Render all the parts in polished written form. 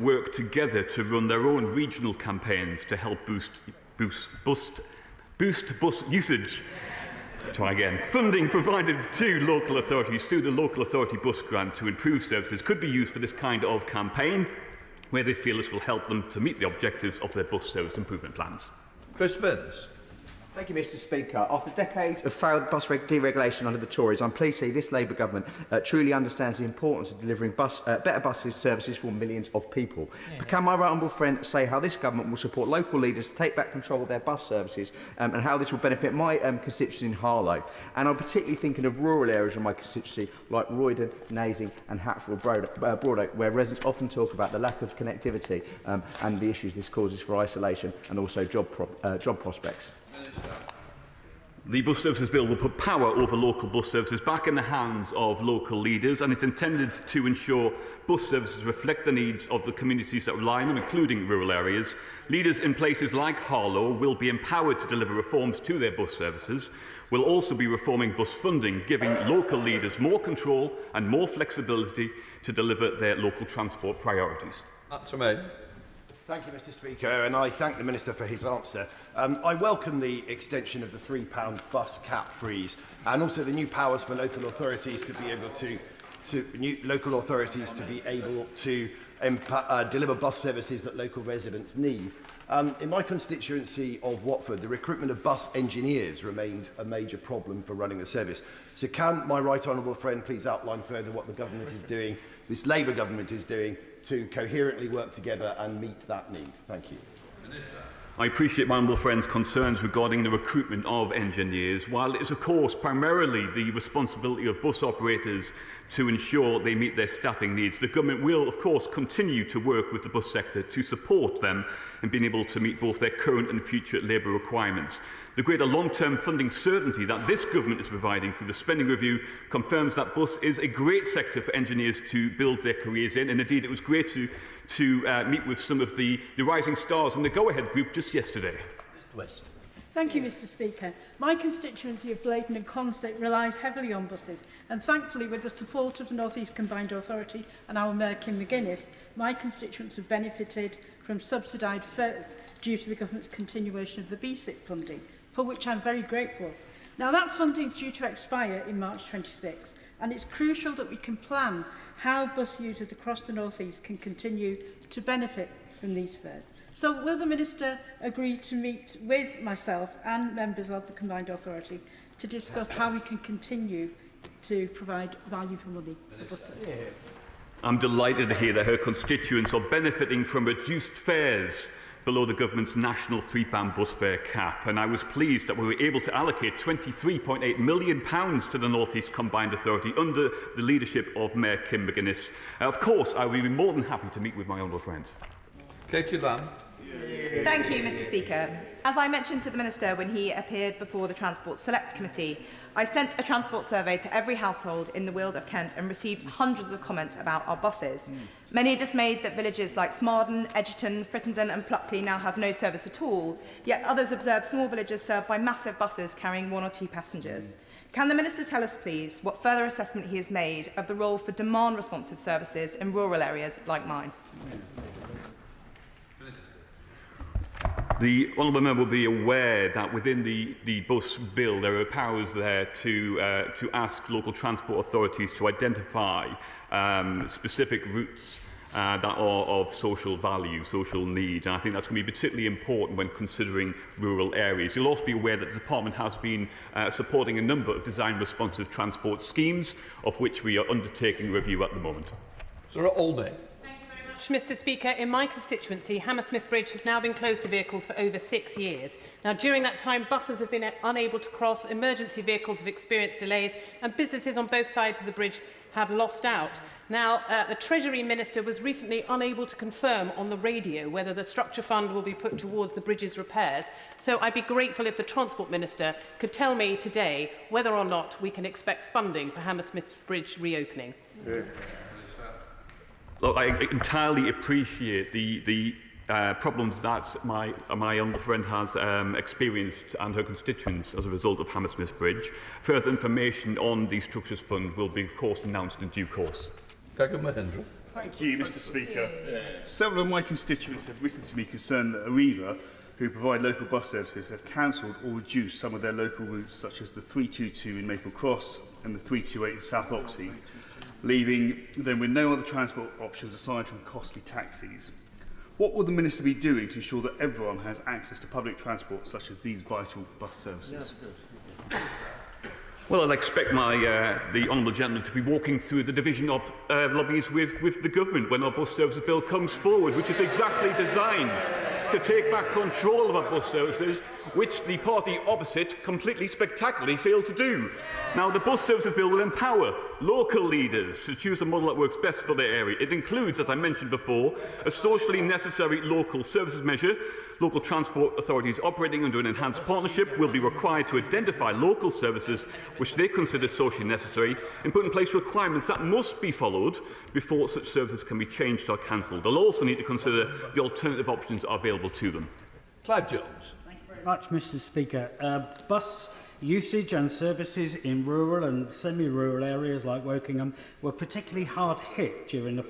work together to run their own regional campaigns to help boost bus usage. Try again. Funding provided to local authorities through the Local Authority Bus Grant to improve services could be used for this kind of campaign, where they feel this will help them to meet the objectives of their bus service improvement plans. Chris Vince. Thank you, Mr Speaker. After decades of failed bus deregulation under the Tories, I'm pleased to see this Labour government truly understands the importance of delivering better buses services for millions of people. But can my right honourable friend say how this government will support local leaders to take back control of their bus services and how this will benefit my constituency in Harlow? And I'm particularly thinking of rural areas of my constituency like Roydon, Nasing and Hatfield-Broadoak, where residents often talk about the lack of connectivity and the issues this causes for isolation and also job prospects. The Bus Services Bill will put power over local bus services back in the hands of local leaders, and it's intended to ensure bus services reflect the needs of the communities that rely on them, including rural areas. Leaders in places like Harlow will be empowered to deliver reforms to their bus services. We'll also be reforming bus funding, giving local leaders more control and more flexibility to deliver their local transport priorities. Thank you, Mr Speaker, and I thank the Minister for his answer. I welcome the extension of the £3 bus cap freeze and also the new powers for local authorities to be able to deliver bus services that local residents need. In my constituency of Watford, the recruitment of bus engineers remains a major problem for running the service. So can my right honourable friend please outline further what the government is doing, this Labour government is doing, to coherently work together and meet that need? Thank you. I appreciate my honourable friend's concerns regarding the recruitment of engineers. While it is, of course, primarily the responsibility of bus operators to ensure they meet their staffing needs, the government will, of course, continue to work with the bus sector to support them in being able to meet both their current and future labour requirements. The greater long-term funding certainty that this government is providing through the spending review confirms that bus is a great sector for engineers to build their careers in, and indeed it was great to meet with some of the rising stars in the Go-Ahead group just yesterday. West. Thank you, Mr Speaker. My constituency of Blaydon and Consett relies heavily on buses, and thankfully with the support of the North East Combined Authority and our Mayor Kim McGuinness, my constituents have benefited from subsidised fares due to the government's continuation of the BSIC funding, for which I'm very grateful. Now that funding is due to expire in March 26, and it's crucial that we can plan how bus users across the North East can continue to benefit from these fares. So will the Minister agree to meet with myself and members of the Combined Authority to discuss how we can continue to provide value for money for bus service? I'm delighted to hear that her constituents are benefiting from reduced fares below the government's national £3 bus fare cap, and I was pleased that we were able to allocate £23.8 million to the North East Combined Authority under the leadership of Mayor Kim McGuinness. Of course, I will be more than happy to meet with my honourable friends. Katie Lamb. Thank you, Mr Speaker. As I mentioned to the Minister when he appeared before the Transport Select Committee, I sent a transport survey to every household in the Weald of Kent and received hundreds of comments about our buses. Many are dismayed that villages like Smarden, Edgerton, Frittenden and Pluckley now have no service at all, yet others observe small villages served by massive buses carrying 1 or 2 passengers. Can the Minister tell us, please, what further assessment he has made of the role for demand-responsive services in rural areas like mine? The honourable member will be aware that within the bus bill there are powers there to ask local transport authorities to identify specific routes that are of social value, social need, and I think that's going to be particularly important when considering rural areas. You'll also be aware that the Department has been supporting a number of design-responsive transport schemes, of which we are undertaking a review at the moment. Sarah Aldey. Mr Speaker, in my constituency, Hammersmith Bridge has now been closed to vehicles for over 6 years. Now, during that time, buses have been unable to cross, emergency vehicles have experienced delays, and businesses on both sides of the bridge have lost out. Now, the Treasury Minister was recently unable to confirm on the radio whether the structure fund will be put towards the bridge's repairs. So I'd be grateful if the Transport Minister could tell me today whether or not we can expect funding for Hammersmith Bridge reopening. Look, I entirely appreciate the problems that my honourable friend has experienced and her constituents as a result of Hammersmith Bridge. Further information on the Structures Fund will be, of course, announced in due course. Mahindra. Thank you, Mr Speaker. Several of my constituents have written to me concerned that Arriva, who provide local bus services, have cancelled or reduced some of their local routes, such as the 322 in Maple Cross and the 328 in South Oxley, leaving them with no other transport options aside from costly taxis. What will the Minister be doing to ensure that everyone has access to public transport such as these vital bus services? Well, I'd expect the honourable gentleman to be walking through the division of lobbies with the government when our bus services bill comes forward, which is exactly designed to take back control of our bus services, which the party opposite completely spectacularly failed to do. Now, the bus services bill will empower local leaders to choose a model that works best for their area. It includes, as I mentioned before, a socially necessary local services measure. Local transport authorities operating under an enhanced partnership will be required to identify local services which they consider socially necessary and put in place requirements that must be followed before such services can be changed or cancelled. They'll also need to consider the alternative options that are available to them. Clive Jones. Thank you very much, Mr Speaker. Bus usage and services in rural and semi-rural areas like Wokingham were particularly hard hit during the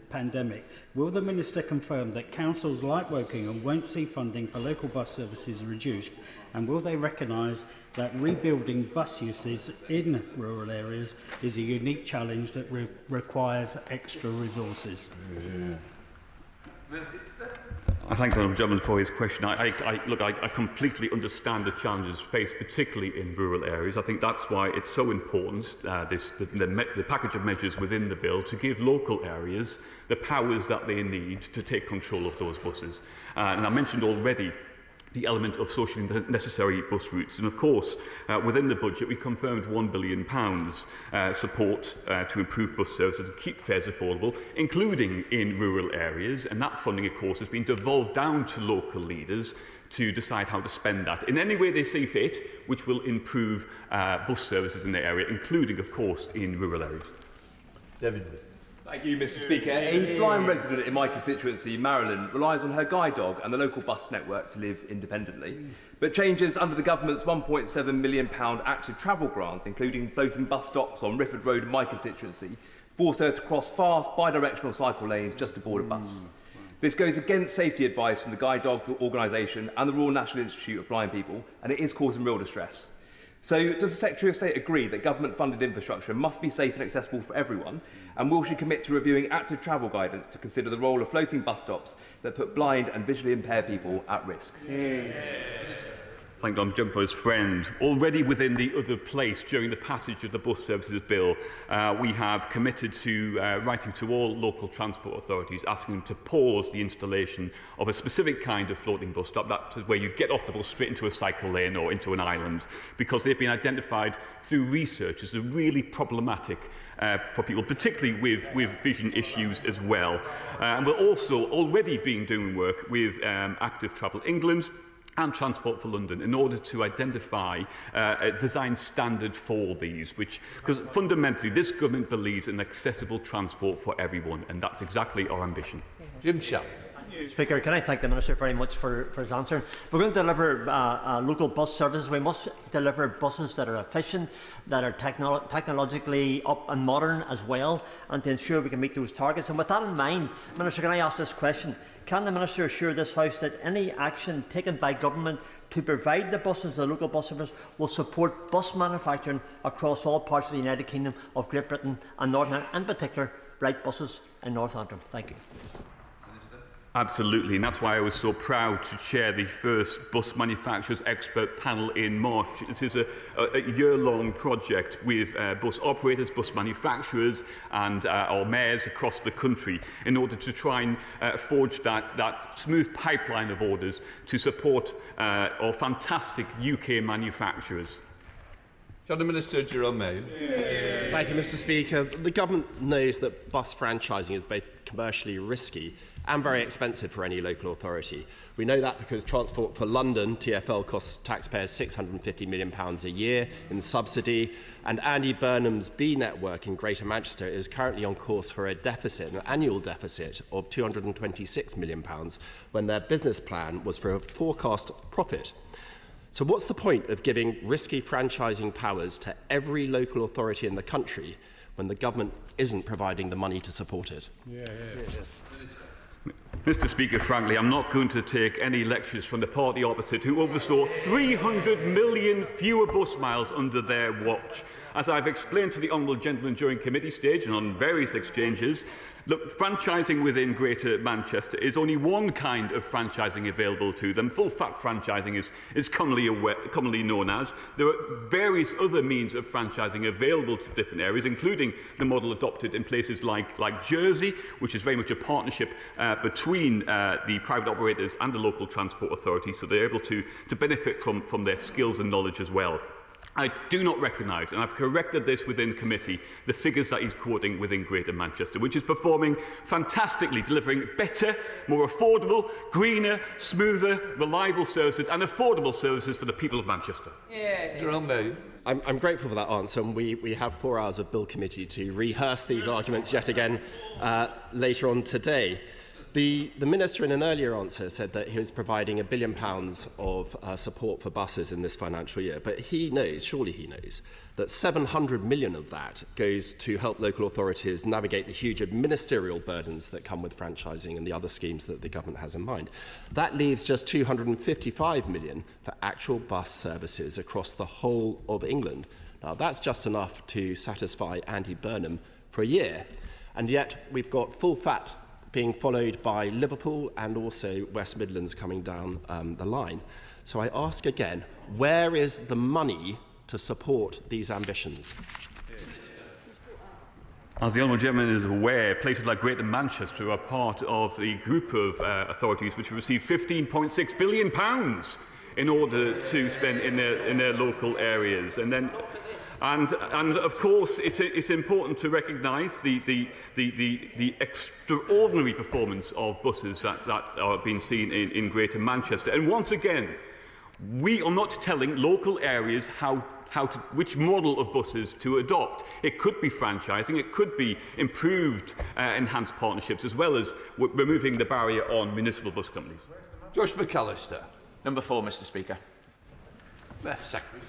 pandemic. Will the Minister confirm that councils like Wokingham won't see funding for local bus services reduced, and will they recognise that rebuilding bus uses in rural areas is a unique challenge that requires extra resources? I thank the honourable gentleman for his question. I completely understand the challenges faced, particularly in rural areas. I think that's why it's so important, the package of measures within the bill, to give local areas the powers that they need to take control of those buses. And I mentioned already the element of socially necessary bus routes. And of course, within the budget, we confirmed £1 billion support to improve bus services and keep fares affordable, including in rural areas. And that funding, of course, has been devolved down to local leaders to decide how to spend that in any way they see fit, which will improve bus services in the area, including, of course, in rural areas. David. Thank you, Mr Speaker. A blind resident in my constituency, Marilyn, relies on her guide dog and the local bus network to live independently. But changes under the government's £1.7 million active travel grant, including floating bus stops on Rifford Road in my constituency, force her to cross fast bi-directional cycle lanes just to board a bus. This goes against safety advice from the Guide Dogs organisation and the Royal National Institute of Blind People, and it is causing real distress. So, does the Secretary of State agree that government-funded infrastructure must be safe and accessible for everyone? And will she commit to reviewing active travel guidance to consider the role of floating bus stops that put blind and visually impaired people at risk? Thank Don Jump for his friend. Already within the other place during the passage of the bus services bill, we have committed to writing to all local transport authorities asking them to pause the installation of a specific kind of floating bus stop, that's where you get off the bus straight into a cycle lane or into an island, because they've been identified through research as a really problematic for people, particularly with vision issues as well. And we're also already doing work with Active Travel England and Transport for London in order to identify a design standard for these, because fundamentally this government believes in accessible transport for everyone, and that's exactly our ambition. Jim Sharp. Speaker, can I thank the Minister very much for his answer? If we're going to deliver local bus services, we must deliver buses that are efficient, that are technologically up and modern as well, and to ensure we can meet those targets. And with that in mind, Minister, can I ask this question? Can the Minister assure this House that any action taken by government to provide the buses, the local bus service, will support bus manufacturing across all parts of the United Kingdom of Great Britain and Northern Ireland, in particular, Bright Buses in Northampton? Thank you. Absolutely, and that's why I was so proud to chair the first bus manufacturers expert panel in March. This is a year-long project with bus operators, bus manufacturers and our mayors across the country in order to try and forge that smooth pipeline of orders to support our fantastic UK manufacturers. Shadow Minister Jerome Mayo. Thank you, Mr Speaker. The government knows that bus franchising is both commercially risky and very expensive for any local authority. We know that because Transport for London, TfL, costs taxpayers £650 million a year in subsidy, and Andy Burnham's B network in Greater Manchester is currently on course for a deficit, an annual deficit of £226 million, when their business plan was for a forecast profit. So what's the point of giving risky franchising powers to every local authority in the country when the government isn't providing the money to support it? Mr. Speaker, frankly, I'm not going to take any lectures from the party opposite who oversaw 300 million fewer bus miles under their watch. As I've explained to the honourable gentleman during committee stage and on various exchanges, look, franchising within Greater Manchester is only one kind of franchising available to them. Full fat franchising is commonly known as. There are various other means of franchising available to different areas, including the model adopted in places like Jersey, which is very much a partnership between the private operators and the local transport authority, so they're able to benefit from their skills and knowledge as well. I do not recognise, and I've corrected this within committee, the figures that he's quoting within Greater Manchester, which is performing fantastically, delivering better, more affordable, greener, smoother, reliable services and affordable services for the people of Manchester. Jerome May. I'm grateful for that answer, and we have 4 hours of Bill Committee to rehearse these arguments yet again later on today. The Minister in an earlier answer said that he was providing £1 billion of support for buses in this financial year, but he knows, surely he knows, that 700 million of that goes to help local authorities navigate the huge ministerial burdens that come with franchising and the other schemes that the government has in mind. That leaves just 255 million for actual bus services across the whole of England. Now, that's just enough to satisfy Andy Burnham for a year, and yet we've got full fat being followed by Liverpool and also West Midlands coming down the line. So I ask again, where is the money to support these ambitions? As the honourable gentleman is aware, places like Greater Manchester are part of the group of authorities which have received £15.6 billion in order to spend in their local areas. And of course, it's important to recognise the extraordinary performance of buses that are being seen in Greater Manchester. And once again, we are not telling local areas which model of buses to adopt. It could be franchising, it could be improved, enhanced partnerships, as well as removing the barrier on municipal bus companies. Josh McAllister. Number 4, Mr. Speaker. Secretary.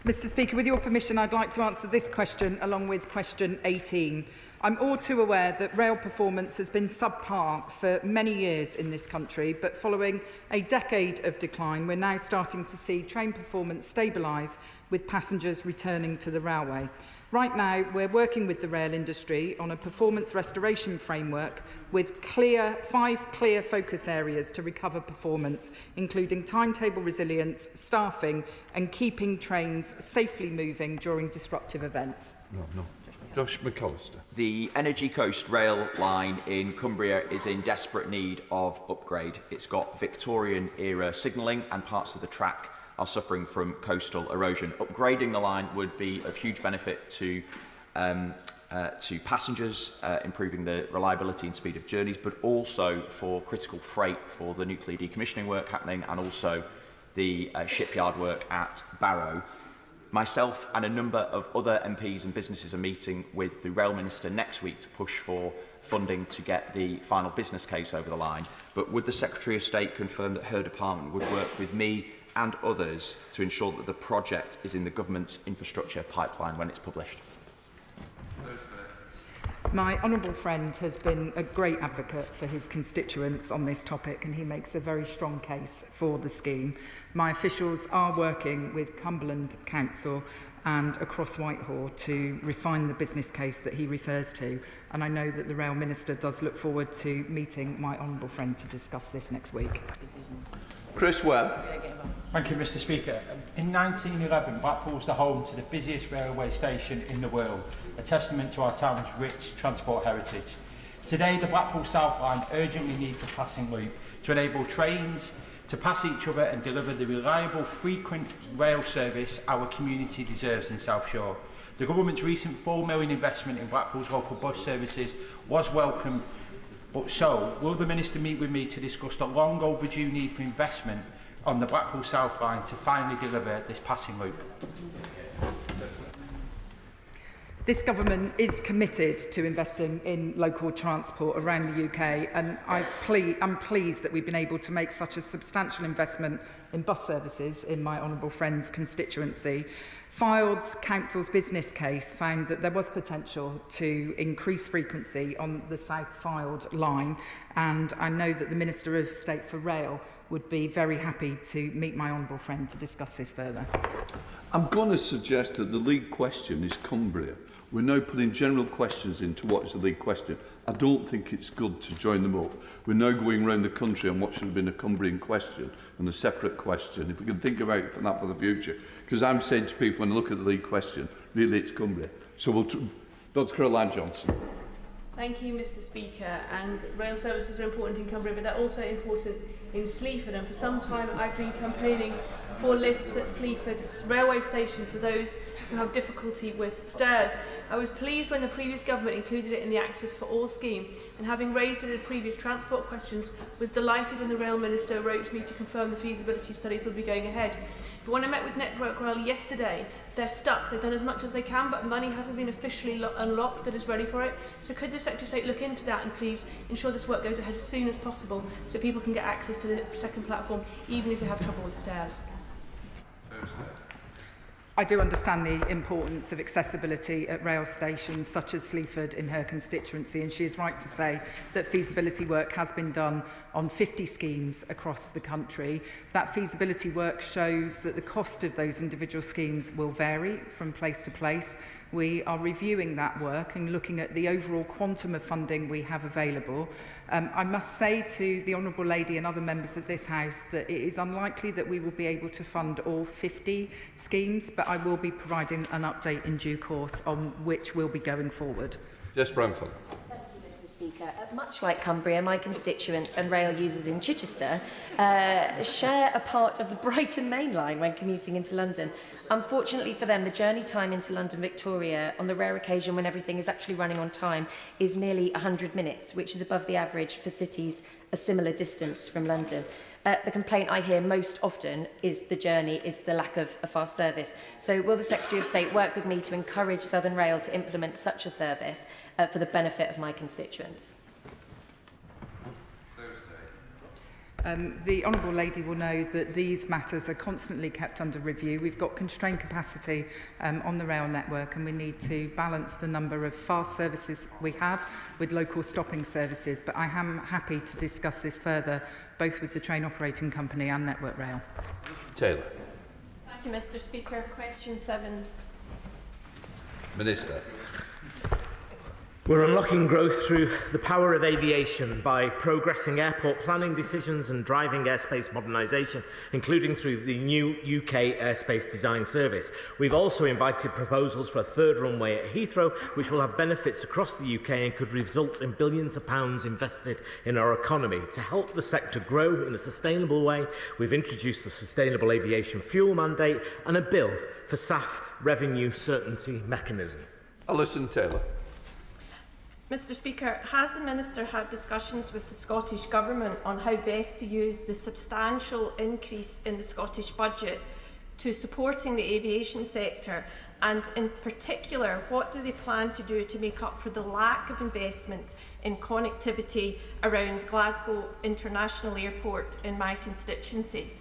Mr. Speaker, with your permission, I'd like to answer this question along with question 18. I'm all too aware that rail performance has been subpar for many years in this country, but following a decade of decline, we're now starting to see train performance stabilise with passengers returning to the railway. Right now, we're working with the rail industry on a performance restoration framework with 5 clear focus areas to recover performance, including timetable resilience, staffing and keeping trains safely moving during disruptive events. Josh McAllister. The Energy Coast rail line in Cumbria is in desperate need of upgrade. It's got Victorian-era signalling and parts of the track are suffering from coastal erosion. Upgrading the line would be of huge benefit to passengers, improving the reliability and speed of journeys, but also for critical freight for the nuclear decommissioning work happening and also the shipyard work at Barrow. Myself and a number of other MPs and businesses are meeting with the Rail Minister next week to push for funding to get the final business case over the line. But would the Secretary of State confirm that her department would work with me and others to ensure that the project is in the government's infrastructure pipeline when it's published? My honourable friend has been a great advocate for his constituents on this topic, and he makes a very strong case for the scheme. My officials are working with Cumberland Council and across Whitehall to refine the business case that he refers to, and I know that the Rail Minister does look forward to meeting my honourable friend to discuss this next week. Chris Webb. Thank you, Mr. Speaker. In 1911, Blackpool was the home to the busiest railway station in the world, a testament to our town's rich transport heritage. Today, the Blackpool South Line urgently needs a passing loop to enable trains to pass each other and deliver the reliable, frequent rail service our community deserves in South Shore. The government's recent £4 million investment in Blackpool's local bus services was welcome, but so, will the Minister meet with me to discuss the long overdue need for investment on the Blackpool South Line to finally deliver this passing loop? This government is committed to investing in local transport around the UK, and I'm pleased that we've been able to make such a substantial investment in bus services in my honourable friend's constituency. Fyldes Council's business case found that there was potential to increase frequency on the South Fylde line, and I know that the Minister of State for Rail would be very happy to meet my honourable friend to discuss this further. I'm going to suggest that the lead question is Cumbria. We're now putting general questions into what is the lead question. I don't think it's good to join them up. We're now going around the country on what should have been a Cumbrian question and a separate question. If we can think about it for the future. Because I'm saying to people when I look at the lead question, really it's Cumbria. So we'll... Dr. Caroline Johnson. Thank you, Mr. Speaker. And rail services are important in Cumbria, but they're also important in Sleaford. And for some time, I've been campaigning for lifts at Sleaford railway station for those who have difficulty with stairs. I was pleased when the previous government included it in the Access for All scheme, and having raised it in previous transport questions, was delighted when the Rail Minister wrote to me to confirm the feasibility studies would be going ahead. But when I met with Network Rail yesterday, they're stuck. They've done as much as they can, but money hasn't been officially unlocked that is ready for it. So could the Secretary of State look into that and please ensure this work goes ahead as soon as possible so people can get access to the second platform, even if they have trouble with stairs? I do understand the importance of accessibility at rail stations such as Sleaford in her constituency, and she is right to say that feasibility work has been done on 50 schemes across the country. That feasibility work shows that the cost of those individual schemes will vary from place to place. We are reviewing that work and looking at the overall quantum of funding we have available. I must say to the Honourable Lady and other members of this House that it is unlikely that we will be able to fund all 50 schemes, but I will be providing an update in due course on which we'll be going forward. Jess Bramford. Speaker. Much like Cumbria, my constituents and rail users in Chichester share a part of the Brighton Main Line when commuting into London. Unfortunately for them, the journey time into London Victoria, on the rare occasion when everything is actually running on time, is nearly 100 minutes, which is above the average for cities a similar distance from London. The complaint I hear most often is the lack of a fast service. So will the Secretary of State work with me to encourage Southern Rail to implement such a service for the benefit of my constituents? The Honourable Lady will know that these matters are constantly kept under review. We've got constrained capacity on the rail network, and we need to balance the number of fast services we have with local stopping services. But I am happy to discuss this further, both with the train operating company and Network Rail. Taylor. Thank you, Mr. Speaker. Question 7. Minister. We're unlocking growth through the power of aviation by progressing airport planning decisions and driving airspace modernisation, including through the new UK airspace design service. We've also invited proposals for a third runway at Heathrow, which will have benefits across the UK and could result in billions of pounds invested in our economy. To help the sector grow in a sustainable way, we've introduced the Sustainable Aviation Fuel Mandate and a bill for SAF revenue certainty mechanism. Alison Taylor. Mr. Speaker, has the Minister had discussions with the Scottish Government on how best to use the substantial increase in the Scottish budget to supporting the aviation sector, and in particular, what do they plan to do to make up for the lack of investment in connectivity around Glasgow International Airport in my constituency?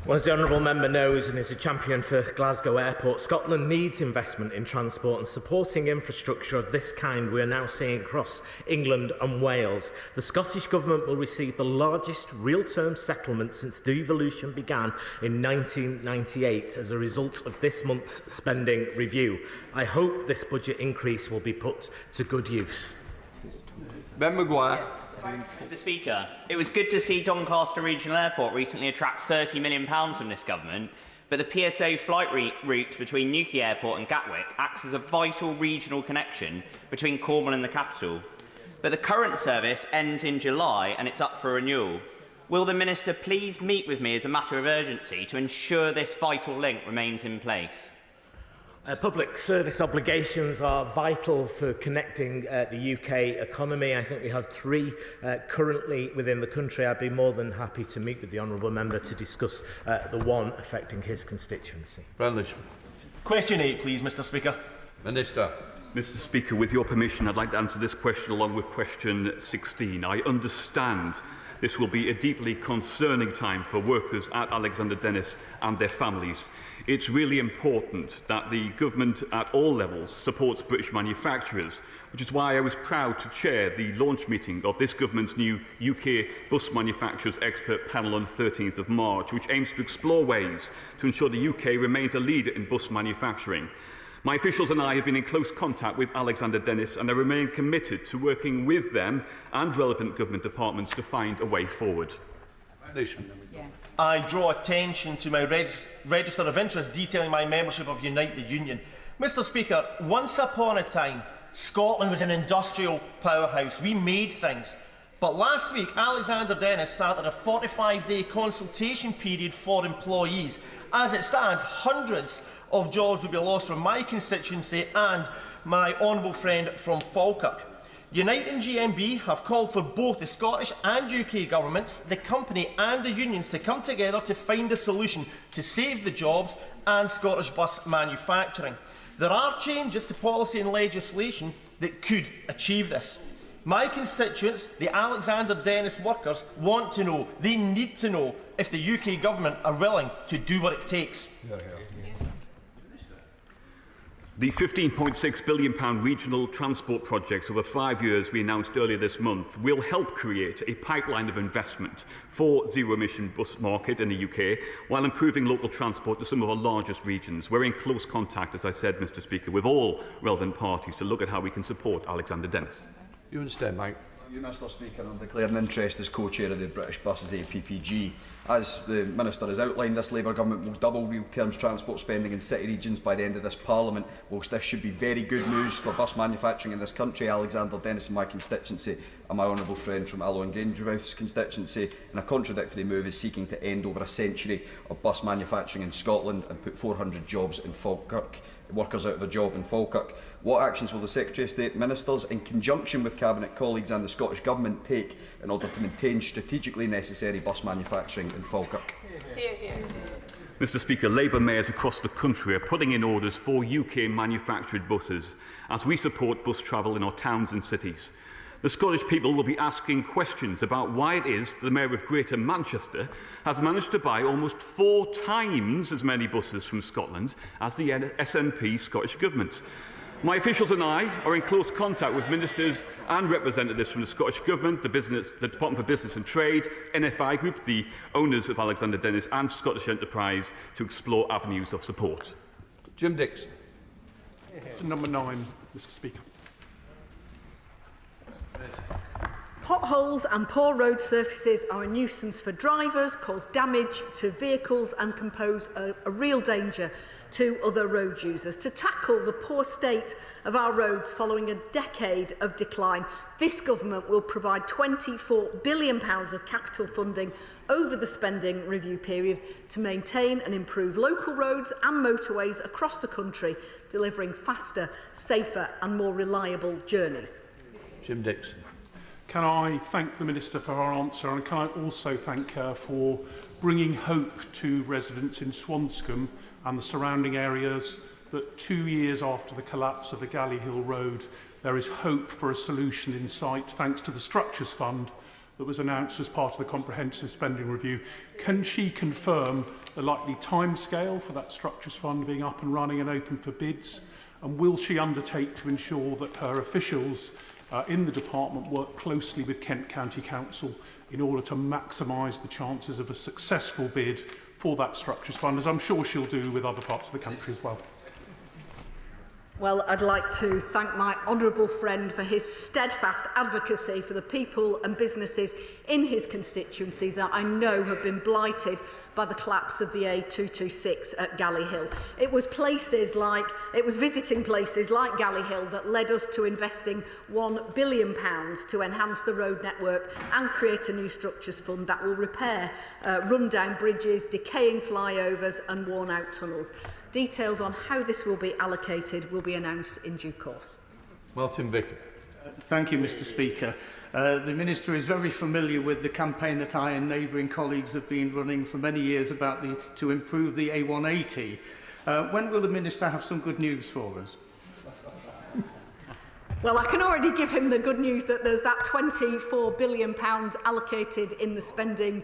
Well, as the Honourable Member knows and is a champion for Glasgow Airport, Scotland needs investment in transport, and supporting infrastructure of this kind we are now seeing across England and Wales. The Scottish Government will receive the largest real-term settlement since devolution began in 1998 as a result of this month's spending review. I hope this budget increase will be put to good use. Ben Maguire. Mr. Speaker, it was good to see Doncaster Regional Airport recently attract £30 million from this government, but the PSO flight route between Newquay Airport and Gatwick acts as a vital regional connection between Cornwall and the capital. But the current service ends in July and it's up for renewal. Will the Minister please meet with me as a matter of urgency to ensure this vital link remains in place? Public service obligations are vital for connecting the UK economy. I think we have 3 currently within the country. I'd be more than happy to meet with the Honourable Member to discuss the one affecting his constituency. Brandlish. Question 8, please, Mr. Speaker. Minister. Mr. Speaker, with your permission, I'd like to answer this question along with question 16. I understand this will be a deeply concerning time for workers at Alexander Dennis and their families. It's really important that the government at all levels supports British manufacturers, which is why I was proud to chair the launch meeting of this government's new UK Bus Manufacturers Expert Panel on 13th of March, which aims to explore ways to ensure the UK remains a leader in bus manufacturing. My officials and I have been in close contact with Alexander Dennis, and I remain committed to working with them and relevant government departments to find a way forward. I draw attention to my register of interest detailing my membership of Unite the Union. Mr. Speaker, once upon a time, Scotland was an industrial powerhouse. We made things. But last week, Alexander Dennis started a 45-day consultation period for employees. As it stands, hundreds of jobs will be lost from my constituency and my honourable friend from Falkirk. Unite and GMB have called for both the Scottish and UK governments, the company and the unions to come together to find a solution to save the jobs and Scottish bus manufacturing. There are changes to policy and legislation that could achieve this. My constituents, the Alexander Dennis workers, want to know, they need to know, if the UK government are willing to do what it takes. The £15.6 billion regional transport projects over 5 years we announced earlier this month will help create a pipeline of investment for zero-emission bus market in the UK while improving local transport to some of our largest regions. We're in close contact, as I said, Mr. Speaker, with all relevant parties to look at how we can support Alexander Dennis. You understand, Mike? You, Mr. Speaker, I'm declaring interest as co-chair of the British Buses APPG. As the Minister has outlined, this Labour Government will double real terms transport spending in city regions by the end of this Parliament. Whilst this should be very good news for bus manufacturing in this country, Alexander Dennis in my constituency and my honourable friend from Alloa and Grangehouse constituency, in a contradictory move, is seeking to end over a century of bus manufacturing in Scotland and put 400 jobs in Falkirk. Workers out of a job in Falkirk. What actions will the Secretary of State Ministers, in conjunction with Cabinet colleagues and the Scottish Government, take in order to maintain strategically necessary bus manufacturing in Falkirk? Mr. Speaker, Labour mayors across the country are putting in orders for UK manufactured buses as we support bus travel in our towns and cities. The Scottish people will be asking questions about why it is the Mayor of Greater Manchester has managed to buy almost 4 times as many buses from Scotland as the SNP Scottish Government. My officials and I are in close contact with ministers and representatives from the Scottish Government, the Department for Business and Trade, NFI Group, the owners of Alexander Dennis and Scottish Enterprise to explore avenues of support. Jim Dixon. Number 9, Mr. Speaker. Potholes and poor road surfaces are a nuisance for drivers, cause damage to vehicles and can pose a real danger to other road users. To tackle the poor state of our roads following a decade of decline, this government will provide £24 billion of capital funding over the spending review period to maintain and improve local roads and motorways across the country, delivering faster, safer and more reliable journeys. Jim Dixon. Can I thank the Minister for her answer, and can I also thank her for bringing hope to residents in Swanscombe and the surrounding areas that 2 years after the collapse of the Galley Hill Road, there is hope for a solution in sight thanks to the Structures Fund that was announced as part of the Comprehensive Spending Review. Can she confirm the likely timescale for that Structures Fund being up and running and open for bids? And will she undertake to ensure that her officials in the department work closely with Kent County Council in order to maximise the chances of a successful bid for that Structures Fund, as I'm sure she'll do with other parts of the country as well? Well, I'd like to thank my honourable friend for his steadfast advocacy for the people and businesses in his constituency that I know have been blighted by the collapse of the A226 at Galley Hill. It was visiting places like Galley Hill that led us to investing £1 billion to enhance the road network and create a new structures fund that will repair run-down bridges, decaying flyovers and worn-out tunnels. Details on how this will be allocated will be announced in due course. Martin Vicker. Thank you, Mr. Speaker. The Minister is very familiar with the campaign that I and neighbouring colleagues have been running for many years about to improve the A180. When will the Minister have some good news for us? Well, I can already give him the good news that there's that £24 billion allocated in the spending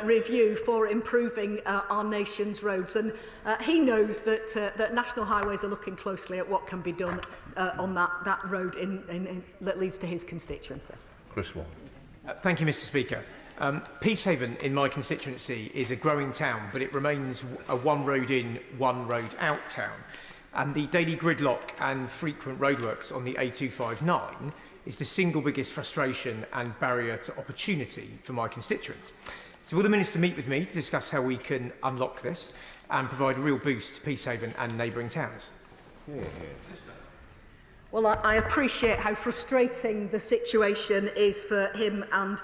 review for improving our nation's roads. And he knows that National Highways are looking closely at what can be done on that road that leads to his constituency. Chris Wall. Thank you, Mr. Speaker. Peacehaven in my constituency is a growing town, but it remains a one road in, one road out town. And the daily gridlock and frequent roadworks on the A259 is the single biggest frustration and barrier to opportunity for my constituents. So will the Minister meet with me to discuss how we can unlock this and provide a real boost to Peacehaven and neighbouring towns? Well, I appreciate how frustrating the situation is for him and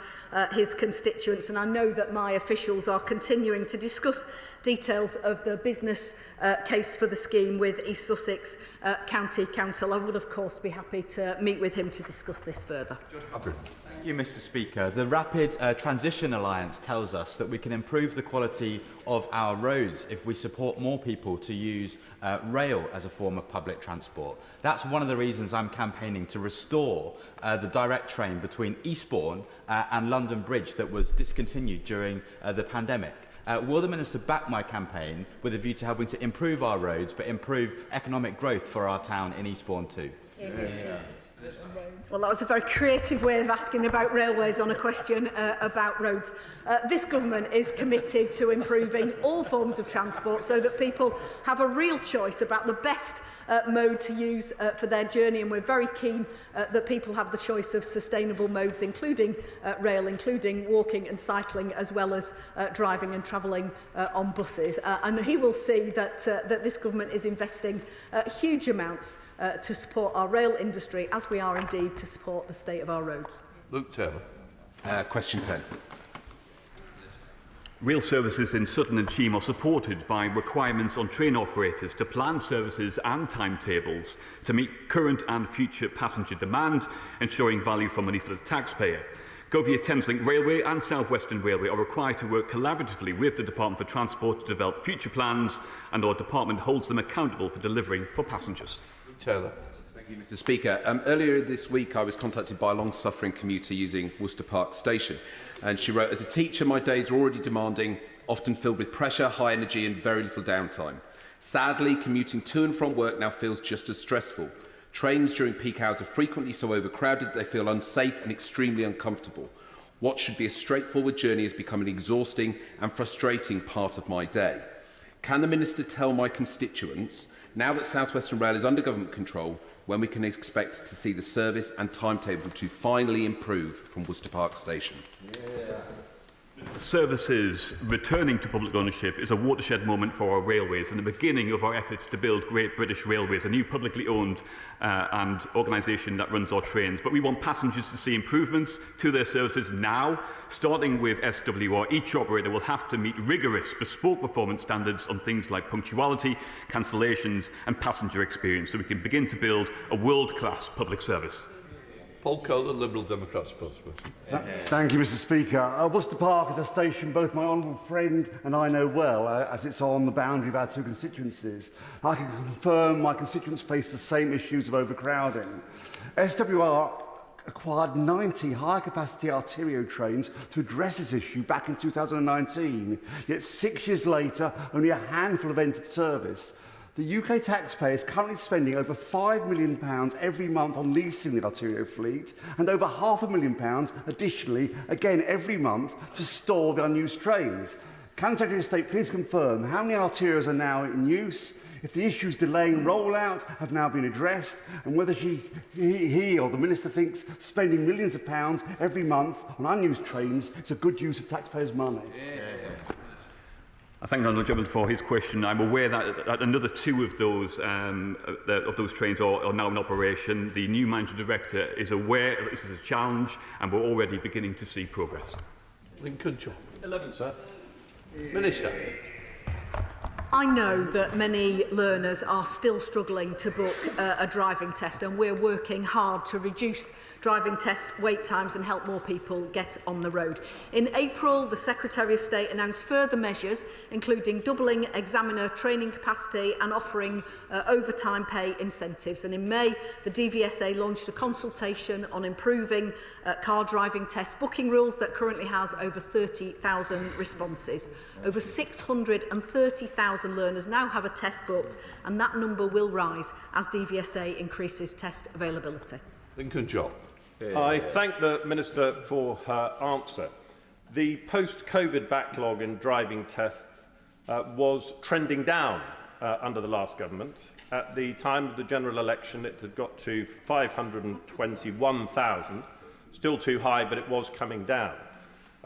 his constituents, and I know that my officials are continuing to discuss details of the business case for the scheme with East Sussex County Council. I would, of course, be happy to meet with him to discuss this further. Thank you, Mr. Speaker. The Rapid Transition Alliance tells us that we can improve the quality of our roads if we support more people to use rail as a form of public transport. That's one of the reasons I'm campaigning to restore the direct train between Eastbourne and London Bridge that was discontinued during the pandemic. Will the Minister back my campaign with a view to helping to improve our roads but improve economic growth for our town in Eastbourne too? Well, that was a very creative way of asking about railways on a question about roads. This government is committed to improving all forms of transport so that people have a real choice about the best mode to use for their journey, and we're very keen that people have the choice of sustainable modes, including rail, including walking and cycling, as well as driving and travelling on buses. And he will see that this government is investing huge amounts to support our rail industry, as we are indeed to support the state of our roads. Luke Taylor. Question 10. Rail services in Sutton and Cheam are supported by requirements on train operators to plan services and timetables to meet current and future passenger demand, ensuring value for money for the taxpayer. Govia Thameslink Railway and South Western Railway are required to work collaboratively with the Department for Transport to develop future plans, and our department holds them accountable for delivering for passengers. Taylor. Thank you, Mr. Speaker. Earlier this week, I was contacted by a long-suffering commuter using Worcester Park Station, and she wrote, "As a teacher, my days are already demanding, often filled with pressure, high energy and very little downtime. Sadly, commuting to and from work now feels just as stressful. Trains during peak hours are frequently so overcrowded that they feel unsafe and extremely uncomfortable. What should be a straightforward journey has become an exhausting and frustrating part of my day. Can the Minister tell my constituents, now that South Western Rail is under government control, when we can expect to see the service and timetable to finally improve from Worcester Park Station?" Services returning to public ownership is a watershed moment for our railways and the beginning of our efforts to build Great British Railways, a new publicly owned and organisation that runs our trains. But we want passengers to see improvements to their services now, starting with SWR. Each operator will have to meet rigorous bespoke performance standards on things like punctuality, cancellations and passenger experience, so we can begin to build a world-class public service. Paul Calder, Liberal Democrat spokesperson. Thank you, Mr. Speaker. Worcester Park is a station both my honourable friend and I know well, as it's on the boundary of our two constituencies. I can confirm my constituents face the same issues of overcrowding. SWR acquired 90 high-capacity arterial trains to address this issue back in 2019, yet 6 years later, only a handful have entered service. The UK taxpayer is currently spending over £5 million every month on leasing the arterial fleet and over £500,000 additionally, again every month, to store the unused trains. Can the Secretary of State please confirm how many arterials are now in use, if the issues delaying rollout have now been addressed, and whether he or the Minister thinks spending millions of pounds every month on unused trains is a good use of taxpayers' money? I thank the Honourable Gentleman for his question. I'm aware that another 2 of those trains are now in operation. The new managing director is aware that this is a challenge, and we're already beginning to see progress. Lincoln Chop. 11, sir. Minister. I know that many learners are still struggling to book a driving test, and we're working hard to reduce driving test wait times and help more people get on the road. In April, the Secretary of State announced further measures, including doubling examiner training capacity and offering overtime pay incentives. And in May, the DVSA launched a consultation on improving car driving test booking rules that currently has over 30,000 responses. Over 630,000 learners now have a test booked, and that number will rise as DVSA increases test availability. Lincoln Job. I thank the Minister for her answer. The post-COVID backlog in driving tests was trending down under the last government. At the time of the general election, it had got to 521,000, still too high, but it was coming down.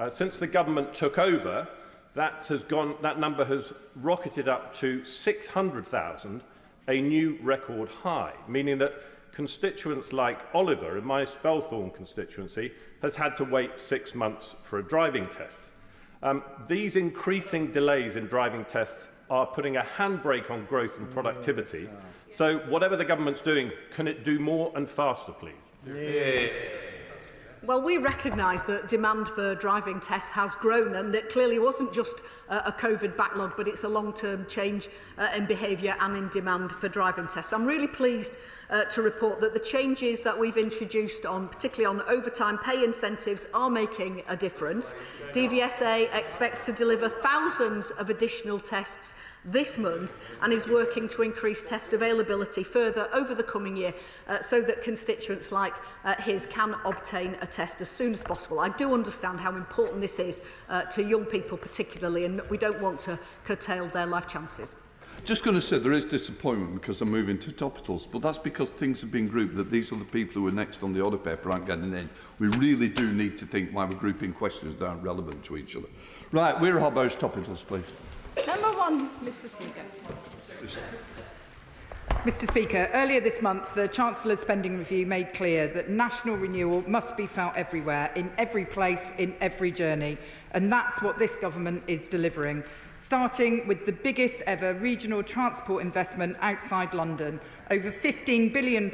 Since the government took over, that number has rocketed up to 600,000, a new record high, meaning that constituents like Oliver in my Spelthorne constituency has had to wait 6 months for a driving test. These increasing delays in driving tests are putting a handbrake on growth and productivity. So whatever the government's doing, can it do more and faster, please? Yeah. Well, we recognise that demand for driving tests has grown, and it clearly wasn't just a COVID backlog, but it's a long-term change in behaviour and in demand for driving tests. I'm really pleased to report that the changes that we've introduced, particularly on overtime pay incentives, are making a difference. DVSA expects to deliver thousands of additional tests this month and is working to increase test availability further over the coming year so that constituents like his can obtain a test as soon as possible. I do understand how important this is to young people particularly, and we don't want to curtail their life chances. Just going to say there is disappointment because I'm moving to topicals, but that's because things have been grouped, that these are the people who are next on the order paper aren't getting in. We really do need to think why we're grouping questions that aren't relevant to each other. Right, where are Hobbo's topicals, please? Number 1, Mr. Speaker. Mr. Speaker, earlier this month, the Chancellor's spending review made clear that national renewal must be felt everywhere, in every place, in every journey. And that's what this government is delivering, starting with the biggest ever regional transport investment outside London, over £15 billion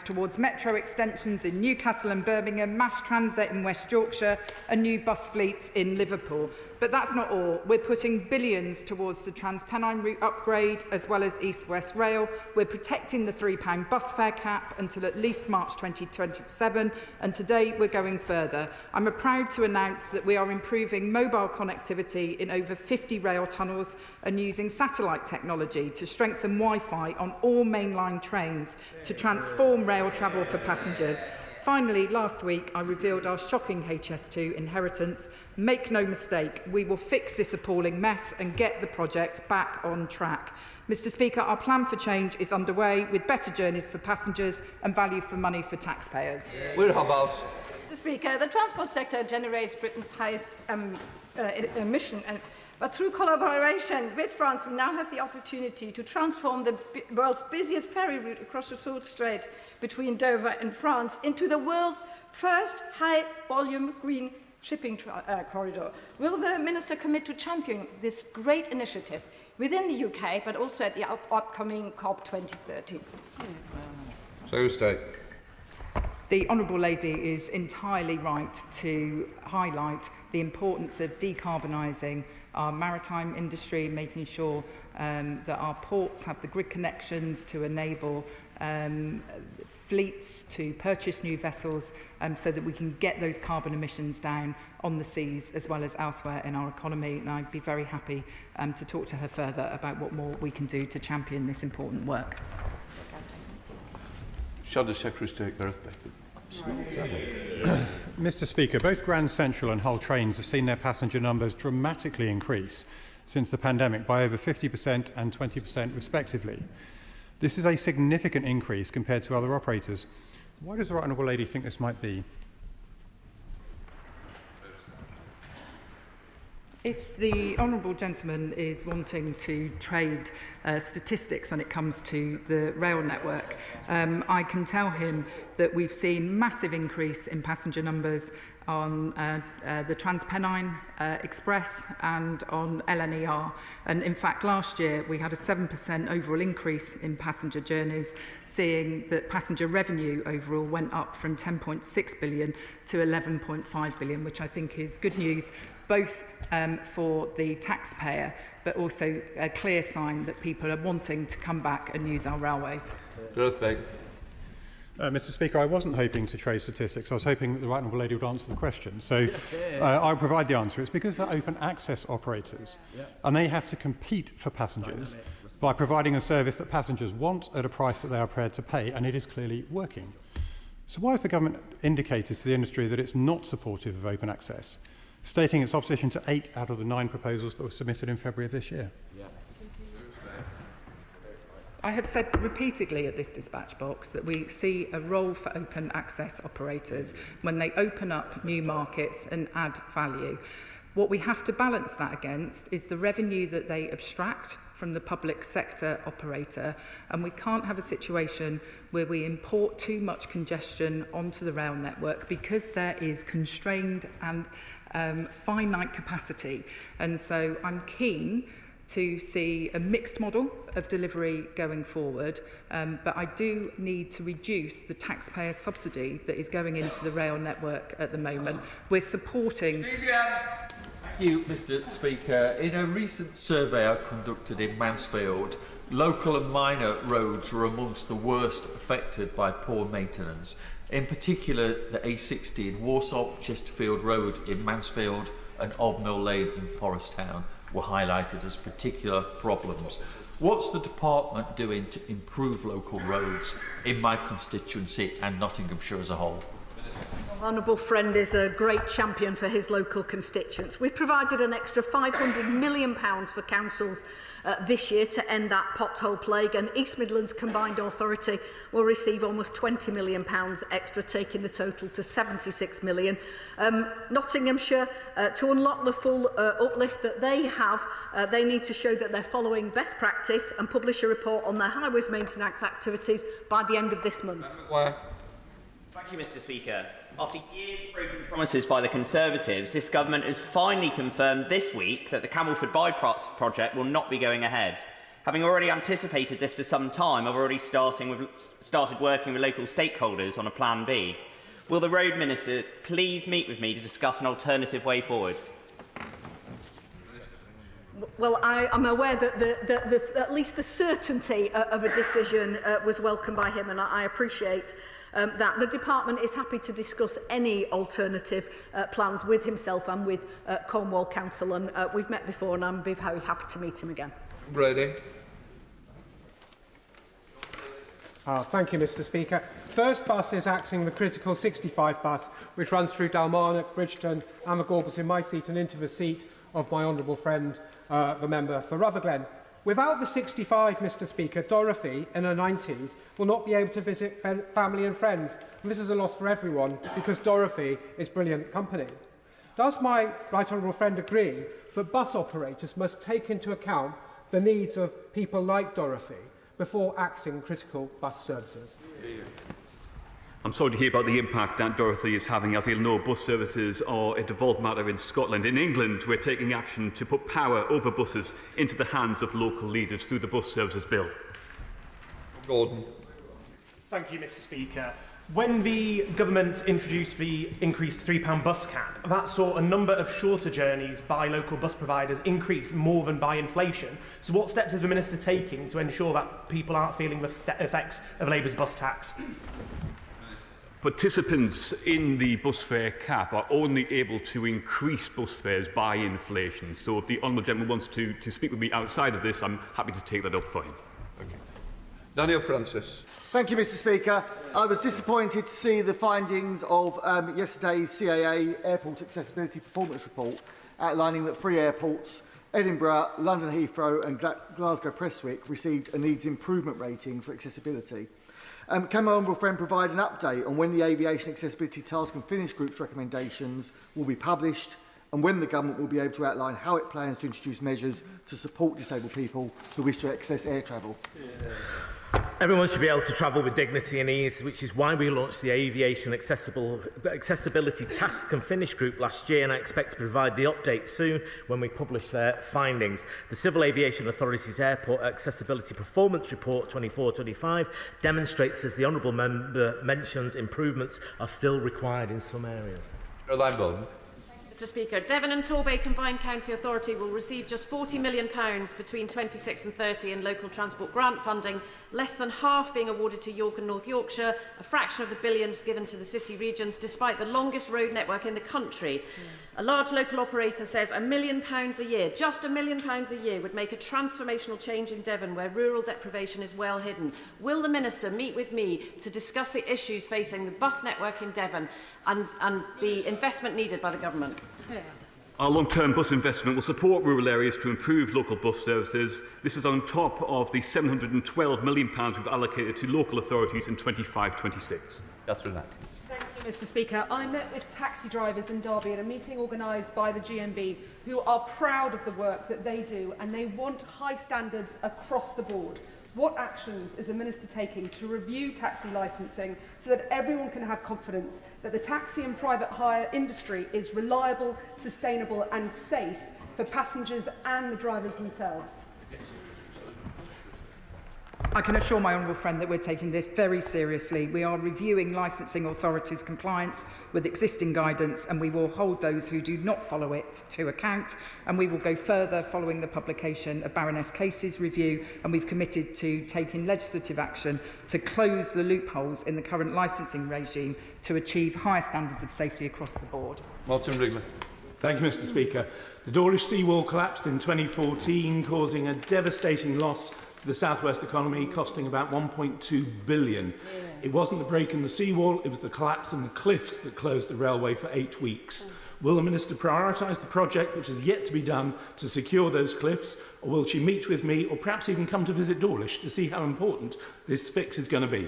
towards metro extensions in Newcastle and Birmingham, mass transit in West Yorkshire and new bus fleets in Liverpool. But that's not all. We're putting billions towards the Transpennine route upgrade as well as East-West Rail. We're protecting the £3 bus fare cap until at least March 2027, and today we're going further. I'm proud to announce that we are improving mobile connectivity in over 50 rail tunnels and using satellite technology to strengthen Wi-Fi on all mainline trains to transform rail travel for passengers. Finally, last week, I revealed our shocking HS2 inheritance. Make no mistake, we will fix this appalling mess and get the project back on track. Mr. Speaker, our plan for change is underway with better journeys for passengers and value for money for taxpayers. We're Mr. Speaker, the transport sector generates Britain's highest emission. But through collaboration with France, we now have the opportunity to transform the world's busiest ferry route across the Salt Strait between Dover and France into the world's first high-volume green shipping corridor. Will the Minister commit to championing this great initiative within the UK, but also at the upcoming COP 2030? The Honourable Lady is entirely right to highlight the importance of decarbonising our maritime industry, making sure that our ports have the grid connections to enable fleets to purchase new vessels so that we can get those carbon emissions down on the seas as well as elsewhere in our economy. And I'd be very happy to talk to her further about what more we can do to champion this important work. Shall the Secretary take their oath back? Mr. Speaker, both Grand Central and Hull trains have seen their passenger numbers dramatically increase since the pandemic by over 50% and 20% respectively. This is a significant increase compared to other operators. Why does the Right Honourable Lady think this might be? If the Honourable Gentleman is wanting to trade statistics when it comes to the rail network, I can tell him that we've seen massive increase in passenger numbers on the Transpennine Express and on LNER. And in fact, last year we had a 7% overall increase in passenger journeys, seeing that passenger revenue overall went up from 10.6 billion to 11.5 billion, which I think is good news, both for the taxpayer, but also a clear sign that people are wanting to come back and use our railways. Mr. Speaker, I wasn't hoping to trace statistics. I was hoping that the right honourable lady would answer the question. So I'll provide the answer. It's because they're open access operators, and they have to compete for passengers by providing a service that passengers want at a price that they are prepared to pay, and it is clearly working. So why has the government indicated to the industry that it's not supportive of open access, stating its opposition to 8 out of the 9 proposals that were submitted in February of this year? I have said repeatedly at this dispatch box that we see a role for open access operators when they open up new markets and add value. What we have to balance that against is the revenue that they abstract from the public sector operator, and we can't have a situation where we import too much congestion onto the rail network because there is constrained and finite capacity. And so I'm keen to see a mixed model of delivery going forward, but I do need to reduce the taxpayer subsidy that is going into the rail network at the moment. We're supporting... Thank you, Mr. Speaker. In a recent survey I conducted in Mansfield, local and minor roads were amongst the worst affected by poor maintenance. In particular, the A60 in Warsaw, Chesterfield Road in Mansfield and Old Mill Lane in Forest Town were highlighted as particular problems. What's the department doing to improve local roads in my constituency and Nottinghamshire as a whole? Honourable friend is a great champion for his local constituents. We've provided an extra £500 million for councils this year to end that pothole plague, and East Midlands Combined Authority will receive almost £20 million extra, taking the total to £76 million. Nottinghamshire, to unlock the full uplift that they have, they need to show that they're following best practice and publish a report on their highways maintenance activities by the end of this month. Thank you, Mr. Speaker. After years of broken promises by the Conservatives, this government has finally confirmed this week that the Camelford Bypass project will not be going ahead. Having already anticipated this for some time, I've already started working with local stakeholders on a Plan B. Will the Road Minister please meet with me to discuss an alternative way forward? Well, I'm aware that at least the certainty of a decision was welcomed by him, and I appreciate that. The department is happy to discuss any alternative plans with himself and with Cornwall Council, and we've met before, and I'm very happy to meet him again. Brady. Thank you, Mr. Speaker. First bus is axing the critical 65 bus, which runs through Dalmarnock, Bridgeton and the Gorbals in my seat and into the seat of my honourable friend, the member for Rutherglen. Without the 65, Mr. Speaker, Dorothy, in her 90s, will not be able to visit family and friends. And this is a loss for everyone, because Dorothy is brilliant company. Does my right honourable friend agree that bus operators must take into account the needs of people like Dorothy before axing critical bus services? I'm sorry to hear about the impact that Dorothy is having. As you'll know, bus services are a devolved matter in Scotland. In England, we're taking action to put power over buses into the hands of local leaders through the Bus Services Bill. Gordon. Thank you, Mr. Speaker. When the government introduced the increased £3 bus cap, that saw a number of shorter journeys by local bus providers increase more than by inflation. So what steps is the Minister taking to ensure that people aren't feeling the effects of Labour's bus tax? Participants in the bus fare cap are only able to increase bus fares by inflation. So if the honourable gentleman wants to speak with me outside of this, I'm happy to take that up for him. Okay. Daniel Francis. Thank you, Mr. Speaker. I was disappointed to see the findings of yesterday's CAA Airport Accessibility Performance Report, outlining that 3 airports, Edinburgh, London Heathrow and Glasgow Prestwick, received a needs improvement rating for accessibility. Can my honourable friend provide an update on when the Aviation Accessibility Task and Finish Group's recommendations will be published, and when the government will be able to outline how it plans to introduce measures to support disabled people who wish to access air travel. Everyone should be able to travel with dignity and ease, which is why we launched the Aviation Accessibility Task and Finish Group last year, and I expect to provide the update soon when we publish their findings. The Civil Aviation Authority's Airport Accessibility Performance Report 24-25 demonstrates, as the Honourable Member mentions, improvements are still required in some areas. Mr Speaker, Devon and Torbay Combined County Authority will receive just £40 million between 26 and 30 in local transport grant funding, less than half being awarded to York and North Yorkshire, a fraction of the billions given to the city regions, despite the longest road network in the country. A large local operator says £1 million a year, just £1 million a year, would make a transformational change in Devon, where rural deprivation is well hidden. Will the Minister meet with me to discuss the issues facing the bus network in Devon and the investment needed by the government? Our long-term bus investment will support rural areas to improve local bus services. This is on top of the £712 million we've allocated to local authorities in 25-26. Catherine Knack. Mr Speaker, I met with taxi drivers in Derby at a meeting organised by the GMB who are proud of the work that they do and they want high standards across the board. What actions is the Minister taking to review taxi licensing so that everyone can have confidence that the taxi and private hire industry is reliable, sustainable and safe for passengers and the drivers themselves? I can assure my honourable friend that we're taking this very seriously. We are reviewing licensing authorities' compliance with existing guidance, and we will hold those who do not follow it to account, and we will go further following the publication of Baroness Casey's review, and we've committed to taking legislative action to close the loopholes in the current licensing regime to achieve higher standards of safety across the board. Martin Wrigley. Thank you, Mr Speaker. The Dawlish seawall collapsed in 2014, causing a devastating loss to the southwest economy, costing about £1.2 billion. It wasn't the break in the seawall, it was the collapse in the cliffs that closed the railway for 8 weeks. Will the Minister prioritise the project, which is yet to be done, to secure those cliffs, or will she meet with me, or perhaps even come to visit Dawlish to see how important this fix is going to be?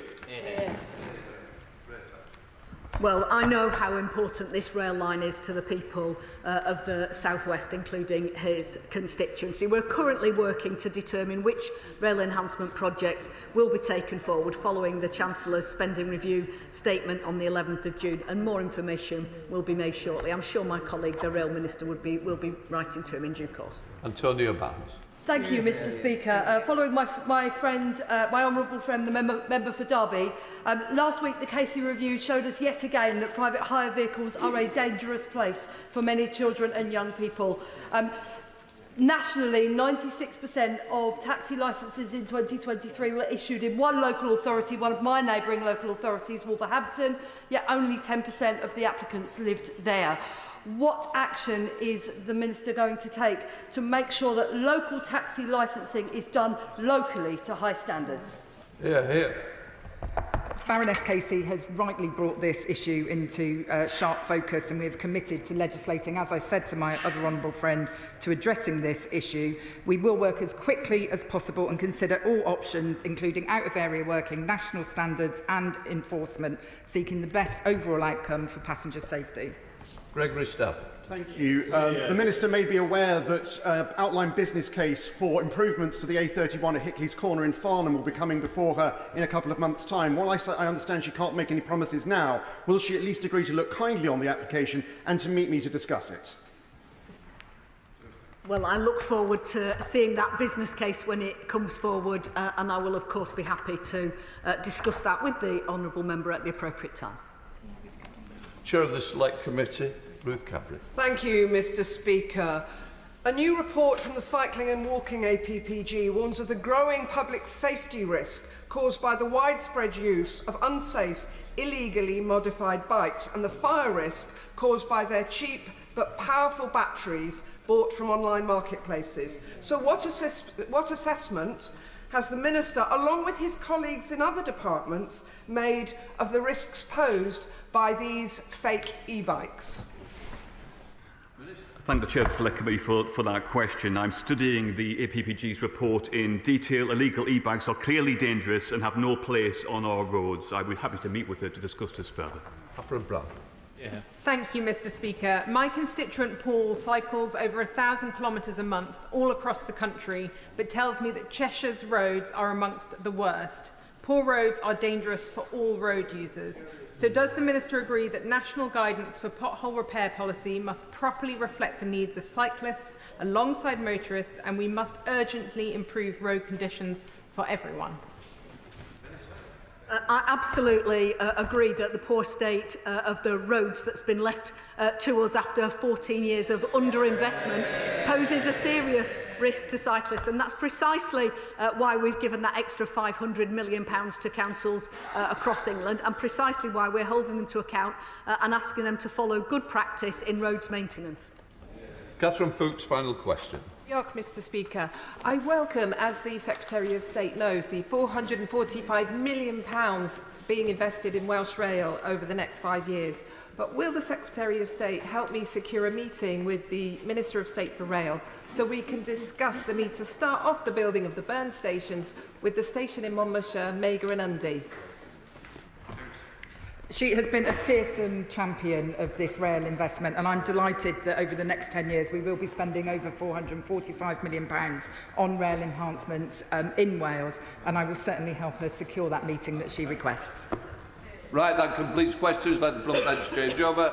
Well, I know how important this rail line is to the people of the South West, including his constituency. We're currently working to determine which rail enhancement projects will be taken forward following the Chancellor's spending review statement on the 11th of June, and more information will be made shortly. I'm sure my colleague, the Rail Minister, will be writing to him in due course. Antonio Barnes. Thank you, Mr Speaker. Following my honourable friend, the member for Derby, last week the Casey Review showed us yet again that private hire vehicles are a dangerous place for many children and young people. Nationally, 96% of taxi licences in 2023 were issued in one local authority, one of my neighbouring local authorities, Wolverhampton, yet only 10% of the applicants lived there. What action is the Minister going to take to make sure that local taxi licensing is done locally to high standards? Baroness Casey has rightly brought this issue into sharp focus, and we have committed to legislating, as I said to my other honourable friend, to addressing this issue. We will work as quickly as possible and consider all options, including out-of-area working, national standards and enforcement, seeking the best overall outcome for passenger safety. Gregory Stafford. Thank you. The Minister may be aware that outline business case for improvements to the A31 at Hickley's Corner in Farnham will be coming before her in a couple of months' time. While I understand she can't make any promises now, will she at least agree to look kindly on the application and to meet me to discuss it? Well, I look forward to seeing that business case when it comes forward, and I will, of course, be happy to discuss that with the honourable member at the appropriate time. Chair of the Select Committee, Ruth Capri. Thank you, Mr Speaker. A new report from the Cycling and Walking APPG warns of the growing public safety risk caused by the widespread use of unsafe, illegally modified bikes and the fire risk caused by their cheap but powerful batteries bought from online marketplaces. So what assessment has the Minister, along with his colleagues in other departments, made of the risks posed by these fake e-bikes? I thank the Chair of the Select Committee for that question. I'm studying the APPG's report in detail. Illegal e-bikes are clearly dangerous and have no place on our roads. I would be happy to meet with her to discuss this further. Catherine Brown. Thank you, Mr. Speaker. My constituent Paul cycles over 1,000 kilometres a month all across the country, but tells me that Cheshire's roads are amongst the worst. Poor roads are dangerous for all road users. So does the Minister agree that national guidance for pothole repair policy must properly reflect the needs of cyclists alongside motorists, and we must urgently improve road conditions for everyone? I absolutely agree that the poor state of the roads that's been left to us after 14 years of underinvestment poses a serious risk to cyclists, and that's precisely why we've given that extra £500 million to councils across England, and precisely why we're holding them to account and asking them to follow good practice in roads maintenance. Catherine Fuchs, final question. Mr. Speaker. I welcome, as the Secretary of State knows, the £445 million being invested in Welsh Rail over the next 5 years. But will the Secretary of State help me secure a meeting with the Minister of State for Rail so we can discuss the need to start off the building of the burn stations with the station in Monmouthshire, Mega and Undy? She has been a fearsome champion of this rail investment, and I'm delighted that over the next 10 years we will be spending over £445 million on rail enhancements in Wales, and I will certainly help her secure that meeting that she requests. Right, that completes questions. Let the front bench change over.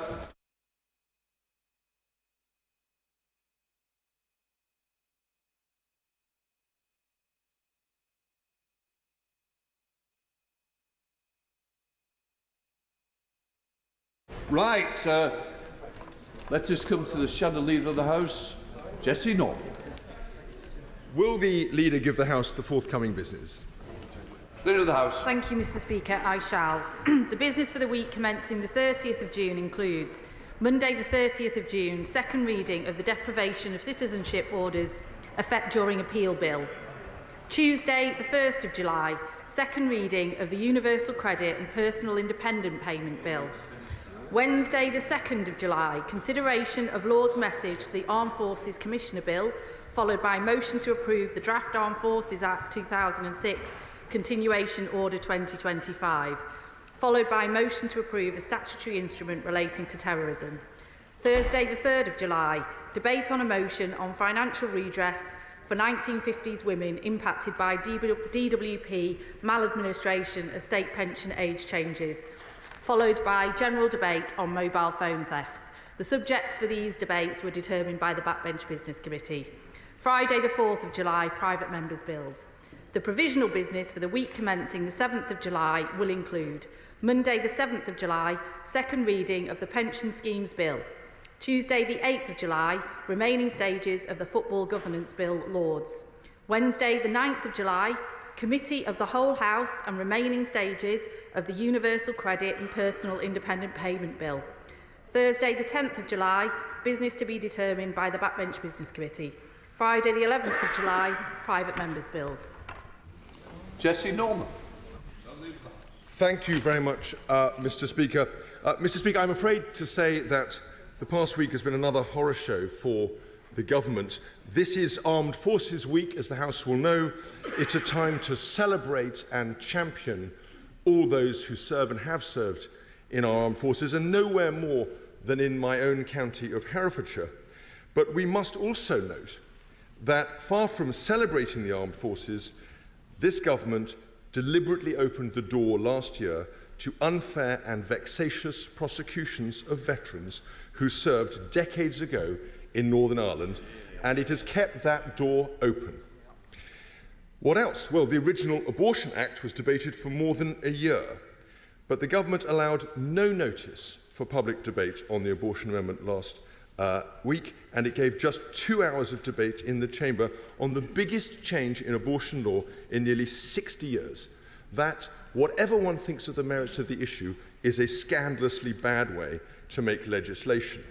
Right, let us come to the shadow leader of the House, Jessie Norman. Will the leader give the House the forthcoming business? Leader of the House. Thank you, Mr. Speaker. I shall. The business for the week commencing the 30th of June includes Monday the 30th of June, second reading of the deprivation of citizenship orders effect during appeal bill. Tuesday the 1st of July, second reading of the Universal Credit and Personal Independent Payment Bill. Wednesday the 2nd of July, consideration of Law's message to the Armed Forces Commissioner Bill, followed by a motion to approve the Draft Armed Forces Act 2006, Continuation Order 2025, followed by a motion to approve a statutory instrument relating to terrorism. Thursday the 3rd of July, debate on a motion on financial redress for 1950s women impacted by DWP maladministration as state pension age changes, followed by general debate on mobile phone thefts. The subjects for these debates were determined by the Backbench Business Committee. Friday the 4th of July, private members' bills. The provisional business for the week commencing the 7th of July will include Monday the 7th of July, second reading of the Pension Schemes Bill. Tuesday the 8th of July, remaining stages of the Football Governance Bill, Lords. Wednesday the 9th of July, Committee of the Whole House and remaining stages of the Universal Credit and Personal Independent Payment Bill. Thursday the 10th of July, business to be determined by the Backbench Business Committee. Friday the 11th of July, private members' bills. Jessie Norman. Thank you very much, Mr. Speaker. Mr. Speaker, I'm afraid to say that the past week has been another horror show for the government. This is Armed Forces Week, as the House will know. It's a time to celebrate and champion all those who serve and have served in our armed forces, and nowhere more than in my own county of Herefordshire. But we must also note that far from celebrating the armed forces, this government deliberately opened the door last year to unfair and vexatious prosecutions of veterans who served decades ago in Northern Ireland, and it has kept that door open. What else? Well, the original Abortion Act was debated for more than a year, but the government allowed no notice for public debate on the abortion amendment last week, and it gave just 2 hours of debate in the chamber on the biggest change in abortion law in nearly 60 years. That, whatever one thinks of the merits of the issue, is a scandalously bad way to make legislation.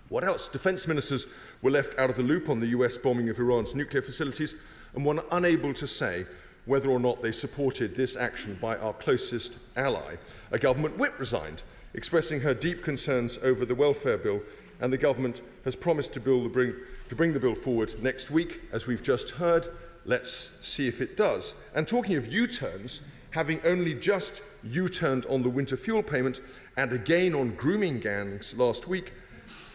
What else? Defence ministers were left out of the loop on the US bombing of Iran's nuclear facilities and were unable to say whether or not they supported this action by our closest ally. A government whip resigned, expressing her deep concerns over the welfare bill, and the government has promised to bring the bill forward next week, as we've just heard. Let's see if it does. And talking of U-turns, having only just U-turned on the winter fuel payment and again on grooming gangs last week,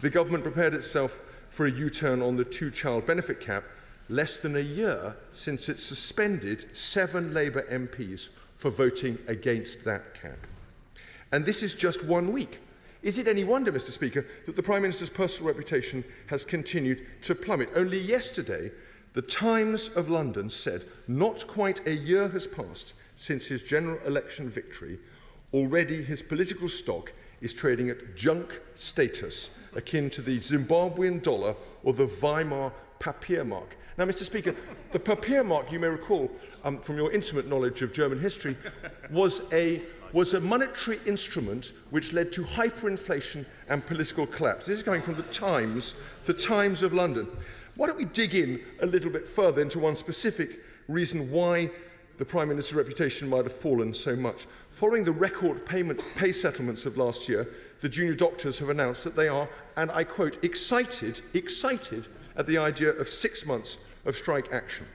the government prepared itself for a U-turn on the two-child benefit cap less than a year since it suspended 7 Labour MPs for voting against that cap. And this is just 1 week. Is it any wonder, Mr. Speaker, that the Prime Minister's personal reputation has continued to plummet? Only yesterday, the Times of London said not quite a year has passed since his general election victory. Already his political stock is trading at junk status, akin to the Zimbabwean dollar or the Weimar Papiermark. Now, Mr. Speaker, the Papiermark, you may recall from your intimate knowledge of German history, was a monetary instrument which led to hyperinflation and political collapse. This is coming from the Times of London. Why don't we dig in a little bit further into one specific reason why the Prime Minister's reputation might have fallen so much. Following the record pay settlements of last year, the junior doctors have announced that they are, and I quote, excited at the idea of 6 months of strike action.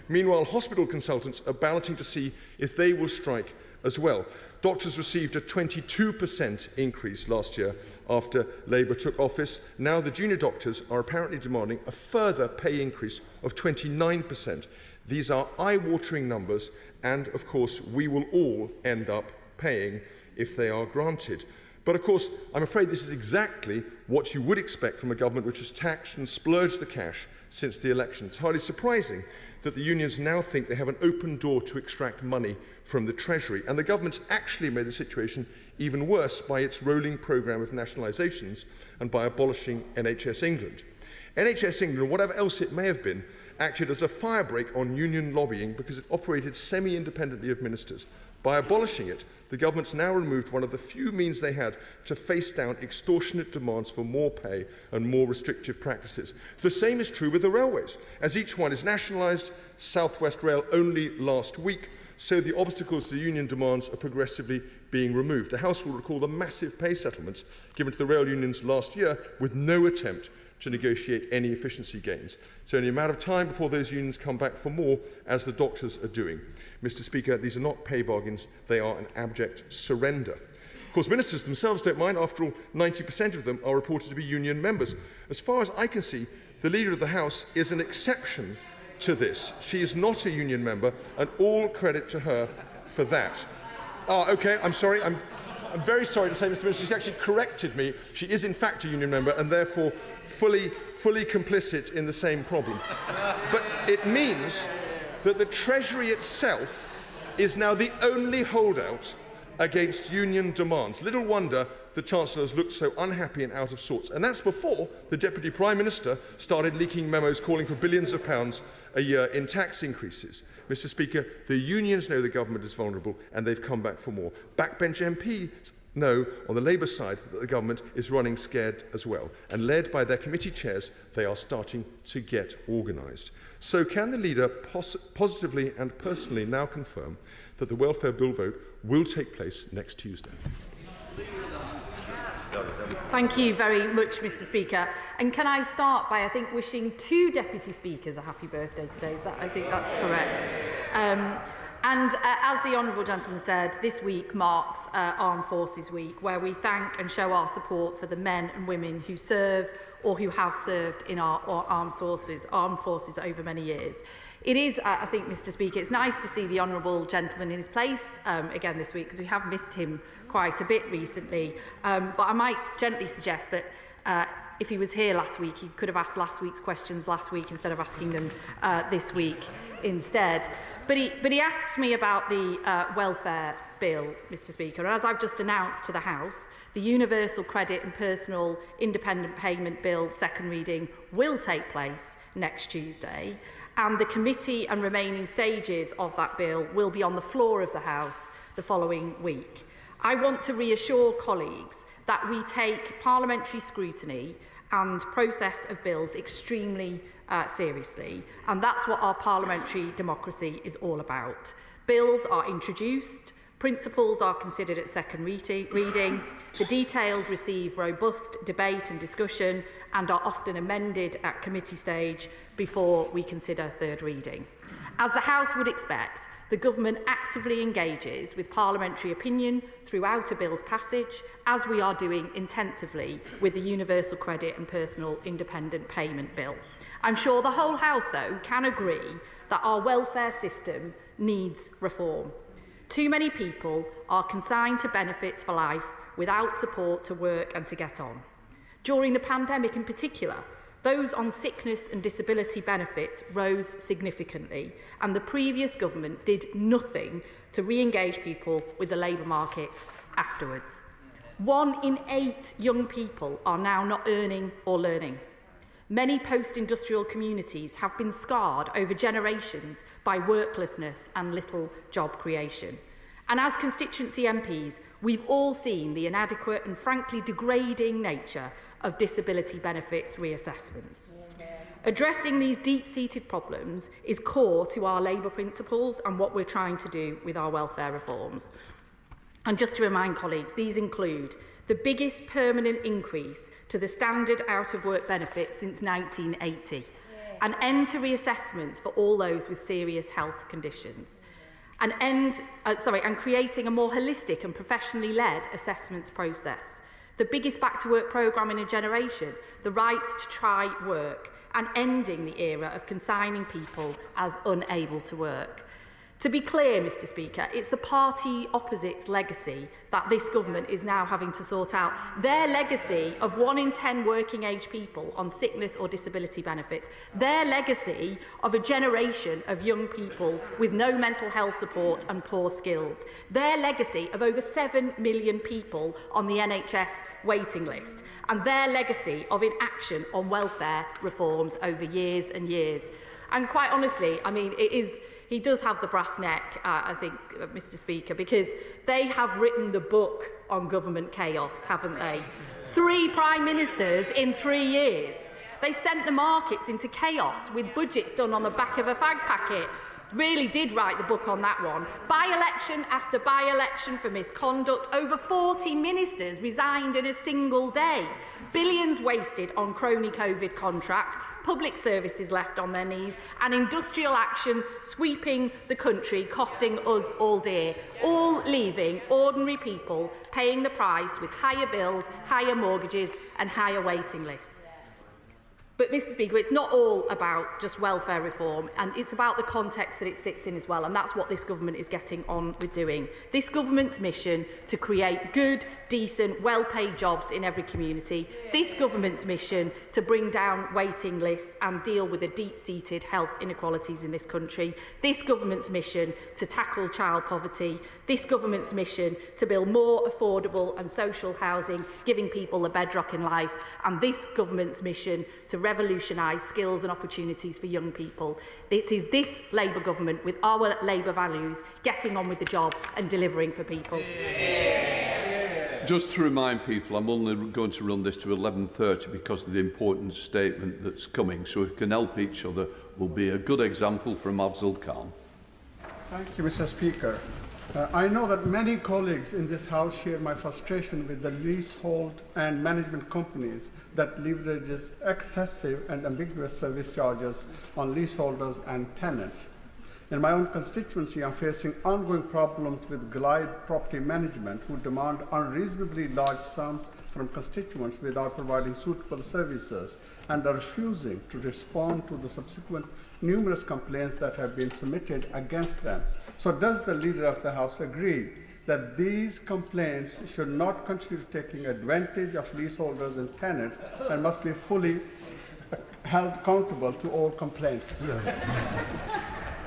Meanwhile, hospital consultants are balloting to see if they will strike as well. Doctors received a 22% increase last year after Labour took office. Now the junior doctors are apparently demanding a further pay increase of 29%. These are eye-watering numbers, and of course we will all end up paying if they are granted. But of course, I'm afraid this is exactly what you would expect from a government which has taxed and splurged the cash since the election. It's hardly surprising that the unions now think they have an open door to extract money from the Treasury. And the government's actually made the situation even worse by its rolling programme of nationalisations and by abolishing NHS England. NHS England, whatever else it may have been, acted as a firebrake on union lobbying because it operated semi-independently of ministers. By abolishing it, the government's now removed one of the few means they had to face down extortionate demands for more pay and more restrictive practices. The same is true with the railways. As each one is nationalised, South West Rail only last week, so the obstacles to the union demands are progressively being removed. The House will recall the massive pay settlements given to the rail unions last year with no attempt to negotiate any efficiency gains. It's only a matter of time before those unions come back for more, as the doctors are doing. Mr. Speaker, these are not pay bargains, they are an abject surrender. Of course, ministers themselves don't mind. After all, 90% of them are reported to be union members. As far as I can see, the Leader of the House is an exception to this. She is not a union member, and all credit to her for that. OK, I'm sorry. I'm very sorry to say, Mr. Minister, she's actually corrected me. She is, in fact, a union member, and therefore fully complicit in the same problem. But it means that the Treasury itself is now the only holdout against union demands. Little wonder the Chancellors looked so unhappy and out of sorts. And that's before the Deputy Prime Minister started leaking memos calling for billions of pounds a year in tax increases. Mr. Speaker, the unions know the government is vulnerable and they've come back for more. Backbench MPs know on the Labour side that the government is running scared as well. And led by their committee chairs, they are starting to get organised. So can the Leader positively and personally now confirm that the welfare bill vote will take place next Tuesday? Thank you very much, Mr. Speaker. And can I start by, I think, wishing 2 Deputy Speakers a happy birthday today? I think that's correct. And as the Honourable Gentleman said, this week marks Armed Forces Week, where we thank and show our support for the men and women who serve or who have served in our armed forces over many years. It is, I think, Mr. Speaker, it's nice to see the Honourable Gentleman in his place again this week, because we have missed him quite a bit recently. But I might gently suggest that if he was here last week, he could have asked last week's questions last week instead of asking them this week instead. But he asked me about the welfare bill, Mr. Speaker. As I've just announced to the House, the Universal Credit and Personal Independent Payment Bill second reading will take place next Tuesday, and the committee and remaining stages of that bill will be on the floor of the House the following week. I want to reassure colleagues that we take parliamentary scrutiny and process of bills extremely seriously, and that's what our parliamentary democracy is all about. Bills are introduced, principles are considered at second reading, the details receive robust debate and discussion and are often amended at committee stage before we consider third reading. As the House would expect, the Government actively engages with parliamentary opinion throughout a bill's passage, as we are doing intensively with the Universal Credit and Personal Independent Payment Bill. I'm sure the whole House, though, can agree that our welfare system needs reform. Too many people are consigned to benefits for life without support to work and to get on. During the pandemic in particular, those on sickness and disability benefits rose significantly, and the previous government did nothing to re-engage people with the labour market afterwards. 1 in 8 young people are now not earning or learning. Many post-industrial communities have been scarred over generations by worklessness and little job creation. And as constituency MPs, we've all seen the inadequate and frankly degrading nature of disability benefits reassessments. Addressing these deep-seated problems is core to our Labour principles and what we're trying to do with our welfare reforms. And just to remind colleagues, these include the biggest permanent increase to the standard out-of-work benefit since 1980, an end to reassessments for all those with serious health conditions, and creating a more holistic and professionally led assessments process, the biggest back-to-work programme in a generation, the right to try work, and ending the era of consigning people as unable to work. To be clear, Mr Speaker, it's the party opposite's legacy that this government is now having to sort out. Their legacy of 1 in 10 working-age people on sickness or disability benefits, their legacy of a generation of young people with no mental health support and poor skills, their legacy of over 7 million people on the NHS waiting list, and their legacy of inaction on welfare reforms over years and years. And quite honestly, I mean, he does have the brass neck, I think, Mr Speaker, because they have written the book on government chaos, haven't they? 3 prime ministers in 3 years. They sent the markets into chaos with budgets done on the back of a fag packet. Really did write the book on that one. By-election after by-election for misconduct. Over 40 ministers resigned in a single day. Billions wasted on crony COVID contracts, public services left on their knees, and industrial action sweeping the country, costing us all dear, all leaving ordinary people paying the price with higher bills, higher mortgages and higher waiting lists. But, Mr Speaker, it's not all about just welfare reform, and it's about the context that it sits in as well, and that's what this government is getting on with doing. This government's mission to create good, decent, well-paid jobs in every community, this government's mission to bring down waiting lists and deal with the deep-seated health inequalities in this country, this government's mission to tackle child poverty, this government's mission to build more affordable and social housing, giving people a bedrock in life, and this government's mission to revolutionise skills and opportunities for young people. It is this Labour government, with our Labour values, getting on with the job and delivering for people. Just to remind people, I'm only going to run this to 11:30 because of the important statement that's coming. So if we can help each other, will be a good example from Afzal Khan. Thank you, Mr Speaker. I know that many colleagues in this House share my frustration with the leasehold and management companies that leverages excessive and ambiguous service charges on leaseholders and tenants. In my own constituency, I'm facing ongoing problems with Glide Property Management, who demand unreasonably large sums from constituents without providing suitable services and are refusing to respond to the subsequent numerous complaints that have been submitted against them. So does the Leader of the House agree that these complaints should not continue taking advantage of leaseholders and tenants and must be fully held accountable to all complaints?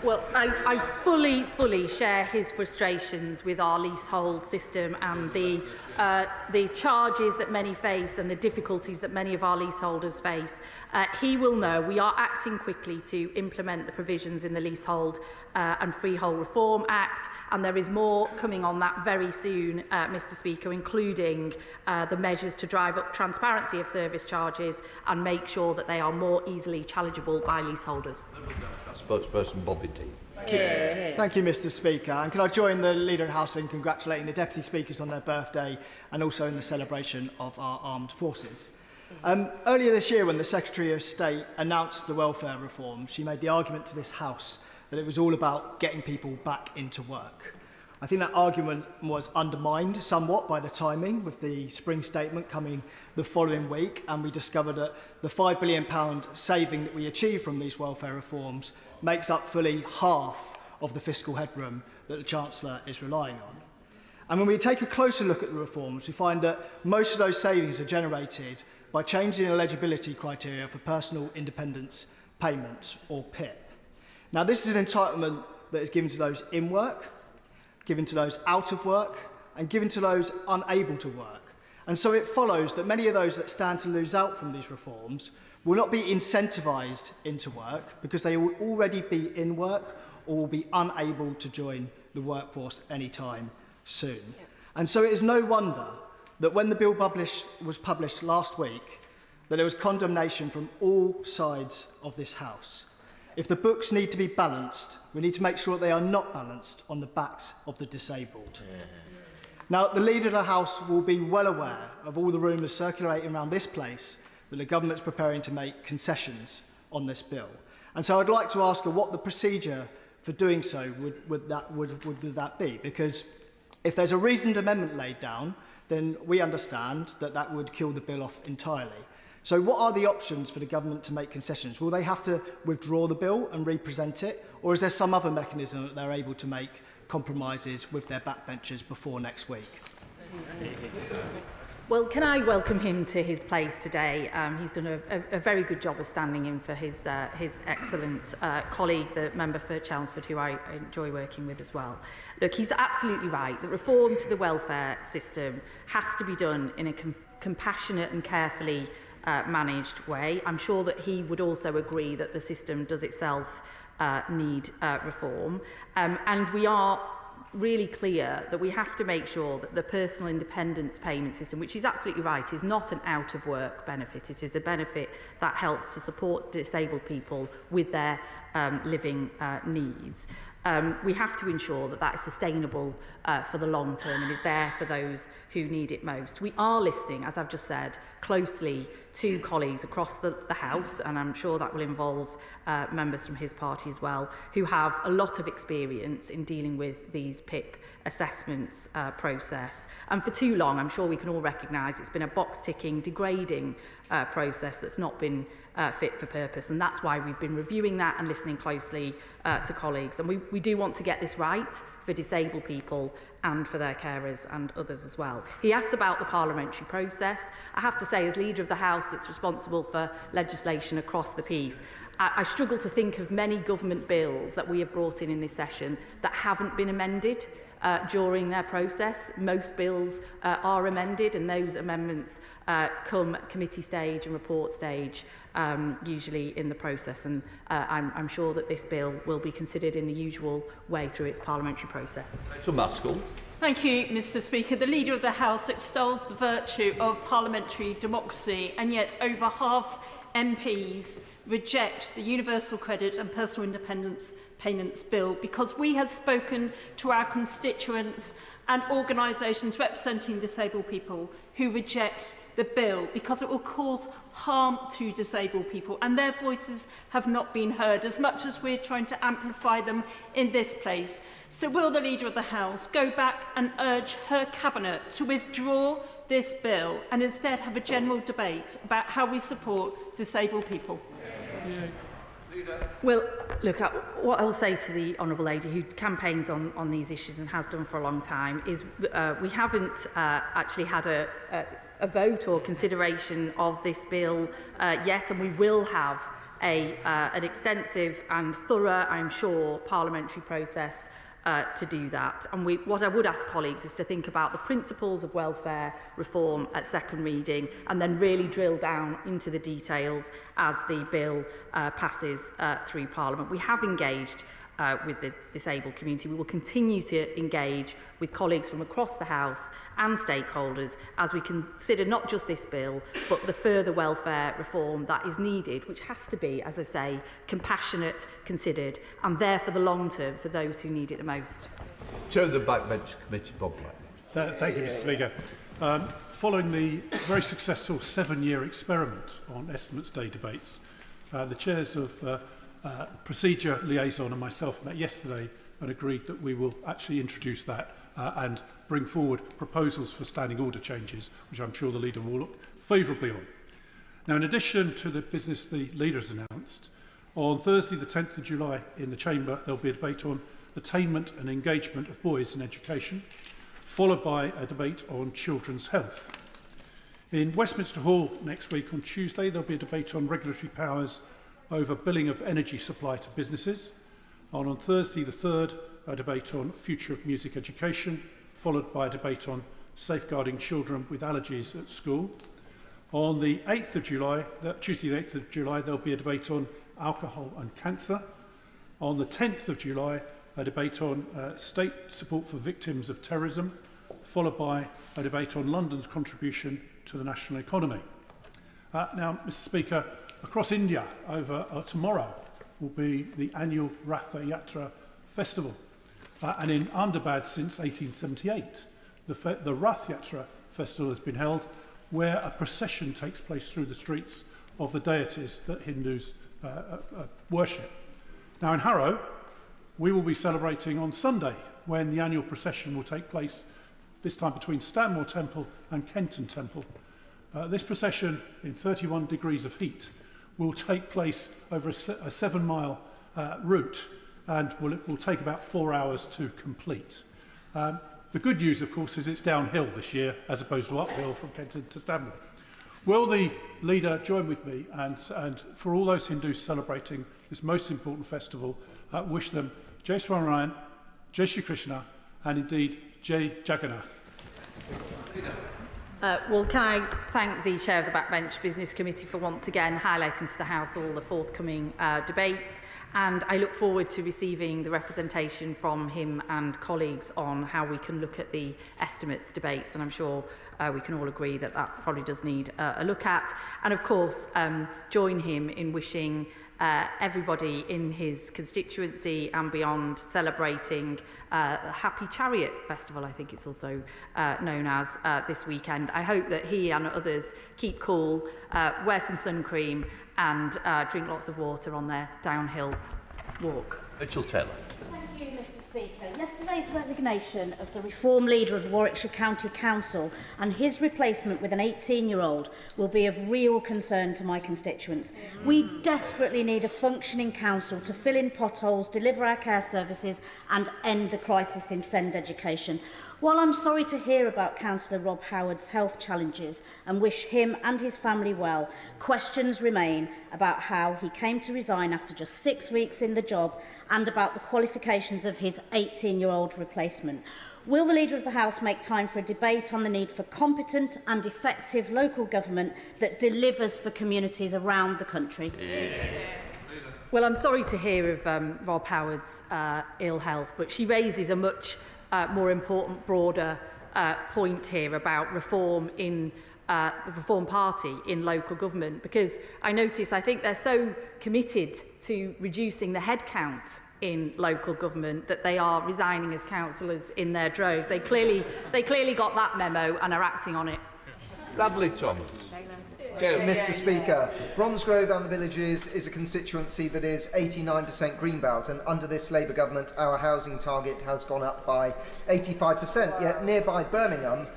Well, I fully share his frustrations with our leasehold system and the charges that many face and the difficulties that many of our leaseholders face. He will know we are acting quickly to implement the provisions in the Leasehold and Freehold Reform Act, and there is more coming on that very soon, Mr Speaker, including the measures to drive up transparency of service charges and make sure that they are more easily challengeable by leaseholders. Spokesperson Bobby D. Thank you, Mr Speaker. And can I join the Leader of the House in congratulating the Deputy Speakers on their birthday and also in the celebration of our armed forces. Earlier this year, when the Secretary of State announced the welfare reform, she made the argument to this House that it was all about getting people back into work. I think that argument was undermined somewhat by the timing, with the spring statement coming the following week, and we discovered that the £5 billion saving that we achieved from these welfare reforms makes up fully half of the fiscal headroom that the Chancellor is relying on. And when we take a closer look at the reforms, we find that most of those savings are generated by changing eligibility criteria for personal independence payments, or PIP. Now, this is an entitlement that is given to those in work, given to those out of work, and given to those unable to work. And so it follows that many of those that stand to lose out from these reforms will not be incentivised into work because they will already be in work or will be unable to join the workforce anytime soon. And so it is no wonder that when the bill was published last week, that there was condemnation from all sides of this House. If the books need to be balanced, we need to make sure that they are not balanced on the backs of the disabled. Now, the Leader of the House will be well aware of all the rumours circulating around this place that the government is preparing to make concessions on this bill. And so I'd like to ask her what the procedure for doing so would that be? Because if there's a reasoned amendment laid down, then we understand that that would kill the bill off entirely. So what are the options for the government to make concessions? Will they have to withdraw the bill and re-present it? Or is there some other mechanism that they're able to make compromises with their backbenchers before next week? Well, can I welcome him to his place today? He's done a very good job of standing in for his excellent colleague, the member for Chelmsford, who I enjoy working with as well. Look, he's absolutely right that reform to the welfare system has to be done in a compassionate and carefully managed way. I'm sure that he would also agree that the system does itself need reform. And we are really clear that we have to make sure that the personal independence payment system, which is absolutely right, is not an out-of-work benefit. It is a benefit that helps to support disabled people with their living needs. We have to ensure that that is sustainable for the long term and is there for those who need it most. We are listening, as I've just said, closely to colleagues across the House, and I'm sure that will involve members from his party as well, who have a lot of experience in dealing with these PIP assessments process. And for too long, I'm sure we can all recognise it's been a box-ticking, degrading process that's not been fit for purpose, and that's why we've been reviewing that and listening closely to colleagues. And we do want to get this right for disabled people and for their carers and others as well. He asked about the parliamentary process. I have to say, as Leader of the House that's responsible for legislation across the piece, I struggle to think of many government bills that we have brought in this session that haven't been amended during their process. Most bills are amended, and those amendments come committee stage and report stage, usually in the process. And I'm sure that this bill will be considered in the usual way through its parliamentary process. To Maskell. Thank you, Mr. Speaker. The Leader of the House extols the virtue of parliamentary democracy, and yet over half MPs reject the Universal Credit and Personal Independence Payments Bill because we have spoken to our constituents and organisations representing disabled people who reject the bill because it will cause harm to disabled people, and their voices have not been heard as much as we're trying to amplify them in this place. So will the Leader of the House go back and urge her Cabinet to withdraw this bill and instead have a general debate about how we support disabled people? Well, look, what I'll say to the Honourable Lady, who campaigns on these issues and has done for a long time, is we haven't actually had a vote or consideration of this bill yet, and we will have an extensive and thorough, I'm sure, parliamentary process to do that. And what I would ask colleagues is to think about the principles of welfare reform at second reading and then really drill down into the details as the bill passes through Parliament. We have engaged with the disabled community. We will continue to engage with colleagues from across the House and stakeholders as we consider not just this bill, but the further welfare reform that is needed, which has to be, as I say, compassionate, considered, and there for the long term for those who need it the most. Chair of the Backbench Committee, Bob Black. Thank you, Mr. Speaker. Following the very successful 7-year experiment on estimates day debates, the chairs of Procedure liaison and myself met yesterday and agreed that we will actually introduce that and bring forward proposals for standing order changes, which I'm sure the Leader will look favourably on. Now, in addition to the business the Leader has announced, on Thursday the 10th of July in the Chamber there will be a debate on attainment and engagement of boys in education, followed by a debate on children's health. In Westminster Hall next week on Tuesday there will be a debate on regulatory powers over billing of energy supply to businesses. On Thursday the 3rd, a debate on future of music education, followed by a debate on safeguarding children with allergies at school. On the 8th of July, Tuesday the 8th of July, there will be a debate on alcohol and cancer. On the 10th of July, a debate on state support for victims of terrorism, followed by a debate on London's contribution to the national economy. Now, Mr. Speaker, across India tomorrow will be the annual Rath Yatra festival. And in Ahmedabad since 1878, the Rath Yatra festival has been held, where a procession takes place through the streets of the deities that Hindus worship. Now in Harrow, we will be celebrating on Sunday, when the annual procession will take place, this time between Stanmore Temple and Kenton Temple. This procession, in 31 degrees of heat, will take place over a 7-mile route, and it will take about 4 hours to complete. The good news, of course, is it's downhill this year, as opposed to uphill from Kenton to Stanmore. Will the Leader join with me and for all those Hindus celebrating this most important festival, wish them Jai Swaminarayan, Jai Shri Krishna, and indeed Jai Jagannath. Well, can I thank the Chair of the Backbench Business Committee for once again highlighting to the House all the forthcoming debates, and I look forward to receiving the representation from him and colleagues on how we can look at the estimates debates, and I'm sure we can all agree that that probably does need a look at, and of course join him in wishing everybody in his constituency and beyond celebrating the Happy Chariot Festival, I think it's also known as, this weekend. I hope that he and others keep cool, wear some sun cream and drink lots of water on their downhill walk. Mitchell Taylor. Thank you, Mr. Speaker. Yesterday's resignation of the Reform leader of Warwickshire County Council and his replacement with an 18-year-old will be of real concern to my constituents. We desperately need a functioning council to fill in potholes, deliver our care services and end the crisis in SEND education. While I'm sorry to hear about Councillor Rob Howard's health challenges and wish him and his family well, questions remain about how he came to resign after just 6 weeks in the job and about the qualifications of his 18-year-old replacement. Will the Leader of the House make time for a debate on the need for competent and effective local government that delivers for communities around the country? Well, I'm sorry to hear of Rob Howard's ill health, but she raises a much more important, broader point here about reform in the Reform Party in local government, because I think they're so committed to reducing the headcount in local government that they are resigning as councillors in their droves. They clearly got that memo and are acting on it. Bradley Thomas. Mr. Speaker, Bromsgrove and the Villages is a constituency that is 89% greenbelt, and under this Labour government our housing target has gone up by 85%, yet nearby Birmingham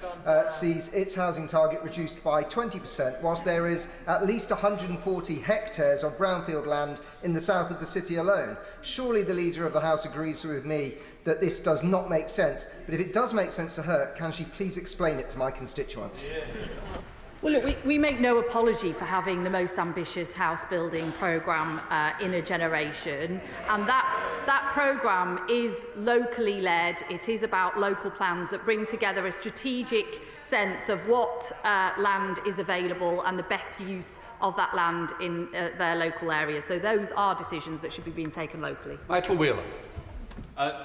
sees its housing target reduced by 20%, whilst there is at least 140 hectares of brownfield land in the south of the city alone. Surely the Leader of the House agrees with me that this does not make sense, but if it does make sense to her, can she please explain it to my constituents? Well, look, we make no apology for having the most ambitious house-building programme in a generation, and that programme is locally led. It is about local plans that bring together a strategic sense of what land is available and the best use of that land in their local area. So those are decisions that should be being taken locally. Michael Wheeler.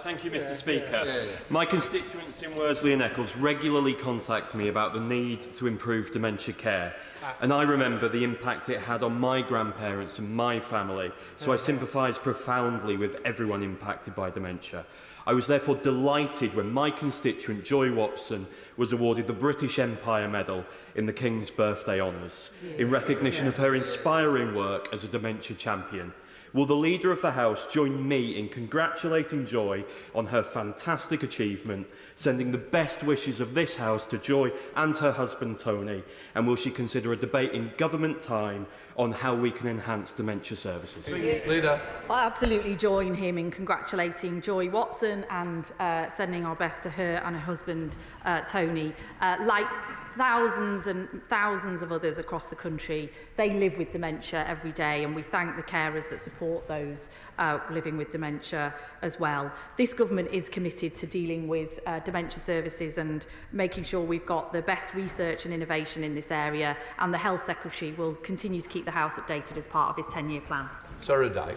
Thank you, Mr. Speaker. My constituents in Worsley and Eccles regularly contact me about the need to improve dementia care, and I remember the impact it had on my grandparents and my family, so I sympathise profoundly with everyone impacted by dementia. I was therefore delighted when my constituent Joy Watson was awarded the British Empire Medal in the King's Birthday Honours in recognition of her inspiring work as a dementia champion. Will the Leader of the House join me in congratulating Joy on her fantastic achievement, sending the best wishes of this House to Joy and her husband Tony, and will she consider a debate in government time on how we can enhance dementia services? Leader. I absolutely join him in congratulating Joy Watson and sending our best to her and her husband Tony. Like thousands and thousands of others across the country, they live with dementia every day, and we thank the carers that support those living with dementia as well. This government is committed to dealing with dementia services and making sure we've got the best research and innovation in this area, and the Health Secretary will continue to keep the House updated as part of his 10-year plan. Sarah Dyke.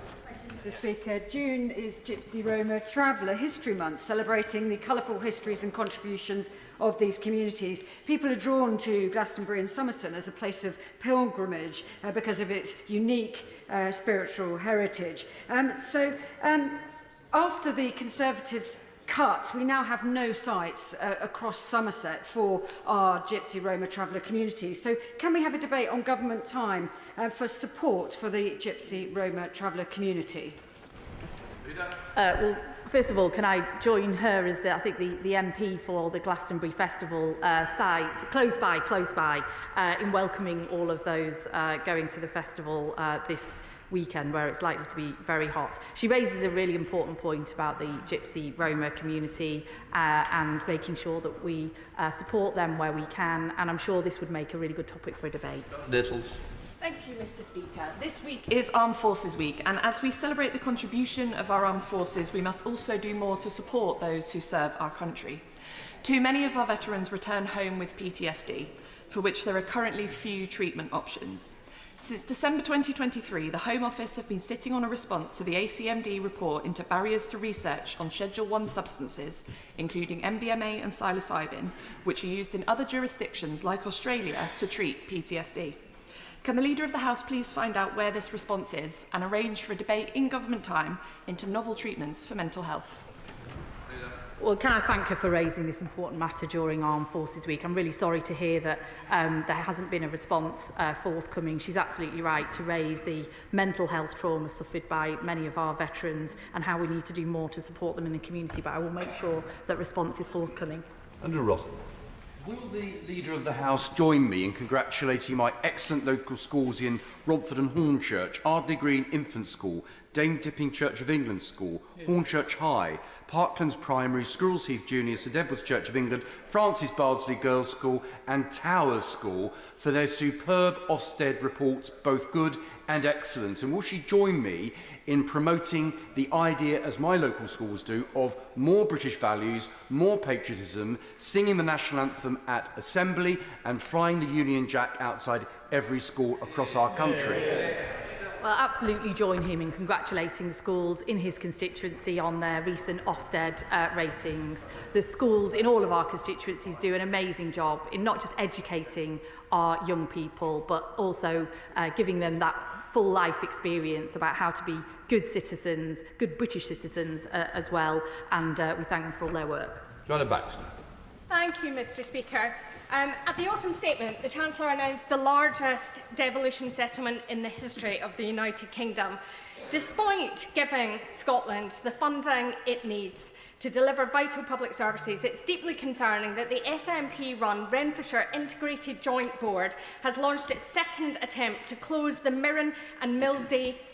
Mr. Speaker, June is Gypsy Roma Traveller History Month, celebrating the colourful histories and contributions of these communities. People are drawn to Glastonbury and Somerton as a place of pilgrimage because of its unique spiritual heritage. After the Conservatives' cut, we now have no sites across Somerset for our Gypsy Roma Traveller communities. So can we have a debate on government time for support for the Gypsy Roma Traveller community? Well, first of all, can I join her as I think the MP for the Glastonbury Festival site, close by, in welcoming all of those going to the festival this weekend, where it's likely to be very hot. She raises a really important point about the Gypsy Roma community and making sure that we support them where we can, and I'm sure this would make a really good topic for a debate. Littles. Thank you, Mr. Speaker. This week is Armed Forces Week, and as we celebrate the contribution of our armed forces, we must also do more to support those who serve our country. Too many of our veterans return home with PTSD, for which there are currently few treatment options. Since December 2023, the Home Office have been sitting on a response to the ACMD report into barriers to research on Schedule 1 substances, including MDMA and psilocybin, which are used in other jurisdictions like Australia to treat PTSD. Can the Leader of the House please find out where this response is and arrange for a debate in government time into novel treatments for mental health? Well, can I thank her for raising this important matter during Armed Forces Week? I'm really sorry to hear that there hasn't been a response forthcoming. She's absolutely right to raise the mental health trauma suffered by many of our veterans and how we need to do more to support them in the community, but I will make sure that response is forthcoming. Andrew Ross. Will the Leader of the House join me in congratulating my excellent local schools in Romford and Hornchurch, Ardley Green Infant School, Dame Dipping Church of England School, Hornchurch High, Parklands Primary, Squirrels Heath Junior, St Edward's Church of England, Francis Bardsley Girls' School and Towers School for their superb Ofsted reports, both good and excellent? And will she join me in promoting the idea, as my local schools do, of more British values, more patriotism, singing the national anthem at assembly and flying the Union Jack outside every school across our country? Well, absolutely join him in congratulating the schools in his constituency on their recent Ofsted ratings. The schools in all of our constituencies do an amazing job in not just educating our young people, but also giving them that full life experience about how to be good citizens, good British citizens as well, and we thank them for all their work. Joanna Baxter. Thank you, Mr. Speaker. At the autumn statement, the Chancellor announced the largest devolution settlement in the history of the United Kingdom. Despite giving Scotland the funding it needs to deliver vital public services, it's deeply concerning that the SNP-run Renfrewshire Integrated Joint Board has launched its second attempt to close the Mirren and Mill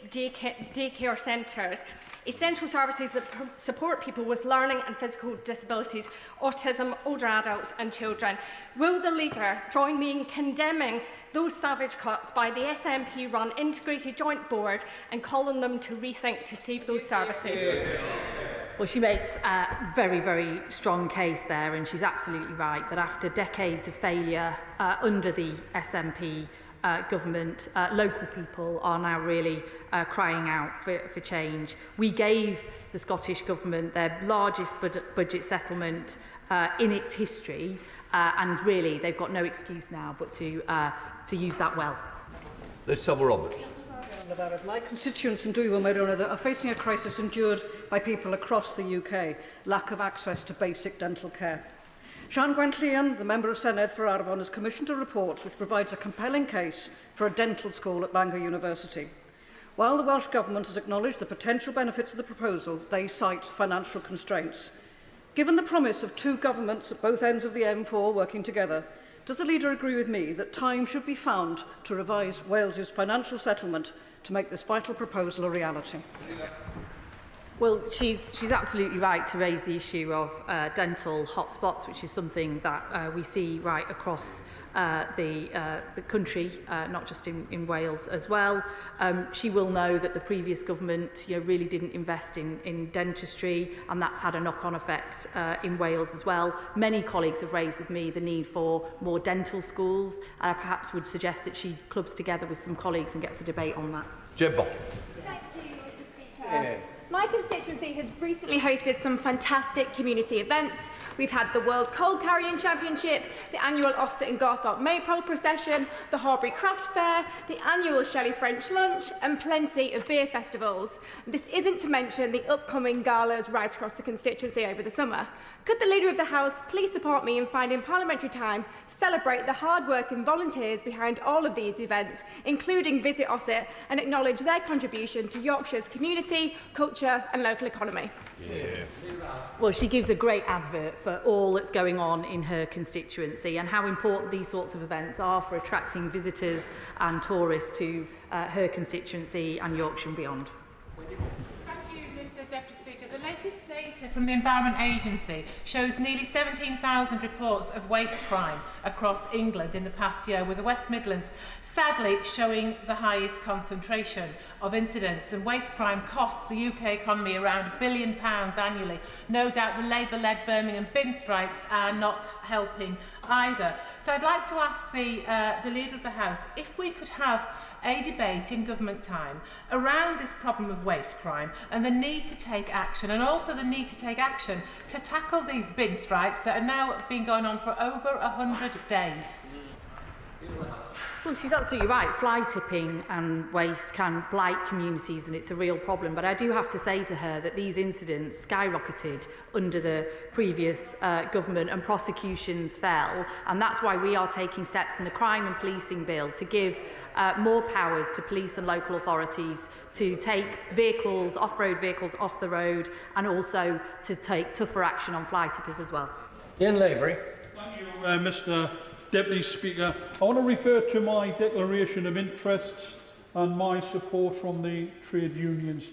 daycare centres, essential services that support people with learning and physical disabilities, autism, older adults and children. Will the Leader join me in condemning those savage cuts by the SNP-run Integrated Joint Board and calling them to rethink to save those services? Well, she makes a very, very strong case there, and she's absolutely right that after decades of failure under the SNP government, local people are now really crying out for change. We gave the Scottish Government their largest budget settlement in its history, and really they've got no excuse now but to use that well. Liz Roberts. My constituents in Dwyfor, Meirionnydd, are facing a crisis endured by people across the UK, lack of access to basic dental care. Sian Gwenllian, the Member of Senedd for Arfon, has commissioned a report which provides a compelling case for a dental school at Bangor University. While the Welsh Government has acknowledged the potential benefits of the proposal, they cite financial constraints. Given the promise of two governments at both ends of the M4 working together, does the Leader agree with me that time should be found to revise Wales's financial settlement to make this vital proposal a reality? Well, she's absolutely right to raise the issue of dental hotspots, which is something that we see right across the country, not just in Wales as well. She will know that the previous government really didn't invest in dentistry, and that's had a knock-on effect in Wales as well. Many colleagues have raised with me the need for more dental schools, and I perhaps would suggest that she clubs together with some colleagues and gets a debate on that. Jeb Bottom. Thank you, Mr. Speaker. My constituency has recently hosted some fantastic community events. We've had the World Coal Carrying Championship, the annual Ossett and Garthop Maypole procession, the Horbury Craft Fair, the annual Shelley French Lunch, and plenty of beer festivals. This isn't to mention the upcoming galas right across the constituency over the summer. Could the Leader of the House please support me in finding parliamentary time to celebrate the hard-working volunteers behind all of these events, including Visit Ossett, and acknowledge their contribution to Yorkshire's community, culture and local economy? Yeah. Well, she gives a great advert for all that's going on in her constituency and how important these sorts of events are for attracting visitors and tourists to her constituency and Yorkshire and beyond. Thank you, Mr. Deputy Speaker. The latest data from the Environment Agency shows nearly 17,000 reports of waste crime across England in the past year, with the West Midlands sadly showing the highest concentration of incidents. And waste crime costs the UK economy around £1 billion annually. No doubt the Labour-led Birmingham bin strikes are not helping either. So I'd like to ask the Leader of the House if we could have a debate in government time around this problem of waste crime and the need to take action, and also the need to take action to tackle these bin strikes that are now been going on for over 100 days. Well, she's absolutely right. Fly tipping and waste can blight communities, and it's a real problem. But I do have to say to her that these incidents skyrocketed under the previous government, and prosecutions fell. And that's why we are taking steps in the Crime and Policing Bill to give more powers to police and local authorities to take vehicles, off-road vehicles, off the road, and also to take tougher action on fly tippers as well. Ian Lavery. Thank you, Mr. Deputy Speaker. I want to refer to my declaration of interests and my support from the trade unions.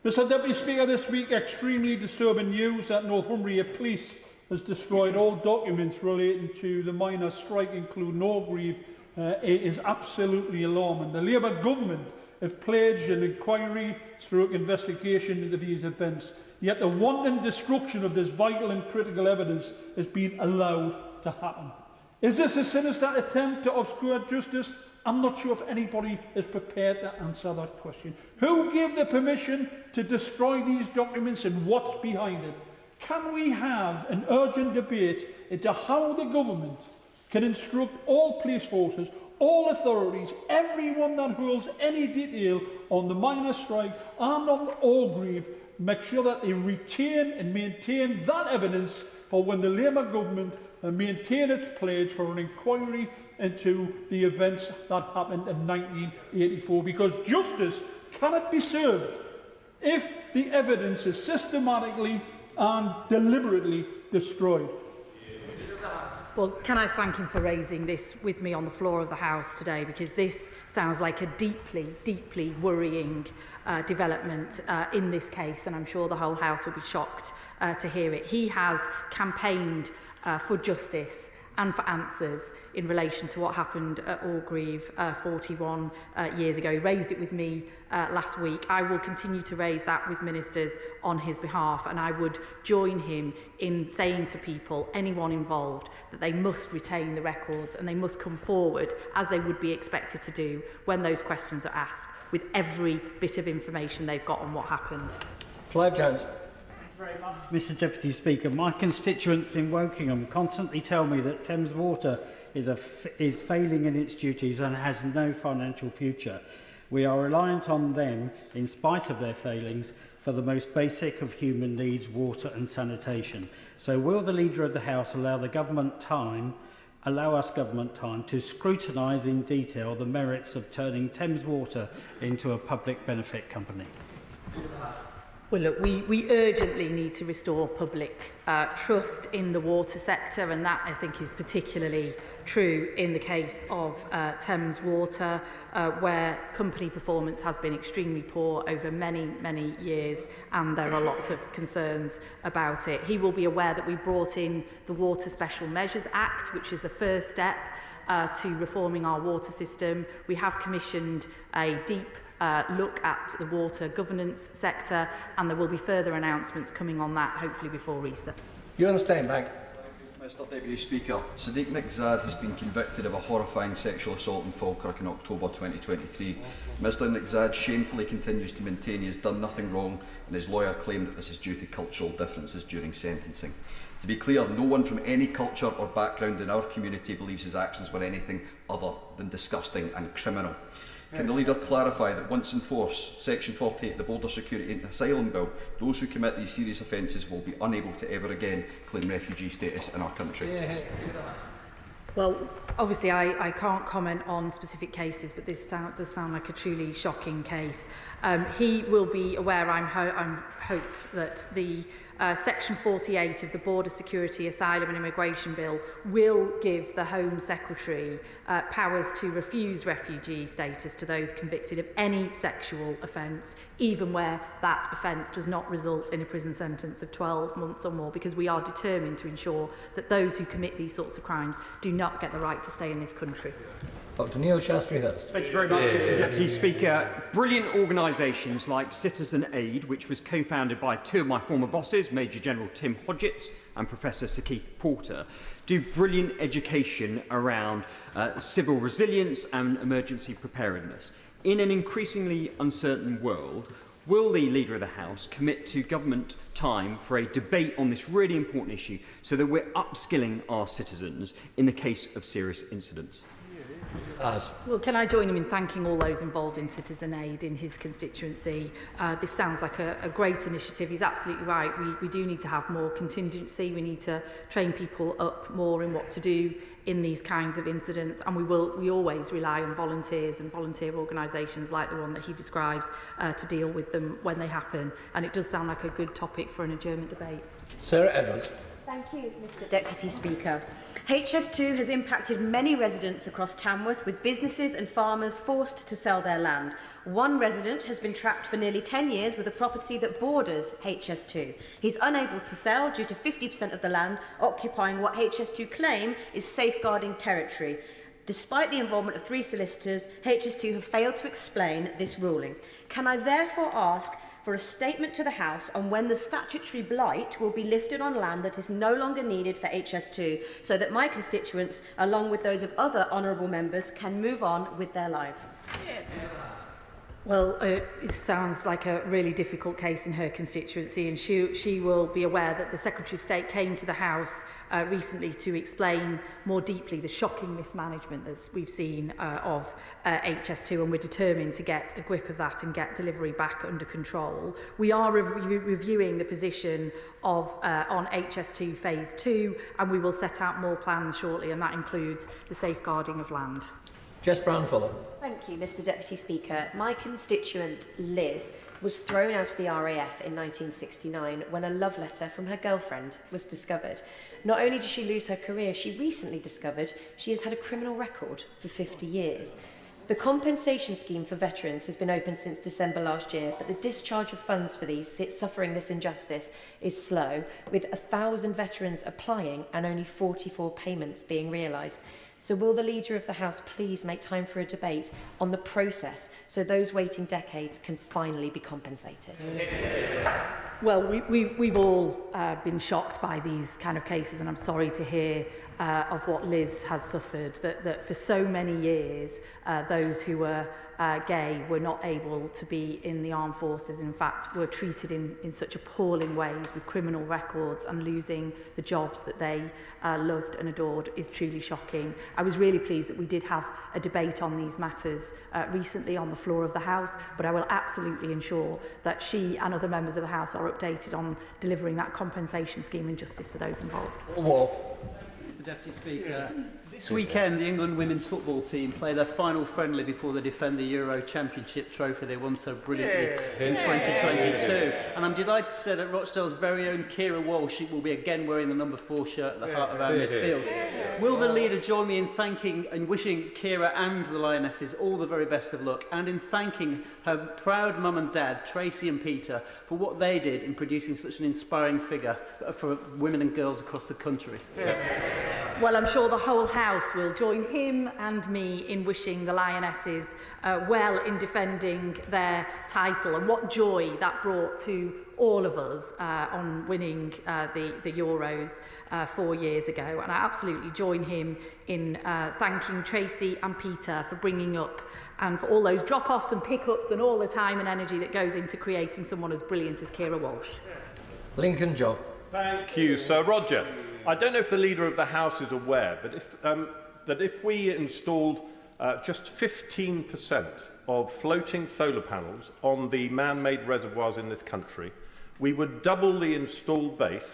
Mr. Deputy Speaker, this week extremely disturbing news that Northumbria Police has destroyed all documents relating to the miners' strike, including Orgreave. It is absolutely alarming. The Labour government have pledged an inquiry/investigation into these events, yet the wanton destruction of this vital and critical evidence has been allowed to happen. Is this a sinister attempt to obscure justice? I'm not sure if anybody is prepared to answer that question. Who gave the permission to destroy these documents and what's behind it? Can we have an urgent debate into how the government can instruct all police forces, all authorities, everyone that holds any detail on the miners' strike and on Orgreave, make sure that they retain and maintain that evidence for when the Labour government maintain its pledge for an inquiry into the events that happened in 1984, because justice cannot be served if the evidence is systematically and deliberately destroyed. Well, can I thank him for raising this with me on the floor of the House today, because this sounds like a deeply, deeply worrying development in this case, and I'm sure the whole House will be shocked to hear it. He has campaigned for justice and for answers in relation to what happened at Orgreave 41 years ago. He raised it with me last week. I will continue to raise that with ministers on his behalf, and I would join him in saying to people, anyone involved, that they must retain the records and they must come forward, as they would be expected to do when those questions are asked, with every bit of information they've got on what happened. Clive Jones. Very much, Mr. Deputy Speaker. My constituents in Wokingham constantly tell me that Thames Water is failing in its duties and has no financial future. We are reliant on them, in spite of their failings, for the most basic of human needs, water and sanitation. So will the Leader of the House allow the government time allow us government time to scrutinise in detail the merits of turning Thames Water into a public benefit company? Well, look, we urgently need to restore public trust in the water sector, and that, I think, is particularly true in the case of Thames Water, where company performance has been extremely poor over many, many years, and there are lots of concerns about it. He will be aware that we brought in the Water Special Measures Act, which is the first step to reforming our water system. We have commissioned a deep look at the water governance sector, and there will be further announcements coming on that, hopefully before Easter. Ewan Steinbank. Mr Deputy Speaker, Sadiq Niczad has been convicted of a horrifying sexual assault in Falkirk in October 2023. Mr Niczad shamefully continues to maintain he has done nothing wrong, and his lawyer claimed that this is due to cultural differences during sentencing. To be clear, no one from any culture or background in our community believes his actions were anything other than disgusting and criminal. Can the leader clarify that once in force, Section 48 of the Border Security and Asylum Bill, those who commit these serious offences will be unable to ever again claim refugee status in our country? Well, obviously I can't comment on specific cases, but this does sound like a truly shocking case. He will be aware, I hope, that the Section 48 of the Border Security, Asylum and Immigration Bill will give the Home Secretary powers to refuse refugee status to those convicted of any sexual offence, even where that offence does not result in a prison sentence of 12 months or more, because we are determined to ensure that those who commit these sorts of crimes do not get the right to stay in this country. Dr Neil Shastri-Hurst. Thank you very much, Mr Deputy Speaker. Brilliant organisations like Citizen Aid, which was co-founded by two of my former bosses, Major General Tim Hodgetts and Professor Sir Keith Porter, do brilliant education around civil resilience and emergency preparedness. In an increasingly uncertain world, will the Leader of the House commit to government time for a debate on this really important issue so that we're upskilling our citizens in the case of serious incidents? Well, can I join him in thanking all those involved in Citizen Aid in his constituency? This sounds like a great initiative. He's absolutely right. We do need to have more contingency. We need to train people up more in what to do in these kinds of incidents, and we always rely on volunteers and volunteer organisations like the one that he describes to deal with them when they happen. And it does sound like a good topic for an adjournment debate. Sarah Edwards. Thank you, Mr Deputy Speaker. HS2 has impacted many residents across Tamworth, with businesses and farmers forced to sell their land. One resident has been trapped for nearly 10 years with a property that borders HS2. He's unable to sell due to 50% of the land occupying what HS2 claim is safeguarding territory. Despite the involvement of 3 solicitors, HS2 have failed to explain this ruling. Can I therefore ask for a statement to the House on when the statutory blight will be lifted on land that is no longer needed for HS2, so that my constituents, along with those of other honourable members, can move on with their lives? Well, it sounds like a really difficult case in her constituency, and she will be aware that the Secretary of State came to the House recently to explain more deeply the shocking mismanagement that we've seen of HS2, and we're determined to get a grip of that and get delivery back under control. We are reviewing the position of on HS2 Phase 2, and we will set out more plans shortly, and that includes the safeguarding of land. Jess Brown-Fuller. Thank you, Mr Deputy Speaker. My constituent, Liz, was thrown out of the RAF in 1969 when a love letter from her girlfriend was discovered. Not only did she lose her career, she recently discovered she has had a criminal record for 50 years. The compensation scheme for veterans has been open since December last year, but the discharge of funds for these suffering this injustice is slow, with 1,000 veterans applying and only 44 payments being realised. So will the Leader of the House please make time for a debate on the process so those waiting decades can finally be compensated? Well, we've all been shocked by these kind of cases, and I'm sorry to hear of what Liz has suffered, that for so many years those who were gay were not able to be in the armed forces. In fact, were treated in such appalling ways with criminal records, and losing the jobs that they loved and adored is truly shocking. I was really pleased that we did have a debate on these matters recently on the floor of the House, but I will absolutely ensure that she and other members of the House are updated on delivering that compensation scheme and justice for those involved. Mr Deputy Speaker, This weekend, the England women's football team play their final friendly before they defend the Euro Championship trophy they won so brilliantly in 2022. And I'm delighted to say that Rochdale's very own Keira Walsh will be again wearing the number 4 shirt at the heart of our midfield. Will the leader join me in thanking and wishing Keira and the Lionesses all the very best of luck, and in thanking her proud mum and dad, Tracy and Peter, for what they did in producing such an inspiring figure for women and girls across the country? Well, I'm sure the whole House will join him and me in wishing the Lionesses well in defending their title, and what joy that brought to all of us on winning the Euros 4 years ago. And I absolutely join him in thanking Tracy and Peter for bringing up and for all those drop-offs and pick-ups and all the time and energy that goes into creating someone as brilliant as Keira Walsh. Lincoln Job. Thank you, Sir Roger. I don't know if the Leader of the House is aware, but if we installed just 15% of floating solar panels on the man-made reservoirs in this country, we would double the installed base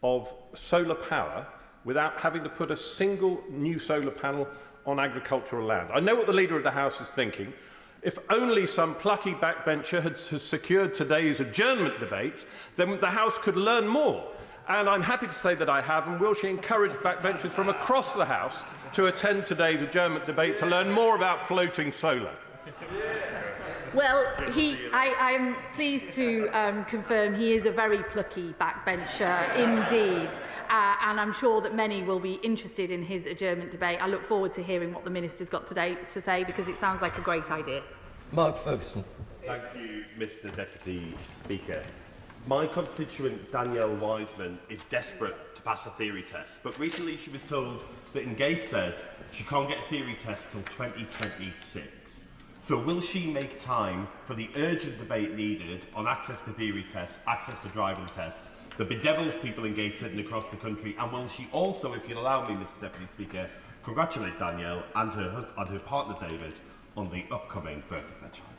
of solar power without having to put a single new solar panel on agricultural land. I know what the Leader of the House is thinking. If only some plucky backbencher had secured today's adjournment debate, then the House could learn more. And I'm happy to say that I have, and will she encourage backbenchers from across the House to attend today's adjournment debate to learn more about floating solar? Well, I am pleased to confirm he is a very plucky backbencher indeed, and I'm sure that many will be interested in his adjournment debate. I look forward to hearing what the Minister's got today to say, because it sounds like a great idea. Mark Ferguson. Thank you, Mr Deputy Speaker. My constituent Danielle Wiseman is desperate to pass a theory test, but recently she was told that in Gateshead she can't get a theory test till 2026. So will she make time for the urgent debate needed on access to theory tests, access to driving tests, that bedevils people in Gateshead and across the country? And will she also, if you'll allow me, Mr Deputy Speaker, congratulate Danielle and her partner David on the upcoming birth of their child?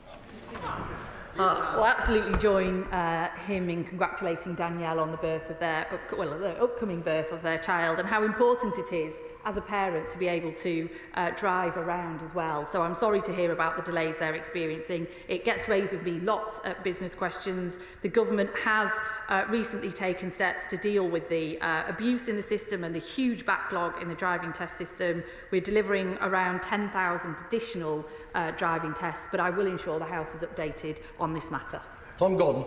We'll absolutely join him in congratulating Danielle on the birth of the upcoming birth of their child, and how important it is as a parent to be able to drive around as well. So I'm sorry to hear about the delays they're experiencing. It gets raised with me lots of business questions. The government has recently taken steps to deal with the abuse in the system and the huge backlog in the driving test system. We're delivering around 10,000 additional driving tests, but I will ensure the House is updated on this matter. Tom Gordon.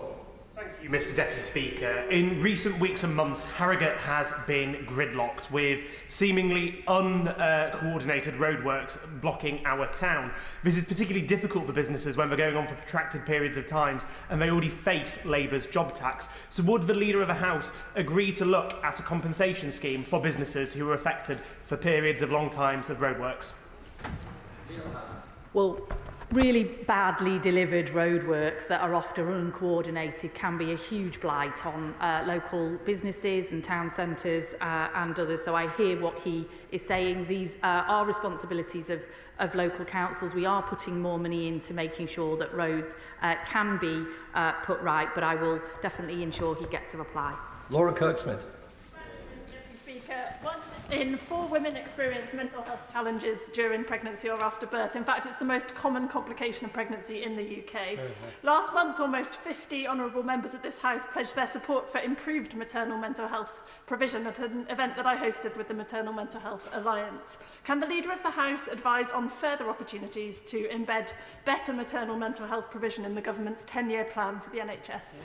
Thank you, Mr Deputy Speaker. In recent weeks and months, Harrogate has been gridlocked with seemingly uncoordinated roadworks blocking our town. This is particularly difficult for businesses when they're going on for protracted periods of times and they already face Labour's job tax. So would the Leader of the House agree to look at a compensation scheme for businesses who are affected for periods of long times of roadworks? Well, really badly delivered roadworks that are often uncoordinated can be a huge blight on local businesses and town centres and others. So I hear what he is saying. These are responsibilities of local councils. We are putting more money into making sure that roads can be put right, but I will definitely ensure he gets a reply. Laura Kirksmith. Speaker, 1 in 4 women experience mental health challenges during pregnancy or after birth. In fact, it's the most common complication of pregnancy in the UK. Last month, almost 50 honourable members of this House pledged their support for improved maternal mental health provision at an event that I hosted with the Maternal Mental Health Alliance. Can the Leader of the House advise on further opportunities to embed better maternal mental health provision in the government's 10-year plan for the NHS?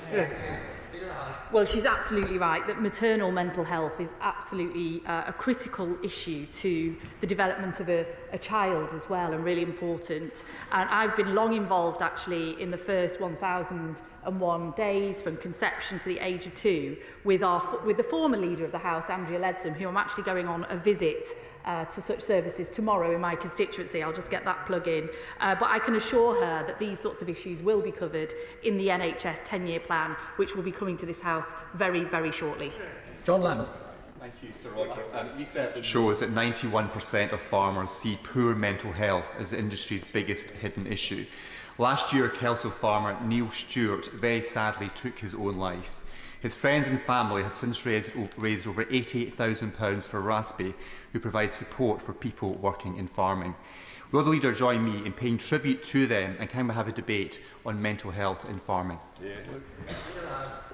Well, she's absolutely right that maternal mental health is absolutely a critical issue to the development of a child as well, and really important. And I've been long involved actually in the first 1,001 days from conception to the age of 2 with the former Leader of the House, Andrea Leadsom, who I'm actually going on a visit to such services tomorrow in my constituency. I'll just get that plug in. But I can assure her that these sorts of issues will be covered in the NHS 10-year plan, which will be coming to this House very, very shortly. John Lamont. Thank you, Sir Roger. Research shows that 91% of farmers see poor mental health as the industry's biggest hidden issue. Last year, Kelso farmer Neil Stewart very sadly took his own life. His friends and family have since raised over £88,000 for RASPI, who provides support for people working in farming. Will the leader join me in paying tribute to them, and can we have a debate on mental health in farming?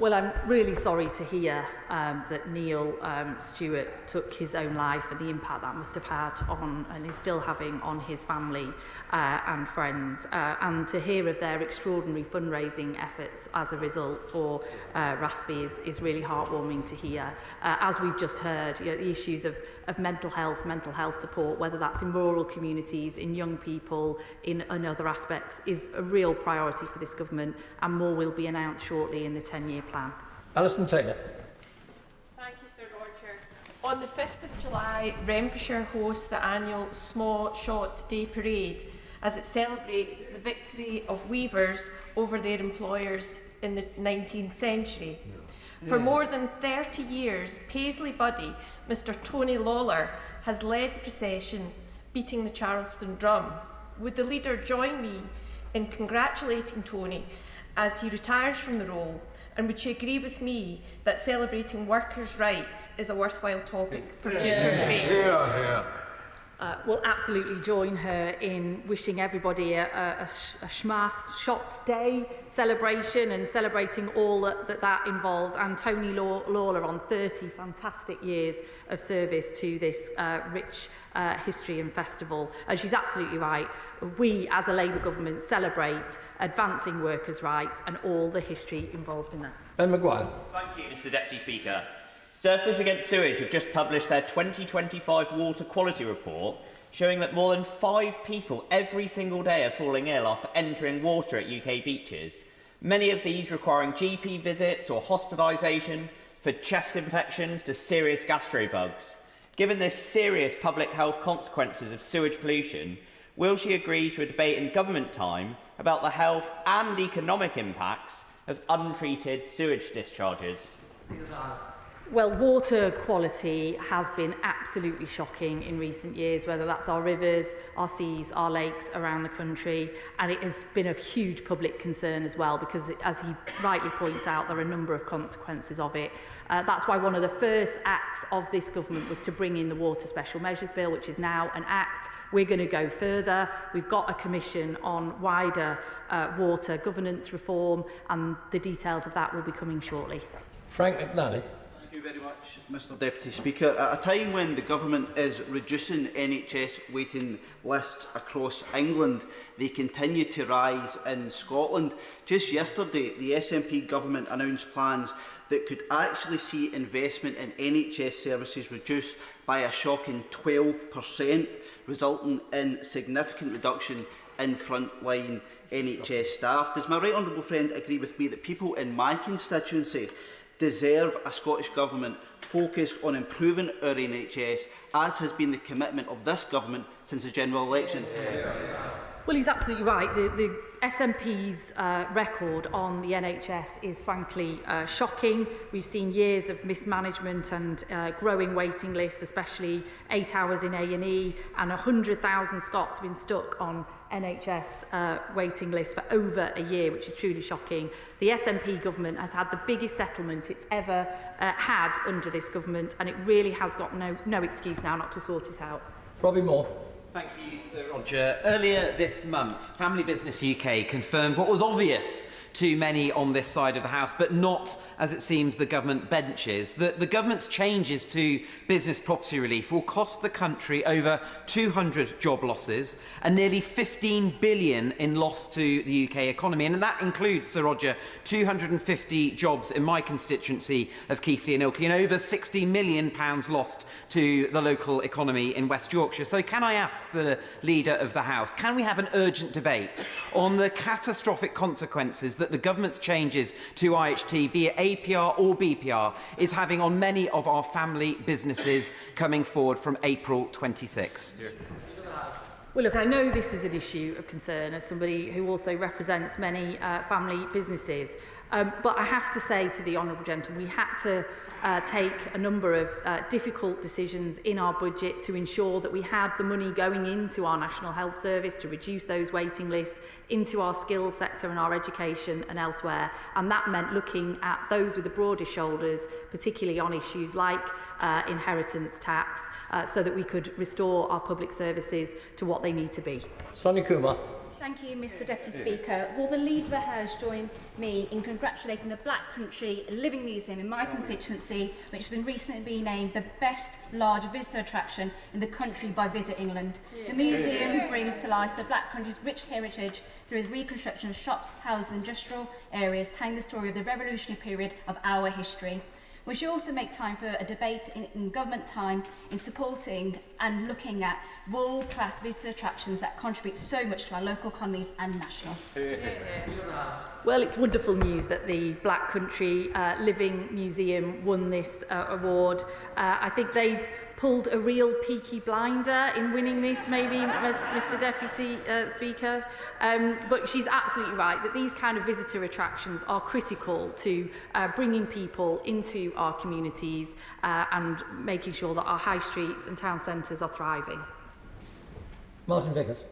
Well, I'm really sorry to hear that Neil Stewart took his own life and the impact that must have had on, and is still having, on his family and friends, and to hear of their extraordinary fundraising efforts as a result for RASPI is really heartwarming to hear. As we've just heard, the issues of mental health support, whether that's in rural communities, in young people, in other aspects, is a real priority for this government, and more will be announced shortly in the 10-year plan. Alison Taylor. Thank you, Sir Roger. On the 5th of July, Renfrewshire hosts the annual Small Shot Day Parade as it celebrates the victory of weavers over their employers in the 19th century. For more than 30 years, Paisley Buddy, Mr Tony Lawler, has led the procession, beating the Charleston drum. Would the leader join me in congratulating Tony as he retires from the role, and would she agree with me that celebrating workers' rights is a worthwhile topic for future debate? Will absolutely join her in wishing everybody a Schmass Shot Day celebration, and celebrating all that involves, and Tony Lawler on 30 fantastic years of service to this rich history and festival. And she's absolutely right. We, as a Labour government, celebrate advancing workers' rights and all the history involved in that. Ben Maguire. Thank you, Mr Deputy Speaker. Surfers Against Sewage have just published their 2025 water quality report, showing that more than 5 people every single day are falling ill after entering water at UK beaches, many of these requiring GP visits or hospitalisation, for chest infections to serious gastrobugs. Given the serious public health consequences of sewage pollution, will she agree to a debate in government time about the health and economic impacts of untreated sewage discharges? Well, water quality has been absolutely shocking in recent years, whether that's our rivers, our seas, our lakes around the country, and it has been of huge public concern as well, because as he rightly points out, there are a number of consequences of it. That's why one of the first acts of this government was to bring in the Water Special Measures Bill, which is now an act. We're going to go further. We've got a commission on wider water governance reform, and the details of that will be coming shortly. Frank McNally. Thank you very much, Mr Deputy Speaker. At a time when the Government is reducing NHS waiting lists across England, they continue to rise in Scotland. Just yesterday, the SNP Government announced plans that could actually see investment in NHS services reduced by a shocking 12%, resulting in significant reduction in frontline NHS staff. Does my right honourable friend agree with me that people in my constituency deserve a Scottish Government focused on improving our NHS, as has been the commitment of this Government since the general election? Well, he's absolutely right. The SNP's record on the NHS is frankly shocking. We've seen years of mismanagement and growing waiting lists, especially 8 hours in A&E, and 100,000 Scots have been stuck on NHS waiting lists for over a year, which is truly shocking. The SNP government has had the biggest settlement it's ever had under this government, and it really has got no excuse now not to sort it out. Robbie Moore. Thank you, Sir Roger. Earlier this month, Family Business UK confirmed what was obvious to many on this side of the House, but not, as it seems, the government benches, that the government's changes to business property relief will cost the country over 200 job losses and nearly 15 billion in loss to the UK economy. And that includes, Sir Roger, 250 jobs in my constituency of Keighley and Ilkley, and over £60 million lost to the local economy in West Yorkshire. So can I ask the Leader of the House, can we have an urgent debate on the catastrophic consequences that the government's changes to IHT, be it APR or BPR, is having on many of our family businesses coming forward from April 26? Well, look, I know this is an issue of concern as somebody who also represents many family businesses. But I have to say to the Honourable Gentleman, we had to take a number of difficult decisions in our budget to ensure that we had the money going into our National Health Service to reduce those waiting lists, into our skills sector and our education and elsewhere. And that meant looking at those with the broadest shoulders, particularly on issues like inheritance tax, so that we could restore our public services to what they need to be. Sonia Kumar. Thank you, Mr Deputy Speaker. Will the Leader of the House join me in congratulating the Black Country Living Museum in my constituency, which has been recently been named the best large visitor attraction in the country by Visit England. The museum brings to life the Black Country's rich heritage through the reconstruction of shops, houses and industrial areas, telling the story of the revolutionary period of our history. We should also make time for a debate in government time in supporting and looking at world-class visitor attractions that contribute so much to our local economies and national. Well, it's wonderful news that the Black Country Living Museum won this award. I think they've pulled a real Peaky Blinder in winning this, maybe, Mr Deputy Speaker. But she's absolutely right that these kind of visitor attractions are critical to bringing people into our communities and making sure that our high streets and town centres are thriving. Martin Vickers.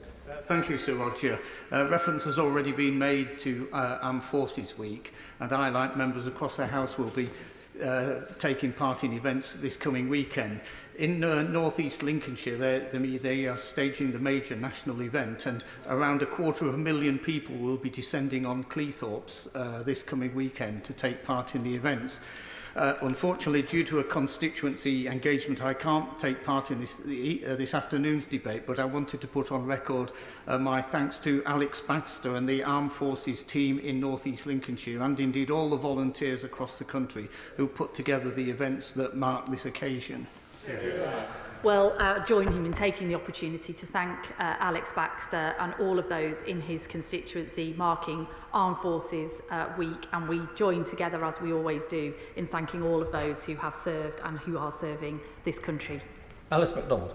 Thank you, Sir Roger. Reference has already been made to Armed Forces Week, and I, like members across the House, will be taking part in events this coming weekend. In North East Lincolnshire, they are staging the major national event, and around 250,000 people will be descending on Cleethorpes this coming weekend to take part in the events. Unfortunately, due to a constituency engagement, I can't take part in this afternoon's debate, but I wanted to put on record my thanks to Alex Baxter and the Armed Forces team in North East Lincolnshire, and indeed all the volunteers across the country who put together the events that mark this occasion. Well, join him in taking the opportunity to thank Alex Baxter and all of those in his constituency marking Armed Forces Week, and we join together, as we always do, in thanking all of those who have served and who are serving this country. Alice MacDonald.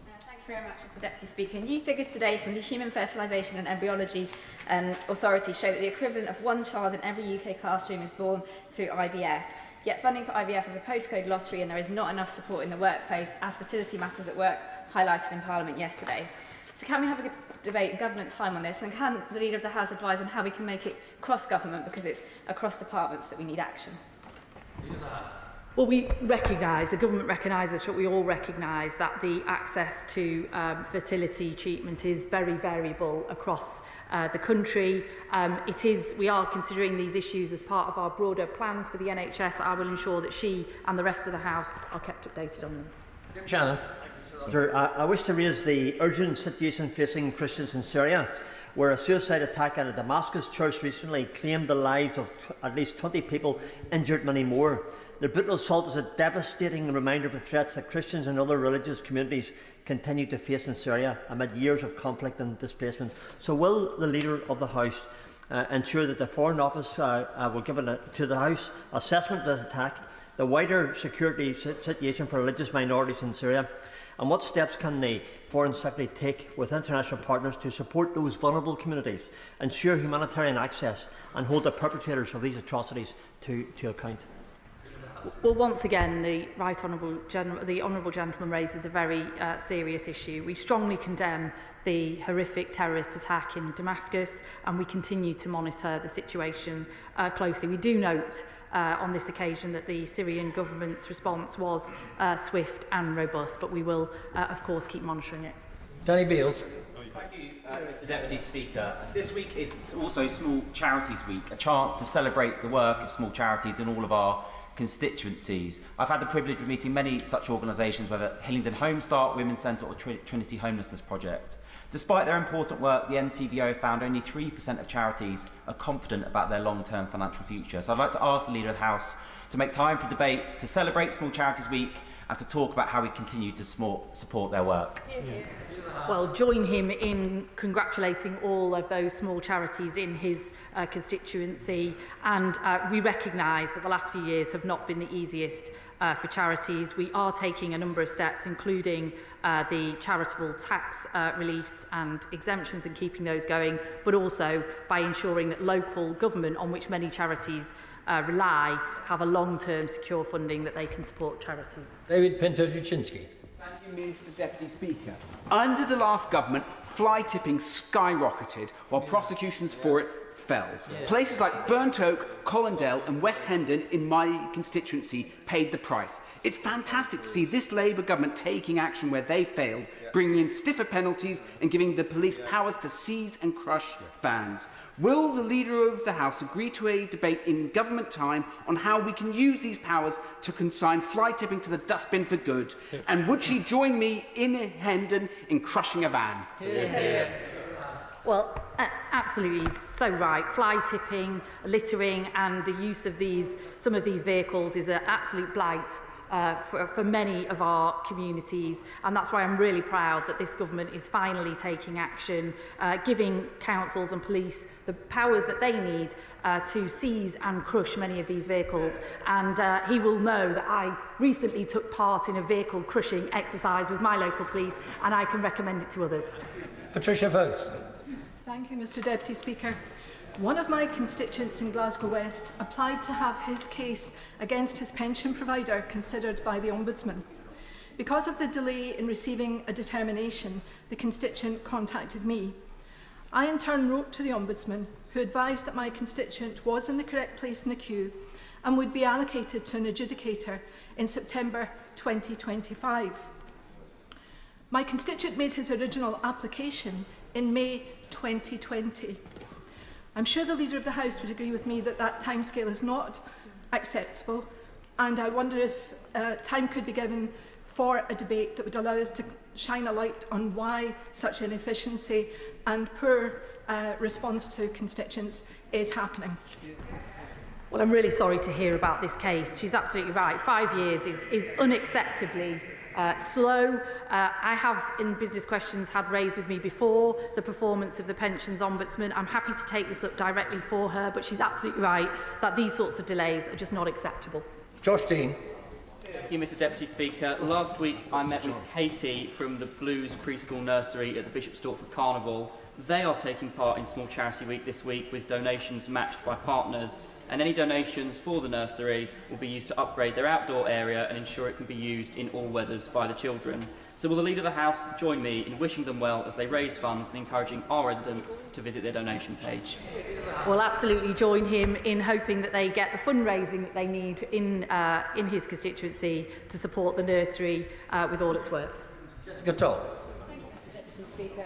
Thank you very much, Mr Deputy Speaker. New figures today from the Human Fertilisation and Embryology Authority show that the equivalent of one child in every UK classroom is born through IVF. Yet funding for IVF is a postcode lottery and there is not enough support in the workplace, as Fertility Matters at Work highlighted in Parliament yesterday. So can we have a debate in government time on this, and can the Leader of the House advise on how we can make it cross-government, because it's across departments that we need action? Well, we recognise, the government recognises, but we all recognise that the access to fertility treatment is very variable across the country. We are considering these issues as part of our broader plans for the NHS. I will ensure that she and the rest of the House are kept updated on them. Shannon. I wish to raise the urgent situation facing Christians in Syria, where a suicide attack at a Damascus church recently claimed the lives of at least 20 people, injured many more. The brutal assault is a devastating reminder of the threats that Christians and other religious communities continue to face in Syria amid years of conflict and displacement. So will the Leader of the House ensure that the Foreign Office will give to the House assessment of this attack, the wider security situation for religious minorities in Syria, and what steps can the Foreign Secretary take with international partners to support those vulnerable communities, ensure humanitarian access and hold the perpetrators of these atrocities to account? Well, once again, the Honourable Gentleman raises a very serious issue. We strongly condemn the horrific terrorist attack in Damascus, and we continue to monitor the situation closely. We do note on this occasion that the Syrian government's response was swift and robust, but we will, of course, keep monitoring it. Danny Beales. Thank you, Mr Deputy Speaker. This week is also Small Charities Week, a chance to celebrate the work of small charities in all of our constituencies. I've had the privilege of meeting many such organisations, whether Hillingdon Home Start, Women's Centre or Trinity Homelessness Project. Despite their important work, the NCVO found only 3% of charities are confident about their long-term financial future. So I'd like to ask the Leader of the House to make time for debate, to celebrate Small Charities Week and to talk about how we continue to support their work. Well, join him in congratulating all of those small charities in his constituency, and we recognise that the last few years have not been the easiest for charities. We are taking a number of steps, including the charitable tax reliefs and exemptions and keeping those going, but also by ensuring that local government, on which many charities rely, have a long-term secure funding that they can support charities. David Pinto-Duchinsky. Thank you, Mr Deputy Speaker. Under the last government, fly tipping skyrocketed while prosecutions for it fell. Places like Burnt Oak, Colindale and West Hendon in my constituency paid the price. It's fantastic to see this Labour government taking action where they failed, bringing in stiffer penalties and giving the police powers to seize and crush vans. Will the Leader of the House agree to a debate in government time on how we can use these powers to consign fly tipping to the dustbin for good? And would she join me in Hendon in crushing a van? Well, absolutely, he's so right. Fly tipping, littering and the use of some of these vehicles is an absolute blight for many of our communities, and that's why I'm really proud that this government is finally taking action, giving councils and police the powers that they need to seize and crush many of these vehicles. And he will know that I recently took part in a vehicle crushing exercise with my local police, and I can recommend it to others. Patricia Vokes. Thank you, Mr Deputy Speaker. One of my constituents in Glasgow West applied to have his case against his pension provider considered by the Ombudsman. Because of the delay in receiving a determination, the constituent contacted me. I in turn wrote to the Ombudsman, who advised that my constituent was in the correct place in the queue and would be allocated to an adjudicator in September 2025. My constituent made his original application in May 2020. I'm sure the Leader of the House would agree with me that that timescale is not acceptable, and I wonder if time could be given for a debate that would allow us to shine a light on why such inefficiency and poor response to constituents is happening. Well, I'm really sorry to hear about this case. She's absolutely right. 5 years is unacceptably slow. I have, in business questions, had raised with me before the performance of the Pensions Ombudsman. I'm happy to take this up directly for her, but she's absolutely right that these sorts of delays are just not acceptable. Josh Dean. Thank you, Mr Deputy Speaker. Last week I met with Katie from the Blues Preschool Nursery at the Bishop Stortford Carnival. They are taking part in Small Charity Week this week with donations matched by partners, and any donations for the nursery will be used to upgrade their outdoor area and ensure it can be used in all weathers by the children. So will the Leader of the House join me in wishing them well as they raise funds and encouraging our residents to visit their donation page? We'll absolutely join him in hoping that they get the fundraising that they need in his constituency to support the nursery with all its work. Jessica Toll.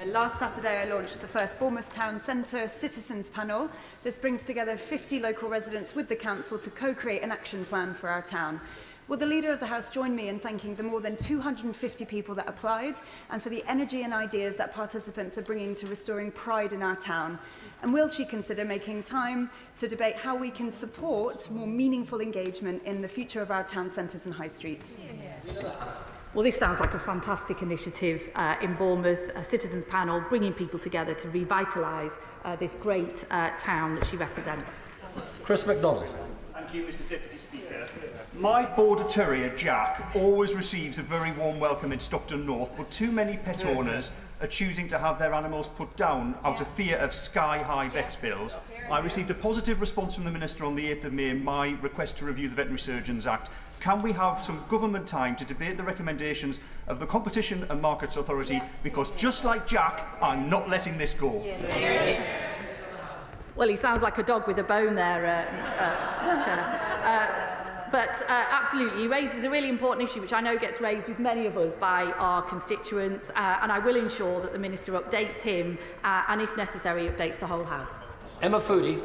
Last Saturday I launched the first Bournemouth Town Centre Citizens Panel. This brings together 50 local residents with the council to co-create an action plan for our town. Will the Leader of the House join me in thanking the more than 250 people that applied and for the energy and ideas that participants are bringing to restoring pride in our town? And will she consider making time to debate how we can support more meaningful engagement in the future of our town centres and high streets? Well, this sounds like a fantastic initiative in Bournemouth, a citizens panel bringing people together to revitalise this great town that she represents. Chris MacDonald. Thank you, Mr Deputy Speaker. My border terrier, Jack, always receives a very warm welcome in Stockton North, but too many pet owners are choosing to have their animals put down out of fear of sky-high vet bills. I received a positive response from the Minister on the 8th of May in my request to review the Veterinary Surgeons Act. Can we have some government time to debate the recommendations of the Competition and Markets Authority? Because just like Jack, I'm not letting this go. Well, he sounds like a dog with a bone there, Chair. But absolutely, he raises a really important issue, which I know gets raised with many of us by our constituents, and I will ensure that the Minister updates him and, if necessary, updates the whole House. Emma Foodie.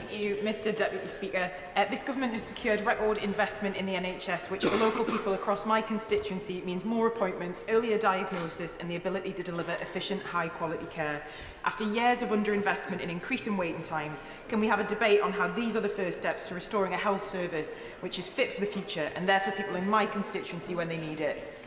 Thank you, Mr Deputy Speaker. This government has secured record investment in the NHS, which for local people across my constituency means more appointments, earlier diagnosis and the ability to deliver efficient, high-quality care. After years of underinvestment and increasing waiting times, can we have a debate on how these are the first steps to restoring a health service which is fit for the future and there for people in my constituency when they need it?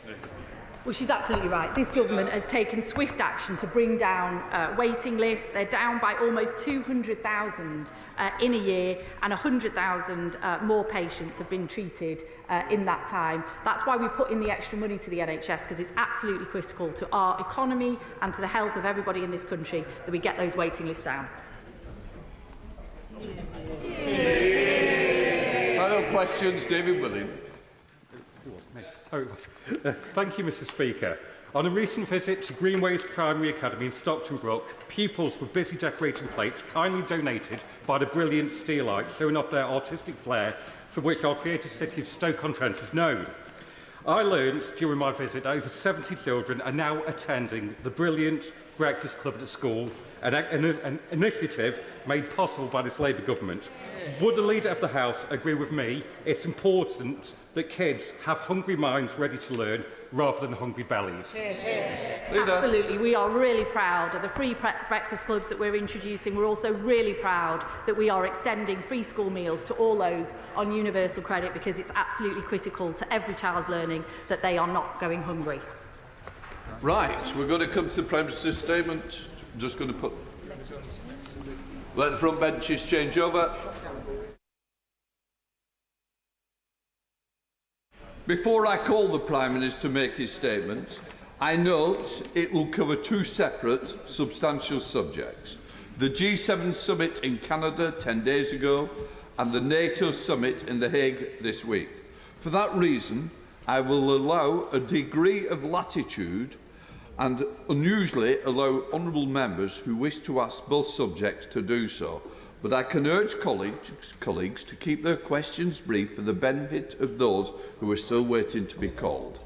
Well, she's absolutely right. This government has taken swift action to bring down waiting lists. They're down by almost 200,000 in a year, and 100,000 more patients have been treated in that time. That's why we put in the extra money to the NHS, because it's absolutely critical to our economy and to the health of everybody in this country that we get those waiting lists down. Final questions, David William. Thank you, Mr. Speaker. On a recent visit to Greenways Primary Academy in Stockton Brook, pupils were busy decorating plates kindly donated by the brilliant Steelites, showing off their artistic flair for which our creative city of Stoke-on-Trent is known. I learned during my visit that over 70 children are now attending the brilliant Breakfast Club at the school, an initiative made possible by this Labour government. Would the Leader of the House agree with me it's important that kids have hungry minds ready to learn rather than hungry bellies? Absolutely. We are really proud of the free breakfast clubs that we're introducing. We're also really proud that we are extending free school meals to all those on universal credit, because it's absolutely critical to every child's learning that they are not going hungry. Right, we're going to come to the Prime Minister's statement. I'm just going to let the front benches change over. Before I call the Prime Minister to make his statement, I note it will cover two separate substantial subjects: the G7 summit in Canada 10 days ago and the NATO summit in The Hague this week. For that reason, I will allow a degree of latitude and unusually allow honourable members who wish to ask both subjects to do so. But I can urge colleagues to keep their questions brief for the benefit of those who are still waiting to be called.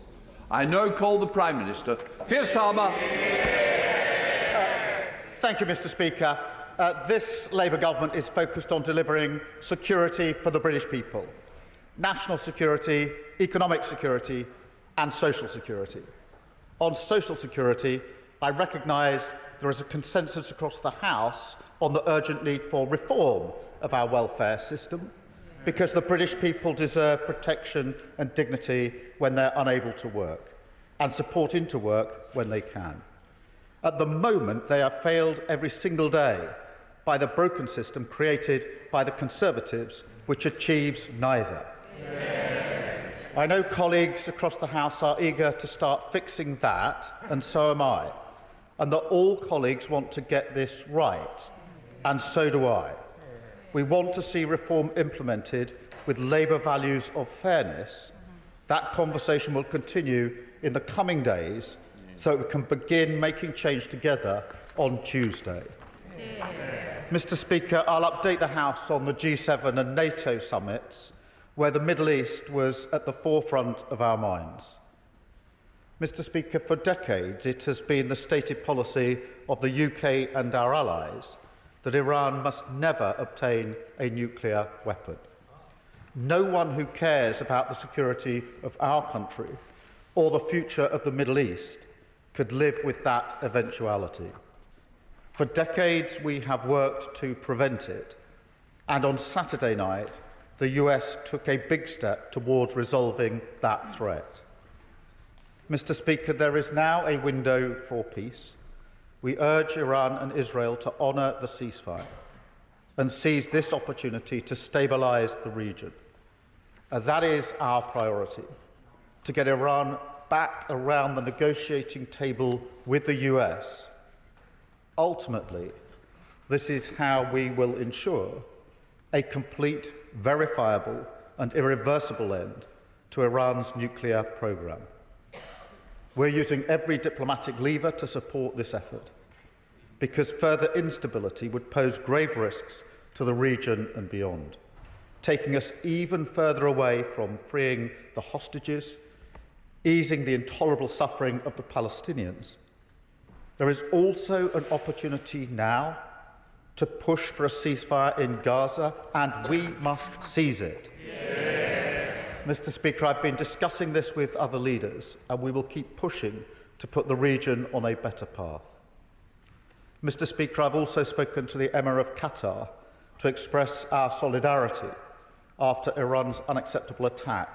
I now call the Prime Minister. Keir Starmer. Thank you, Mr. Speaker. This Labour government is focused on delivering security for the British people: national security, economic security and social security. On social security, I recognise there is a consensus across the House on the urgent need for reform of our welfare system, because the British people deserve protection and dignity when they're unable to work, and support into work when they can. At the moment, they are failed every single day by the broken system created by the Conservatives, which achieves neither. I know colleagues across the House are eager to start fixing that, and so am I, and that all colleagues want to get this right, and so do I. We want to see reform implemented with Labour values of fairness. That conversation will continue in the coming days so we can begin making change together on Tuesday. Mr. Speaker, I'll update the House on the G7 and NATO summits, where the Middle East was at the forefront of our minds. Mr. Speaker, for decades it has been the stated policy of the UK and our allies that Iran must never obtain a nuclear weapon. No one who cares about the security of our country or the future of the Middle East could live with that eventuality. For decades we have worked to prevent it, and on Saturday night the US took a big step towards resolving that threat. Mr. Speaker, there is now a window for peace. We urge Iran and Israel to honour the ceasefire and seize this opportunity to stabilise the region. That is our priority, to get Iran back around the negotiating table with the US. Ultimately, this is how we will ensure a complete, verifiable and irreversible end to Iran's nuclear programme. We're using every diplomatic lever to support this effort, because further instability would pose grave risks to the region and beyond, taking us even further away from freeing the hostages, easing the intolerable suffering of the Palestinians. There is also an opportunity now to push for a ceasefire in Gaza, and we must seize it. Mr. Speaker, I've been discussing this with other leaders, and we will keep pushing to put the region on a better path. Mr. Speaker, I've also spoken to the Emir of Qatar to express our solidarity after Iran's unacceptable attack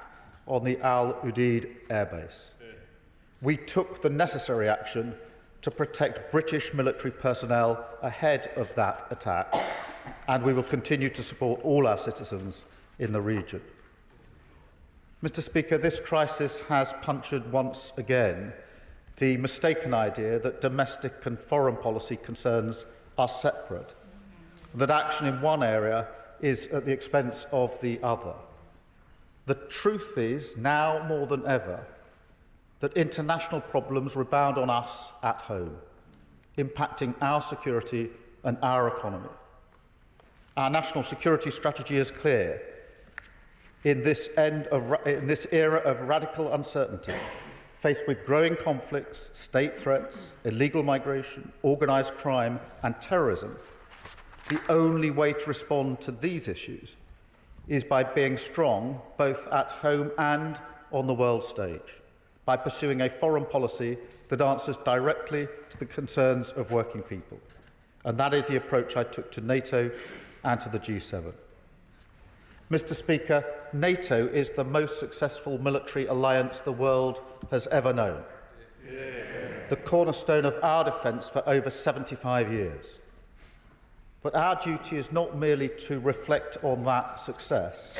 on the Al Udeid airbase. We took the necessary action to protect British military personnel ahead of that attack, and we will continue to support all our citizens in the region. Mr. Speaker, this crisis has punctured once again the mistaken idea that domestic and foreign policy concerns are separate, that action in one area is at the expense of the other. The truth is, now more than ever, that international problems rebound on us at home, impacting our security and our economy. Our national security strategy is clear. In this era of radical uncertainty, faced with growing conflicts, state threats, illegal migration, organised crime and terrorism, the only way to respond to these issues is by being strong both at home and on the world stage, by pursuing a foreign policy that answers directly to the concerns of working people. And that is the approach I took to NATO and to the G7. Mr. Speaker, NATO is the most successful military alliance the world has ever known, the cornerstone of our defence for over 75 years. But our duty is not merely to reflect on that success.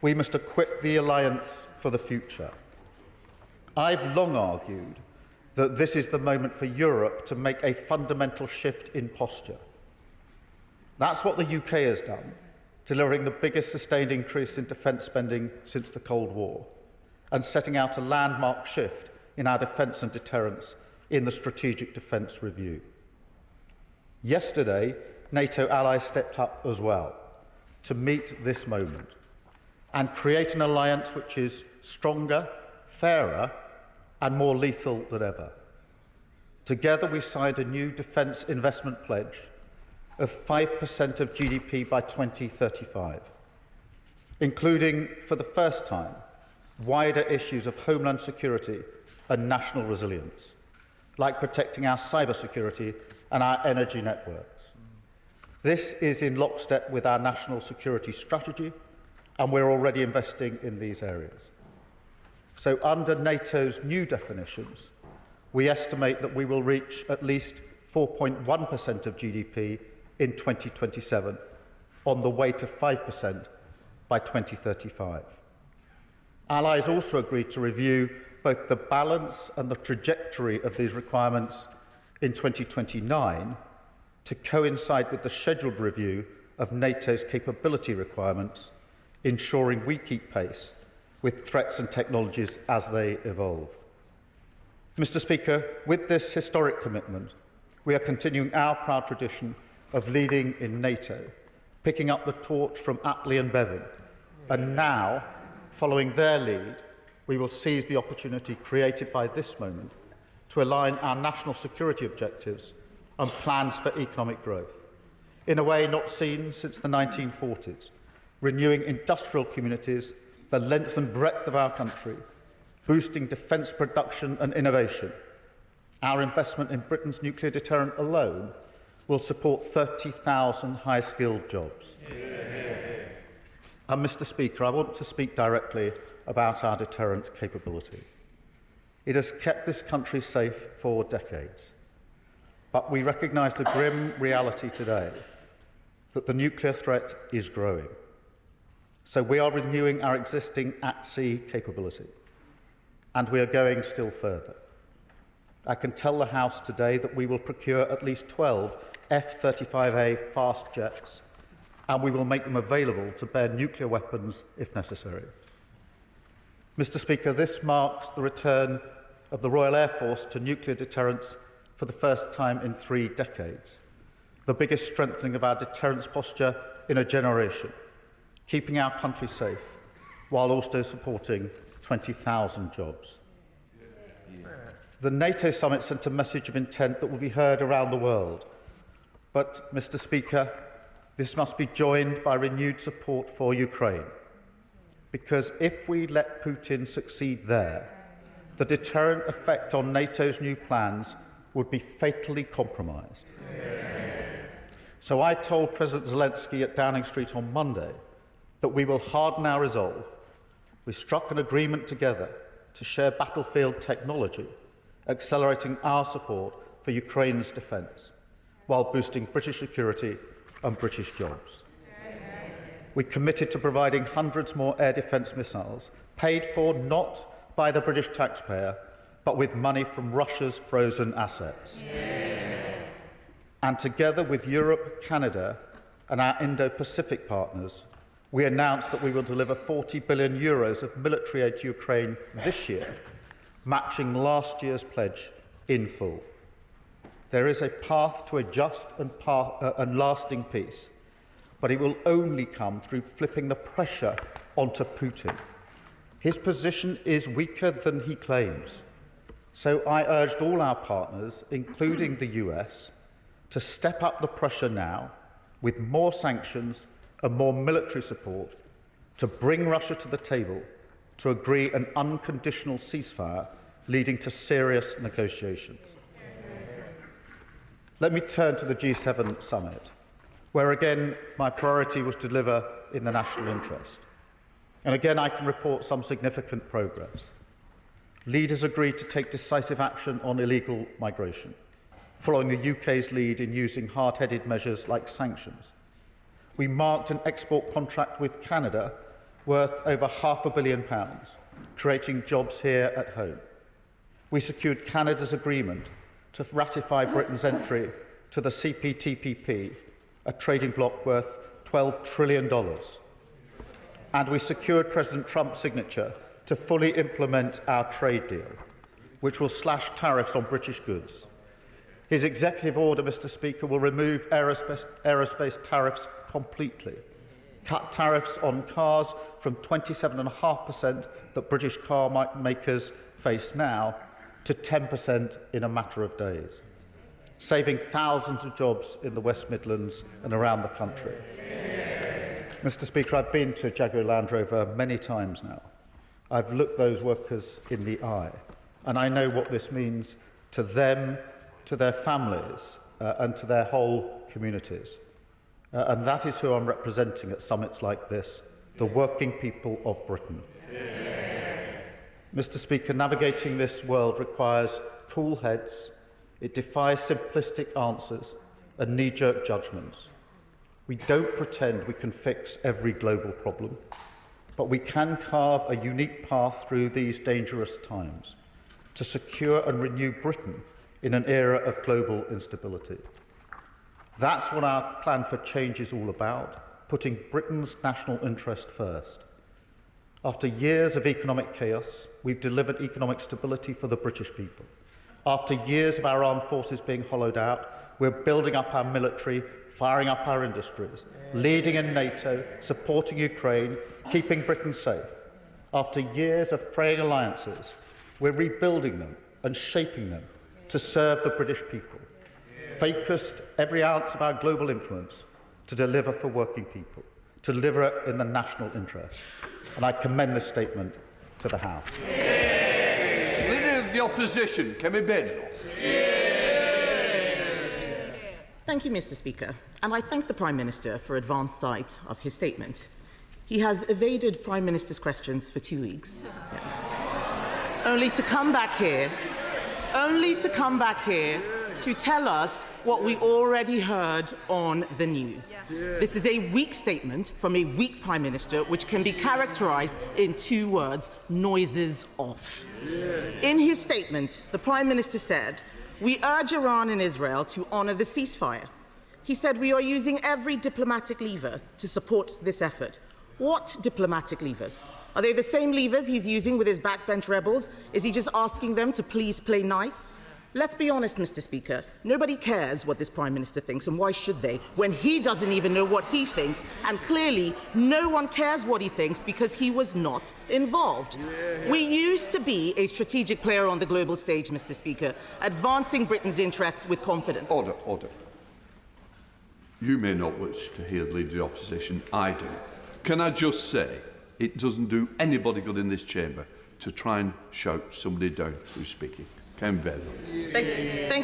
We must equip the alliance for the future. I've long argued that this is the moment for Europe to make a fundamental shift in posture. That's what the UK has done, delivering the biggest sustained increase in defence spending since the Cold War, and setting out a landmark shift in our defence and deterrence in the Strategic Defence Review. Yesterday, NATO allies stepped up as well to meet this moment and create an alliance which is stronger, fairer, and more lethal than ever. Together, we signed a new defence investment pledge of 5% of GDP by 2035, including, for the first time, wider issues of homeland security and national resilience, like protecting our cybersecurity and our energy networks. This is in lockstep with our national security strategy, and we're already investing in these areas. So under NATO's new definitions, we estimate that we will reach at least 4.1% of GDP in 2027, on the way to 5% by 2035. Allies also agreed to review both the balance and the trajectory of these requirements in 2029 to coincide with the scheduled review of NATO's capability requirements, ensuring we keep pace with threats and technologies as they evolve. Mr. Speaker, with this historic commitment, we are continuing our proud tradition of leading in NATO, picking up the torch from Attlee and Bevin, and now, following their lead, we will seize the opportunity created by this moment to align our national security objectives and plans for economic growth, in a way not seen since the 1940s, renewing industrial communities, the length and breadth of our country, boosting defence production and innovation. Our investment in Britain's nuclear deterrent alone will support 30,000 high-skilled jobs. And Mr. Speaker, I want to speak directly about our deterrent capability. It has kept this country safe for decades. But we recognise the grim reality today that the nuclear threat is growing. So we are renewing our existing at-sea capability, and we are going still further. I can tell the House today that we will procure at least 12 F-35A fast jets, and we will make them available to bear nuclear weapons if necessary. Mr. Speaker, this marks the return of the Royal Air Force to nuclear deterrence for the first time in 3 decades, the biggest strengthening of our deterrence posture in a generation, keeping our country safe while also supporting 20,000 jobs. The NATO summit sent a message of intent that will be heard around the world. But, Mr. Speaker, this must be joined by renewed support for Ukraine. Because if we let Putin succeed there, the deterrent effect on NATO's new plans would be fatally compromised. So I told President Zelensky at Downing Street on Monday that we will harden our resolve. We struck an agreement together to share battlefield technology, accelerating our support for Ukraine's defence, while boosting British security and British jobs. We committed to providing hundreds more air defence missiles, paid for not by the British taxpayer, but with money from Russia's frozen assets. And together with Europe, Canada and our Indo-Pacific partners, we announced that we will deliver €40 billion of military aid to Ukraine this year, matching last year's pledge in full. There is a path to a just and lasting peace, but it will only come through flipping the pressure onto Putin. His position is weaker than he claims. So I urged all our partners, including the US, to step up the pressure now with more sanctions and more military support to bring Russia to the table to agree an unconditional ceasefire leading to serious negotiations. Let me turn to the G7 summit, where again my priority was to deliver in the national interest. And again I can report some significant progress. Leaders agreed to take decisive action on illegal migration, following the UK's lead in using hard-headed measures like sanctions. We marked an export contract with Canada worth over £500 million, creating jobs here at home. We secured Canada's agreement to ratify Britain's entry to the CPTPP, a trading bloc worth $12 trillion. And we secured President Trump's signature to fully implement our trade deal, which will slash tariffs on British goods. His executive order, Mr. Speaker, will remove aerospace tariffs completely, cut tariffs on cars from 27.5% that British car makers face now to 10% in a matter of days, saving thousands of jobs in the West Midlands and around the country. Mr. Speaker, I've been to Jaguar Land Rover many times now. I've looked those workers in the eye, and I know what this means to them, to their families, and to their whole communities. And that is who I'm representing at summits like this, the working people of Britain. Mr. Speaker, navigating this world requires cool heads. It defies simplistic answers and knee-jerk judgments. We don't pretend we can fix every global problem, but we can carve a unique path through these dangerous times to secure and renew Britain in an era of global instability. That's what our plan for change is all about, putting Britain's national interest first. After years of economic chaos, we've delivered economic stability for the British people. After years of our armed forces being hollowed out, we're building up our military, firing up our industries, leading in NATO, supporting Ukraine, keeping Britain safe. After years of fraying alliances, we're rebuilding them and shaping them to serve the British people, focused every ounce of our global influence to deliver for working people, to deliver it in the national interest. And I commend this statement to the House. Leader of the Opposition, Kemi Badenoch. Thank you, Mr. Speaker, and I thank the Prime Minister for advance sight of his statement. He has evaded Prime Minister's questions for 2 weeks, only to come back here to tell us what we already heard on the news. This is a weak statement from a weak Prime Minister, which can be characterised in 2 words: noises off. In his statement, the Prime Minister said, "We urge Iran and Israel to honour the ceasefire." He said, "We are using every diplomatic lever to support this effort." What diplomatic levers? Are they the same levers he's using with his backbench rebels? Is he just asking them to please play nice? Let's be honest, Mr. Speaker. Nobody cares what this Prime Minister thinks, and why should they, when he doesn't even know what he thinks, and clearly no one cares what he thinks because he was not involved. We used to be a strategic player on the global stage, Mr. Speaker, advancing Britain's interests with confidence. Order. You may not wish to hear the Leader of the Opposition. I do. Can I just say, it doesn't do anybody good in this chamber to try and shout somebody down who's speaking. Thank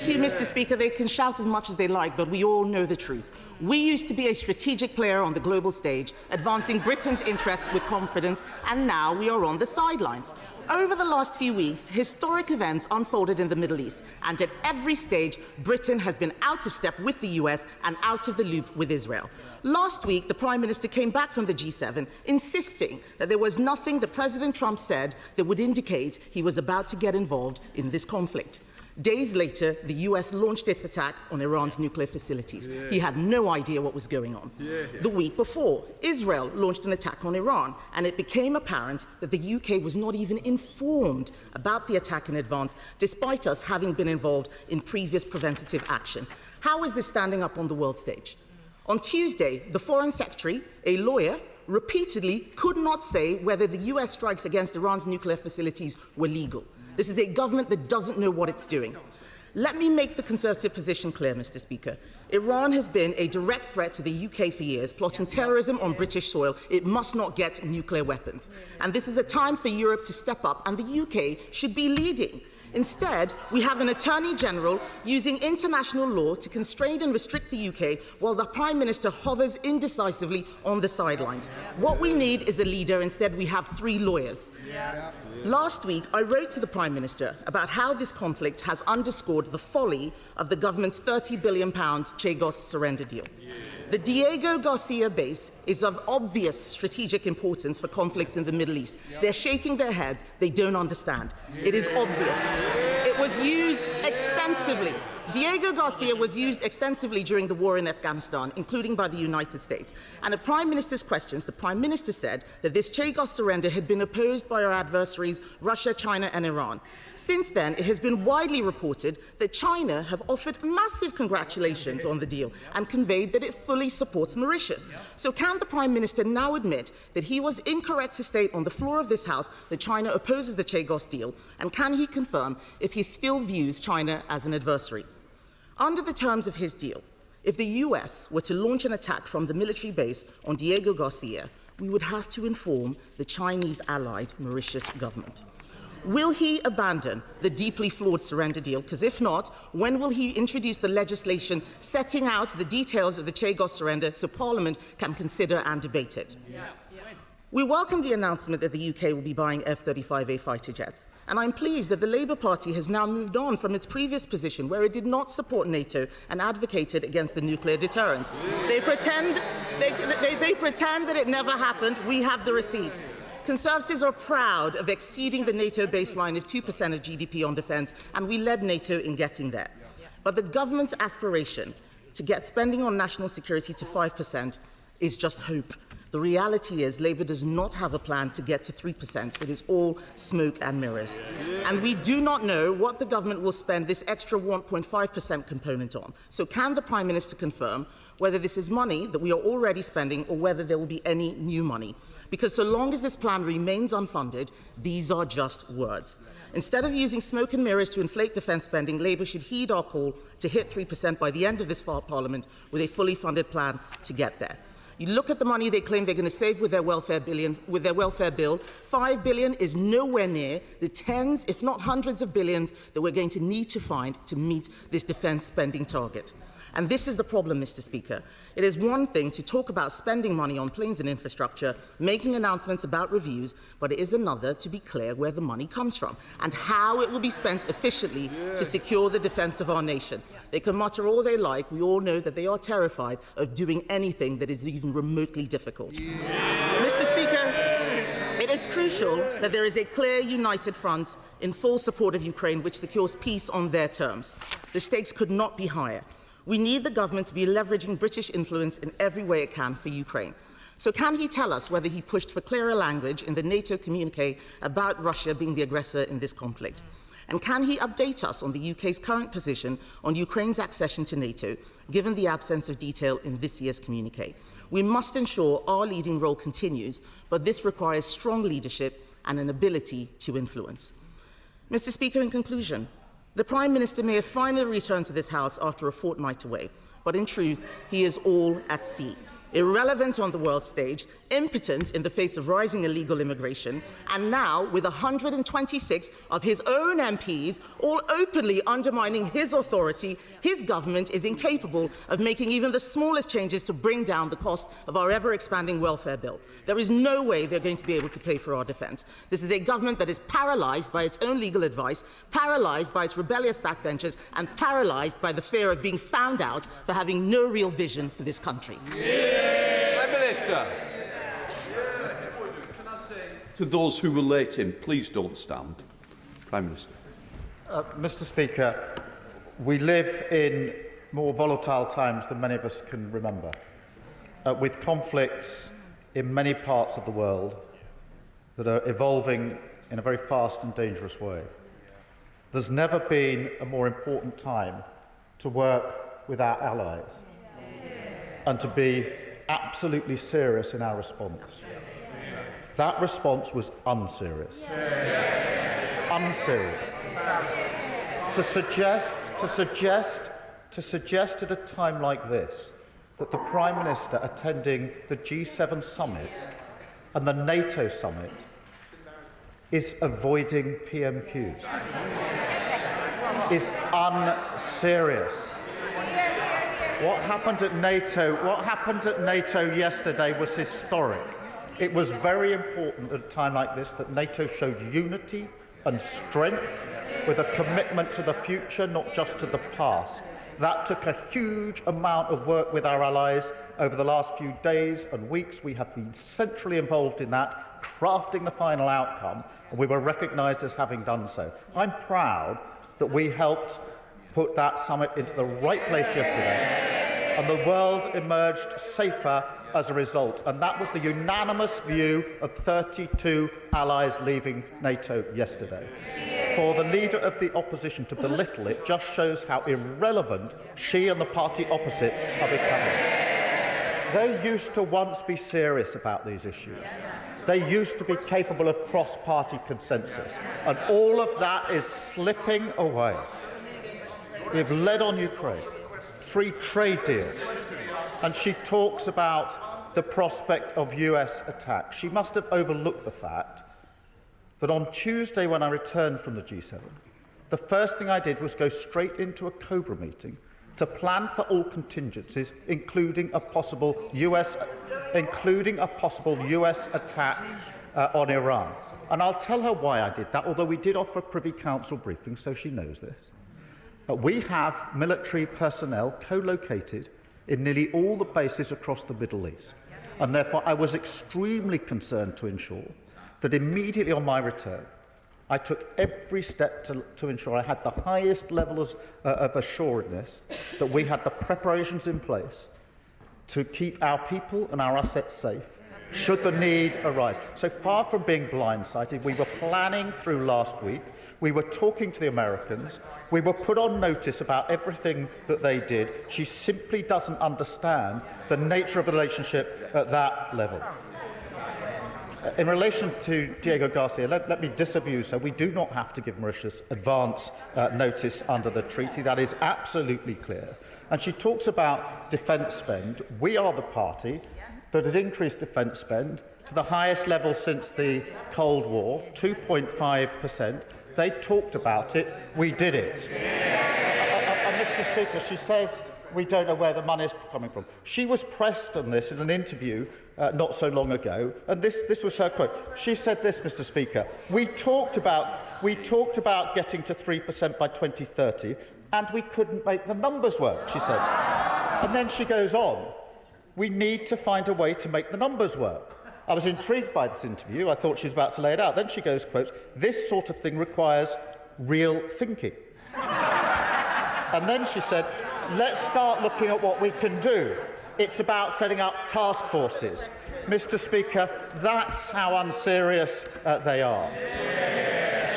you, Mr. Speaker. They can shout as much as they like, but we all know the truth. We used to be a strategic player on the global stage, advancing Britain's interests with confidence, and now we are on the sidelines. Over the last few weeks, historic events unfolded in the Middle East, and at every stage, Britain has been out of step with the US and out of the loop with Israel. Last week, the Prime Minister came back from the G7, insisting that there was nothing that President Trump said that would indicate he was about to get involved in this conflict. Days later, the US launched its attack on Iran's nuclear facilities. He had no idea what was going on. The week before, Israel launched an attack on Iran, and it became apparent that the UK was not even informed about the attack in advance, despite us having been involved in previous preventative action. How is this standing up on the world stage? On Tuesday, the Foreign Secretary, a lawyer, repeatedly could not say whether the US strikes against Iran's nuclear facilities were legal. This is a government that doesn't know what it's doing. Let me make the Conservative position clear, Mr. Speaker. Iran has been a direct threat to the UK for years, plotting terrorism on British soil. It must not get nuclear weapons. And this is a time for Europe to step up, and the UK should be leading. Instead, we have an Attorney General using international law to constrain and restrict the UK while the Prime Minister hovers indecisively on the sidelines. What we need is a leader. Instead, we have 3 lawyers. Last week, I wrote to the Prime Minister about how this conflict has underscored the folly of the government's £30 billion Chagos surrender deal. The Diego Garcia base is of obvious strategic importance for conflicts in the Middle East. They're shaking their heads. They don't understand. It is obvious. It was used extensively. Diego Garcia was used extensively during the war in Afghanistan, including by the United States. And at Prime Minister's questions, the Prime Minister said that this Chagos surrender had been opposed by our adversaries, Russia, China and Iran. Since then, it has been widely reported that China have offered massive congratulations on the deal and conveyed that it fully supports Mauritius. So can the Prime Minister now admit that he was incorrect to state on the floor of this House that China opposes the Chagos deal? And can he confirm if he still views China as an adversary? Under the terms of his deal, if the US were to launch an attack from the military base on Diego Garcia, we would have to inform the Chinese allied Mauritius government. Will he abandon the deeply flawed surrender deal? Because if not, when will he introduce the legislation setting out the details of the Chagos surrender so Parliament can consider and debate it? We welcome the announcement that the UK will be buying F-35A fighter jets, and I'm pleased that the Labour Party has now moved on from its previous position where it did not support NATO and advocated against the nuclear deterrent. They pretend that it never happened. We have the receipts. Conservatives are proud of exceeding the NATO baseline of 2% of GDP on defence, and we led NATO in getting there. But the government's aspiration to get spending on national security to 5% is just hope. The reality is Labour does not have a plan to get to 3%. It is all smoke and mirrors. And we do not know what the government will spend this extra 1.5% component on. So can the Prime Minister confirm whether this is money that we are already spending or whether there will be any new money? Because so long as this plan remains unfunded, these are just words. Instead of using smoke and mirrors to inflate defence spending, Labour should heed our call to hit 3% by the end of this Parliament with a fully funded plan to get there. You look at the money they claim they're going to save with their welfare bill. $5 billion is nowhere near the tens, if not hundreds of billions that we're going to need to find to meet this defence spending target. And this is the problem, Mr. Speaker. It is one thing to talk about spending money on planes and infrastructure, making announcements about reviews, but it is another to be clear where the money comes from and how it will be spent efficiently to secure the defence of our nation. They can mutter all they like. We all know that they are terrified of doing anything that is even remotely difficult. Mr. Speaker, it is crucial that there is a clear, united front in full support of Ukraine, which secures peace on their terms. The stakes could not be higher. We need the government to be leveraging British influence in every way it can for Ukraine. So can he tell us whether he pushed for clearer language in the NATO communique about Russia being the aggressor in this conflict? And can he update us on the UK's current position on Ukraine's accession to NATO, given the absence of detail in this year's communique? We must ensure our leading role continues, but this requires strong leadership and an ability to influence. Mr. Speaker, in conclusion, the Prime Minister may have finally returned to this House after a fortnight away, but in truth, he is all at sea. irrelevant on the world stage, impotent in the face of rising illegal immigration, and now, with 126 of his own MPs all openly undermining his authority, his government is incapable of making even the smallest changes to bring down the cost of our ever-expanding welfare bill. There is no way they're going to be able to pay for our defence. This is a government that is paralysed by its own legal advice, paralysed by its rebellious backbenchers, and paralysed by the fear of being found out for having no real vision for this country. Prime Minister. Can I say to those who were late in, please don't stand. Prime Minister. Mr. Speaker, we live in more volatile times than many of us can remember, with conflicts in many parts of the world that are evolving in a very fast and dangerous way. There's never been a more important time to work with our allies and to be absolutely serious in our response. That response was unserious. Unserious. To suggest at a time like this that the Prime Minister attending the G7 summit and the NATO summit is avoiding PMQs is unserious. What happened at NATO yesterday was historic. It was very important at a time like this that NATO showed unity and strength with a commitment to the future, not just to the past. That took a huge amount of work with our allies over the last few days and weeks. We have been centrally involved in that, crafting the final outcome, and we were recognised as having done so. I'm proud that we helped put that summit into the right place yesterday, and the world emerged safer as a result. And that was the unanimous view of 32 allies leaving NATO yesterday. For the leader of the opposition to belittle it just shows how irrelevant she and the party opposite are becoming. They used to once be serious about these issues. They used to be capable of cross-party consensus. And all of that is slipping away. We've led on Ukraine, 3 trade deals, and she talks about the prospect of US attack. She must have overlooked the fact that on Tuesday, when I returned from the G7, the first thing I did was go straight into a COBRA meeting to plan for all contingencies, including a possible US attack on Iran. And I'll tell her why I did that, although we did offer a Privy Council briefing, so she knows this. We have military personnel co-located in nearly all the bases across the Middle East. And therefore, I was extremely concerned to ensure that immediately on my return, I took every step to ensure I had the highest levels of assuredness that we had the preparations in place to keep our people and our assets safe, should the need arise. So far from being blindsided, we were planning through last week. We were talking to the Americans. We were put on notice about everything that they did. She simply doesn't understand the nature of the relationship at that level. In relation to Diego Garcia, let me disabuse her. We do not have to give Mauritius advance notice under the treaty. That is absolutely clear. And she talks about defence spend. We are the party that has increased defence spend to the highest level since the Cold War, 2.5%. They talked about it. We did it. And Mr. Speaker, she says we don't know where the money is coming from. She was pressed on this in an interview not so long ago, and this was her quote. She said this, Mr. Speaker, we talked about getting to 3% by 2030, and we couldn't make the numbers work, she said. And then she goes on, we need to find a way to make the numbers work. I was intrigued by this interview. I thought she was about to lay it out. Then she goes, quote, this sort of thing requires real thinking. And then she said, let's start looking at what we can do. It's about setting up task forces. Mr. Speaker, that's how unserious they are.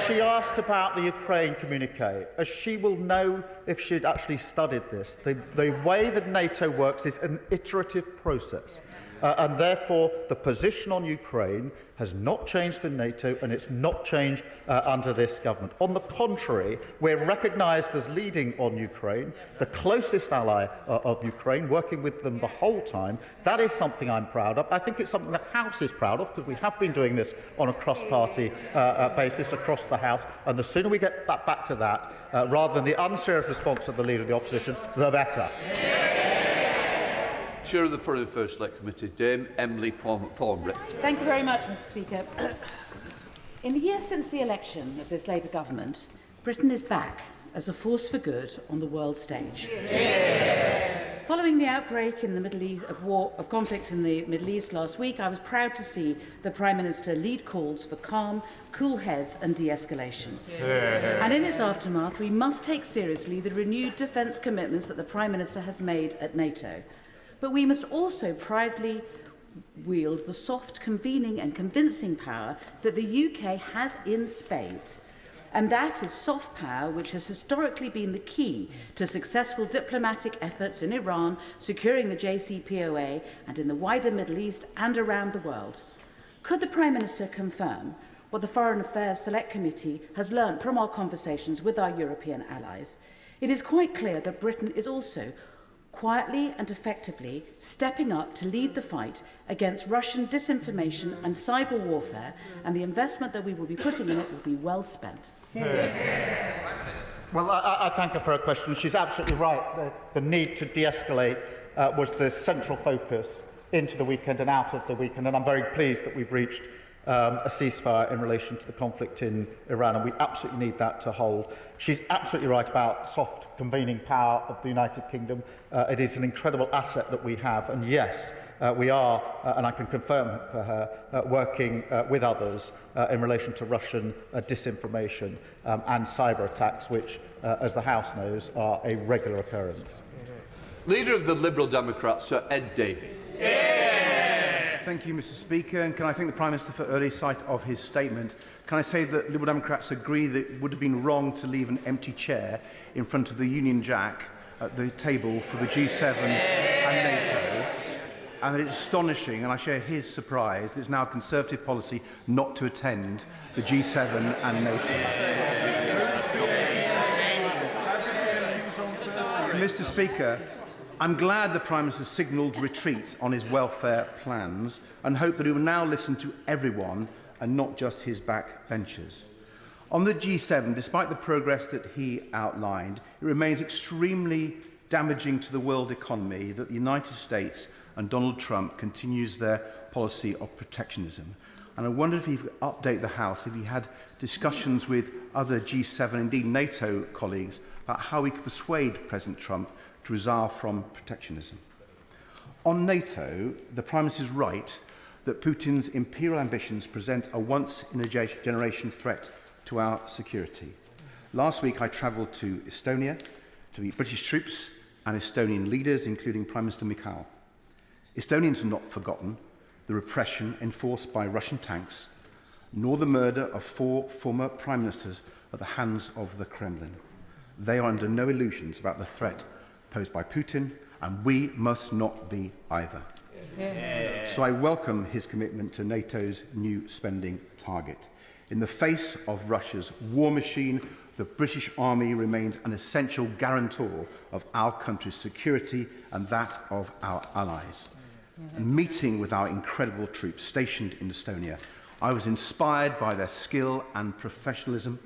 She asked about the Ukraine communique. As she will know if she'd actually studied this, the way that NATO works is an iterative process. and therefore the position on Ukraine has not changed for NATO, and it's not changed under this government. On the contrary, we're recognised as leading on Ukraine, the closest ally of Ukraine, working with them the whole time. That is something I'm proud of. I think it's something the House is proud of, because we have been doing this on a cross-party basis across the House, and the sooner we get back to that, rather than the unserious response of the Leader of the Opposition, the better. Chair of the Foreign Affairs Select Committee, Dame Emily Thornbury. Thank you very much, Mr Speaker. In the year since the election of this Labour government, Britain is back as a force for good on the world stage. Following the outbreak in the Middle East of conflict in the Middle East last week, I was proud to see the Prime Minister lead calls for calm, cool heads and de-escalation. And in its aftermath, we must take seriously the renewed defence commitments that the Prime Minister has made at NATO. But we must also proudly wield the soft convening and convincing power that the UK has in spades. And that is soft power, which has historically been the key to successful diplomatic efforts in Iran, securing the JCPOA, and in the wider Middle East and around the world. Could the Prime Minister confirm what the Foreign Affairs Select Committee has learnt from our conversations with our European allies? It is quite clear that Britain is also quietly and effectively stepping up to lead the fight against Russian disinformation and cyber warfare, and the investment that we will be putting in it will be well spent. Well, I thank her for her question. She's absolutely right. The need to de-escalate was the central focus into the weekend and out of the weekend, and I'm very pleased that we've reached a ceasefire in relation to the conflict in Iran, and we absolutely need that to hold. She's absolutely right about soft convening power of the United Kingdom. It is an incredible asset that we have, and yes, we are, and I can confirm for her, working with others in relation to Russian disinformation and cyber attacks, which, as the House knows, are a regular occurrence. Leader of the Liberal Democrats, Sir Ed Davey. Thank you, Mr Speaker, and can I thank the Prime Minister for early sight of his statement. Can I say that Liberal Democrats agree that it would have been wrong to leave an empty chair in front of the Union Jack at the table for the G7 and NATO, and that it's astonishing, and I share his surprise, that it's now Conservative policy not to attend the G7 and NATO. Mr Speaker, I'm glad the Prime Minister signalled retreat on his welfare plans and hope that he will now listen to everyone and not just his backbenchers. On the G7, despite the progress that he outlined, it remains extremely damaging to the world economy that the United States and Donald Trump continues their policy of protectionism. And I wonder if he could update the House, if he had discussions with other G7, indeed NATO colleagues, about how we could persuade President Trump to resign from protectionism. On NATO, the Prime Minister is right that Putin's imperial ambitions present a once-in-a-generation threat to our security. Last week I travelled to Estonia to meet British troops and Estonian leaders, including Prime Minister Mikhail. Estonians have not forgotten the repression enforced by Russian tanks, nor the murder of 4 former Prime Ministers at the hands of the Kremlin. They are under no illusions about the threat posed by Putin, and we must not be either. So I welcome his commitment to NATO's new spending target. In the face of Russia's war machine, the British Army remains an essential guarantor of our country's security and that of our allies. And meeting with our incredible troops stationed in Estonia, I was inspired by their skill and professionalism.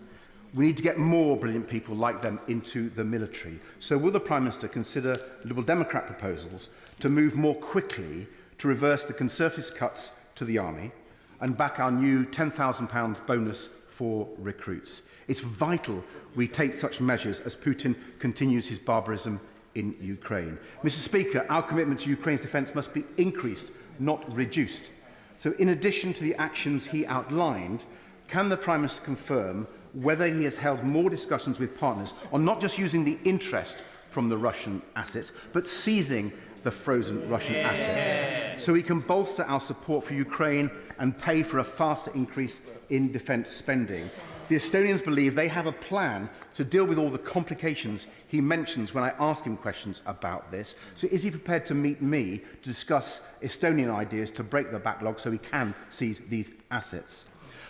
We need to get more brilliant people like them into the military. So will the Prime Minister consider Liberal Democrat proposals to move more quickly to reverse the Conservatives' cuts to the army and back our new £10,000 bonus for recruits? It's vital we take such measures as Putin continues his barbarism in Ukraine. Mr Speaker, our commitment to Ukraine's defence must be increased, not reduced. So in addition to the actions he outlined, can the Prime Minister confirm whether he has held more discussions with partners on not just using the interest from the Russian assets, but seizing the frozen Russian assets, so we can bolster our support for Ukraine and pay for a faster increase in defence spending? the Estonians believe they have a plan to deal with all the complications he mentions when I ask him questions about this. So is he prepared to meet me to discuss Estonian ideas to break the backlog so we can seize these assets?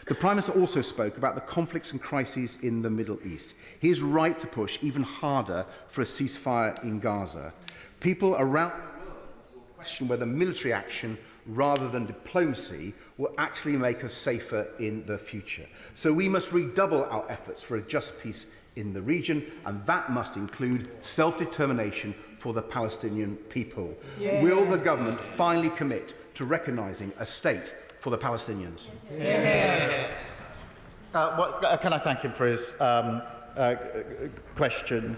The Prime Minister also spoke about the conflicts and crises in the Middle East. He is right to push even harder for a ceasefire in Gaza. People around the world question whether military action rather than diplomacy will actually make us safer in the future. So we must redouble our efforts for a just peace in the region, and that must include self-determination for the Palestinian people. Yeah. Will the government finally commit to recognising a state for the Palestinians? Yeah. Can I thank him for his question?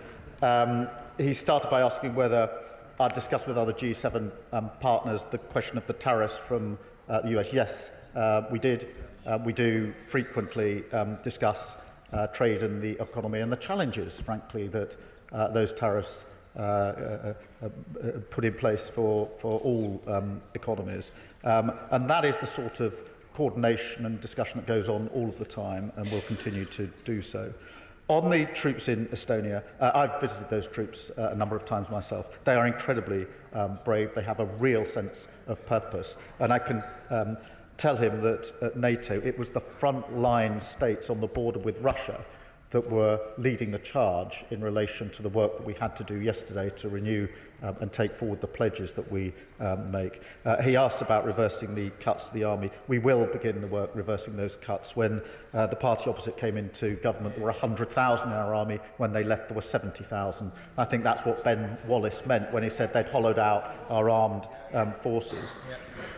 He started by asking whether I'd discussed with other G7 partners the question of the tariffs from the US. Yes, we did. We do frequently discuss trade and the economy and the challenges, frankly, that those tariffs put in place for all economies. And that is the sort of coordination and discussion that goes on all of the time and will continue to do so. On the troops in Estonia, I've visited those troops a number of times myself. They are incredibly brave. They have a real sense of purpose. And I can tell him that at NATO, it was the front-line states on the border with Russia that were leading the charge in relation to the work that we had to do yesterday to renew and take forward the pledges that we make. He asked about reversing the cuts to the army. We will begin the work reversing those cuts. When the party opposite came into government, there were 100,000 in our army. When they left, there were 70,000. I think that's what Ben Wallace meant when he said they'd hollowed out our armed forces.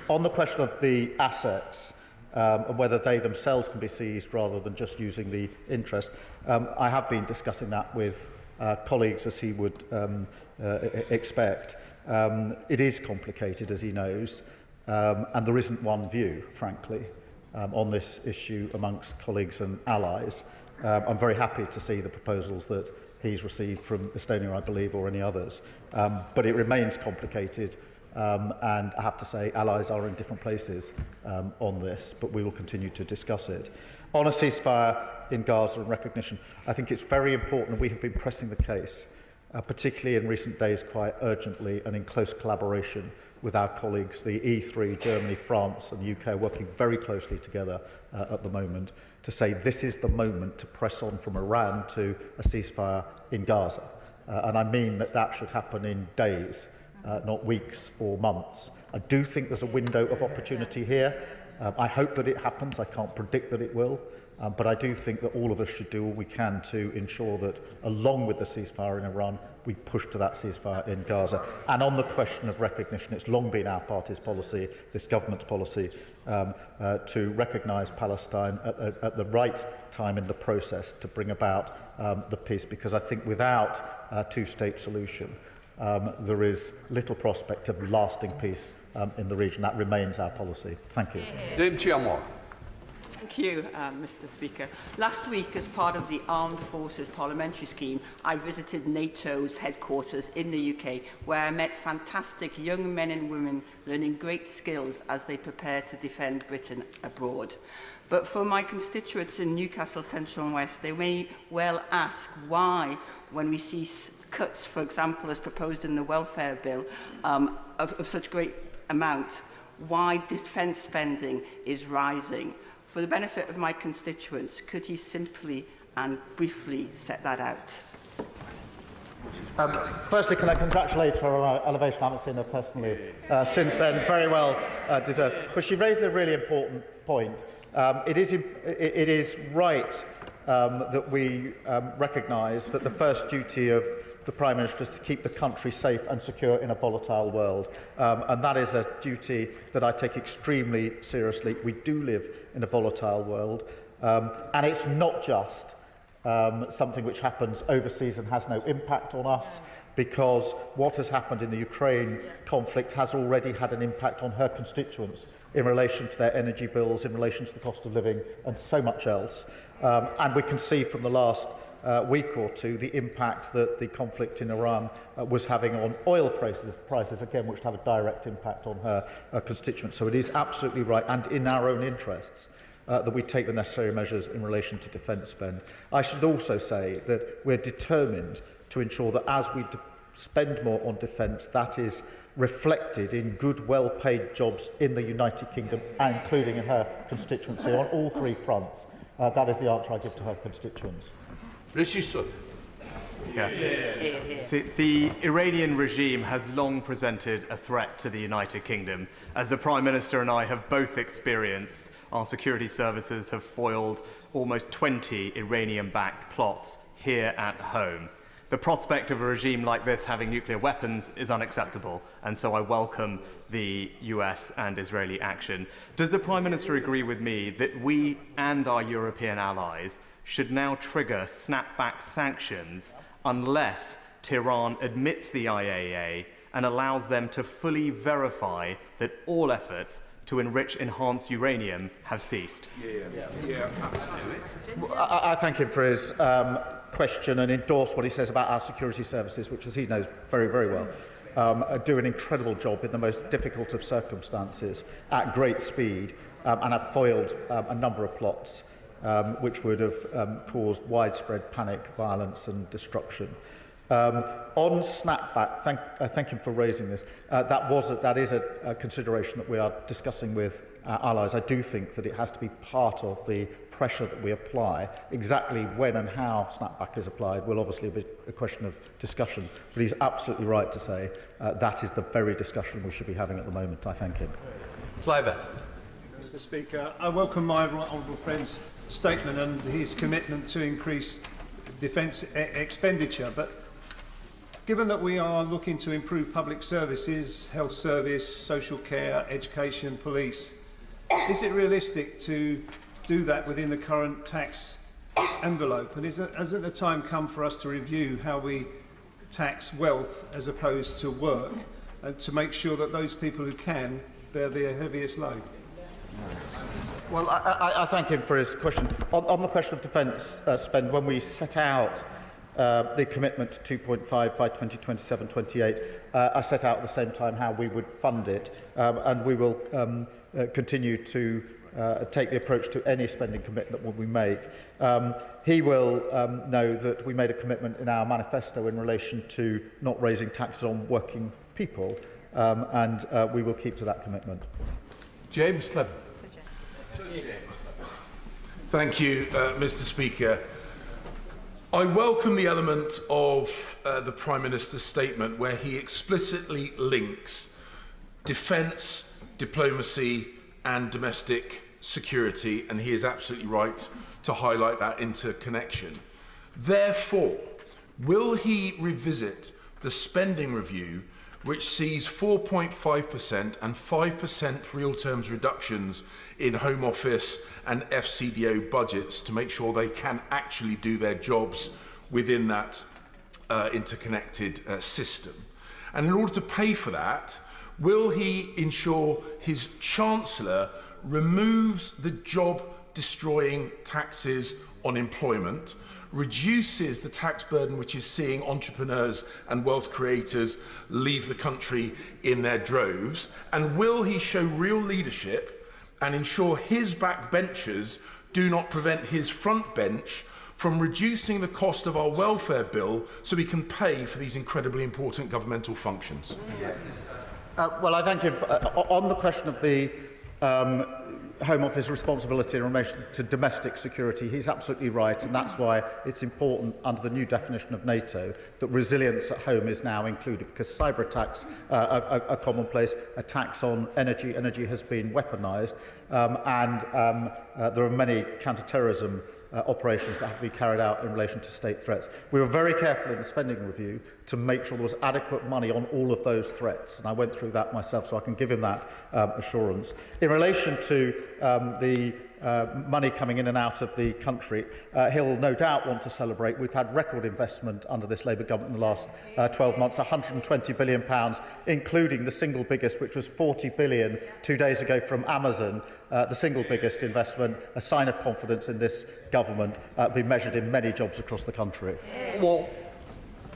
On the question of the assets, and whether they themselves can be seized rather than just using the interest. I have been discussing that with colleagues, as he would expect. It is complicated, as he knows, and there isn't one view, frankly, on this issue amongst colleagues and allies. I'm very happy to see the proposals that he's received from Estonia, I believe, or any others. But it remains complicated. And I have to say, allies are in different places on this, but we will continue to discuss it. On a ceasefire in Gaza and recognition, I think it's very important, and we have been pressing the case, particularly in recent days quite urgently and in close collaboration with our colleagues, the E3, Germany, France and the UK, working very closely together at the moment to say this is the moment to press on from Iran to a ceasefire in Gaza. And I mean that that should happen in days. Not weeks or months. I do think there's a window of opportunity here. I hope that it happens. I can't predict that it will. But I do think that all of us should do all we can to ensure that, along with the ceasefire in Iran, we push to that ceasefire in Gaza. And on the question of recognition, it's long been our party's policy, this government's policy, to recognise Palestine at the right time in the process to bring about the peace. Because I think without a two-state solution, there is little prospect of lasting peace in the region. That remains our policy. Thank you. Thank you, Mr. Speaker. Last week, as part of the Armed Forces Parliamentary Scheme, I visited NATO's headquarters in the UK, where I met fantastic young men and women learning great skills as they prepare to defend Britain abroad. But for my constituents in Newcastle Central and West, they may well ask why, when we see cuts, for example, as proposed in the welfare bill, of such great amount, why defence spending is rising. For the benefit of my constituents, could he simply and briefly set that out? Firstly, can I congratulate her on her elevation? I haven't seen her personally since then. Very well deserved. But she raised a really important point. It is right that we recognise that the first duty of the Prime Minister is to keep the country safe and secure in a volatile world. And that is a duty that I take extremely seriously. We do live in a volatile world. And it's not just something which happens overseas and has no impact on us, because what has happened in the Ukraine conflict has already had an impact on her constituents in relation to their energy bills, in relation to the cost of living and so much else. And we can see from the last week or two the impact that the conflict in Iran was having on oil prices again, which have a direct impact on her constituents. So it is absolutely right and in our own interests that we take the necessary measures in relation to defence spend. I should also say that we're determined to ensure that as we spend more on defence, that is reflected in good, well-paid jobs in the United Kingdom, including in her constituency, on all three fronts. That is the answer I give to her constituents. Rishi Sunak. See, the Iranian regime has long presented a threat to the United Kingdom. As the Prime Minister and I have both experienced, our security services have foiled almost 20 Iranian-backed plots here at home. The prospect of a regime like this having nuclear weapons is unacceptable, and so I welcome the US and Israeli action. Does the Prime Minister agree with me that we and our European allies should now trigger snapback sanctions unless Tehran admits the IAEA and allows them to fully verify that all efforts to enrich enhanced uranium have ceased? Absolutely. I thank him for his question and endorse what he says about our security services, which, as he knows very, very well, do an incredible job in the most difficult of circumstances at great speed and have foiled a number of plots which would have caused widespread panic, violence and destruction. On snapback, thank him for raising this. That is a consideration that we are discussing with our allies. I do think that it has to be part of the pressure that we apply. Exactly when and how snapback is applied will obviously be a question of discussion, but he's absolutely right to say that is the very discussion we should be having at the moment. I thank him. Mr. Speaker, I welcome my right honourable friend's statement and his commitment to increase defence expenditure, but given that we are looking to improve public services, health service, social care, education, police, is it realistic to do that within the current tax envelope? And hasn't the time come for us to review how we tax wealth as opposed to work, and to make sure that those people who can bear the heaviest load? Well, I thank him for his question. On the question of defence spend, when we set out the commitment to 2.5 by 2027-28, I set out at the same time how we would fund it, and we will continue to take the approach to any spending commitment that we make. He will know that we made a commitment in our manifesto in relation to not raising taxes on working people, and we will keep to that commitment. James Clever. Thank you, Mr. Speaker. I welcome the element of the Prime Minister's statement where he explicitly links defence, diplomacy and domestic security, and he is absolutely right to highlight that interconnection. Therefore, will he revisit the spending review which sees 4.5% and 5% real terms reductions in Home Office and FCDO budgets to make sure they can actually do their jobs within that interconnected system? And in order to pay for that, will he ensure his Chancellor removes the job-destroying taxes on employment, reduces the tax burden which is seeing entrepreneurs and wealth creators leave the country in their droves? And will he show real leadership and ensure his backbenchers do not prevent his front bench from reducing the cost of our welfare bill so we can pay for these incredibly important governmental functions? Well, I thank him on the question of the Home Office responsibility in relation to domestic security. He's absolutely right, and that's why it's important under the new definition of NATO that resilience at home is now included, because cyber attacks are commonplace. Attacks on energy has been weaponised, and there are many counter-terrorism operations that have to be carried out in relation to state threats. We were very careful in the spending review to make sure there was adequate money on all of those threats, and I went through that myself, so I can give him that assurance. In relation to the money coming in and out of the country, he'll no doubt want to celebrate. We've had record investment under this Labour government in the last 12 months, £120 billion, including the single biggest, which was £40 billion 2 days ago from Amazon, the single biggest investment, a sign of confidence in this government, being measured in many jobs across the country. Well,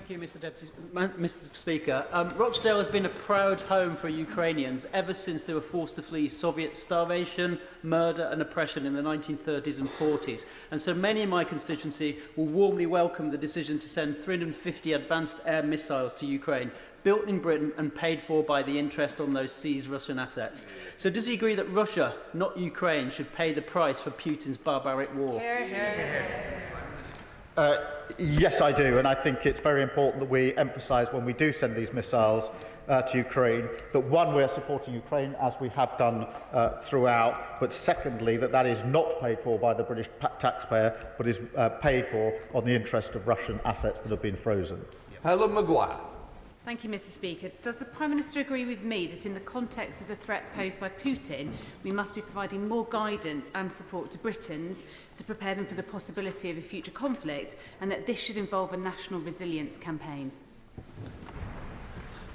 Thank you, Mr. Speaker. Rochdale has been a proud home for Ukrainians ever since they were forced to flee Soviet starvation, murder and oppression in the 1930s and 40s. And so many in my constituency will warmly welcome the decision to send 350 advanced air missiles to Ukraine, built in Britain and paid for by the interest on those seized Russian assets. So does he agree that Russia, not Ukraine, should pay the price for Putin's barbaric war? Yes, I do, and I think it's very important that we emphasise when we do send these missiles to Ukraine that, one, we're supporting Ukraine as we have done throughout, but secondly, that is not paid for by the British taxpayer, but is paid for on the interest of Russian assets that have been frozen. Helen Maguire. Thank you, Mr. Speaker. Does the Prime Minister agree with me that in the context of the threat posed by Putin, we must be providing more guidance and support to Britons to prepare them for the possibility of a future conflict, and that this should involve a national resilience campaign?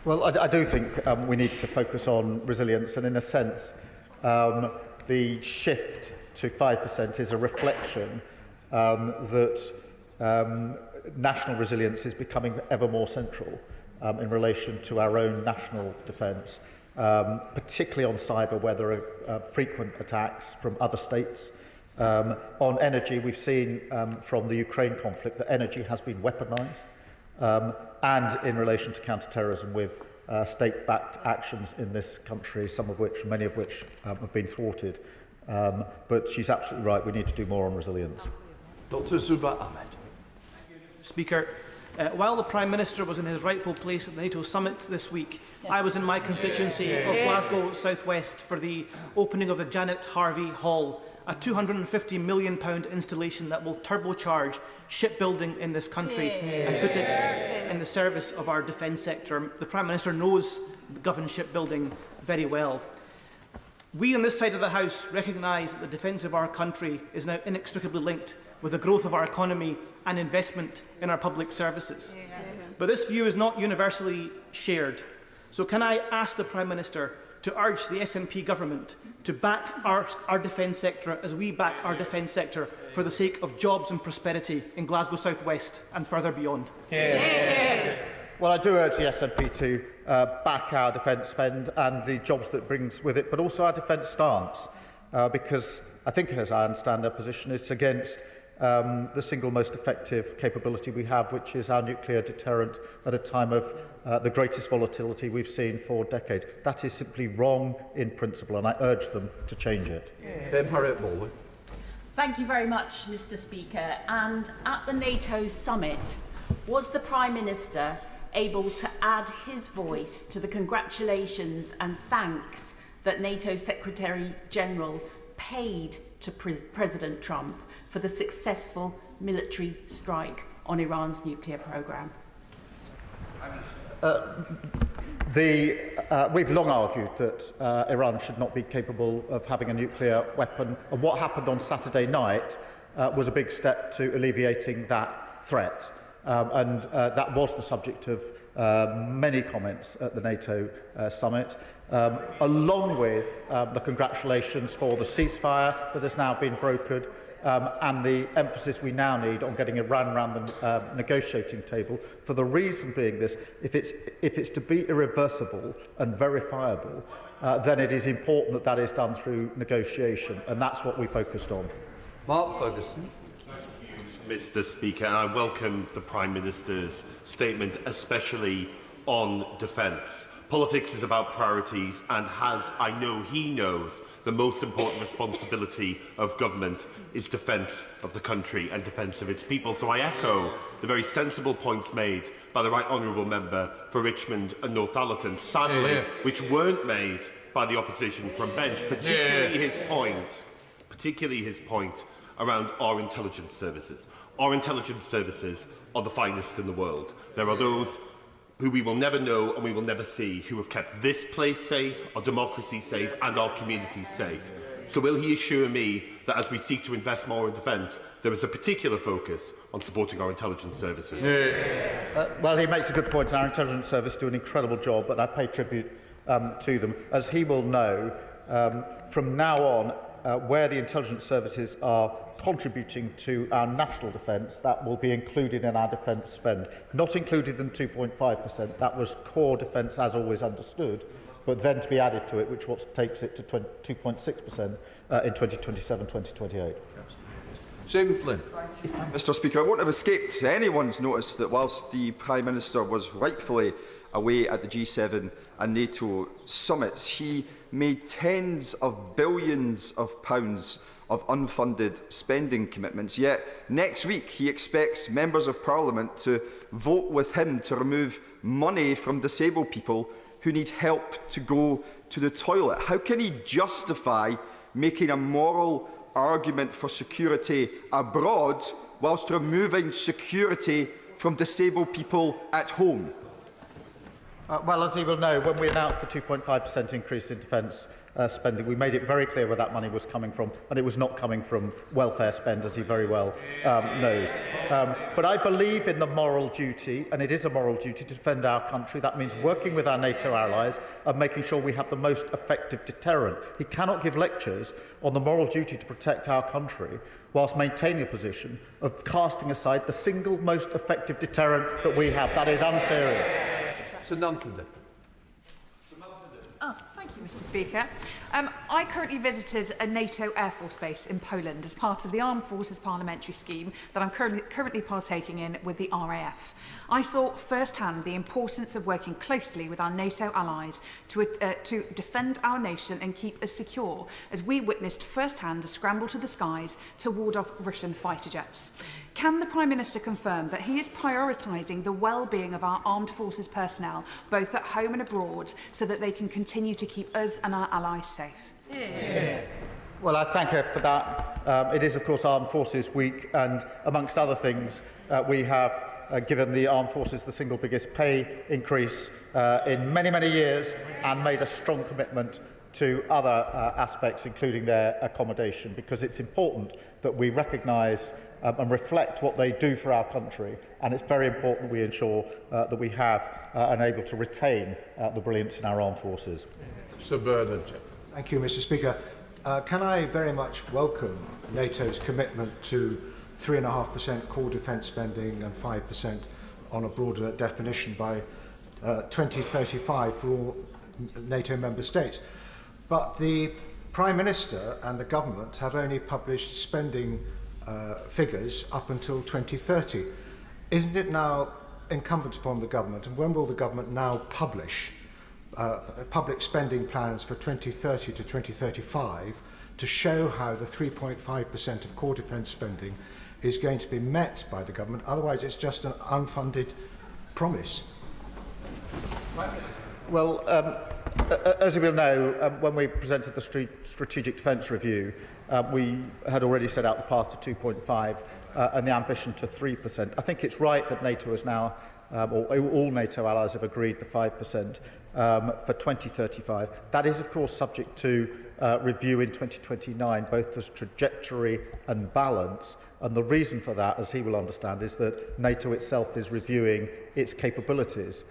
Well, I do think we need to focus on resilience, and in a sense, the shift to 5% is a reflection that national resilience is becoming ever more central in relation to our own national defence, particularly on cyber, where there are frequent attacks from other states. On energy, we've seen from the Ukraine conflict that energy has been weaponised, and in relation to counter-terrorism with state-backed actions in this country, many of which have been thwarted. But she's absolutely right, we need to do more on resilience. Dr. Zuba Ahmed. Speaker, while the Prime Minister was in his rightful place at the NATO summit this week, I was in my constituency of Glasgow South West for the opening of the Janet Harvey Hall, a £250 million installation that will turbocharge shipbuilding in this country and put it in the service of our defence sector. The Prime Minister knows government shipbuilding very well. We on this side of the House recognise that the defence of our country is now inextricably linked with the growth of our economy and investment in our public services. But this view is not universally shared. So can I ask the Prime Minister to urge the SNP government to back our defence sector as we back our defence sector for the sake of jobs and prosperity in Glasgow South West and further beyond? Well, I do urge the SNP to back our defence spend and the jobs that it brings with it, but also our defence stance, because I think, as I understand their position, it's against the single most effective capability we have, which is our nuclear deterrent at a time of the greatest volatility we've seen for decades. That is simply wrong in principle, and I urge them to change it. Harriet Baldwin. Thank you very much, Mr. Speaker. And at the NATO summit, was the Prime Minister able to add his voice to the congratulations and thanks that NATO Secretary-General paid to President Trump for the successful military strike on Iran's nuclear programme? We've long argued that Iran should not be capable of having a nuclear weapon, and what happened on Saturday night was a big step to alleviating that threat. And that was the subject of many comments at the NATO summit, along with the congratulations for the ceasefire that has now been brokered, and the emphasis we now need on getting Iran around the negotiating table, for the reason being this: if it's to be irreversible and verifiable, then it is important that that is done through negotiation, and that's what we focused on. Mark Ferguson. Mr. Speaker, I welcome the Prime Minister's statement, especially on defence. Politics is about priorities, and as I know he knows, the most important responsibility of government is defence of the country and defence of its people. So I echo the very sensible points made by the Right Honourable Member for Richmond and Northallerton, sadly, which weren't made by the opposition from bench, particularly his point around our intelligence services. Our intelligence services are the finest in the world. There are those who we will never know and we will never see, who have kept this place safe, our democracy safe, and our communities safe. So will he assure me that as we seek to invest more in defence, there is a particular focus on supporting our intelligence services? Well, he makes a good point. Our intelligence service do an incredible job, and I pay tribute to them. As he will know, from now on, where the intelligence services are contributing to our national defence, that will be included in our defence spend. Not included in 2.5%, that was core defence as always understood, but then to be added to it, which what takes it to 2.6% in 2027-2028. Stephen Flynn. Mr Speaker, it won't have escaped anyone's notice that whilst the Prime Minister was rightfully away at the G7 and NATO summits, he made tens of billions of pounds of unfunded spending commitments. Yet next week he expects members of Parliament to vote with him to remove money from disabled people who need help to go to the toilet. How can he justify making a moral argument for security abroad whilst removing security from disabled people at home? Well, as he will know, when we announced the 2.5% increase in defence spending, we made it very clear where that money was coming from, and it was not coming from welfare spend, as he very well knows. But I believe in the moral duty, and it is a moral duty, to defend our country. That means working with our NATO allies and making sure we have the most effective deterrent. He cannot give lectures on the moral duty to protect our country whilst maintaining a position of casting aside the single most effective deterrent that we have. That is unserious. Sir Nanthan. Thank you, Mr Speaker. I currently visited a NATO Air Force base in Poland as part of the Armed Forces Parliamentary Scheme that I'm currently partaking in with the RAF. I saw firsthand the importance of working closely with our NATO allies to defend our nation and keep us secure, as we witnessed firsthand a scramble to the skies to ward off Russian fighter jets. Can the Prime Minister confirm that he is prioritising the well-being of our armed forces personnel, both at home and abroad, so that they can continue to keep us and our allies safe? Yeah. Well, I thank her for that. It is, of course, Armed Forces Week, and amongst other things, we have given the Armed Forces the single biggest pay increase in many, many years, and made a strong commitment to other aspects, including their accommodation, because it's important that we recognise and reflect what they do for our country, and it's very important that we ensure that we have and able to retain the brilliance in our armed forces. Sir Bernard. Thank you, Mr Speaker. Can I very much welcome NATO's commitment to 3.5% core defence spending and 5% on a broader definition by 2035 for all NATO member states. But the Prime Minister and the government have only published spending figures up until 2030. Isn't it now incumbent upon the government, and when will the government now publish public spending plans for 2030 to 2035 to show how the 3.5% of core defence spending is going to be met by the government? Otherwise it's just an unfunded promise. Well, as you will know, when we presented the Strategic Defence Review, we had already set out the path to 2.5 and the ambition to 3%. I think it's right that NATO is now, or all NATO allies have agreed the 5% for 2035. That is, of course, subject to review in 2029, both as trajectory and balance. And the reason for that, as he will understand, is that NATO itself is reviewing its capabilities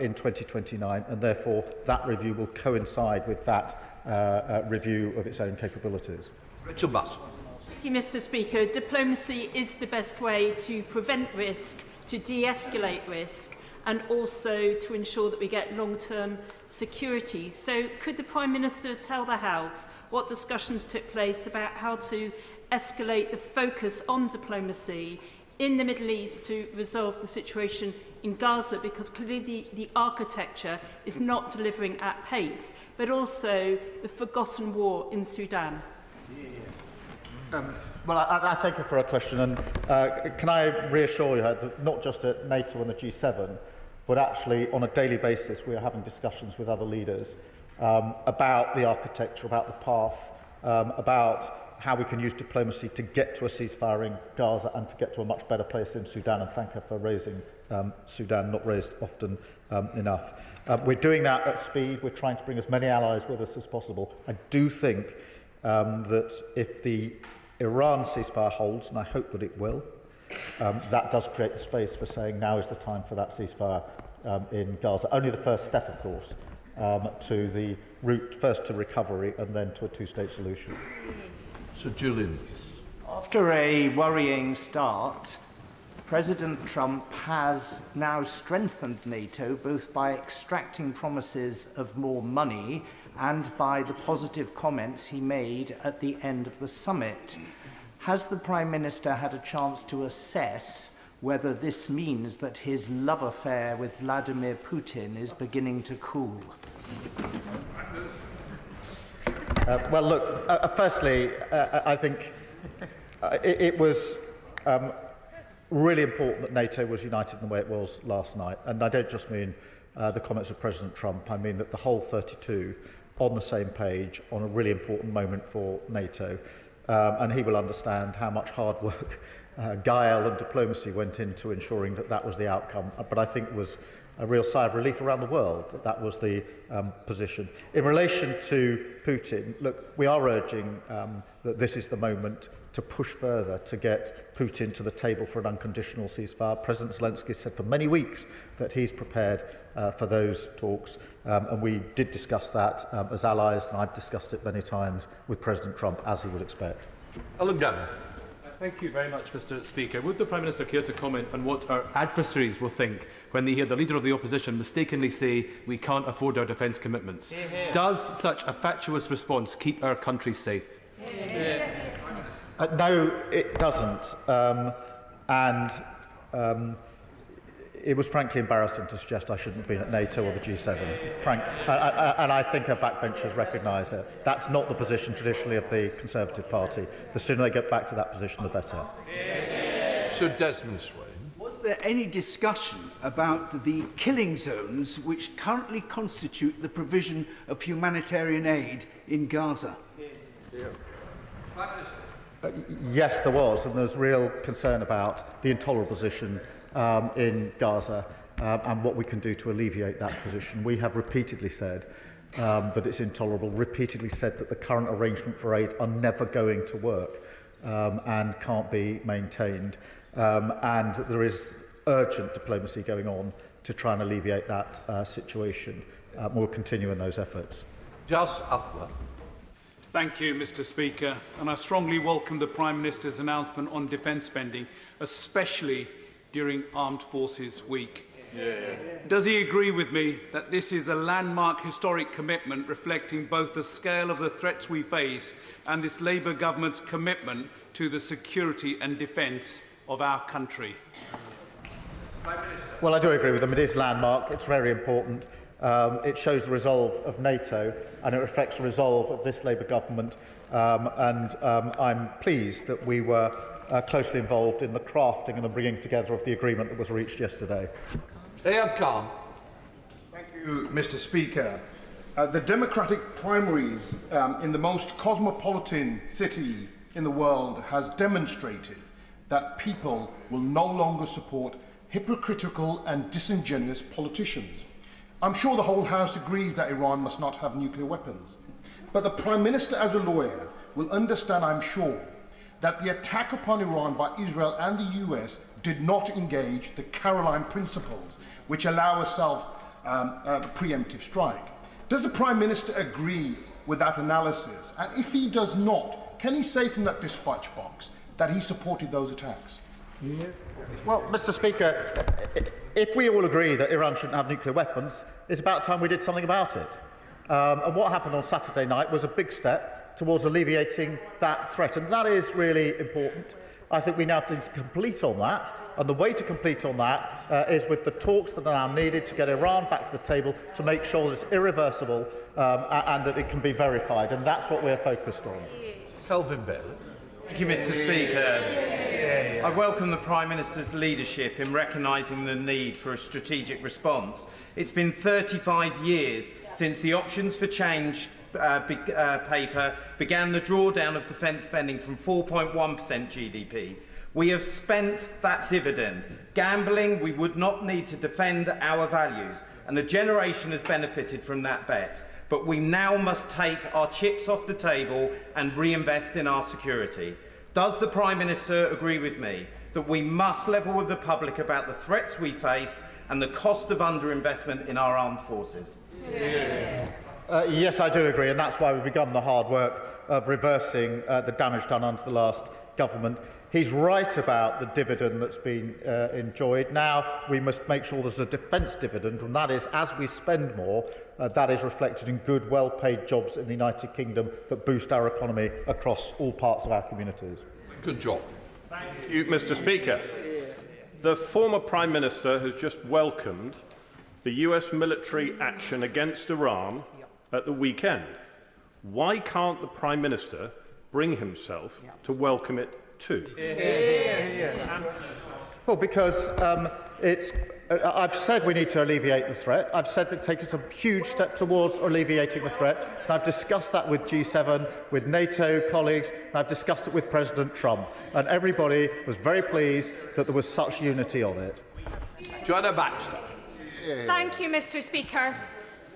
in 2029, and therefore that review will coincide with that review of its own capabilities. Richard Bass. Thank you, Mr Speaker. Diplomacy is the best way to prevent risk, to de-escalate risk, and also to ensure that we get long-term security. So could the Prime Minister tell the House what discussions took place about how to escalate the focus on diplomacy in the Middle East to resolve the situation in Gaza, because clearly the architecture is not delivering at pace, but also the forgotten war in Sudan? Well, I thank you for a question, and can I reassure you that not just at NATO and the G7, but actually on a daily basis we are having discussions with other leaders about the architecture, about the path, about how we can use diplomacy to get to a ceasefire in Gaza and to get to a much better place in Sudan, and thank her for raising Sudan, not raised often enough. We're doing that at speed. We're trying to bring as many allies with us as possible. I do think that if the Iran ceasefire holds, and I hope that it will, that does create the space for saying now is the time for that ceasefire in Gaza. Only the first step, of course, to the route first to recovery and then to a two-state solution. Sir Julian. After a worrying start, President Trump has now strengthened NATO both by extracting promises of more money and by the positive comments he made at the end of the summit. Has the Prime Minister had a chance to assess whether this means that his love affair with Vladimir Putin is beginning to cool? Well, look, firstly, I think it was really important that NATO was united in the way it was last night. And I don't just mean the comments of President Trump. I mean that the whole 32 on the same page on a really important moment for NATO. And he will understand how much hard work, guile and diplomacy went into ensuring that that was the outcome. But I think it was a real sigh of relief around the world that that was the position. In relation to Putin, look, we are urging that this is the moment to push further to get Putin to the table for an unconditional ceasefire. President Zelensky said for many weeks that he's prepared for those talks, and we did discuss that as allies, and I've discussed it many times with President Trump, as he would expect. Alan Gannon. Thank you very much, Mr. Speaker. Would the Prime Minister care to comment on what our adversaries will think when they hear the Leader of the Opposition mistakenly say we can't afford our defence commitments? Does such a fatuous response keep our country safe? No, it doesn't. It was frankly embarrassing to suggest I shouldn't have been at NATO or the G7. And I think our backbenchers recognise it. That's not the position traditionally of the Conservative Party. The sooner they get back to that position, the better. Sir Desmond Swain. Was there any discussion about the killing zones which currently constitute the provision of humanitarian aid in Gaza? Yes, there was, and there's real concern about the intolerable position in Gaza and what we can do to alleviate that position. We have repeatedly said that it's intolerable, repeatedly said that the current arrangement for aid are never going to work and can't be maintained. And there is urgent diplomacy going on to try and alleviate that situation. We'll continue in those efforts. Jas Athwell. Thank you, Mr. Speaker, and I strongly welcome the Prime Minister's announcement on defence spending, especially during Armed Forces Week. Does he agree with me that this is a landmark historic commitment reflecting both the scale of the threats we face and this Labour government's commitment to the security and defence of our country? Well, I do agree with them. It is landmark. It's very important. It shows the resolve of NATO and it reflects the resolve of this Labour government. I'm pleased that we were closely involved in the crafting and the bringing together of the agreement that was reached yesterday. Ayab Khan. Thank you, Mr. Speaker. The Democratic primaries in the most cosmopolitan city in the world has demonstrated that people will no longer support hypocritical and disingenuous politicians. I'm sure the whole House agrees that Iran must not have nuclear weapons. But the Prime Minister, as a lawyer, will understand, I'm sure, that the attack upon Iran by Israel and the US did not engage the Caroline principles, which allow a preemptive strike. Does the Prime Minister agree with that analysis? And if he does not, can he say from that dispatch box that he supported those attacks? Well, Mr. Speaker, if we all agree that Iran shouldn't have nuclear weapons, it's about time we did something about it. And what happened on Saturday night was a big step towards alleviating that threat, and that is really important. I think we now need to complete on that, and the way to complete on that is with the talks that are now needed to get Iran back to the table to make sure that it's irreversible and that it can be verified, and that's what we're focused on. Kelvin Bell. Thank you, Mr. Speaker. I welcome the Prime Minister's leadership in recognising the need for a strategic response. It's been 35 years since the Options for Change paper began the drawdown of defence spending from 4.1% GDP. We have spent that dividend, gambling we would not need to defend our values, and a generation has benefited from that bet. But we now must take our chips off the table and reinvest in our security. Does the Prime Minister agree with me that we must level with the public about the threats we faced and the cost of underinvestment in our armed forces? Yes, I do agree, and that's why we've begun the hard work of reversing the damage done under the last government. He's right about the dividend that's been enjoyed. Now we must make sure there's a defence dividend, and that is, as we spend more, that is reflected in good, well-paid jobs in the United Kingdom that boost our economy across all parts of our communities. Good job. Thank you, Mr. Speaker. The former Prime Minister has just welcomed the US military action against Iran at the weekend. Why can't the Prime Minister bring himself to welcome it too? Well, because I've said we need to alleviate the threat. I've said that take us a huge step towards alleviating the threat. And I've discussed that with G7, with NATO colleagues, and I've discussed it with President Trump. And everybody was very pleased that there was such unity on it. Joanna Baxter. Thank you, Mr. Speaker.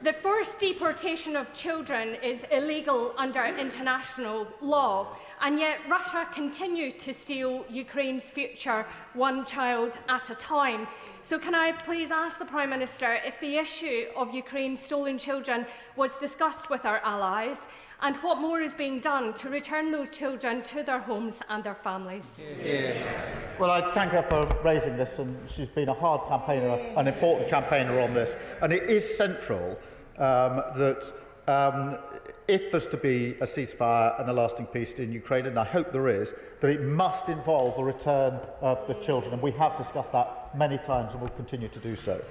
The forced deportation of children is illegal under international law, and yet Russia continues to steal Ukraine's future one child at a time. So can I please ask the Prime Minister if the issue of Ukraine's stolen children was discussed with our allies, and what more is being done to return those children to their homes and their families? Well, I thank her for raising this, and she's been a hard campaigner, an important campaigner on this. And it is central that if there's to be a ceasefire and a lasting peace in Ukraine, and I hope there is, that it must involve the return of the children. And we have discussed that many times and will continue to do so.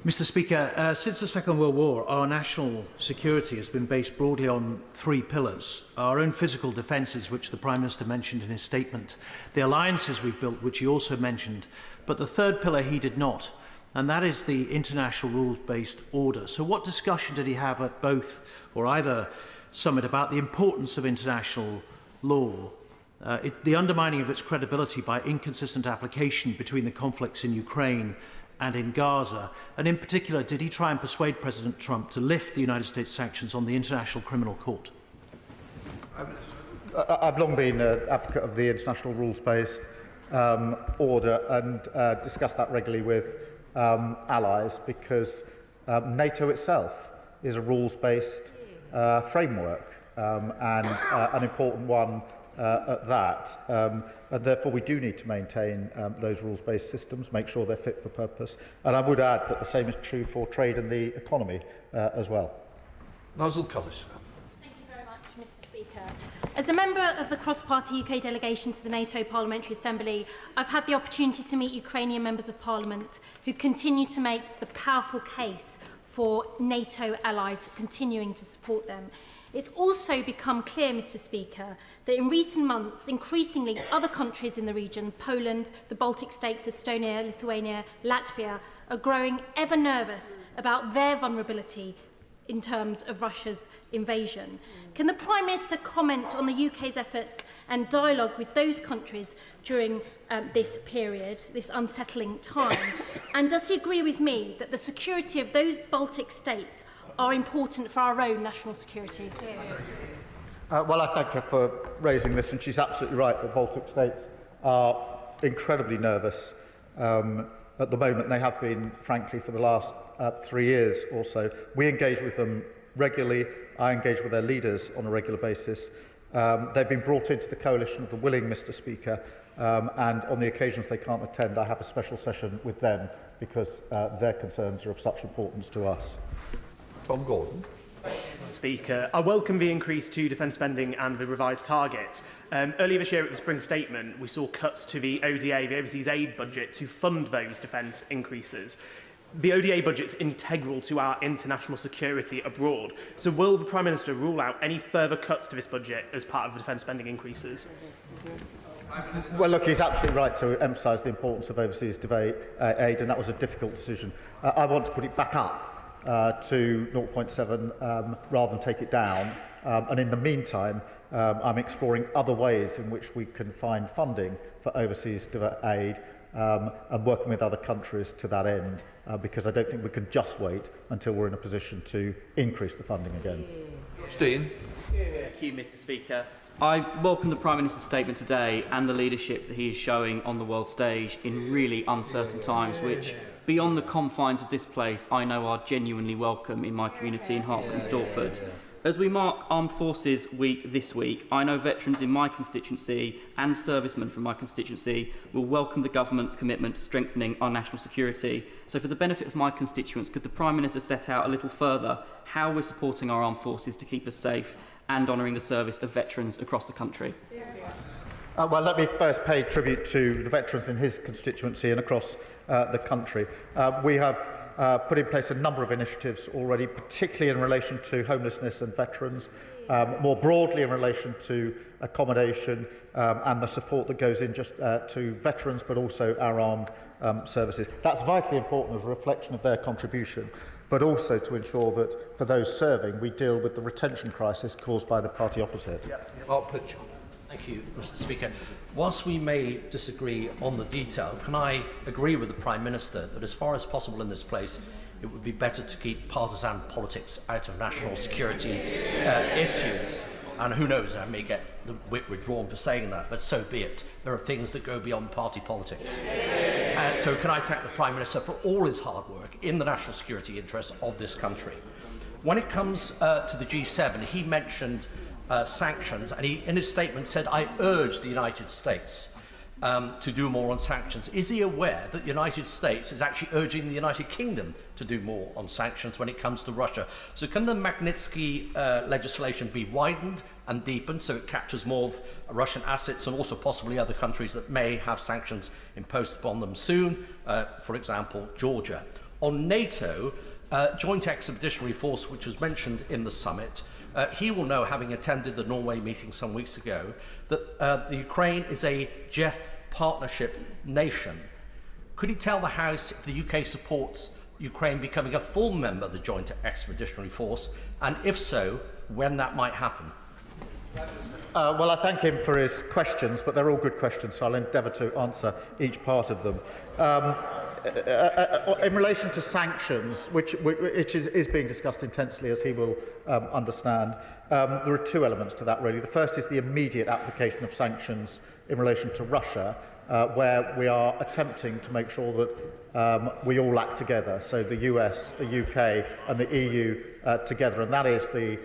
Mr. Speaker, since the Second World War, our national security has been based broadly on three pillars. Our own physical defences, which the Prime Minister mentioned in his statement, the alliances we've built, which he also mentioned, but the third pillar he did not, and that is the international rules-based order. So what discussion did he have at both or either summit about the importance of international law, the undermining of its credibility by inconsistent application between the conflicts in Ukraine and in Gaza, and in particular, did he try and persuade President Trump to lift the United States sanctions on the International Criminal Court? I've long been an advocate of the international rules-based order and discussed that regularly with allies, because NATO itself is a rules-based framework and an important one at that. And therefore we do need to maintain those rules-based systems, make sure they're fit for purpose. And I would add that the same is true for trade and the economy as well. Nozzle Collis. Thank you very much, Mr. Speaker. As a member of the cross-party UK delegation to the NATO Parliamentary Assembly, I've had the opportunity to meet Ukrainian members of Parliament who continue to make the powerful case for NATO allies continuing to support them. It's also become clear, Mr. Speaker, that in recent months, increasingly other countries in the region, Poland, the Baltic states, Estonia, Lithuania, Latvia, are growing ever nervous about their vulnerability in terms of Russia's invasion. Can the Prime Minister comment on the UK's efforts and dialogue with those countries during this period, this unsettling time? And does he agree with me that the security of those Baltic states are important for our own national security? Well, I thank her for raising this, and she's absolutely right. The Baltic states are incredibly nervous at the moment. They have been, frankly, for the last 3 years or so. We engage with them regularly. I engage with their leaders on a regular basis. They've been brought into the coalition of the willing, Mr. Speaker, and on the occasions they can't attend, I have a special session with them because their concerns are of such importance to us. Tom Gordon. Mr. Speaker, I welcome the increase to defence spending and the revised targets. Earlier this year at the Spring Statement, we saw cuts to the ODA, the Overseas Aid budget, to fund those defence increases. The ODA budget is integral to our international security abroad. So will the Prime Minister rule out any further cuts to this budget as part of the defence spending increases? Well, look, he's absolutely right to emphasise the importance of overseas aid, and that was a difficult decision. I want to put it back up to 0.7 rather than take it down. And in the meantime, I'm exploring other ways in which we can find funding for overseas aid and working with other countries to that end, because I don't think we can just wait until we're in a position to increase the funding again. Steen. Thank you, Mr. Speaker. I welcome the Prime Minister's statement today and the leadership that he is showing on the world stage in really uncertain times, which, beyond the confines of this place, I know are genuinely welcome in my community in Hertford and Stortford. As we mark Armed Forces Week this week, I know veterans in my constituency and servicemen from my constituency will welcome the government's commitment to strengthening our national security. So for the benefit of my constituents, could the Prime Minister set out a little further how we're supporting our armed forces to keep us safe and honouring the service of veterans across the country? Well, let me first pay tribute to the veterans in his constituency and across the country. We have put in place a number of initiatives already, particularly in relation to homelessness and veterans, more broadly in relation to accommodation and the support that goes in just to veterans, but also our armed services. That's vitally important as a reflection of their contribution, but also to ensure that for those serving, we deal with the retention crisis caused by the party opposite. Thank you, Mr. Speaker. Whilst we may disagree on the detail, can I agree with the Prime Minister that as far as possible in this place, it would be better to keep partisan politics out of national security issues? And who knows, I may get the whip withdrawn for saying that, but so be it. There are things that go beyond party politics. So can I thank the Prime Minister for all his hard work in the national security interests of this country. When it comes to the G7, he mentioned sanctions, and he, in his statement, said, I urge the United States to do more on sanctions. Is he aware that the United States is actually urging the United Kingdom to do more on sanctions when it comes to Russia? So can the Magnitsky legislation be widened and deepened so it captures more of Russian assets and also possibly other countries that may have sanctions imposed upon them soon, for example, Georgia? On NATO, Joint Expeditionary Force, which was mentioned in the summit, he will know, having attended the Norway meeting some weeks ago, that the Ukraine is a JEF partnership nation. Could he tell the House if the UK supports Ukraine becoming a full member of the Joint Expeditionary Force, and if so, when that might happen? Well, I thank him for his questions, but they're all good questions, so I'll endeavour to answer each part of them. In relation to sanctions, which is being discussed intensely, as he will understand, there are two elements to that, really. The first is the immediate application of sanctions in relation to Russia, where we are attempting to make sure that we all act together, so the US, the UK and the EU together, and that is the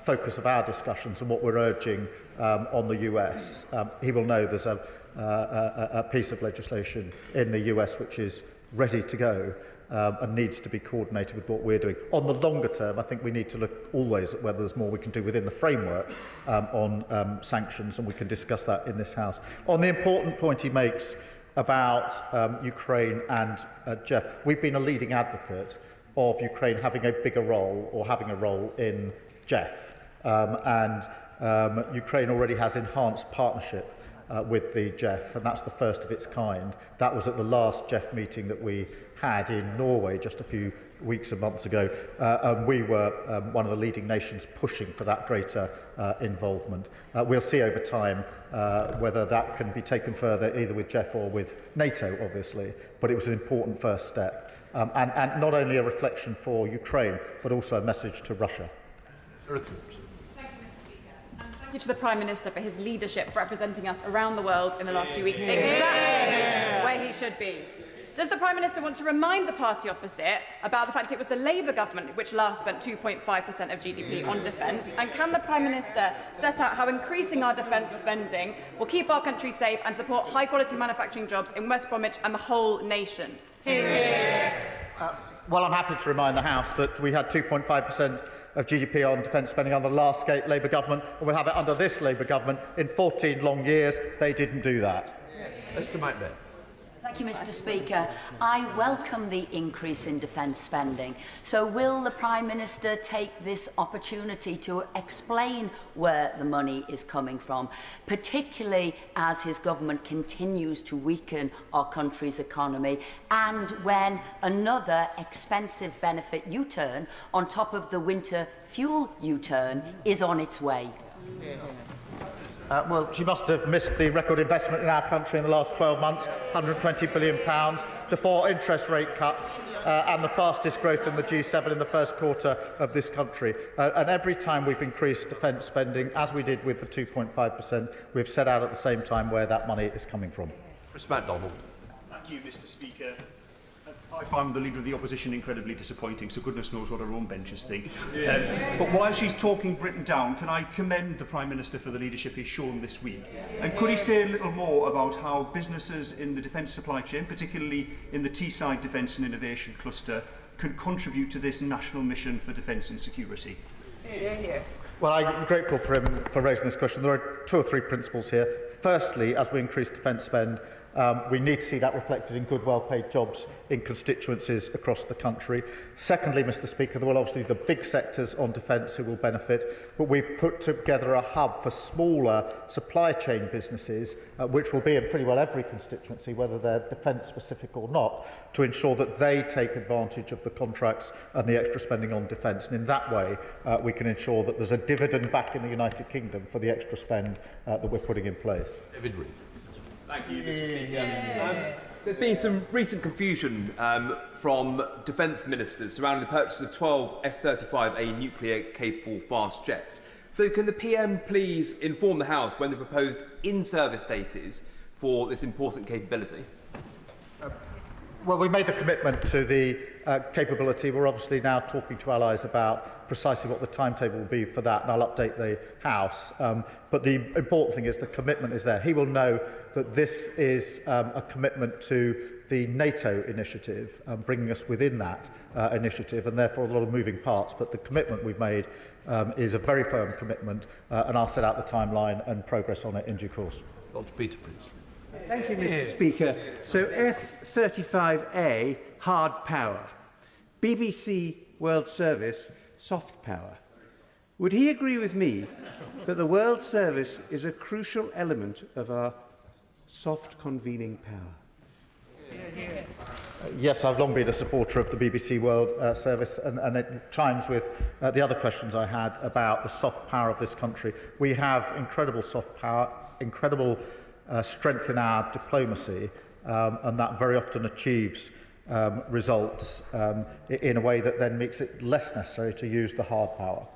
focus of our discussions and what we're urging on the US. He will know there's a piece of legislation in the US which is ready to go and needs to be coordinated with what we're doing. On the longer term, I think we need to look always at whether there's more we can do within the framework on sanctions, and we can discuss that in this House. On the important point he makes about Ukraine and Jeff, we've been a leading advocate of Ukraine having a bigger role or having a role in Jeff, and Ukraine already has enhanced partnership with the JEF, and that's the first of its kind. That was at the last JEF meeting that we had in Norway just a few weeks and months ago, and we were one of the leading nations pushing for that greater involvement. We'll see over time whether that can be taken further, either with JEF or with NATO, obviously, but it was an important first step, and not only a reflection for Ukraine, but also a message to Russia. Thank you to the Prime Minister for his leadership representing us around the world in the last 2 weeks, exactly where he should be. Does the Prime Minister want to remind the party opposite about the fact it was the Labour government which last spent 2.5% of GDP on defence? And can the Prime Minister set out how increasing our defence spending will keep our country safe and support high-quality manufacturing jobs in West Bromwich and the whole nation? Well, I'm happy to remind the House that we had 2.5% of GDP on defence spending under the last Labour government, and we'll have it under this Labour government. In 14 long years, they didn't do that. Mr. Macbeth. Thank you, Mr. Speaker. I welcome the increase in defence spending. So will the Prime Minister take this opportunity to explain where the money is coming from, particularly as his government continues to weaken our country's economy and when another expensive benefit U-turn on top of the winter fuel U-turn is on its way? Well, she must have missed the record investment in our country in the last 12 months, £120 billion, the 4 interest rate cuts and the fastest growth in the G7 in the first quarter of this country. And every time we've increased defence spending, as we did with the 2.5%, we've set out at the same time where that money is coming from. Mr MacDonald. Thank you, Mr Speaker. I find the Leader of the Opposition incredibly disappointing, so goodness knows what her own benches think. But while she's talking Britain down, can I commend the Prime Minister for the leadership he's shown this week? And could he say a little more about how businesses in the defence supply chain, particularly in the Teesside Defence and Innovation Cluster, can contribute to this national mission for defence and security? Well, I'm grateful for him for raising this question. There are 2 or 3 principles here. Firstly, as we increase defence spend, we need to see that reflected in good, well-paid jobs in constituencies across the country. Secondly, Mr Speaker, there will obviously be the big sectors on defence who will benefit, but we've put together a hub for smaller supply chain businesses, which will be in pretty well every constituency, whether they're defence-specific or not, to ensure that they take advantage of the contracts and the extra spending on defence. And in that way, we can ensure that there's a dividend back in the United Kingdom for the extra spend that we're putting in place. David Reid. Thank you, Mr Speaker. There's been some recent confusion from defence ministers surrounding the purchase of 12 F-35A nuclear-capable fast jets. So can the PM please inform the House when the proposed in-service date is for this important capability? Well, we made the commitment to the capability. We're obviously now talking to allies about precisely what the timetable will be for that, and I'll update the House. But the important thing is the commitment is there. He will know that this is a commitment to the NATO initiative, bringing us within that initiative, and therefore a lot of moving parts. But the commitment we've made is a very firm commitment, and I'll set out the timeline and progress on it in due course. Dr. Peter Prince. Thank you, Mr Speaker. So F-35A, hard power. BBC World Service, soft power. Would he agree with me that the World Service is a crucial element of our soft convening power? Yes, I've long been a supporter of the BBC World Service, and it chimes with the other questions I had about the soft power of this country. We have incredible soft power, incredible strength in our diplomacy, and that very often achieves results in a way that then makes it less necessary to use the hard power.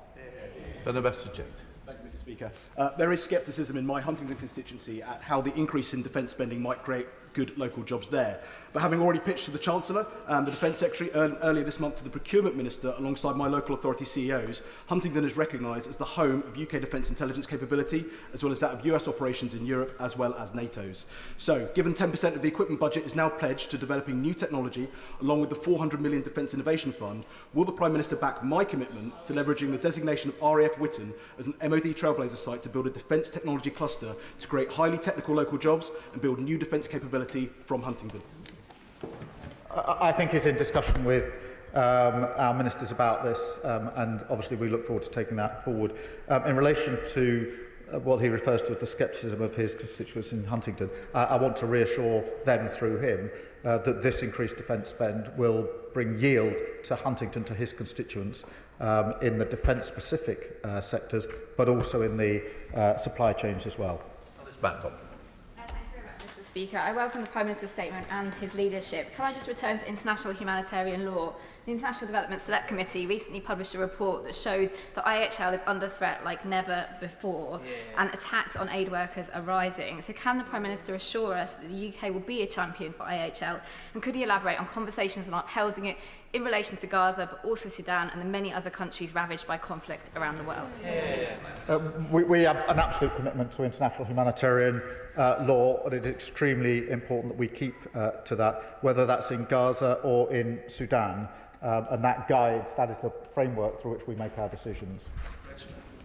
Then a message. Thank you, Mr Speaker. There is scepticism in my Huntingdon constituency at how the increase in defence spending might create good local jobs there. But having already pitched to the Chancellor and the Defence Secretary earlier this month to the Procurement Minister alongside my local authority CEOs, Huntingdon is recognised as the home of UK defence intelligence capability, as well as that of US operations in Europe, as well as NATO's. So, given 10% of the equipment budget is now pledged to developing new technology, along with the £400 million Defence Innovation Fund, will the Prime Minister back my commitment to leveraging the designation of RAF Witten as an MOD trailblazer site to build a defence technology cluster to create highly technical local jobs and build new defence capability from Huntingdon? I think he's in discussion with our ministers about this, and obviously we look forward to taking that forward. In relation to what he refers to as the scepticism of his constituents in Huntingdon, I want to reassure them through him that this increased defence spend will bring yield to Huntingdon, to his constituents, in the defence-specific sectors, but also in the supply chains as well. Speaker, I welcome the Prime Minister's statement and his leadership. Can I just return to international humanitarian law? The International Development Select Committee recently published a report that showed that IHL is under threat like never before, and attacks on aid workers are rising. So can the Prime Minister assure us that the UK will be a champion for IHL, and could he elaborate on conversations on upholding it in relation to Gaza, but also Sudan and the many other countries ravaged by conflict around the world? We have an absolute commitment to international humanitarian law, and it is extremely important that we keep to that, whether that's in Gaza or in Sudan. And that guides, that is the framework through which we make our decisions.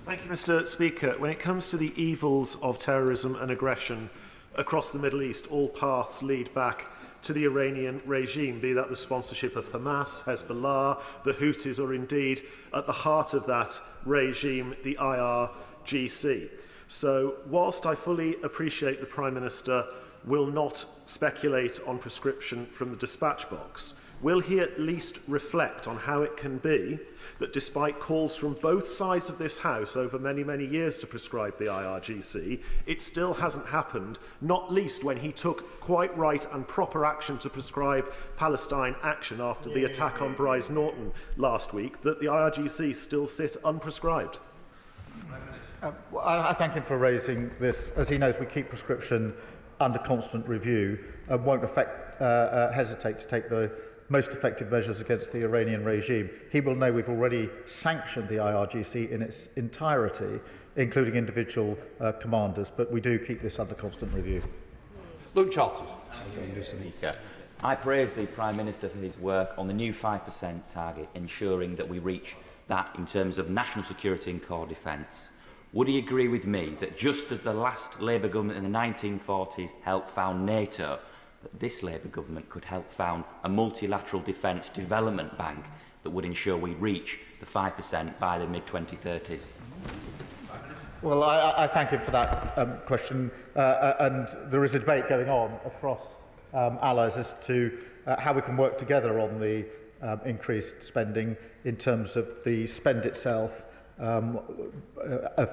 Thank you, Mr. Speaker. When it comes to the evils of terrorism and aggression across the Middle East, all paths lead back to the Iranian regime, be that the sponsorship of Hamas, Hezbollah, the Houthis, or indeed at the heart of that regime, the IRGC. So, whilst I fully appreciate the Prime Minister will not speculate on prescription from the dispatch box, will he at least reflect on how it can be that despite calls from both sides of this House over many, many years to prescribe the IRGC, it still hasn't happened, not least when he took quite right and proper action to prescribe Palestine action after the attack on Bryce Norton last week, that the IRGC still sit unprescribed? I thank him for raising this. As he knows, we keep prescription under constant review and won't hesitate to take the most effective measures against the Iranian regime. He will know we've already sanctioned the IRGC in its entirety, including individual commanders, but we do keep this under constant review. Luke Charters. I praise the Prime Minister for his work on the new 5% target, ensuring that we reach that in terms of national security and core defence. Would he agree with me that just as the last Labour government in the 1940s helped found NATO, that this Labour government could help found a multilateral defence development bank that would ensure we reach the 5% by the mid-2030s? Well, I thank him for that question, and there is a debate going on across allies as to how we can work together on the increased spending in terms of the spend itself,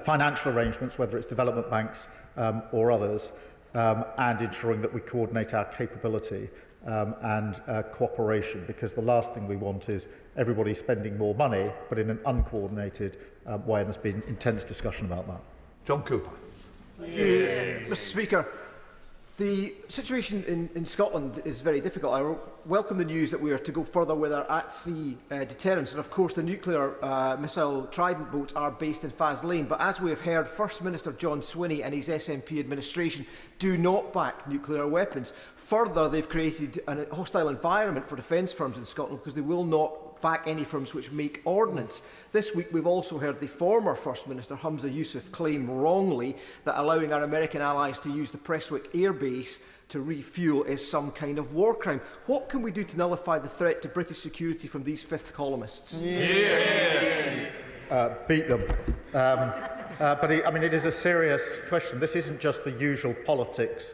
financial arrangements, whether it's development banks or others, and ensuring that we coordinate our capability and cooperation, because the last thing we want is everybody spending more money, but in an uncoordinated way, and there's been intense discussion about that. John Cooper. Mr. Speaker, the situation in Scotland is very difficult. I welcome the news that we are to go further with our at-sea deterrence, and of course the nuclear missile Trident boats are based in Faslane, but as we have heard, First Minister John Swinney and his SNP administration do not back nuclear weapons. Further, they've created a hostile environment for defence firms in Scotland because they will not back any firms which make ordnance. This week we've also heard the former First Minister Humza Yousaf claim wrongly that allowing our American allies to use the Prestwick Air Base to refuel is some kind of war crime. What can we do to nullify the threat to British security from these fifth columnists? Beat them. But I mean, it is a serious question. This isn't just the usual politics.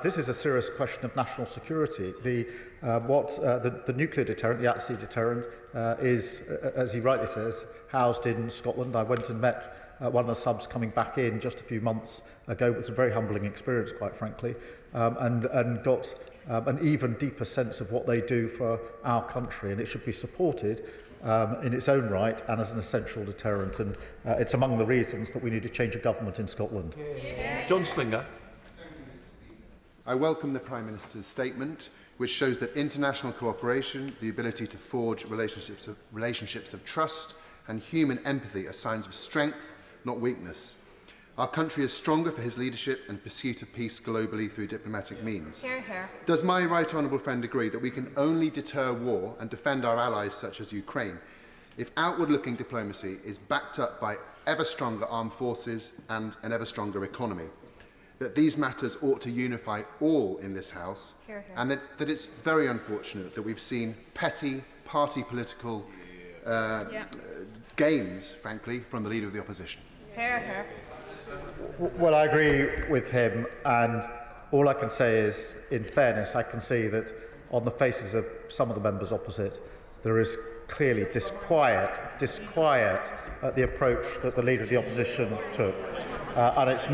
This is a serious question of national security. The nuclear deterrent, the at-sea deterrent, is, as he rightly says, housed in Scotland. I went and met one of the subs coming back in just a few months ago. It was a very humbling experience, quite frankly, and got an even deeper sense of what they do for our country, and it should be supported in its own right and as an essential deterrent. And it's among the reasons that we need to change a government in Scotland. John Slinger. I welcome the Prime Minister's statement, which shows that international cooperation, the ability to forge relationships of trust and human empathy are signs of strength, not weakness. Our country is stronger for his leadership and pursuit of peace globally through diplomatic means. Hear, hear. Does my right honourable friend agree that we can only deter war and defend our allies such as Ukraine if outward-looking diplomacy is backed up by ever stronger armed forces and an ever stronger economy? That these matters ought to unify all in this House, and that it's very unfortunate that we've seen petty party political games, frankly, from the Leader of the Opposition. Hear, hear. Well, I agree with him, and all I can say is, in fairness, I can see that on the faces of some of the members opposite, there is clearly disquiet at the approach that the Leader of the Opposition took, and it's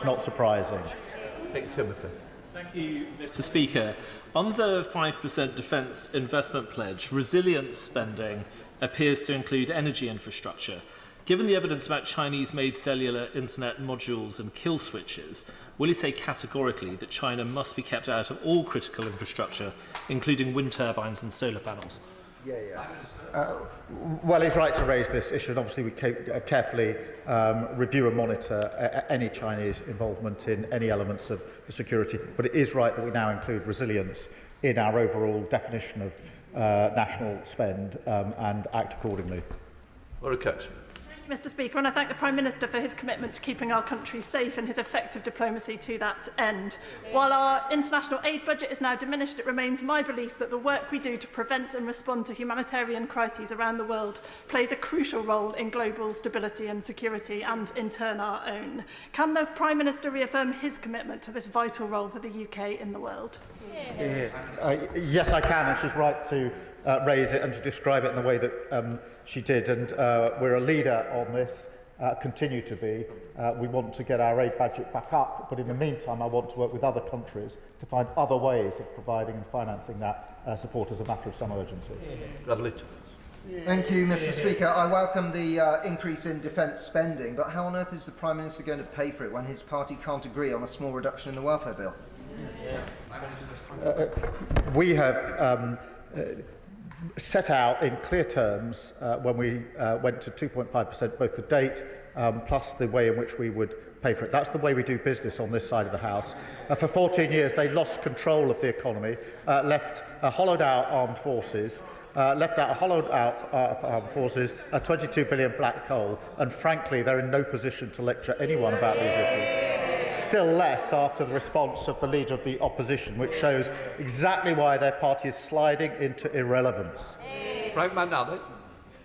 not surprising. Nick Timothy. Thank you, Mr. Speaker. On the 5% defence investment pledge, resilience spending appears to include energy infrastructure. Given the evidence about Chinese-made cellular internet modules and kill switches, will he say categorically that China must be kept out of all critical infrastructure, including wind turbines and solar panels? Well, he's right to raise this issue, and obviously we carefully review and monitor any Chinese involvement in any elements of security. But it is right that we now include resilience in our overall definition of national spend and act accordingly. Laura Coates. Thank you, Mr Speaker, and I thank the Prime Minister for his commitment to keeping our country safe and his effective diplomacy to that end. While our international aid budget is now diminished, it remains my belief that the work we do to prevent and respond to humanitarian crises around the world plays a crucial role in global stability and security, and in turn our own. Can the Prime Minister reaffirm his commitment to this vital role for the UK in the world? Yes, I can, and she's right to raise it and to describe it in the way that she did. And we're a leader on this, continue to be. We want to get our aid budget back up, but in the meantime, I want to work with other countries to find other ways of providing and financing that support as a matter of some urgency. Bradley. Thank you, Mr Speaker. I welcome the increase in defence spending, but how on earth is the Prime Minister going to pay for it when his party can't agree on a small reduction in the welfare bill? We have set out in clear terms when we went to 2.5%, both the date plus the way in which we would pay for it. That's the way we do business on this side of the House. For 14 years, they lost control of the economy, left hollowed out armed forces, left out hollowed out armed forces, a 22 billion black hole, and frankly, they're in no position to lecture anyone about these issues. Still less after the response of the Leader of the Opposition, which shows exactly why their party is sliding into irrelevance. Right, Manali.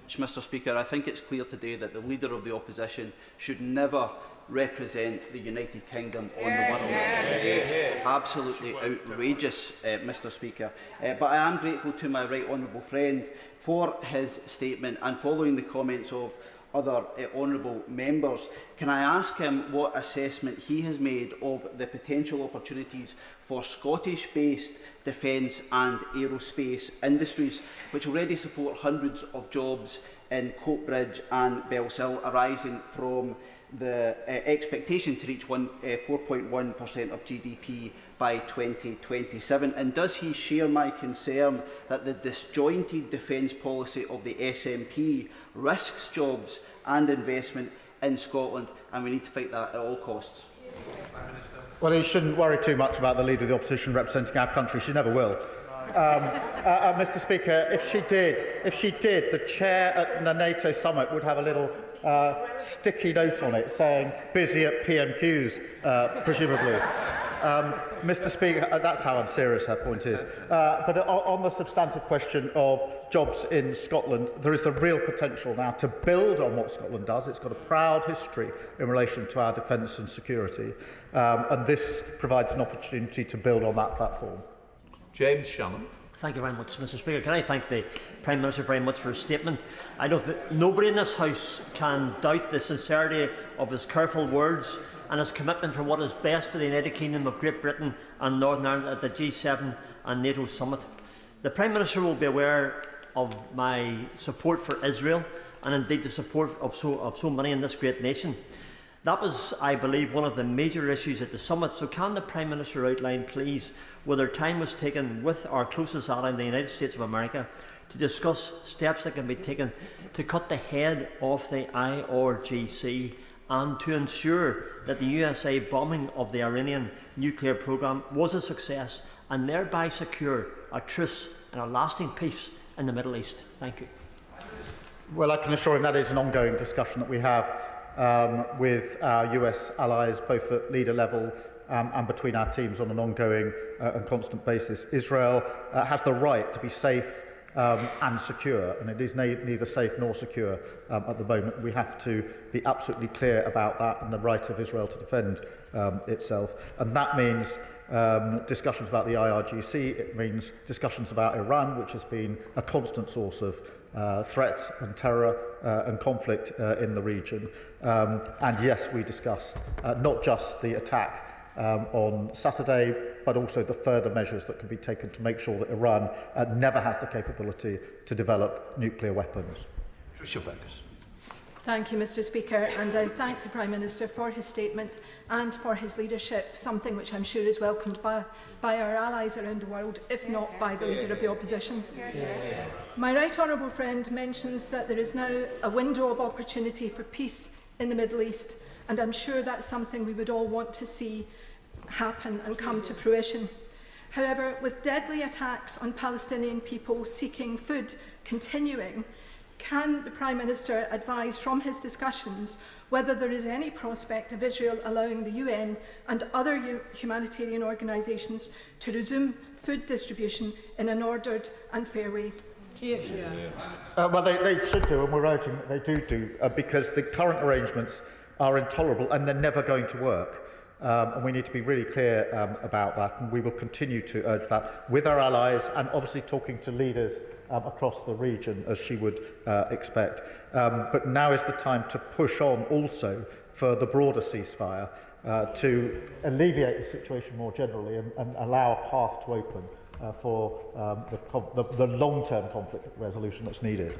Mr Speaker, I think it's clear today that the Leader of the Opposition should never represent the United Kingdom on the world stage. Absolutely outrageous, Mr Speaker. But I am grateful to my right honourable friend for his statement, and following the comments of other honourable members, can I ask him what assessment he has made of the potential opportunities for Scottish-based defence and aerospace industries, which already support hundreds of jobs in Coatbridge and Bellsill, arising from the expectation to reach 4.1% of GDP by 2027? And does he share my concern that the disjointed defence policy of the SNP risks jobs and investment in Scotland, and we need to fight that at all costs? Well, he shouldn't worry too much about the Leader of the Opposition representing our country. She never will. Mr Speaker, if she did, the chair at the NATO summit would have a little sticky note on it saying busy at PMQs, presumably. Mr Speaker, that's how unserious her point is. But on the substantive question of jobs in Scotland, there is the real potential now to build on what Scotland does. It's got a proud history in relation to our defence and security, and this provides an opportunity to build on that platform. James Shannon. Thank you very much, Mr Speaker. Can I thank the Prime Minister very much for his statement. I know that nobody in this House can doubt the sincerity of his careful words and his commitment for what is best for the United Kingdom of Great Britain and Northern Ireland at the G7 and NATO summit. The Prime Minister will be aware of my support for Israel, and indeed the support of so many in this great nation. That was, I believe, one of the major issues at the summit. So can the Prime Minister outline, please, whether time was taken with our closest ally in the United States of America to discuss steps that can be taken to cut the head off the IRGC and to ensure that the USA bombing of the Iranian nuclear programme was a success, and thereby secure a truce and a lasting peace in the Middle East? Thank you. Well, I can assure him that is an ongoing discussion that we have with our US allies, both at leader level and between our teams on an ongoing and constant basis. Israel has the right to be safe and secure, and it is neither safe nor secure at the moment. We have to be absolutely clear about that and the right of Israel to defend itself. And that means discussions about the IRGC, it means discussions about Iran, which has been a constant source of threat and terror and conflict in the region. And yes, we discussed not just the attack on Saturday, but also the further measures that can be taken to make sure that Iran never has the capability to develop nuclear weapons. Tricia Vegas. Thank you, Mr Speaker, and I thank the Prime Minister for his statement and for his leadership, something which I'm sure is welcomed by our allies around the world, if not by the Leader of the Opposition. My right honourable friend mentions that there is now a window of opportunity for peace in the Middle East, and I'm sure that's something we would all want to see happen and come to fruition. However, with deadly attacks on Palestinian people seeking food continuing, Can the Prime Minister advise from his discussions whether there is any prospect of Israel allowing the UN and other humanitarian organisations to resume food distribution in an ordered and fair way? Well, they should do, and we're urging that they do, because the current arrangements are intolerable and they're never going to work. And we need to be really clear about that, and we will continue to urge that with our allies and obviously talking to leaders across the region, as she would expect. But now is the time to push on also for the broader ceasefire to alleviate the situation more generally and allow a path to open for the long-term conflict resolution that's needed.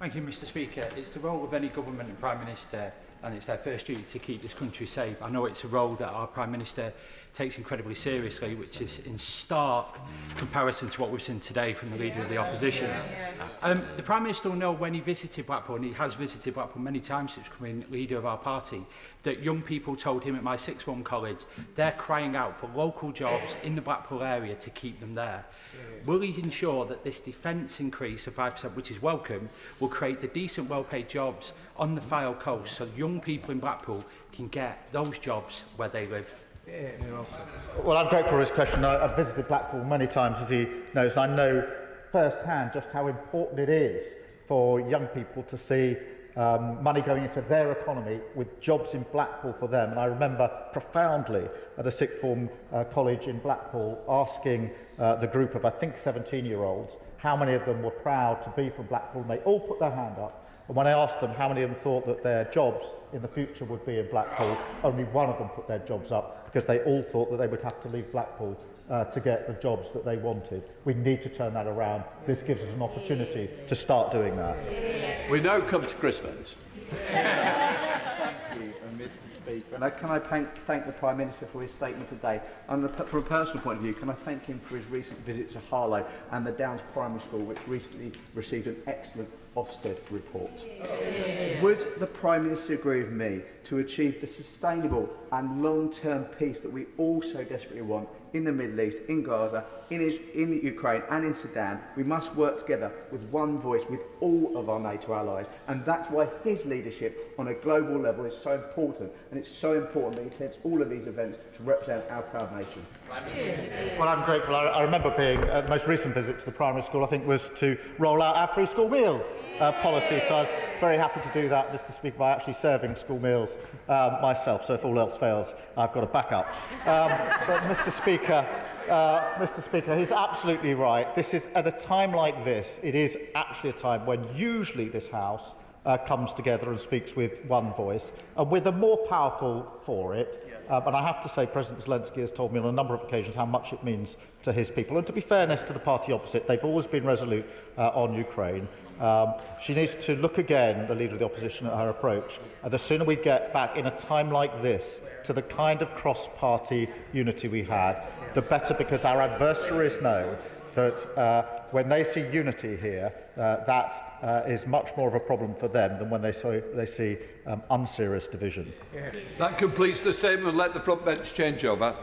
Thank you, Mr. Speaker. It's the role of any government and Prime Minister, and it's their first duty to keep this country safe. I know it's a role that our Prime Minister takes incredibly seriously, which is in stark comparison to what we've seen today from the Leader of the Opposition. The Prime Minister will know when he visited Blackpool, and he has visited Blackpool many times since becoming Leader of our party, that young people told him at my sixth form college they're crying out for local jobs in the Blackpool area to keep them there. Will he ensure that this defence increase of 5%, which is welcome, will create the decent, well-paid jobs on the Fylde coast so young people in Blackpool can get those jobs where they live? Well, I'm grateful for his question. I've visited Blackpool many times, as he knows. I know firsthand just how important it is for young people to see money going into their economy with jobs in Blackpool for them. And I remember profoundly at a sixth form college in Blackpool asking the group of, I think, 17-year-olds how many of them were proud to be from Blackpool, and they all put their hand up. And when I asked them how many of them thought that their jobs in the future would be in Blackpool, only one of them put their jobs up, because they all thought that they would have to leave Blackpool to get the jobs that they wanted. We need to turn that around. This gives us an opportunity to start doing that. We now come to Chris Vance. Thank you, Mr. Speaker. And can I thank the Prime Minister for his statement today? And from a personal point of view, can I thank him for his recent visit to Harlow and the Downs Primary School, which recently received an excellent Ofsted report. Would the Prime Minister agree with me to achieve the sustainable and long-term peace that we all so desperately want in the Middle East, in Gaza, in the Ukraine and in Sudan? We must work together with one voice with all of our NATO allies, and that's why his leadership on a global level is so important, and it's so important that he attends all of these events to represent our proud nation. Well, I'm grateful. I remember being the most recent visit to the primary school, I think, was to roll out our free school meals policy. So I was very happy to do that, Mr. Speaker, by actually serving school meals myself. So if all else fails, I've got a backup. But Mr. Speaker, he's absolutely right. This is at a time like this. It is actually a time when usually this House comes together and speaks with one voice, and we're the more powerful for it. And I have to say, President Zelensky has told me on a number of occasions how much it means to his people. And to be fairness to the party opposite, they've always been resolute on Ukraine. She needs to look again, the Leader of the Opposition, at her approach. The sooner we get back in a time like this to the kind of cross-party unity we had, the better, because our adversaries know that when they see unity here, that is much more of a problem for them than when they see unserious division. That completes the statement. Let the front bench change over.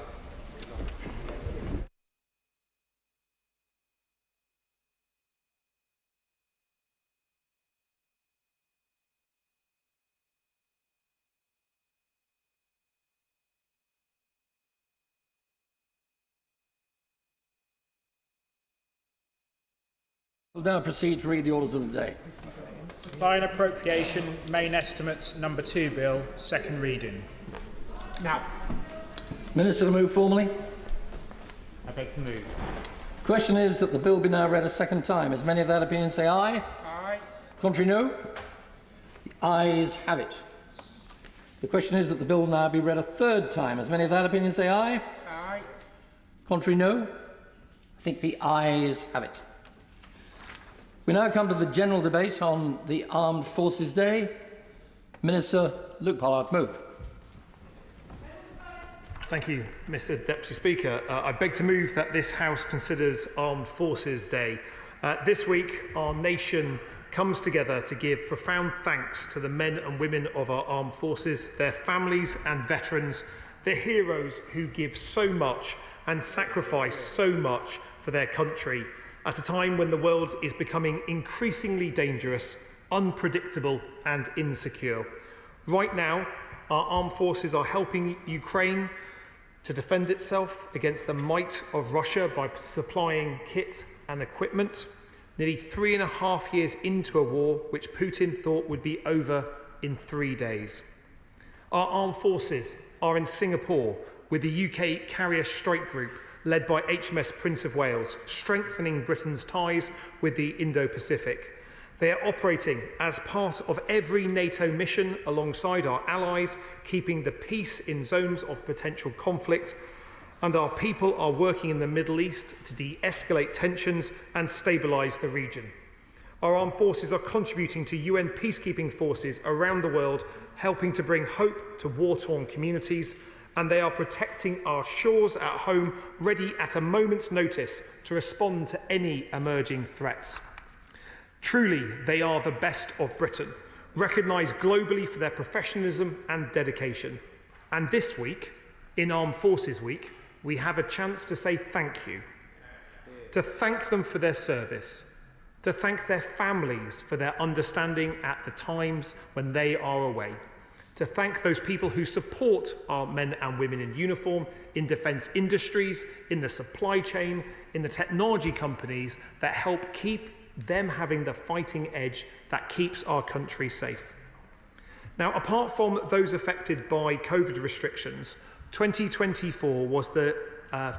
We'll now proceed to read the orders of the day. By an appropriation, main estimates number 2 bill, second reading. Now. Minister to move formally. I beg to move. Question is that the bill be now read a second time. As many of that opinion say aye. Aye. Contrary no. The ayes have it. The question is that the bill now be read a third time. As many of that opinion say aye. Aye. Contrary no. I think the ayes have it. We now come to the general debate on the Armed Forces Day. Minister Luke Pollard, move. Thank you, Mr. Deputy Speaker. I beg to move that this House considers Armed Forces Day. This week, our nation comes together to give profound thanks to the men and women of our armed forces, their families and veterans, the heroes who give so much and sacrifice so much for their country. at a time when the world is becoming increasingly dangerous, unpredictable and insecure. Right now, our armed forces are helping Ukraine to defend itself against the might of Russia by supplying kit and equipment, nearly 3.5 years into a war which Putin thought would be over in 3 days. Our armed forces are in Singapore with the UK Carrier Strike Group led by HMS Prince of Wales, strengthening Britain's ties with the Indo-Pacific. They are operating as part of every NATO mission alongside our allies, keeping the peace in zones of potential conflict, and our people are working in the Middle East to de-escalate tensions and stabilise the region. Our armed forces are contributing to UN peacekeeping forces around the world, helping to bring hope to war-torn communities, and they are protecting our shores at home, ready at a moment's notice to respond to any emerging threats. Truly, they are the best of Britain, recognised globally for their professionalism and dedication. And this week, in Armed Forces Week, we have a chance to say thank you, to thank them for their service, to thank their families for their understanding at the times when they are away, to thank those people who support our men and women in uniform, in defence industries, in the supply chain, in the technology companies that help keep them having the fighting edge that keeps our country safe. Now, apart from those affected by COVID restrictions, 2024 was the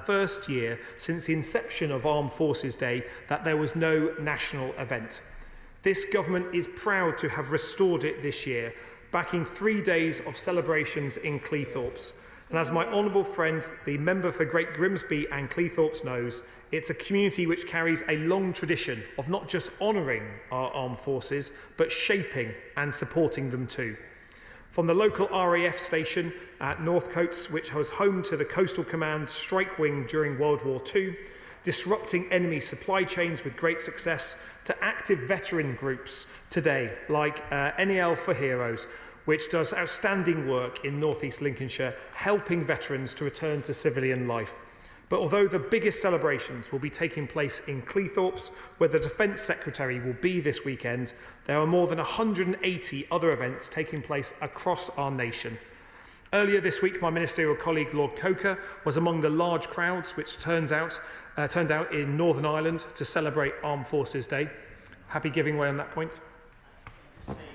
first year since the inception of Armed Forces Day that there was no national event. This government is proud to have restored it this year, backing 3 days of celebrations in Cleethorpes. And as my honourable friend, the member for Great Grimsby and Cleethorpes knows, it's a community which carries a long tradition of not just honouring our armed forces, but shaping and supporting them too. From the local RAF station at Northcotes, which was home to the Coastal Command Strike Wing during World War II, disrupting enemy supply chains with great success, to active veteran groups today, like NEL for Heroes, which does outstanding work in North East Lincolnshire, helping veterans to return to civilian life. But although the biggest celebrations will be taking place in Cleethorpes, where the Defence Secretary will be this weekend, there are more than 180 other events taking place across our nation. Earlier this week, my ministerial colleague Lord Coker was among the large crowds which turned out in Northern Ireland to celebrate Armed Forces Day. Happy giving way on that point.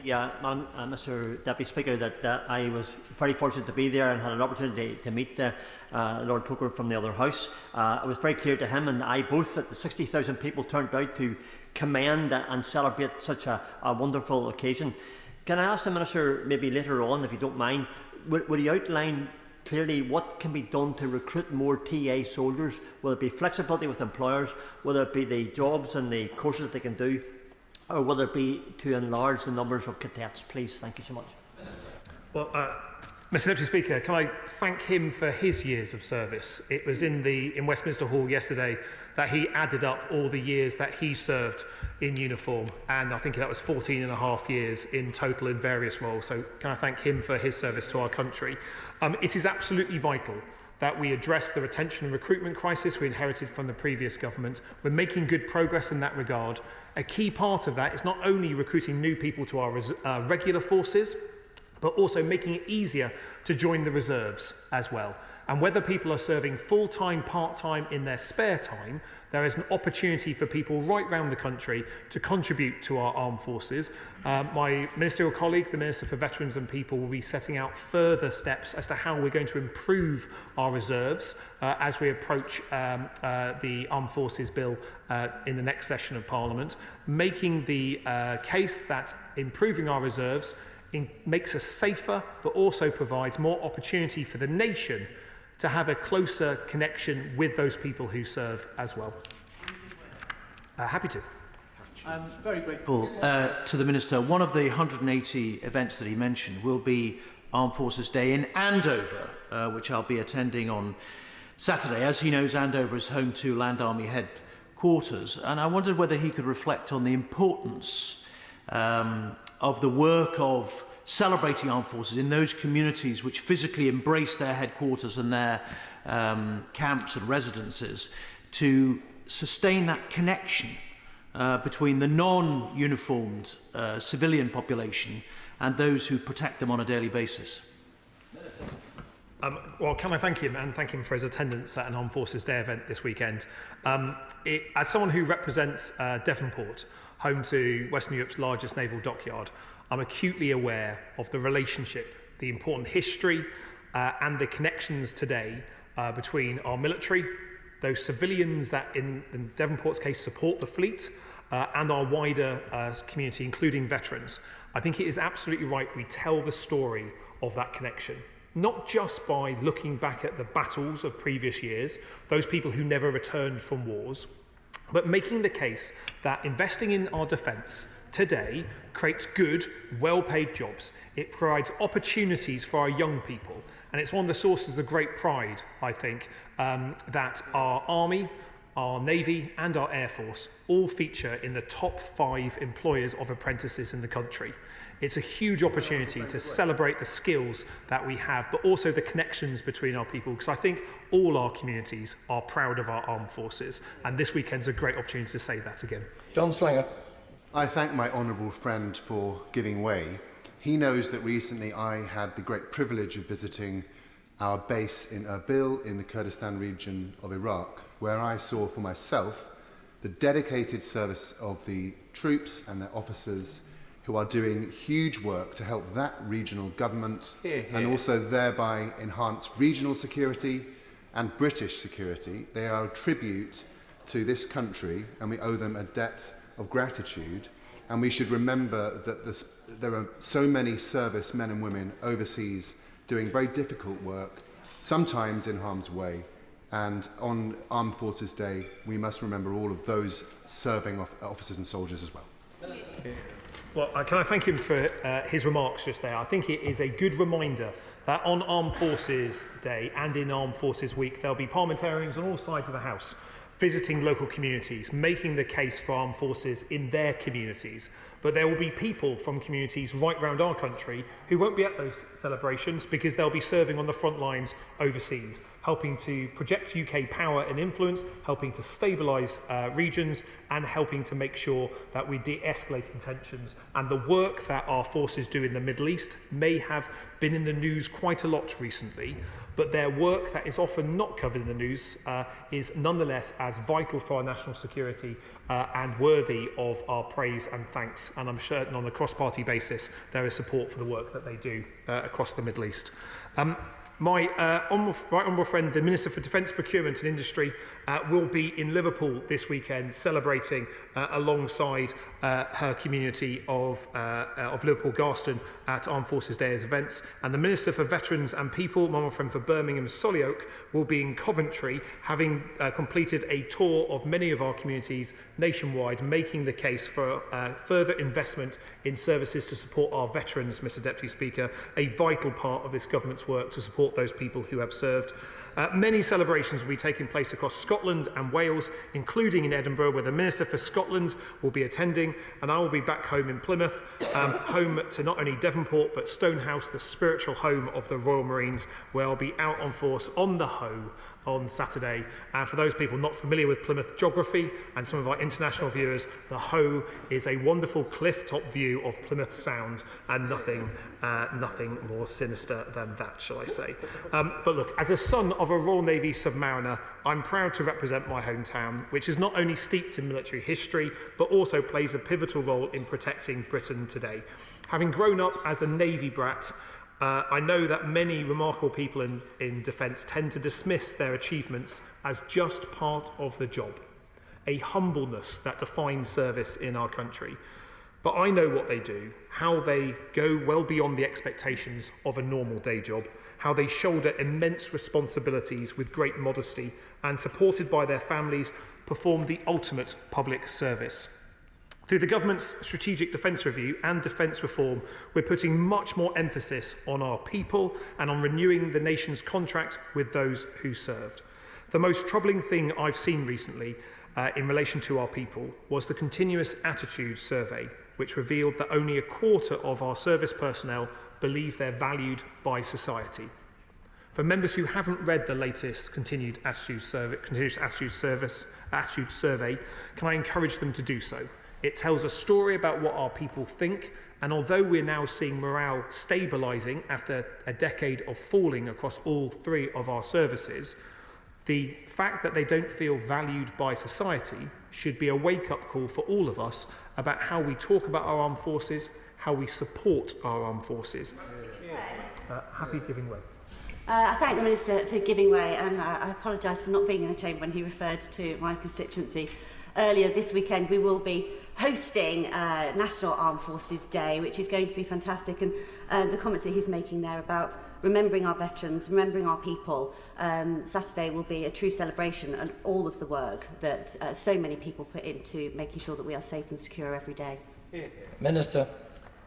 Yeah, Mr. Deputy Speaker, that I was very fortunate to be there and had an opportunity to meet Lord Coker from the other House. It was very clear to him and I both that the 60,000 people turned out to commend and celebrate such a wonderful occasion. Can I ask the Minister, maybe later on, if you don't mind, would he outline clearly what can be done to recruit more TA soldiers? Will it be flexibility with employers? Will it be the jobs and the courses they can do? Or will it be to enlarge the numbers of cadets, please? Thank you so much. Well, Mr. Deputy Speaker, can I thank him for his years of service? It was in Westminster Hall yesterday that he added up all the years that he served in uniform, and I think that was 14.5 years in total in various roles. So can I thank him for his service to our country? It is absolutely vital that we address the retention and recruitment crisis we inherited from the previous government. We're making good progress in that regard. A key part of that is not only recruiting new people to our regular forces, but also making it easier to join the reserves as well. And whether people are serving full-time, part-time in their spare time, there is an opportunity for people right around the country to contribute to our armed forces. My ministerial colleague, the Minister for Veterans and People, will be setting out further steps as to how we're going to improve our reserves as we approach the Armed Forces Bill in the next session of Parliament, making the case that improving our reserves makes us safer, but also provides more opportunity for the nation to have a closer connection with those people who serve as well. Happy to. I'm very grateful to the Minister. One of the 180 events that he mentioned will be Armed Forces Day in Andover, which I'll be attending on Saturday. As he knows, Andover is home to Land Army headquarters, and I wondered whether he could reflect on the importance of the work of celebrating armed forces in those communities which physically embrace their headquarters and their camps and residences, to sustain that connection between the non-uniformed civilian population and those who protect them on a daily basis? Well, can I thank him and thank him for his attendance at an Armed Forces Day event this weekend. As someone who represents Devonport, home to Western Europe's largest naval dockyard, I'm acutely aware of the relationship, the important history and the connections today between our military, those civilians that in Devonport's case support the fleet, and our wider community, including veterans. I think it is absolutely right we tell the story of that connection, not just by looking back at the battles of previous years, those people who never returned from wars, but making the case that investing in our defence today creates good, well-paid jobs. It provides opportunities for our young people, and it's one of the sources of great pride, I think, that our Army, our Navy and our Air Force all feature in the top 5 employers of apprentices in the country. It's a huge opportunity to celebrate the skills that we have, but also the connections between our people, because I think all our communities are proud of our armed forces, and this weekend's a great opportunity to say that again. John Slinger. I thank my honourable friend for giving way. He knows that recently I had the great privilege of visiting our base in Erbil in the Kurdistan region of Iraq, where I saw for myself the dedicated service of the troops and their officers who are doing huge work to help that regional government and also thereby enhance regional security and British security. They are a tribute to this country and we owe them a debt of gratitude, and we should remember that there are so many service men and women overseas doing very difficult work, sometimes in harm's way, and on Armed Forces Day we must remember all of those serving officers and soldiers as well. Well, can I thank him for his remarks just there? I think it is a good reminder that on Armed Forces Day and in Armed Forces Week there'll be parliamentarians on all sides of the House visiting local communities, making the case for armed forces in their communities. But there will be people from communities right round our country who won't be at those celebrations because they'll be serving on the front lines overseas, helping to project UK power and influence, helping to stabilise regions and helping to make sure that we de-escalating tensions. And the work that our forces do in the Middle East may have been in the news quite a lot recently, but their work that is often not covered in the news is nonetheless as vital for our national security and worthy of our praise and thanks. And I'm certain on a cross-party basis there is support for the work that they do across the Middle East. My right honourable friend, the Minister for Defence, Procurement and Industry, will be in Liverpool this weekend celebrating alongside her community of Liverpool Garston at Armed Forces Day events. And the Minister for Veterans and People, my honourable friend for Birmingham Solioak, will be in Coventry, having completed a tour of many of our communities nationwide, making the case for further investment in services to support our veterans, Mr Deputy Speaker, a vital part of this government's work to support those people who have served. Many celebrations will be taking place across Scotland and Wales, including in Edinburgh, where the Minister for Scotland will be attending, and I will be back home in Plymouth, home to not only Devonport but Stonehouse, the spiritual home of the Royal Marines, where I'll be out on force on the Hoe on Saturday. And for those people not familiar with Plymouth geography and some of our international viewers, the Hoe is a wonderful cliff-top view of Plymouth Sound, and nothing more sinister than that, shall I say. But look, as a son of a Royal Navy submariner, I'm proud to represent my hometown, which is not only steeped in military history, but also plays a pivotal role in protecting Britain today. Having grown up as a Navy brat, I know that many remarkable people in defence tend to dismiss their achievements as just part of the job, a humbleness that defines service in our country. But I know what they do, how they go well beyond the expectations of a normal day job, how they shoulder immense responsibilities with great modesty and, supported by their families, perform the ultimate public service. Through the government's strategic defence review and defence reform, we're putting much more emphasis on our people and on renewing the nation's contract with those who served. The most troubling thing I've seen recently in relation to our people was the Continuous Attitude Survey, which revealed that only a quarter of our service personnel believe they're valued by society. For members who haven't read the latest continuous attitude survey, can I encourage them to do so? It tells a story about what our people think, and although we're now seeing morale stabilising after a decade of falling across all three of our services, the fact that they don't feel valued by society should be a wake-up call for all of us about how we talk about our armed forces, how we support our armed forces. Happy giving way. I thank the Minister for giving way, and I apologise for not being in the chamber when he referred to my constituency. Earlier this weekend we will be hosting National Armed Forces Day, which is going to be fantastic, and the comments that he's making there about remembering our veterans, remembering our people, Saturday will be a true celebration, and all of the work that so many people put into making sure that we are safe and secure every day. Minister.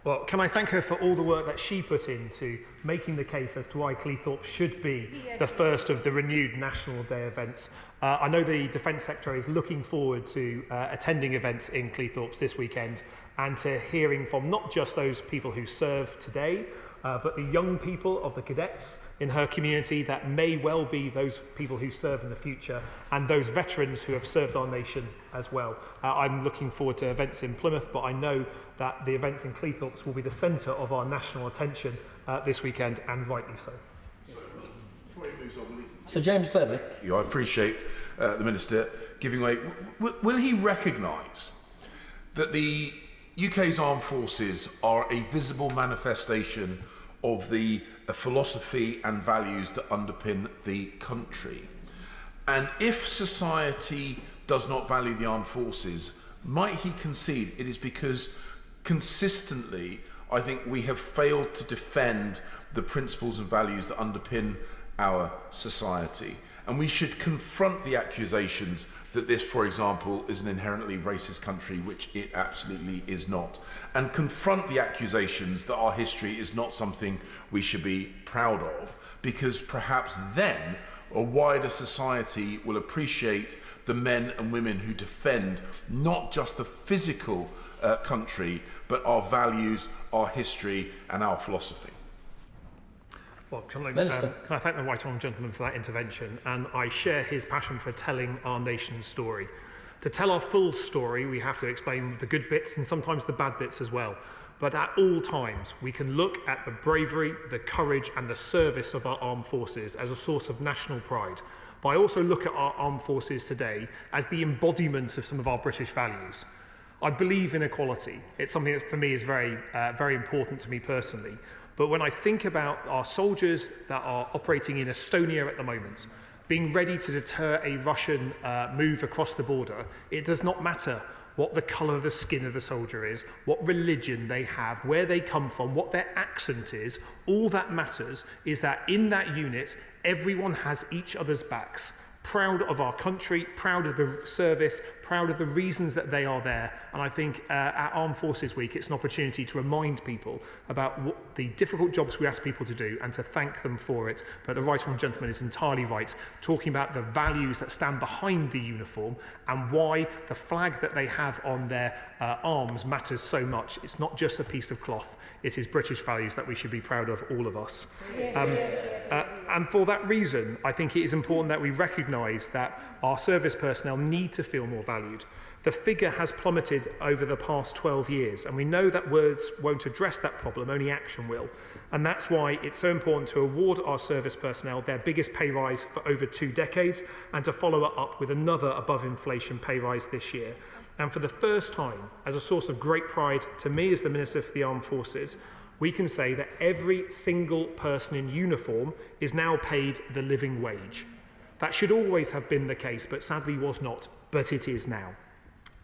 Well, can I thank her for all the work that she put into making the case as to why Cleethorpes should be the first of the renewed National Day events. I know the Defence Secretary is looking forward to attending events in Cleethorpes this weekend and to hearing from not just those people who serve today, but the young people of the cadets in her community that may well be those people who serve in the future, and those veterans who have served our nation as well. I'm looking forward to events in Plymouth, but I know that the events in Cleethorpes will be the centre of our national attention this weekend, and rightly so. Sir James Cleverly. I appreciate the Minister giving way. Will he recognise that the UK's armed forces are a visible manifestation of the philosophy and values that underpin the country? And if society does not value the armed forces, might he concede it is because consistently, I think, we have failed to defend the principles and values that underpin our society? And we should confront the accusations that this, for example, is an inherently racist country, which it absolutely is not. And confront the accusations that our history is not something we should be proud of, because perhaps then a wider society will appreciate the men and women who defend not just the physical country, but our values, our history, and our philosophy. Well, can I thank the right honourable gentleman for that intervention, and I share his passion for telling our nation's story. To tell our full story, we have to explain the good bits and sometimes the bad bits as well. But at all times, we can look at the bravery, the courage and the service of our armed forces as a source of national pride. But I also look at our armed forces today as the embodiment of some of our British values. I believe in equality. It's something that for me is very important to me personally. But when I think about our soldiers that are operating in Estonia at the moment, being ready to deter a Russian move across the border, it does not matter what the colour of the skin of the soldier is, what religion they have, where they come from, what their accent is. All that matters is that in that unit, everyone has each other's backs. Proud of our country, proud of the service, proud of the reasons that they are there. And I think at Armed Forces Week, it's an opportunity to remind people about what the difficult jobs we ask people to do and to thank them for it. But the right honourable gentleman is entirely right, talking about the values that stand behind the uniform and why the flag that they have on their arms matters so much. It's not just a piece of cloth. It is British values that we should be proud of, all of us. And for that reason, I think it is important that we recognise that our service personnel need to feel more valued. The figure has plummeted over the past 12 years, and we know that words won't address that problem, only action will. And that's why it's so important to award our service personnel their biggest pay rise for over 2 decades, and to follow it up with another above-inflation pay rise this year. And for the first time, as a source of great pride to me as the Minister for the Armed Forces, we can say that every single person in uniform is now paid the living wage. That should always have been the case, but sadly was not, but it is now.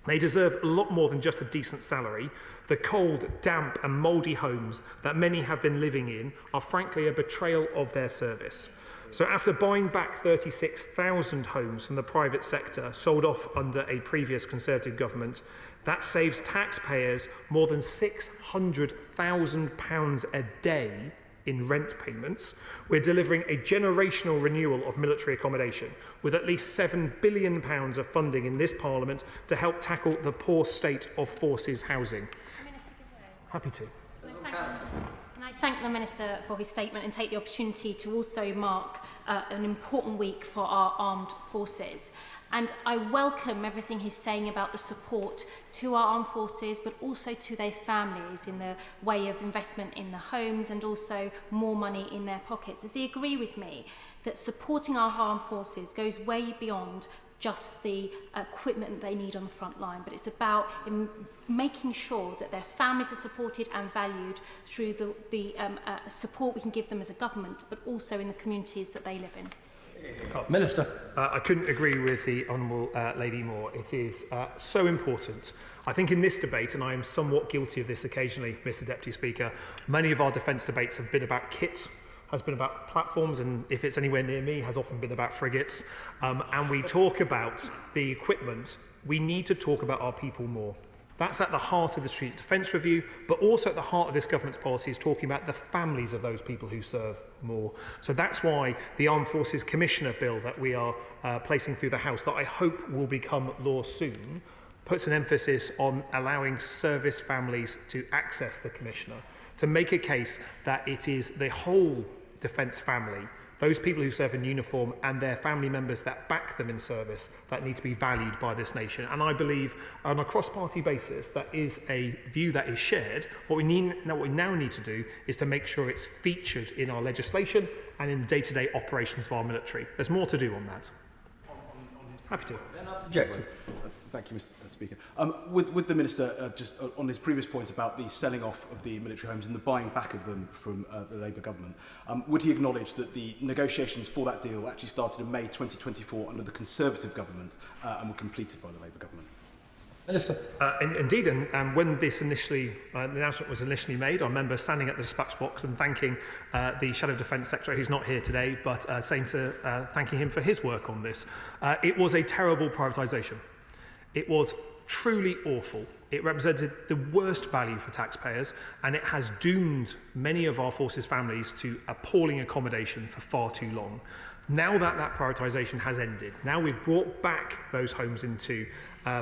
They deserve a lot more than just a decent salary. The cold, damp and mouldy homes that many have been living in are frankly a betrayal of their service. So after buying back 36,000 homes from the private sector sold off under a previous Conservative government, that saves taxpayers more than £600,000 a day in rent payments. We're delivering a generational renewal of military accommodation with at least £7 billion of funding in this Parliament to help tackle the poor state of forces housing. Minister, give way. Happy to. Thank you. And I thank the Minister for his statement and take the opportunity to also mark an important week for our armed forces. And I welcome everything he's saying about the support to our armed forces, but also to their families in the way of investment in the homes and also more money in their pockets. Does he agree with me that supporting our armed forces goes way beyond just the equipment they need on the front line, but it's about making sure that their families are supported and valued through the support we can give them as a government, but also in the communities that they live in? Minister. I couldn't agree with the Honourable Lady more. It is so important. I think in this debate, and I am somewhat guilty of this occasionally, Mr Deputy Speaker, many of our defence debates have been about kit, has been about platforms, and if it's anywhere near me, has often been about frigates. And we talk about the equipment. We need to talk about our people more. That's at the heart of the Strategic Defence Review, but also at the heart of this government's policy is talking about the families of those people who serve more. So that's why the Armed Forces Commissioner Bill that we are placing through the House, that I hope will become law soon, puts an emphasis on allowing service families to access the Commissioner, to make a case that it is the whole defence family, those people who serve in uniform and their family members that back them in service, that need to be valued by this nation. And I believe on a cross-party basis that is a view that is shared. What we now need to do is to make sure it's featured in our legislation and in the day-to-day operations of our military. There's more to do on that. Happy to. Jackson. Thank you, Mr Speaker. With the Minister, just on his previous point about the selling off of the military homes and the buying back of them from the Labour government, would he acknowledge that the negotiations for that deal actually started in May 2024 under the Conservative government and were completed by the Labour government? Minister. Indeed, and when this the announcement was initially made, I remember standing at the dispatch box and thanking the Shadow Defence Secretary, who's not here today, but thanking him for his work on this. It was a terrible privatisation. It was truly awful. It represented the worst value for taxpayers, and it has doomed many of our forces families to appalling accommodation for far too long. Now that that privatisation has ended, now we've brought back those homes into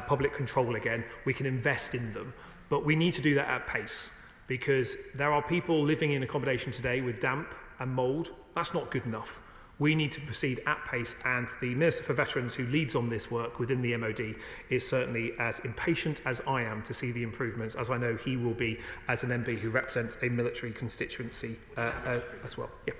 public control again, we can invest in them. But we need to do that at pace, because there are people living in accommodation today with damp and mould. That's not good enough. We need to proceed at pace, and the Minister for Veterans, who leads on this work within the MOD, is certainly as impatient as I am to see the improvements, as I know he will be as an MP who represents a military constituency as well. Yeah.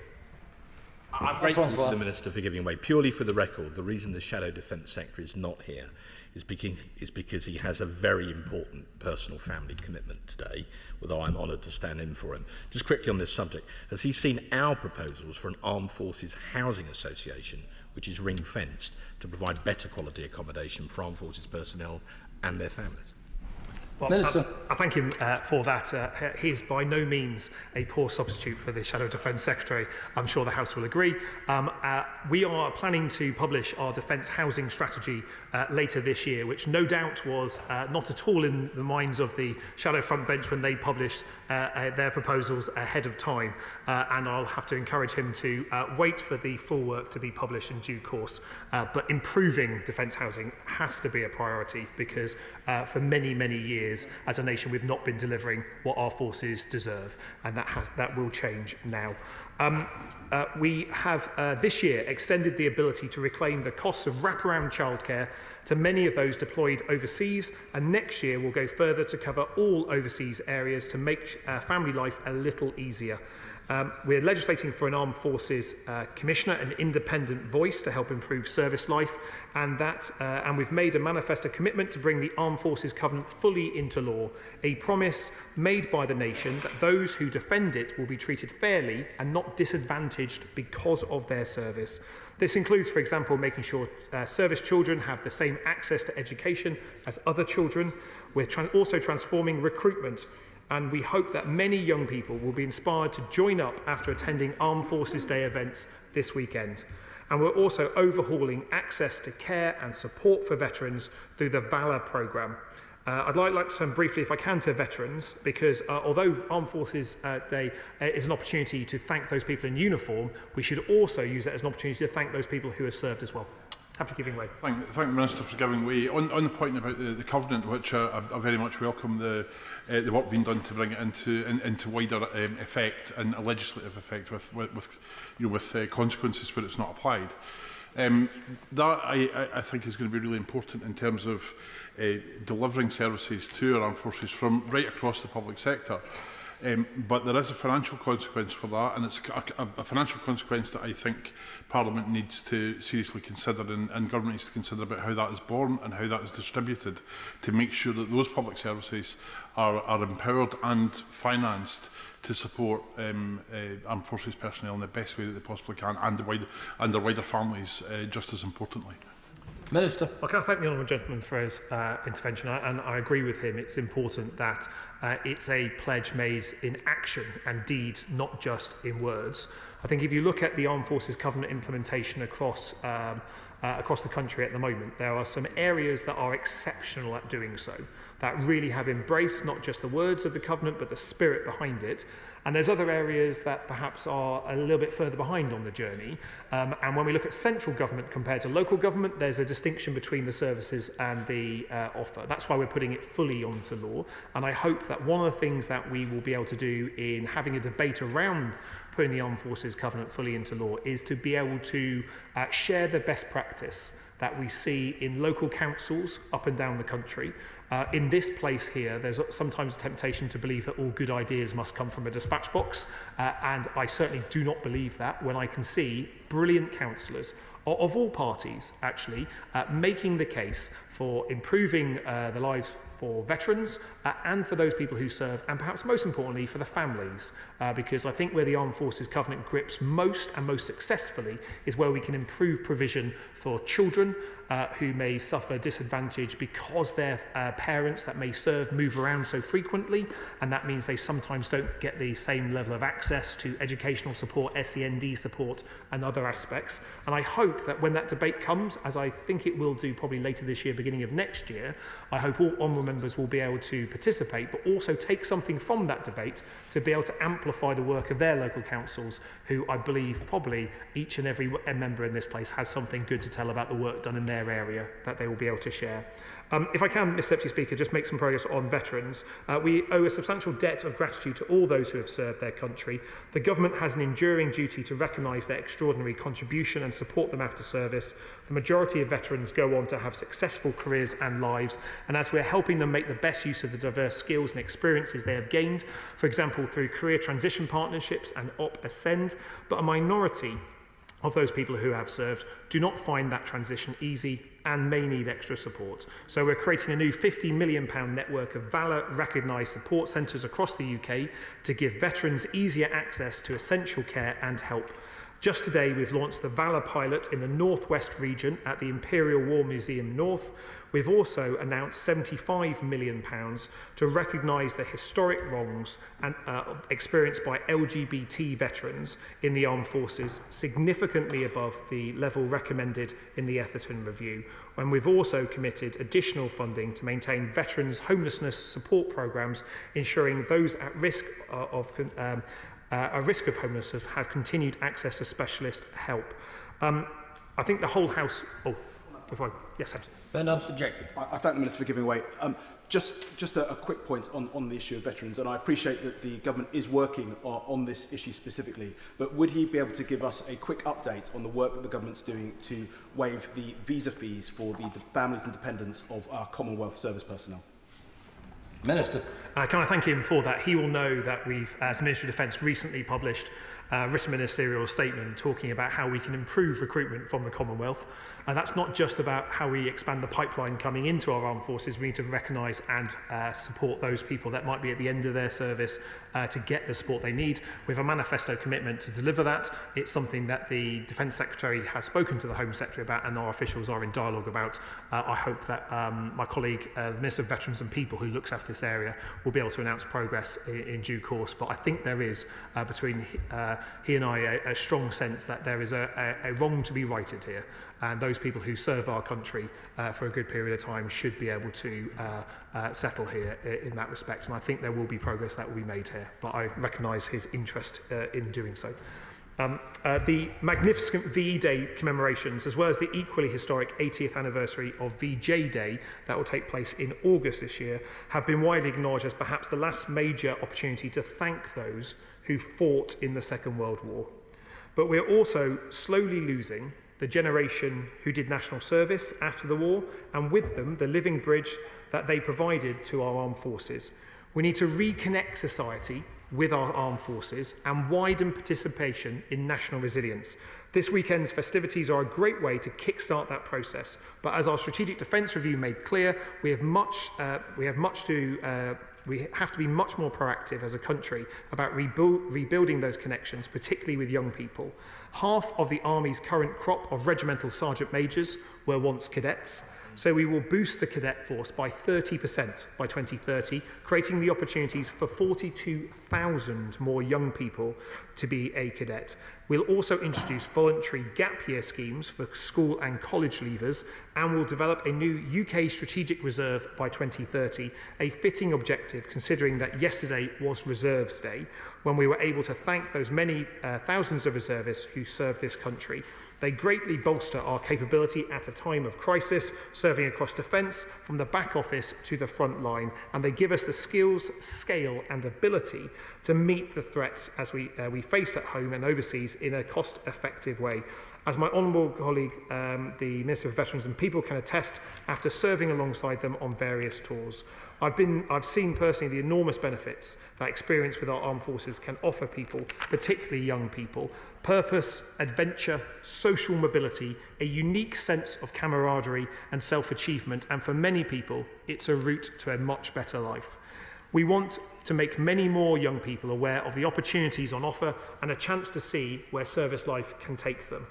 I'm grateful to the Minister for giving way. Purely for the record, the reason the Shadow Defence Secretary is not here is because he has a very important personal family commitment today, although I'm honoured to stand in for him. Just quickly on this subject, has he seen our proposals for an Armed Forces Housing Association, which is ring-fenced, to provide better quality accommodation for Armed Forces personnel and their families? Well, Minister. I thank him for that. He is by no means a poor substitute for the Shadow Defence Secretary. I'm sure the House will agree. We are planning to publish our defence housing strategy later this year, which no doubt was not at all in the minds of the Shadow front bench when they published their proposals ahead of time. And I'll have to encourage him to wait for the full work to be published in due course. But improving defence housing has to be a priority, because for many, many years, as a nation, we've not been delivering what our forces deserve, and that will change now. We have this year extended the ability to reclaim the costs of wraparound childcare to many of those deployed overseas, and next year we'll go further to cover all overseas areas to make family life a little easier. We're legislating for an Armed Forces Commissioner, an independent voice to help improve service life, and we've made a manifesto commitment to bring the Armed Forces Covenant fully into law, a promise made by the nation that those who defend it will be treated fairly and not disadvantaged because of their service. This includes, for example, making sure service children have the same access to education as other children. We're also transforming recruitment, and we hope that many young people will be inspired to join up after attending Armed Forces Day events this weekend. And we're also overhauling access to care and support for veterans through the Valour programme. I'd like to turn briefly, if I can, to veterans, because although Armed Forces Day is an opportunity to thank those people in uniform, we should also use it as an opportunity to thank those people who have served as well. happy giving way. Thank the Minister for giving way. On the point about the Covenant, which I very much welcome the work being done to bring it into wider effect and a legislative effect with consequences where it's not applied. That I think is going to be really important in terms of delivering services to our armed forces from right across the public sector. But there is a financial consequence for that, and it's a financial consequence that I think Parliament needs to seriously consider, and Government needs to consider about how that is borne and how that is distributed to make sure that those public services are empowered and financed to support armed forces personnel in the best way that they possibly can, and their wider families just as importantly. Minister. Well, can I thank the honourable gentleman for his intervention, and I agree with him. It's important that it's a pledge made in action and deed, not just in words. I think if you look at the Armed Forces Covenant implementation across the country at the moment, there are some areas that are exceptional at doing so, that really have embraced not just the words of the Covenant, but the spirit behind it. And there's other areas that perhaps are a little bit further behind on the journey. And when we look at central government compared to local government, there's a distinction between the services and the offer. That's why we're putting it fully onto law. And I hope that one of the things that we will be able to do in having a debate around putting the Armed Forces Covenant fully into law is to be able to share the best practice that we see in local councils up and down the country. In this place here, there's sometimes a temptation to believe that all good ideas must come from a dispatch box, and I certainly do not believe that when I can see brilliant councillors of all parties, actually, making the case for improving the lives for veterans and for those people who serve, and perhaps most importantly for the families, because I think where the Armed Forces Covenant grips most and most successfully is where we can improve provision for children who may suffer disadvantage because their parents that may serve move around so frequently, and that means they sometimes don't get the same level of access to educational support, SEND support and other aspects. And I hope that when that debate comes, as I think it will do probably later this year, beginning of next year, I hope all honourable members will be able to participate, but also take something from that debate to be able to amplify the work of their local councils, who I believe probably each and every member in this place has something good to tell about the work done in their area that they will be able to share. If I can, Mr Deputy Speaker, just make some progress on veterans. We owe a substantial debt of gratitude to all those who have served their country. The Government has an enduring duty to recognise their extraordinary contribution and support them after service. The majority of veterans go on to have successful careers and lives, and as we're helping them make the best use of the diverse skills and experiences they have gained, for example through career transition partnerships and Op Ascend, but a minority of those people who have served do not find that transition easy and may need extra support. So we're creating a new £50 million network of Valour recognised support centres across the UK to give veterans easier access to essential care and help. Just today, we've launched the Valour pilot in the North West region at the Imperial War Museum North. We've also announced £75 million to recognise the historic wrongs and experienced by LGBT veterans in the armed forces, significantly above the level recommended in the Etherton Review. And we've also committed additional funding to maintain veterans' homelessness support programmes, ensuring those at risk of homelessness have continued access to specialist help. I think the whole House... Oh, before I... Yes, Bernard subjected. I thank the Minister for giving way. Just a quick point on the issue of veterans, and I appreciate that the Government is working on this issue specifically, but would he be able to give us a quick update on the work that the Government's doing to waive the visa fees for the families and dependents of our Commonwealth service personnel? Minister. Can I thank him for that? He will know that we've, as Ministry of Defence, recently published a written ministerial statement talking about how we can improve recruitment from the Commonwealth. That's not just about how we expand the pipeline coming into our armed forces. We need to recognise and support those people that might be at the end of their service to get the support they need. We have a manifesto commitment to deliver that. It's something that the Defence Secretary has spoken to the Home Secretary about and our officials are in dialogue about. I hope that my colleague, the Minister of Veterans and People, who looks after this area, will be able to announce progress in due course. But I think there is, between he and I, a strong sense that there is a wrong to be righted here. And those people who serve our country for a good period of time should be able to settle here in that respect. And I think there will be progress that will be made here. But I recognise his interest in doing so. The magnificent VE Day commemorations, as well as the equally historic 80th anniversary of VJ Day that will take place in August this year, have been widely acknowledged as perhaps the last major opportunity to thank those who fought in the Second World War. But we're also slowly losing the generation who did national service after the war, and with them the living bridge that they provided to our armed forces. We need to reconnect society with our armed forces and widen participation in national resilience. This weekend's festivities are a great way to kickstart that process, but as our Strategic Defence Review made clear, we have to be much more proactive as a country about rebuilding those connections, particularly with young people. Half of the Army's current crop of regimental sergeant majors were once cadets, so we will boost the cadet force by 30% by 2030, creating the opportunities for 42,000 more young people to be a cadet. We'll also introduce voluntary gap year schemes for school and college leavers, and we'll develop a new UK Strategic Reserve by 2030, a fitting objective considering that yesterday was Reserves Day, when we were able to thank those many thousands of reservists who served this country. They greatly bolster our capability at a time of crisis, serving across defence from the back office to the front line, and they give us the skills, scale and ability to meet the threats as we face at home and overseas in a cost-effective way. As my honourable colleague, the Minister for Veterans and People, can attest after serving alongside them on various tours. I've seen personally the enormous benefits that experience with our armed forces can offer people, particularly young people. Purpose, adventure, social mobility, a unique sense of camaraderie and self-achievement, and for many people, it's a route to a much better life. We want to make many more young people aware of the opportunities on offer and a chance to see where service life can take them.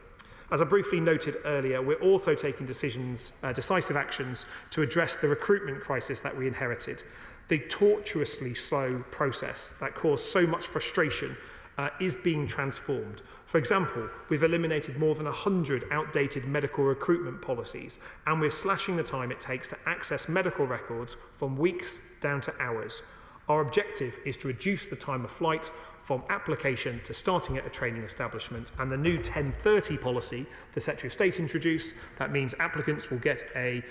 As I briefly noted earlier, we're also taking decisive actions to address the recruitment crisis that we inherited. The tortuously slow process that caused so much frustration is being transformed. For example, we've eliminated more than 100 outdated medical recruitment policies, and we're slashing the time it takes to access medical records from weeks down to hours. Our objective is to reduce the time of flight from application to starting at a training establishment, and the new 1030 policy the Secretary of State introduced, that means applicants will get a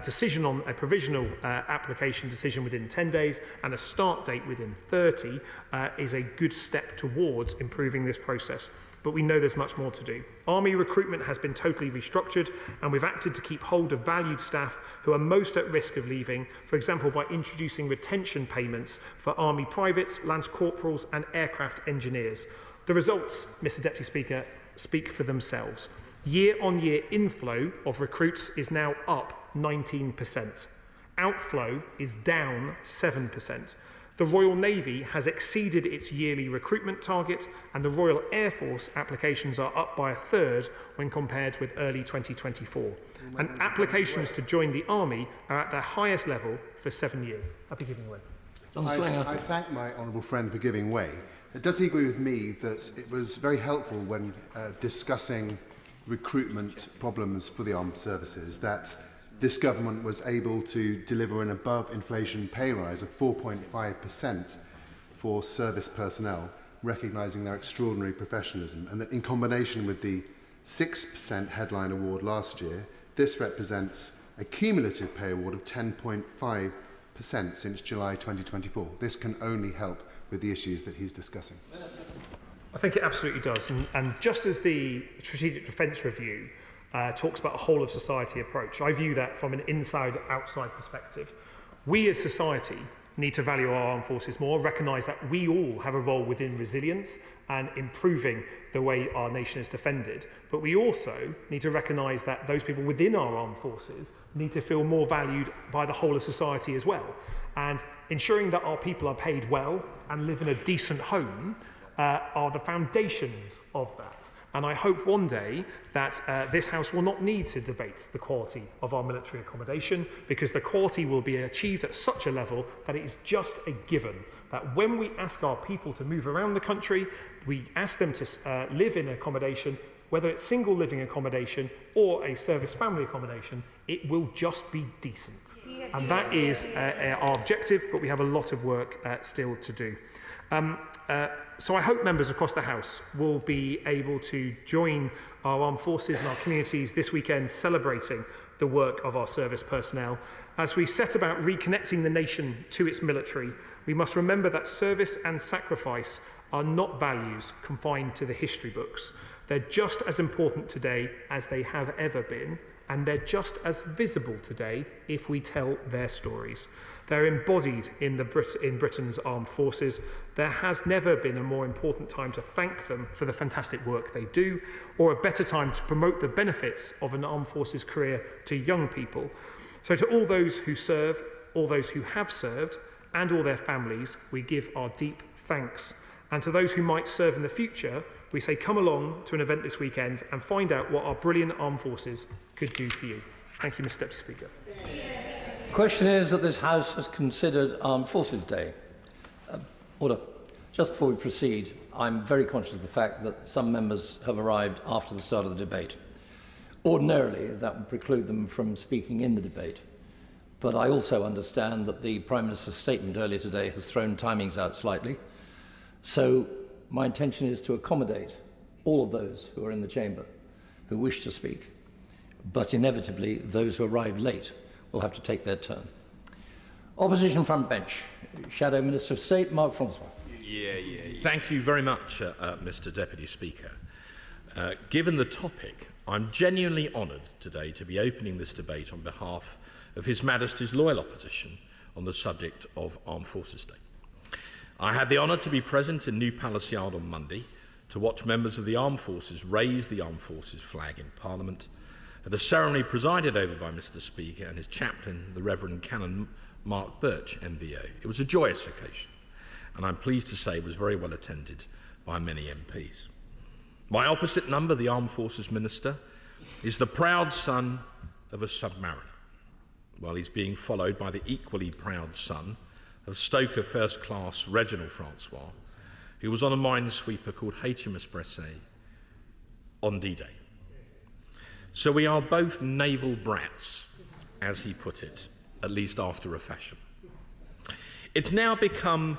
decision on a provisional application decision within 10 days and a start date within 30 is a good step towards improving this process. But we know there's much more to do. Army recruitment has been totally restructured, and we've acted to keep hold of valued staff who are most at risk of leaving, for example by introducing retention payments for Army privates, Lance Corporals and aircraft engineers. The results, Mr Deputy Speaker, speak for themselves. Year-on-year inflow of recruits is now up 19%. Outflow is down 7%. The Royal Navy has exceeded its yearly recruitment target, and the Royal Air Force applications are up by a third when compared with early 2024. And applications to join the Army are at their highest level for 7 years. Happy giving way. I thank my honourable friend for giving way. Does he agree with me that it was very helpful when discussing recruitment problems for the armed services that this government was able to deliver an above-inflation pay rise of 4.5% for service personnel, recognising their extraordinary professionalism, and that in combination with the 6% headline award last year, this represents a cumulative pay award of 10.5% since July 2024. This can only help with the issues that he's discussing. I think it absolutely does. And just as the Strategic Defence Review talks about a whole of society approach, I view that from an inside-outside perspective. We as society need to value our armed forces more, recognise that we all have a role within resilience and improving the way our nation is defended. But we also need to recognise that those people within our armed forces need to feel more valued by the whole of society as well. And ensuring that our people are paid well and live in a decent home are the foundations of that. And I hope one day that this House will not need to debate the quality of our military accommodation, because the quality will be achieved at such a level that it is just a given that when we ask our people to move around the country, we ask them to live in accommodation, whether it's single living accommodation or a service family accommodation, it will just be decent. And that is our objective, but we have a lot of work still to do. So I hope members across the House will be able to join our armed forces and our communities this weekend celebrating the work of our service personnel. As we set about reconnecting the nation to its military, we must remember that service and sacrifice are not values confined to the history books. They're just as important today as they have ever been, and they're just as visible today if we tell their stories. They're embodied in Britain's armed forces. There has never been a more important time to thank them for the fantastic work they do, or a better time to promote the benefits of an armed forces career to young people. So to all those who serve, all those who have served, and all their families, we give our deep thanks. And to those who might serve in the future, we say come along to an event this weekend and find out what our brilliant armed forces could do for you. Thank you, Mr. Deputy Speaker. The question is that this House has considered Armed Forces Day. Order. Just before we proceed, I'm very conscious of the fact that some members have arrived after the start of the debate. Ordinarily, that would preclude them from speaking in the debate. But I also understand that the Prime Minister's statement earlier today has thrown timings out slightly. So my intention is to accommodate all of those who are in the chamber who wish to speak. But inevitably, those who arrive late will have to take their turn. Opposition front bench, Shadow Minister of State, Mark Francois. Thank you very much, Mr. Deputy Speaker. Given the topic, I'm genuinely honoured today to be opening this debate on behalf of His Majesty's loyal opposition on the subject of Armed Forces Day. I had the honour to be present in New Palace Yard on Monday to watch members of the Armed Forces raise the Armed Forces flag in Parliament at a ceremony presided over by Mr. Speaker and his chaplain, the Reverend Canon Mark Birch, MBO. It was a joyous occasion, and I'm pleased to say was very well attended by many MPs. My opposite number, the Armed Forces Minister, is the proud son of a submariner, while he's being followed by the equally proud son of Stoker First Class Reginald Francois, who was on a minesweeper called HMS Bresset on D-Day. So we are both naval brats, as he put it, at least after a fashion. It's now become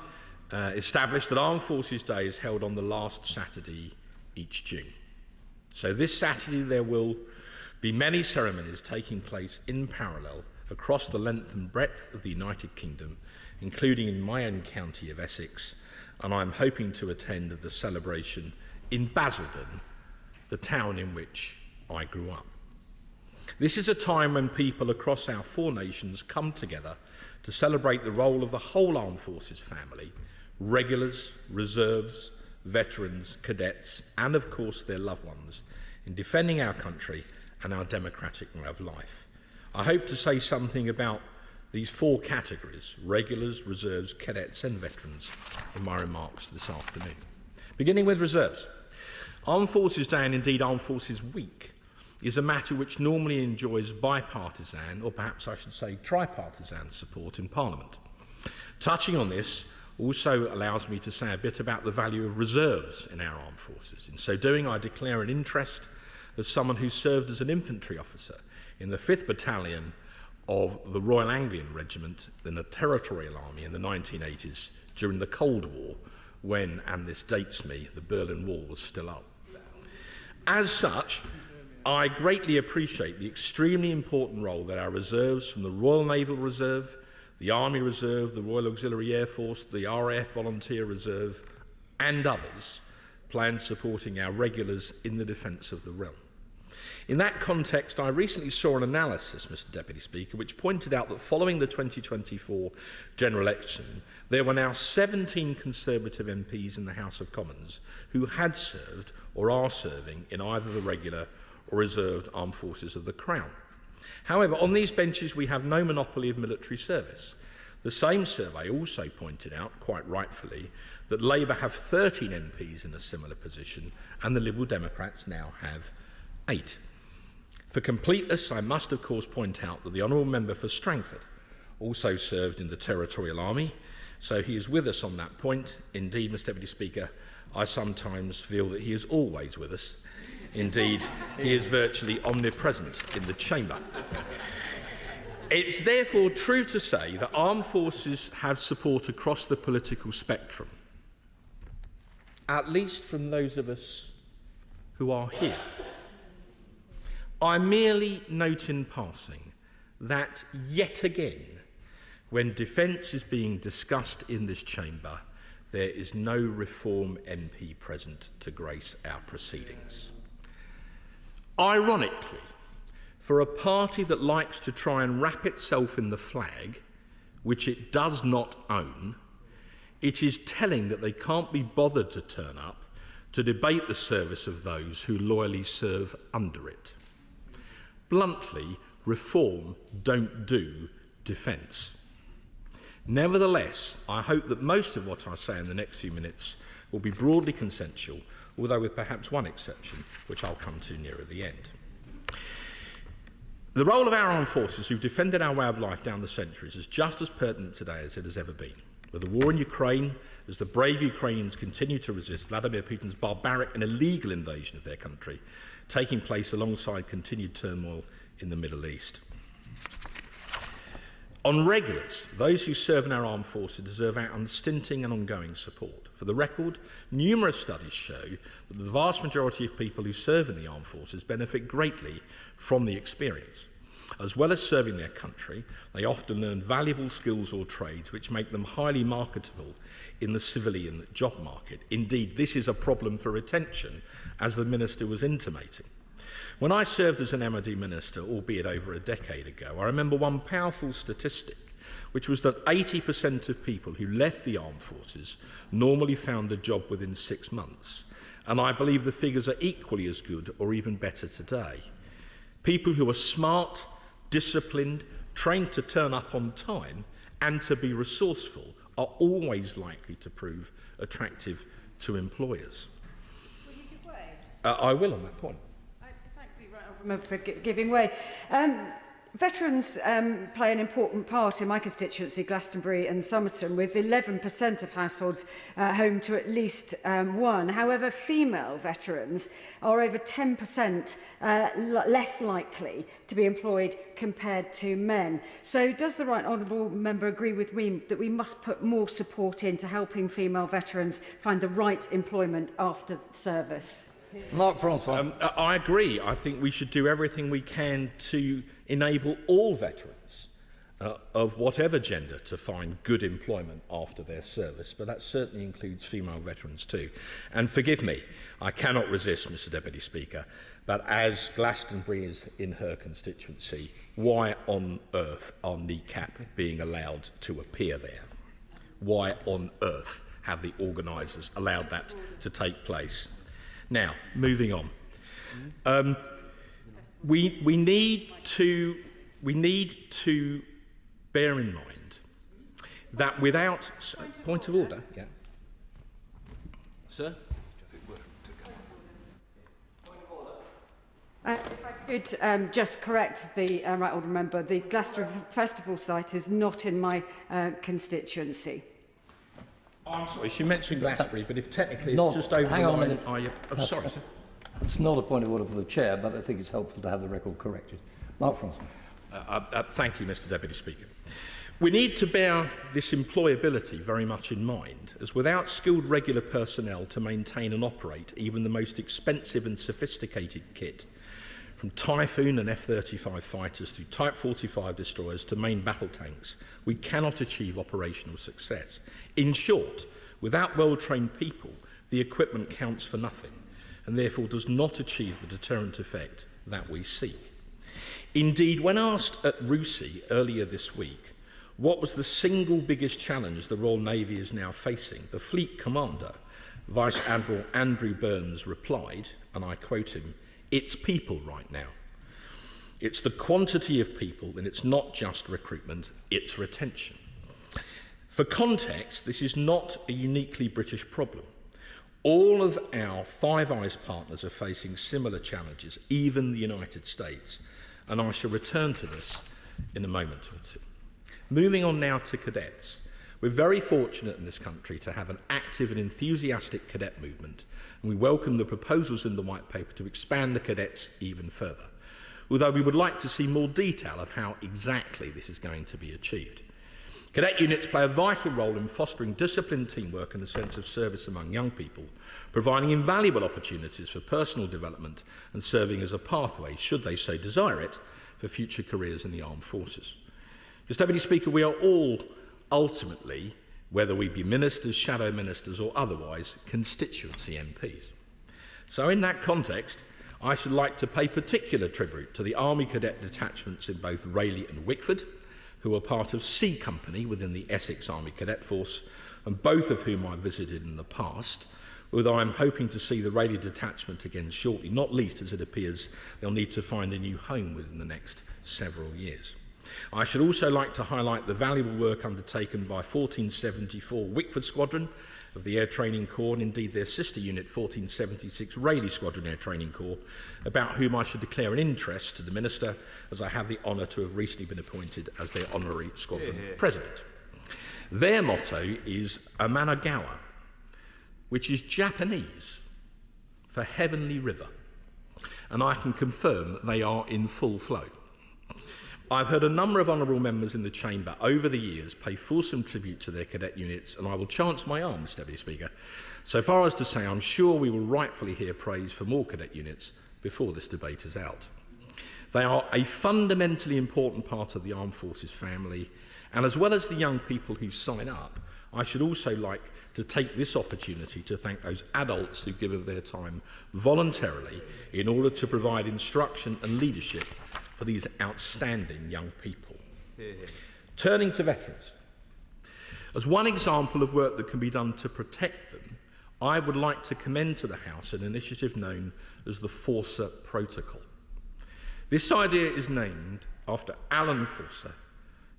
established that Armed Forces Day is held on the last Saturday each June. So this Saturday there will be many ceremonies taking place in parallel across the length and breadth of the United Kingdom, including in my own county of Essex, and I'm hoping to attend the celebration in Basildon, the town in which I grew up. This is a time when people across our four nations come together to celebrate the role of the whole Armed Forces family, regulars, reserves, veterans, cadets, and of course their loved ones, in defending our country and our democratic way of life. I hope to say something about these four categories, regulars, reserves, cadets, and veterans, in my remarks this afternoon. Beginning with reserves. Armed Forces Day, and indeed Armed Forces Week, is a matter which normally enjoys bipartisan, or perhaps I should say tripartisan, support in Parliament. Touching on this also allows me to say a bit about the value of reserves in our armed forces. In so doing, I declare an interest as someone who served as an infantry officer in the 5th Battalion of the Royal Anglian Regiment in the Territorial Army in the 1980s during the Cold War, when, and this dates me, the Berlin Wall was still up. As such, I greatly appreciate the extremely important role that our reserves from the Royal Naval Reserve, the Army Reserve, the Royal Auxiliary Air Force, the RAF Volunteer Reserve, and others play in supporting our regulars in the defence of the realm. In that context, I recently saw an analysis, Mr. Deputy Speaker, which pointed out that following the 2024 general election, there were now 17 Conservative MPs in the House of Commons who had served or are serving in either the regular or reserved armed forces of the Crown. However, on these benches we have no monopoly of military service. The same survey also pointed out, quite rightfully, that Labour have 13 MPs in a similar position and the Liberal Democrats now have 8. For completeness, I must of course point out that the Honourable Member for Strangford also served in the Territorial Army, so he is with us on that point. Indeed, Mr. Deputy Speaker, I sometimes feel that he is always with us. Indeed, he is virtually omnipresent in the chamber. It's therefore true to say that armed forces have support across the political spectrum. at least from those of us who are here. I merely note in passing that yet again, when defence is being discussed in this chamber, there is no Reform MP present to grace our proceedings. Ironically, for a party that likes to try and wrap itself in the flag, which it does not own, it is telling that they can't be bothered to turn up to debate the service of those who loyally serve under it. Bluntly, Reform don't do defence. Nevertheless, I hope that most of what I say in the next few minutes will be broadly consensual, although with perhaps one exception, which I'll come to nearer the end. The role of our armed forces who've defended our way of life down the centuries is just as pertinent today as it has ever been. With the war in Ukraine, as the brave Ukrainians continue to resist Vladimir Putin's barbaric and illegal invasion of their country, taking place alongside continued turmoil in the Middle East. On regulars, those who serve in our armed forces deserve our unstinting and ongoing support. For the record, numerous studies show that the vast majority of people who serve in the armed forces benefit greatly from the experience. As well as serving their country, they often learn valuable skills or trades which make them highly marketable in the civilian job market. Indeed, this is a problem for retention, as the Minister was intimating. When I served as an MOD Minister, albeit over a decade ago, I remember one powerful statistic, which was that 80% of people who left the armed forces normally found a job within 6 months. And I believe the figures are equally as good or even better today. People who are smart, disciplined, trained to turn up on time and to be resourceful are always likely to prove attractive to employers. Will you give way? I will on that point. For giving way. Veterans play an important part in my constituency, Glastonbury and Somerton, with 11% of households home to at least one. However, female veterans are over 10% less likely to be employed compared to men. So does the Right Honourable Member agree with me that we must put more support into helping female veterans find the right employment after service? Mark Francois. I agree. I think we should do everything we can to enable all veterans of whatever gender to find good employment after their service, but that certainly includes female veterans too. And forgive me, I cannot resist, Mr Deputy Speaker, but as Glastonbury is in her constituency, why on earth are kneecap being allowed to appear there? Why on earth have the organisers allowed that to take place? Now, moving on. We need to bear in mind that without point of order, yeah, sir. If I could just correct the Right Honourable Member, the Glastonbury Festival site is not in my constituency. I'm sorry, she mentioned Glastonbury, but if technically Not, it's just over hang the on a line, minute. I'm sorry, sir. It's not a point of order for the Chair, but I think it's helpful to have the record corrected. Mark Francois. Thank you, Mr Deputy Speaker. We need to bear this employability very much in mind, as without skilled regular personnel to maintain and operate even the most expensive and sophisticated kit, from Typhoon and F-35 fighters through Type 45 destroyers to main battle tanks, we cannot achieve operational success. In short, without well-trained people, the equipment counts for nothing, and therefore does not achieve the deterrent effect that we seek. Indeed, when asked at RUSI earlier this week what was the single biggest challenge the Royal Navy is now facing, the Fleet Commander, Vice Admiral Andrew Burns, replied, and I quote him, "It's people right now. It's the quantity of people, and it's not just recruitment, it's retention." For context, this is not a uniquely British problem. All of our Five Eyes partners are facing similar challenges, even the United States, and I shall return to this in a moment or two. Moving on now to cadets. We're very fortunate in this country to have an active and enthusiastic cadet movement, and we welcome the proposals in the White Paper to expand the cadets even further, although we would like to see more detail of how exactly this is going to be achieved. Cadet units play a vital role in fostering disciplined teamwork and a sense of service among young people, providing invaluable opportunities for personal development and serving as a pathway, should they so desire it, for future careers in the armed forces. Mr. Deputy Speaker, we are all ultimately, whether we be ministers, shadow ministers or otherwise, constituency MPs. So in that context, I should like to pay particular tribute to the Army Cadet detachments in both Rayleigh and Wickford, who are part of C Company within the Essex Army Cadet Force, and both of whom I visited in the past, although I'm hoping to see the Rayleigh detachment again shortly, not least as it appears they'll need to find a new home within the next several years. I should also like to highlight the valuable work undertaken by 1474 Wickford Squadron of the Air Training Corps, and indeed their sister unit 1476 Rayleigh Squadron Air Training Corps, about whom I should declare an interest to the Minister, as I have the honour to have recently been appointed as their Honorary Squadron President. Their motto is Amanagawa, which is Japanese for Heavenly River, and I can confirm that they are in full flow. I've heard a number of honourable members in the Chamber over the years pay fulsome tribute to their cadet units, and I will chance my arm, Mr. Deputy Speaker, so far as to say I'm sure we will rightfully hear praise for more cadet units before this debate is out. They are a fundamentally important part of the Armed Forces family, and as well as the young people who sign up, I should also like to take this opportunity to thank those adults who give of their time voluntarily in order to provide instruction and leadership for these outstanding young people. Turning to veterans. As one example of work that can be done to protect them, I would like to commend to the House an initiative known as the Forcer Protocol. This idea is named after Alan Forcer,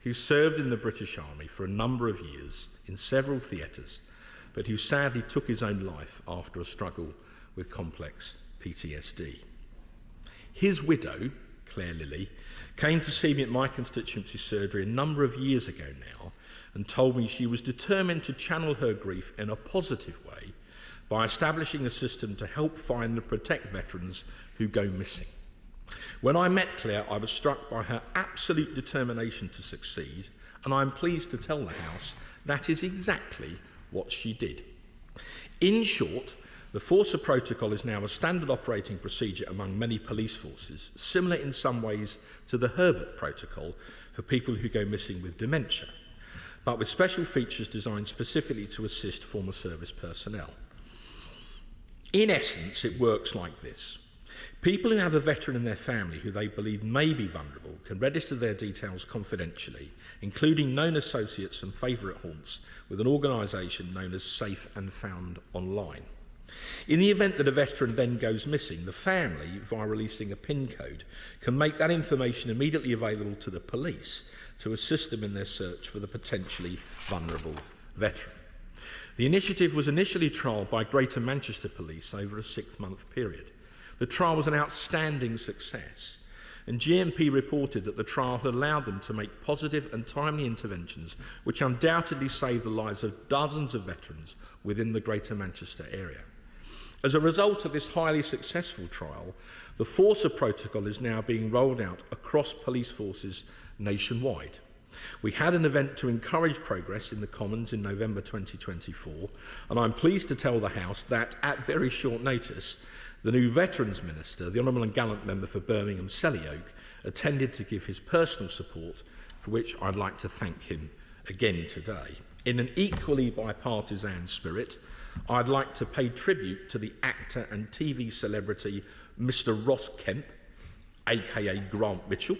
who served in the British Army for a number of years in several theatres, but who sadly took his own life after a struggle with complex PTSD. His widow, Claire Lilly, came to see me at my constituency surgery a number of years ago now and told me she was determined to channel her grief in a positive way by establishing a system to help find and protect veterans who go missing. When I met Claire, I was struck by her absolute determination to succeed, and I'm pleased to tell the House that is exactly what she did. In short, the Forcer Protocol is now a standard operating procedure among many police forces, similar in some ways to the Herbert Protocol for people who go missing with dementia, but with special features designed specifically to assist former service personnel. In essence, it works like this. People who have a veteran in their family who they believe may be vulnerable can register their details confidentially, including known associates and favourite haunts, with an organisation known as Safe and Found Online. In the event that a veteran then goes missing, the family, via releasing a PIN code, can make that information immediately available to the police to assist them in their search for the potentially vulnerable veteran. The initiative was initially trialled by Greater Manchester Police over a 6-month period. The trial was an outstanding success, and GMP reported that the trial had allowed them to make positive and timely interventions which undoubtedly saved the lives of dozens of veterans within the Greater Manchester area. As a result of this highly successful trial, the Forcer Protocol is now being rolled out across police forces nationwide. We had an event to encourage progress in the Commons in November 2024, and I'm pleased to tell the House that, at very short notice, the new Veterans Minister, the Honourable and Gallant Member for Birmingham Sellyoak, attended to give his personal support, for which I'd like to thank him again today. In an equally bipartisan spirit, I'd like to pay tribute to the actor and TV celebrity Mr. Ross Kemp, aka Grant Mitchell,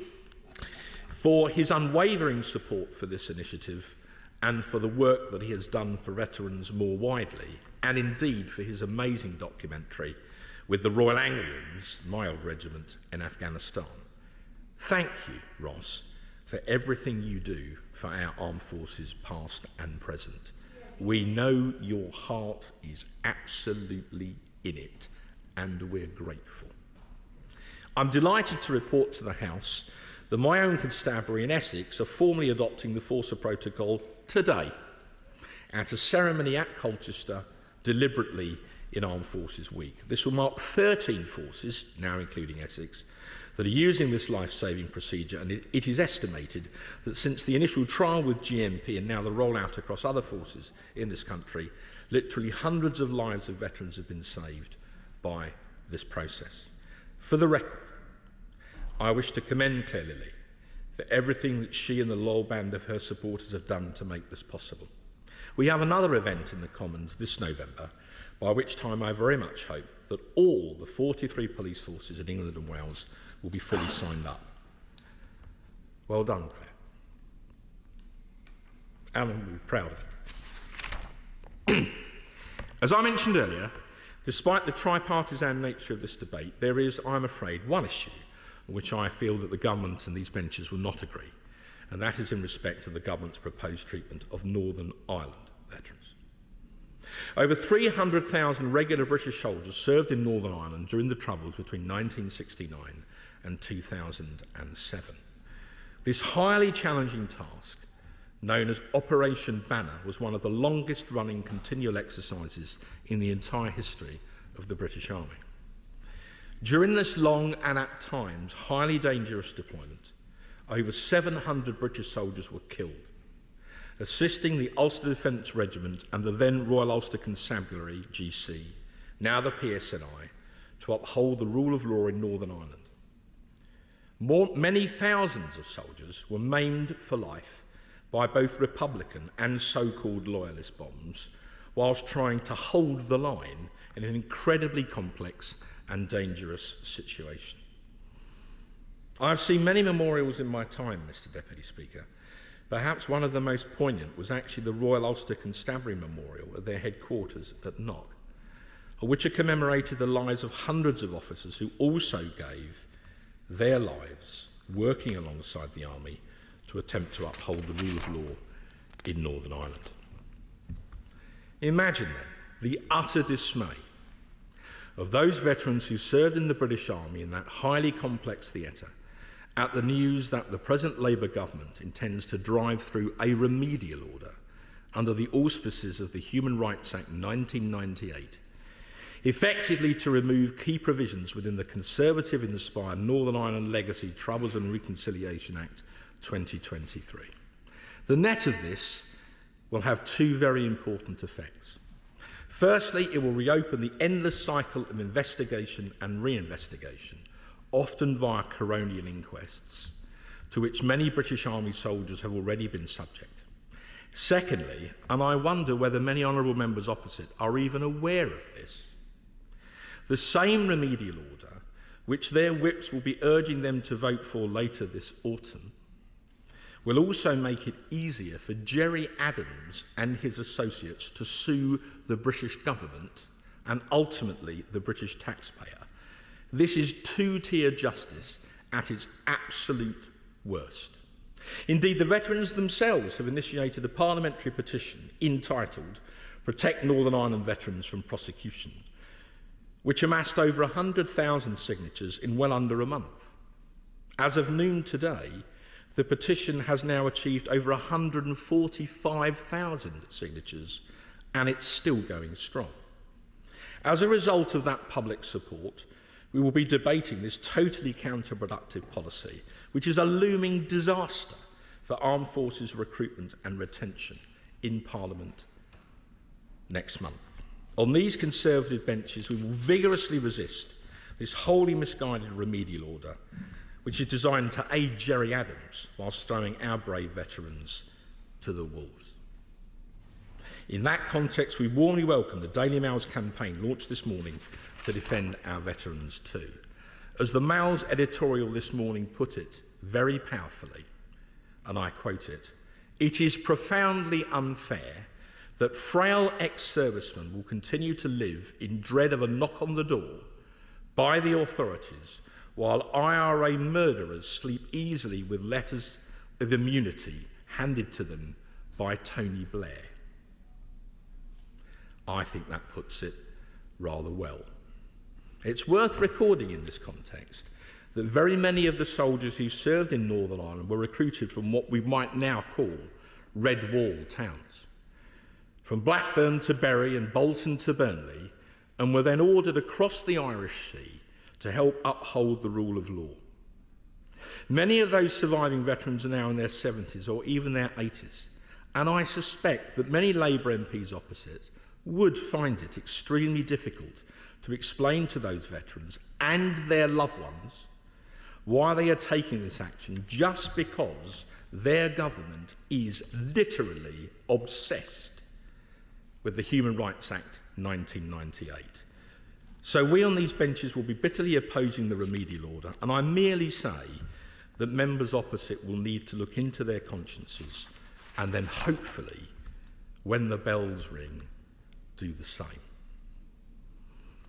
for his unwavering support for this initiative and for the work that he has done for veterans more widely, and indeed for his amazing documentary with the Royal Anglians, my old regiment, in Afghanistan. Thank you, Ross, for everything you do for our armed forces past and present. We know your heart is absolutely in it, and we're grateful. I'm delighted to report to the House that my own constabulary in Essex are formally adopting the Forcer Protocol today at a ceremony at Colchester, deliberately in Armed Forces Week. This will mark 13 forces, now including Essex, that are using this life-saving procedure, and it is estimated that since the initial trial with GMP and now the rollout across other forces in this country, literally hundreds of lives of veterans have been saved by this process. For the record, I wish to commend Claire Lilly for everything that she and the loyal band of her supporters have done to make this possible. We have another event in the Commons this November, by which time I very much hope that all the 43 police forces in England and Wales will be fully signed up. Well done, Claire. And I'm proud of you. As I mentioned earlier, despite the tripartisan nature of this debate, there is, I'm afraid, one issue on which I feel that the government and these benches will not agree, and that is in respect of the government's proposed treatment of Northern Ireland veterans. Over 300,000 regular British soldiers served in Northern Ireland during the Troubles between 1969 and 2007. This highly challenging task, known as Operation Banner, was one of the longest-running continual exercises in the entire history of the British Army. During this long and at times highly dangerous deployment, over 700 British soldiers were killed, assisting the Ulster Defence Regiment and the then Royal Ulster Constabulary, GC, now the PSNI, to uphold the rule of law in Northern Ireland. Many thousands of soldiers were maimed for life by both Republican and so-called loyalist bombs, whilst trying to hold the line in an incredibly complex and dangerous situation. I've seen many memorials in my time, Mr. Deputy Speaker. Perhaps one of the most poignant was actually the Royal Ulster Constabulary Memorial at their headquarters at Knock, which commemorated the lives of hundreds of officers who also gave their lives working alongside the Army to attempt to uphold the rule of law in Northern Ireland. Imagine then the utter dismay of those veterans who served in the British Army in that highly complex theatre at the news that the present Labour government intends to drive through a remedial order under the auspices of the Human Rights Act 1998, effectively to remove key provisions within the Conservative-inspired Northern Ireland Legacy Troubles and Reconciliation Act 2023. The net of this will have two very important effects. Firstly, it will reopen the endless cycle of investigation and reinvestigation, often via coronial inquests, to which many British Army soldiers have already been subject. Secondly, and I wonder whether many honourable members opposite are even aware of this, the same remedial order, which their whips will be urging them to vote for later this autumn, will also make it easier for Jerry Adams and his associates to sue the British government and ultimately the British taxpayer. This is two-tier justice at its absolute worst. Indeed, the veterans themselves have initiated a parliamentary petition entitled Protect Northern Ireland Veterans from Prosecution, which amassed over 100,000 signatures in well under a month. As of noon today, the petition has now achieved over 145,000 signatures, and it's still going strong. As a result of that public support, we will be debating this totally counterproductive policy, which is a looming disaster for armed forces recruitment and retention, in Parliament next month. On these Conservative benches, we will vigorously resist this wholly misguided remedial order, which is designed to aid Jerry Adams whilst throwing our brave veterans to the wolves. In that context, we warmly welcome the Daily Mail's campaign launched this morning to defend our veterans too. As the Mail's editorial this morning put it very powerfully, and I quote it, "It is profoundly unfair that frail ex-servicemen will continue to live in dread of a knock on the door by the authorities while IRA murderers sleep easily with letters of immunity handed to them by Tony Blair." I think that puts it rather well. It's worth recording in this context that very many of the soldiers who served in Northern Ireland were recruited from what we might now call red wall towns. From Blackburn to Bury and Bolton to Burnley, and were then ordered across the Irish Sea to help uphold the rule of law. Many of those surviving veterans are now in their 70s or even their 80s, and I suspect that many Labour MPs opposite would find it extremely difficult to explain to those veterans and their loved ones why they are taking this action just because their government is literally obsessed with the Human Rights Act 1998. So we on these benches will be bitterly opposing the remedial order, and I merely say that members opposite will need to look into their consciences and then hopefully, when the bells ring, do the same.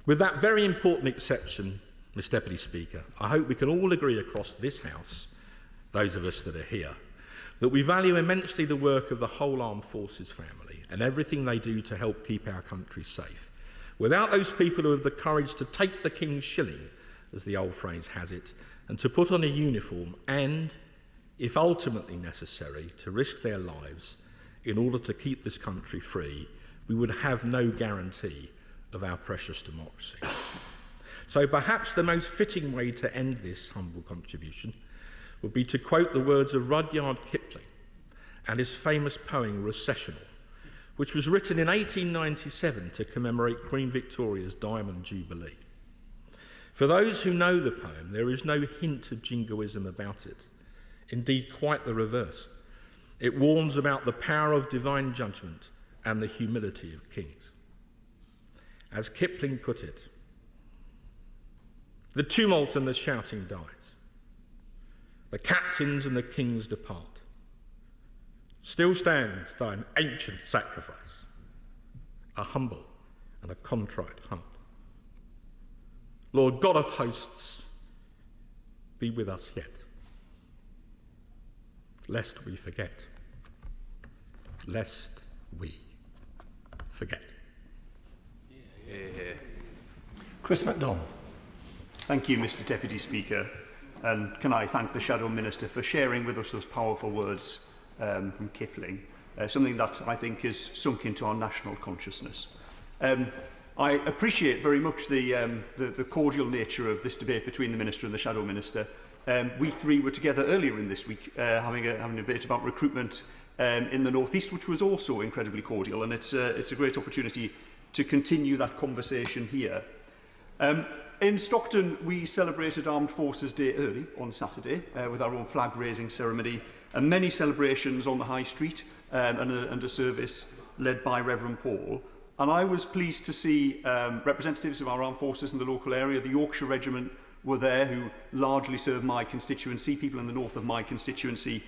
With that very important exception, Mr. Deputy Speaker, I hope we can all agree across this House, those of us that are here, that we value immensely the work of the whole Armed Forces family and everything they do to help keep our country safe. Without those people who have the courage to take the king's shilling, as the old phrase has it, and to put on a uniform and, if ultimately necessary, to risk their lives in order to keep this country free, we would have no guarantee of our precious democracy. So perhaps the most fitting way to end this humble contribution would be to quote the words of Rudyard Kipling and his famous poem Recessional, which was written in 1897 to commemorate Queen Victoria's Diamond Jubilee. For those who know the poem, there is no hint of jingoism about it. Indeed, quite the reverse. It warns about the power of divine judgment and the humility of kings. As Kipling put it, the tumult and the shouting dies. The captains and the kings depart. Still stands thine ancient sacrifice, a humble and a contrite heart. Lord God of hosts, be with us yet, lest we forget, lest we forget. Chris MacDonald. Thank you, Mr. Deputy Speaker. And can I thank the Shadow Minister for sharing with us those powerful words from Kipling, something that I think is sunk into our national consciousness. I appreciate very much the cordial nature of this debate between the Minister and the Shadow Minister. We three were together earlier in this week having a debate about recruitment in the North East, which was also incredibly cordial, and it's a great opportunity to continue that conversation here. In Stockton, we celebrated Armed Forces Day early on Saturday with our own flag-raising ceremony and many celebrations on the High Street and a service led by Reverend Paul. And I was pleased to see representatives of our armed forces in the local area. The Yorkshire Regiment were there, who largely serve my constituency. People in the north of my constituency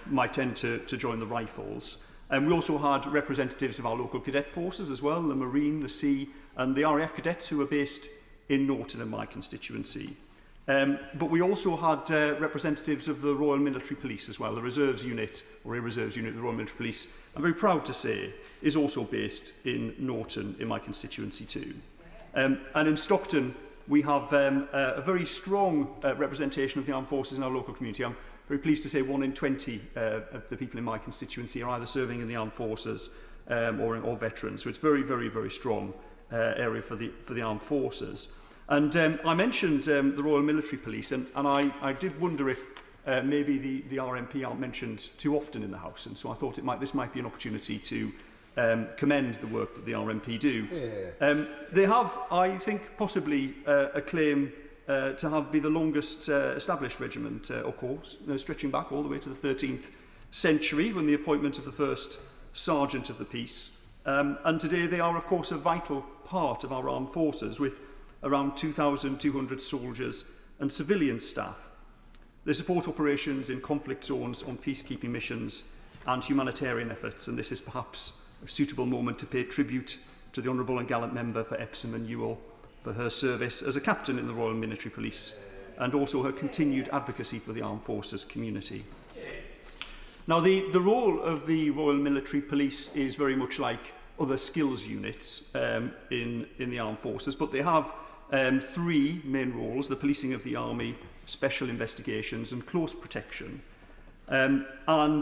might tend to join the Rifles. We also had representatives of our local cadet forces as well, the Marine, the Sea, and the RAF cadets who are based in Norton in my constituency. But we also had representatives of the Royal Military Police as well, the Reserves Unit, or a Reserves Unit of the Royal Military Police, I'm very proud to say, is also based in Norton in my constituency too. And in Stockton, we have a very strong representation of the armed forces in our local community. I'm very pleased to say 1 in 20 of the people in my constituency are either serving in the armed forces or veterans. So it's very, very, very strong area for the armed forces. And I mentioned the Royal Military Police, and I did wonder if maybe the RMP aren't mentioned too often in the House, and so I thought this might be an opportunity to commend the work that the RMP do. Yeah. They have, I think, possibly a claim to be the longest established regiment, of course, stretching back all the way to the 13th century, when the appointment of the first Sergeant of the Peace. And today they are, of course, a vital part of our armed forces, with around 2,200 soldiers and civilian staff. They support operations in conflict zones on peacekeeping missions and humanitarian efforts, and this is perhaps a suitable moment to pay tribute to the Honourable and Gallant Member for Epsom and Ewell for her service as a captain in the Royal Military Police, and also her continued advocacy for the armed forces community. Now, the role of the Royal Military Police is very much like other skills units in the armed forces, but they have 3 main roles: the policing of the army, special investigations and close protection. And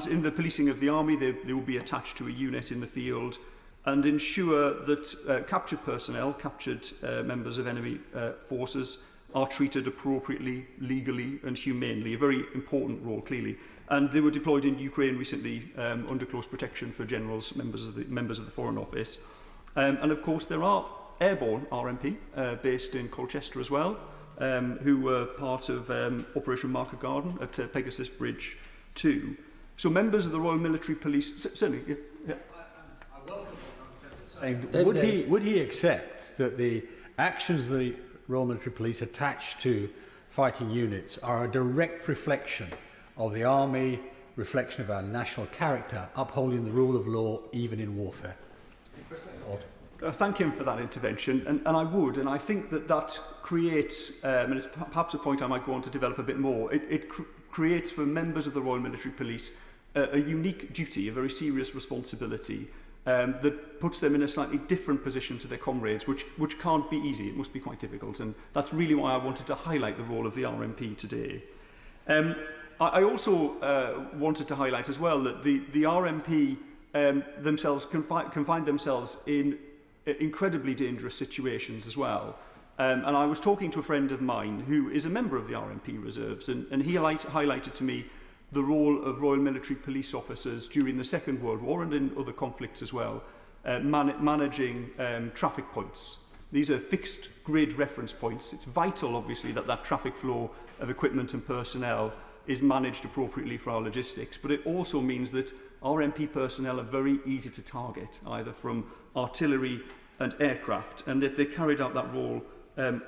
in the policing of the army, they will be attached to a unit in the field, and ensure that captured personnel, captured members of enemy forces, are treated appropriately, legally and humanely. A very important role, clearly. And they were deployed in Ukraine recently under close protection for generals, members of the Foreign Office. And of course, there are airborne RMP based in Colchester as well, who were part of Operation Market Garden at Pegasus Bridge 2. So members of the Royal Military Police, certainly. Yeah. I welcome what would he accept that the actions of the Royal Military Police attached to fighting units are a direct reflection of the Army, reflection of our national character, upholding the rule of law even in warfare? Thank him for that intervention, and I would, and I think that creates, and it's perhaps a point I might go on to develop a bit more, it creates for members of the Royal Military Police a unique duty, a very serious responsibility that puts them in a slightly different position to their comrades, which can't be easy. It must be quite difficult, and that's really why I wanted to highlight the role of the RMP today. I also wanted to highlight as well that the RMP themselves can find themselves in incredibly dangerous situations as well. And I was talking to a friend of mine who is a member of the RMP Reserves, and he highlighted to me the role of Royal Military Police officers during the Second World War and in other conflicts as well, managing traffic points. These are fixed grid reference points. It's vital, obviously, that that traffic flow of equipment and personnel is managed appropriately for our logistics, but it also means that RMP personnel are very easy to target, either from artillery and aircraft, and that they carried out that role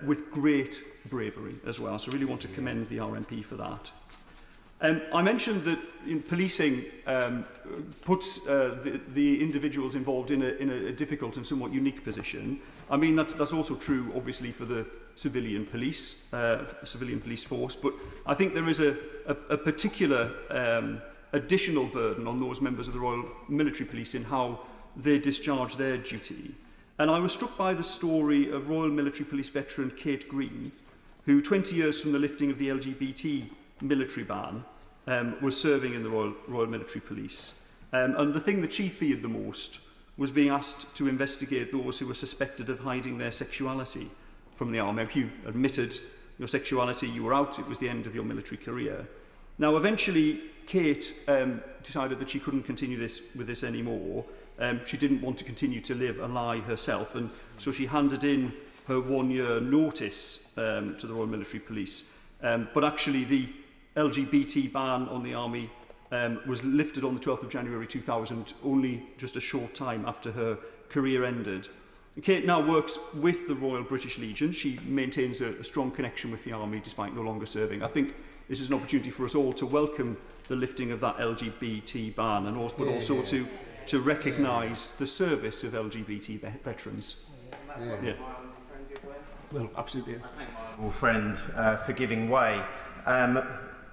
with great bravery as well. So I really want to commend the RMP for that. I mentioned that policing puts the individuals involved in a difficult and somewhat unique position. I mean, that's also true, obviously, for the civilian police force, but I think there is a particular additional burden on those members of the Royal Military Police in how they discharge their duty. And I was struck by the story of Royal Military Police veteran Kate Green, who 20 years from the lifting of the LGBT military ban was serving in the Royal Military Police. And the thing that she feared the most was being asked to investigate those who were suspected of hiding their sexuality from the army. If you admitted your sexuality, you were out, it was the end of your military career. Now, eventually, Kate decided that she couldn't continue with this anymore. She didn't want to continue to live a lie herself, and so she handed in her 1-year notice to the Royal Military Police. But actually, the LGBT ban on the army was lifted on the 12th of January 2000, only just a short time after her career ended. Kate now works with the Royal British Legion. She maintains a strong connection with the army despite no longer serving. I think this is an opportunity for us all to welcome the lifting of that LGBT ban, and also, but also to recognise the service of LGBT veterans. Yeah. Well, absolutely. I thank my honourable friend for giving way.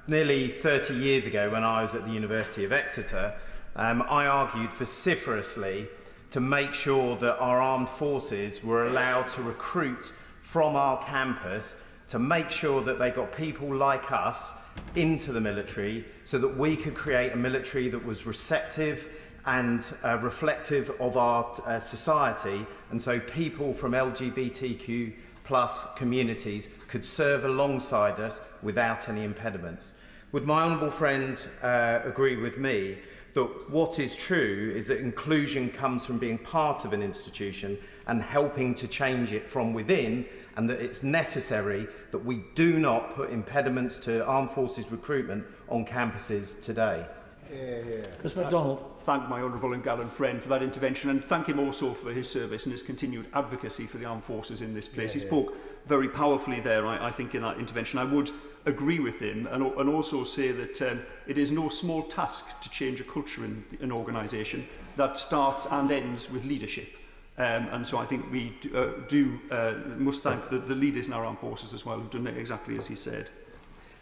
Nearly 30 years ago, when I was at the University of Exeter, I argued vociferously to make sure that our armed forces were allowed to recruit from our campus, to make sure that they got people like us into the military so that we could create a military that was receptive and reflective of our society, and so people from LGBTQ plus communities could serve alongside us without any impediments. Would my honourable friend agree with me that what is true is that inclusion comes from being part of an institution and helping to change it from within, and that it's necessary that we do not put impediments to armed forces recruitment on campuses today? Mr. MacDonald. Thank my honourable and gallant friend for that intervention, and thank him also for his service and his continued advocacy for the armed forces in this place. He spoke very powerfully there, I think, in that intervention. I would agree with him and also say that it is no small task to change a culture in an organisation that starts and ends with leadership. And so I think we must thank the leaders in our armed forces as well, who've done it exactly as he said.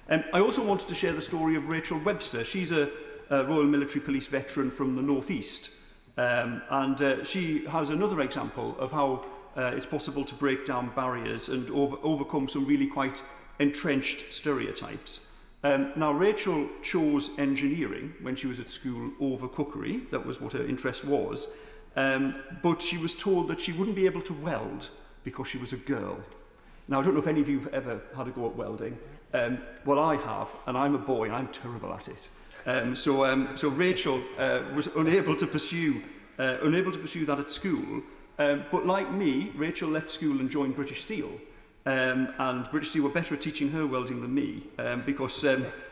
I also wanted to share the story of Rachel Webster. She's a Royal Military Police veteran from the North East, and she has another example of how it's possible to break down barriers and overcome some really quite entrenched stereotypes. Now, Rachel chose engineering when she was at school over cookery. That was what her interest was. but she was told that she wouldn't be able to weld because she was a girl. Now, I don't know if any of you have ever had a go at welding. Well, I have, and I'm a boy, and I'm terrible at it. So Rachel was unable to pursue that at school. But like me, Rachel left school and joined British Steel. And British Steel were better at teaching her welding than me because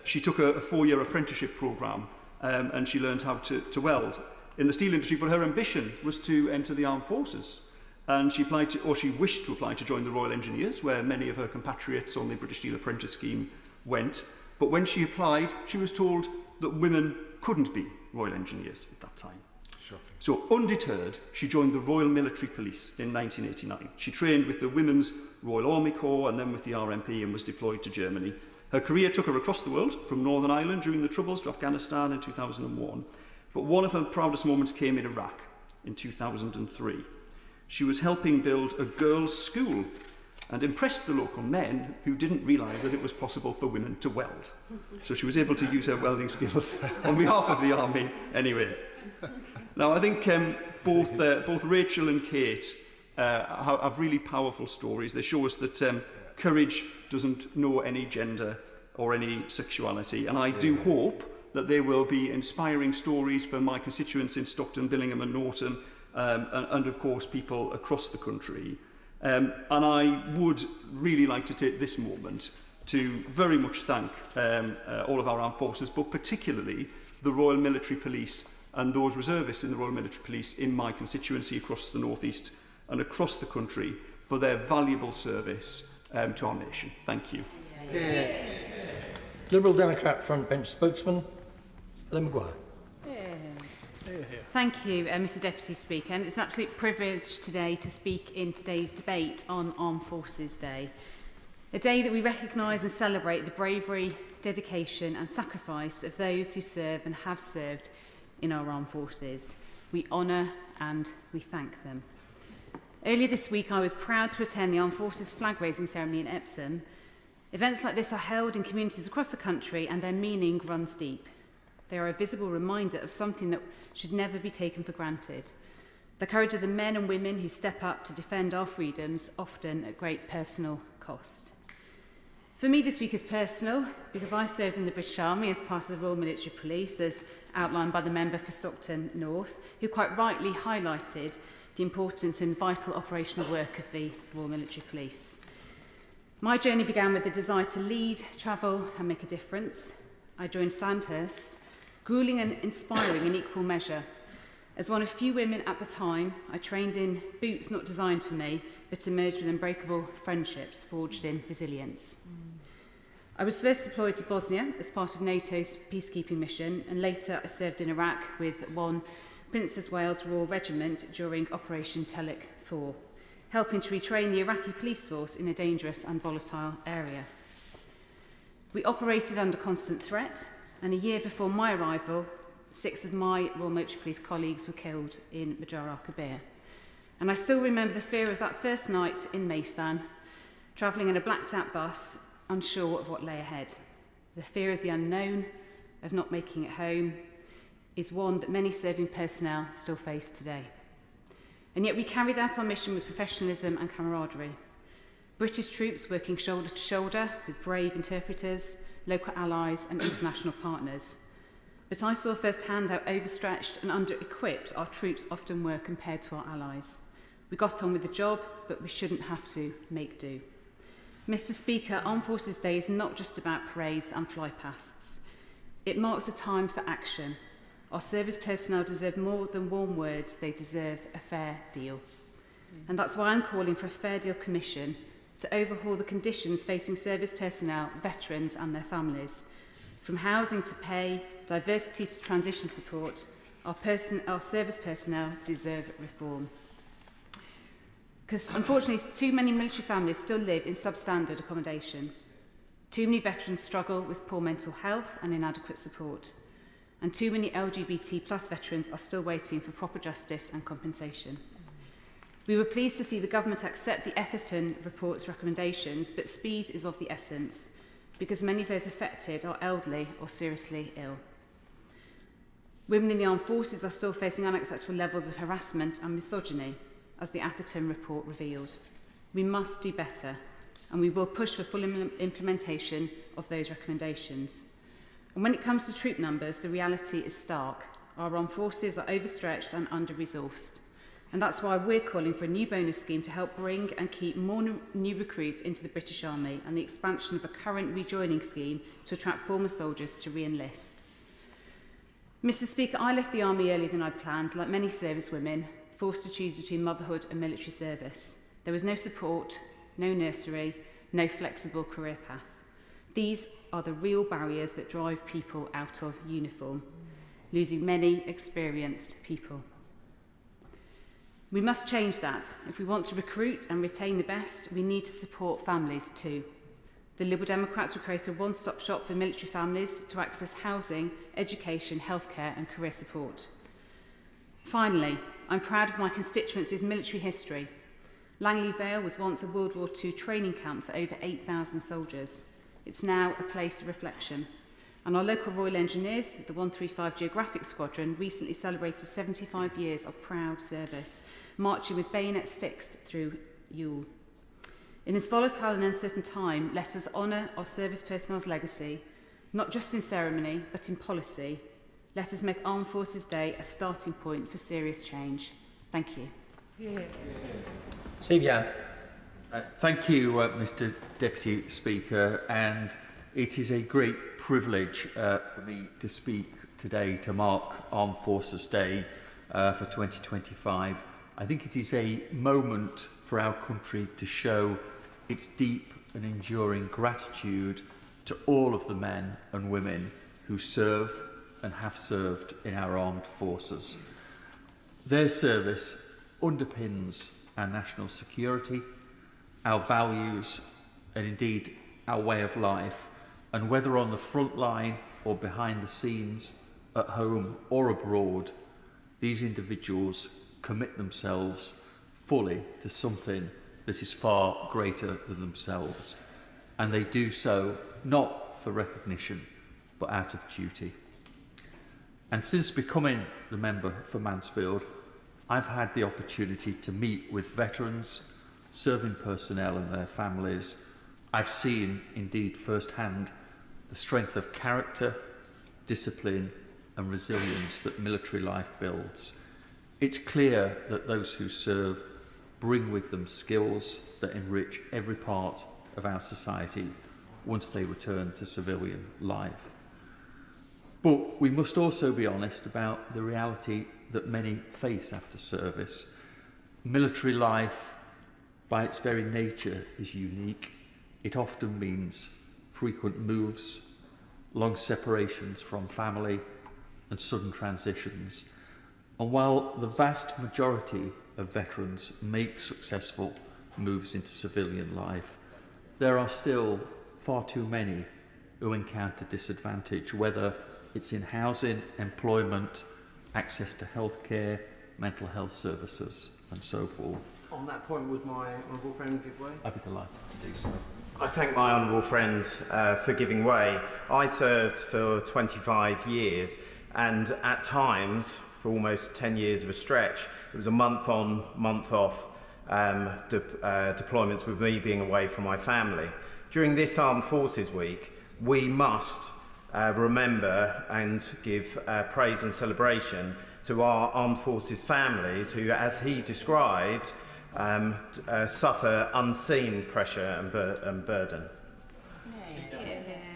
she took a 4-year apprenticeship programme and she learned how to weld in the steel industry. But her ambition was to enter the armed forces. And she applied to, or she wished to apply to join the Royal Engineers, where many of her compatriots on the British Steel Apprentice Scheme went. But when she applied, she was told that women couldn't be Royal Engineers at that time. Shocking. So, undeterred, she joined the Royal Military Police in 1989. She trained with the Women's Royal Army Corps and then with the RMP and was deployed to Germany. Her career took her across the world, from Northern Ireland during the Troubles to Afghanistan in 2001. But one of her proudest moments came in Iraq in 2003. She was helping build a girls' school and impressed the local men who didn't realise that it was possible for women to weld. So she was able to use her welding skills on behalf of the army anyway. Now, I think both Rachel and Kate have really powerful stories. They show us that courage doesn't know any gender or any sexuality. And I do hope that there will be inspiring stories for my constituents in Stockton, Billingham and Norton, and of course people across the country. And I would really like to take this moment to very much thank all of our armed forces, but particularly the Royal Military Police and those reservists in the Royal Military Police in my constituency across the North East and across the country for their valuable service to our nation. Thank you. Liberal Democrat front bench spokesman, Ellen Maguire. Thank you, Mr Deputy Speaker. And it's an absolute privilege today to speak in today's debate on Armed Forces Day. A day that we recognise and celebrate the bravery, dedication and sacrifice of those who serve and have served in our armed forces. We honour and we thank them. Earlier this week I was proud to attend the Armed Forces flag raising ceremony in Epsom. Events like this are held in communities across the country and their meaning runs deep. They are a visible reminder of something that should never be taken for granted. The courage of the men and women who step up to defend our freedoms, often at great personal cost. For me, this week is personal because I served in the British Army as part of the Royal Military Police, as outlined by the member for Stockton North, who quite rightly highlighted the important and vital operational work of the Royal Military Police. My journey began with the desire to lead, travel and make a difference. I joined Sandhurst, gruelling and inspiring in equal measure. As one of few women at the time, I trained in boots not designed for me, but emerged with unbreakable friendships forged in resilience. I was first deployed to Bosnia as part of NATO's peacekeeping mission, and later I served in Iraq with 1 Princess Wales Royal Regiment during Operation Telic 4, helping to retrain the Iraqi police force in a dangerous and volatile area. We operated under constant threat, and a year before my arrival, 6 of my Royal Military Police colleagues were killed in Majar al-Kabir. And I still remember the fear of that first night in Maysan, travelling in a blacked-out bus, unsure of what lay ahead. The fear of the unknown, of not making it home, is one that many serving personnel still face today. And yet we carried out our mission with professionalism and camaraderie. British troops working shoulder to shoulder with brave interpreters, local allies and international partners. But I saw firsthand how overstretched and under-equipped our troops often were compared to our allies. We got on with the job, but we shouldn't have to make do. Mr Speaker, Armed Forces Day is not just about parades and fly-pasts. It marks a time for action. Our service personnel deserve more than warm words, they deserve a fair deal. And that's why I'm calling for a Fair Deal Commission to overhaul the conditions facing service personnel, veterans and their families. From housing to pay, diversity to transition support, our service personnel deserve reform. Because unfortunately, too many military families still live in substandard accommodation. Too many veterans struggle with poor mental health and inadequate support. And too many LGBT+ veterans are still waiting for proper justice and compensation. We were pleased to see the government accept the Etherton report's recommendations, but speed is of the essence, because many of those affected are elderly or seriously ill. Women in the armed forces are still facing unacceptable levels of harassment and misogyny, as the Atherton report revealed. We must do better, and we will push for full implementation of those recommendations. And when it comes to troop numbers, the reality is stark. Our armed forces are overstretched and under-resourced. And that's why we're calling for a new bonus scheme to help bring and keep more new recruits into the British Army, and the expansion of a current rejoining scheme to attract former soldiers to re-enlist. Mr. Speaker, I left the Army earlier than I planned, like many servicewomen, forced to choose between motherhood and military service. There was no support, no nursery, no flexible career path. These are the real barriers that drive people out of uniform, losing many experienced people. We must change that. If we want to recruit and retain the best, we need to support families too. The Liberal Democrats will create a one-stop shop for military families to access housing, education, healthcare and career support. Finally, I'm proud of my constituency's military history. Langley Vale was once a World War II training camp for over 8,000 soldiers. It's now a place of reflection. And our local Royal Engineers, the 135 Geographic Squadron, recently celebrated 75 years of proud service, marching with bayonets fixed through Yule. In this volatile and uncertain time, let us honour our service personnel's legacy, not just in ceremony, but in policy. Let us make Armed Forces Day a starting point for serious change. Thank you. Sylvia. Thank you, Mr. Deputy Speaker, and it is a great privilege for me to speak today to mark Armed Forces Day for 2025. I think it is a moment for our country to show its deep and enduring gratitude to all of the men and women who serve and have served in our armed forces. Their service underpins our national security, our values, and indeed our way of life. And whether on the front line or behind the scenes, at home or abroad, these individuals commit themselves fully to something that is far greater than themselves. And they do so not for recognition, but out of duty. And since becoming the member for Mansfield, I've had the opportunity to meet with veterans, serving personnel and their families. I've seen, indeed, firsthand, the strength of character, discipline and resilience that military life builds. It's clear that those who serve bring with them skills that enrich every part of our society once they return to civilian life. But we must also be honest about the reality that many face after service. Military life, by its very nature, is unique. It often means frequent moves, long separations from family, and sudden transitions. And while the vast majority of veterans make successful moves into civilian life, there are still far too many who encounter disadvantage, whether it's in housing, employment, access to healthcare, mental health services, and so forth. On that point, would my honourable friend give way? I'd be delighted to do so. I thank my honourable friend for giving way. I served for 25 years, and at times, for almost 10 years of a stretch, it was a month on, month off deployments with me being away from my family. During this Armed Forces Week, we must remember and give praise and celebration to our armed forces families who, as he described, suffer unseen pressure and burden.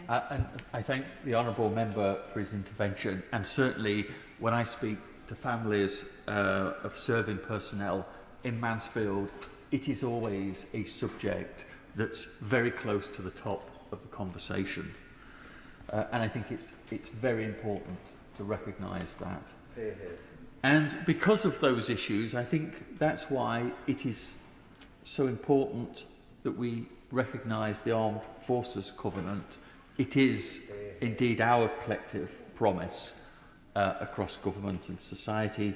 And I thank the honourable member for his intervention, and certainly when I speak to families of serving personnel in Mansfield, it is always a subject that's very close to the top of the conversation. And I think it's very important to recognise that. Hear, hear. And because of those issues, I think that's why it is so important that we recognise the Armed Forces Covenant. It is indeed our collective promise across government and society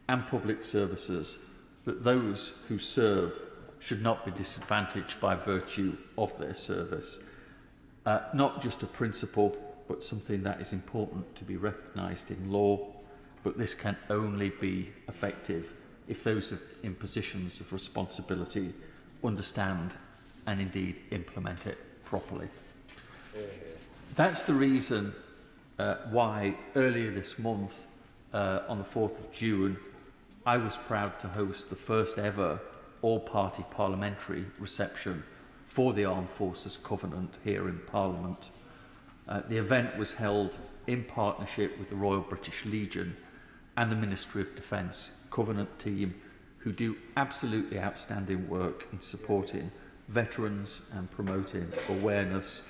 and public services that those who serve should not be disadvantaged by virtue of their service. Not just a principle, but something that is important to be recognised in law. but this can only be effective if those in positions of responsibility understand and indeed implement it properly. That's the reason why earlier this month, on the 4th of June, I was proud to host the first ever all-party parliamentary reception for the Armed Forces Covenant here in Parliament. The event was held in partnership with the Royal British Legion and the Ministry of Defence Covenant team, who do absolutely outstanding work in supporting veterans and promoting awareness.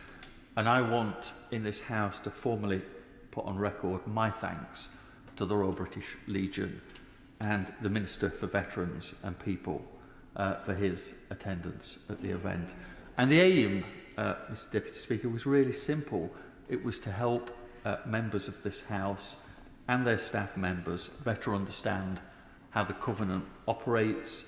And I want in this House to formally put on record my thanks to the Royal British Legion and the Minister for Veterans and People for his attendance at the event. And the aim, Mr Deputy Speaker, was really simple. It was to help members of this House and their staff members better understand how the Covenant operates,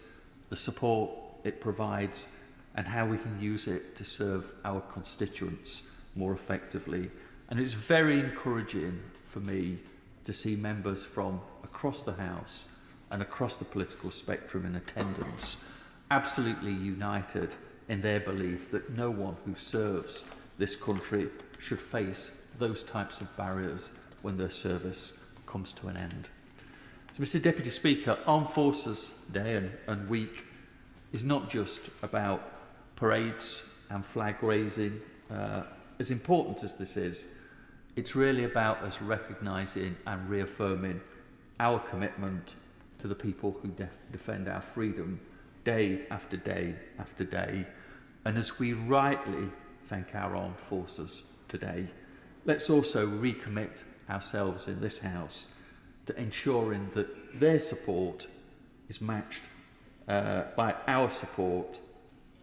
the support it provides, and how we can use it to serve our constituents more effectively. And it's very encouraging for me to see members from across the House and across the political spectrum in attendance, absolutely united in their belief that no one who serves this country should face those types of barriers when their service comes to an end. So, Mr Deputy Speaker, Armed Forces Day and Week is not just about parades and flag raising. As important as this is, it's really about us recognising and reaffirming our commitment to the people who defend our freedom day after day after day. And as we rightly thank our armed forces today, let's also recommit ourselves in this House to ensuring that their support is matched by our support,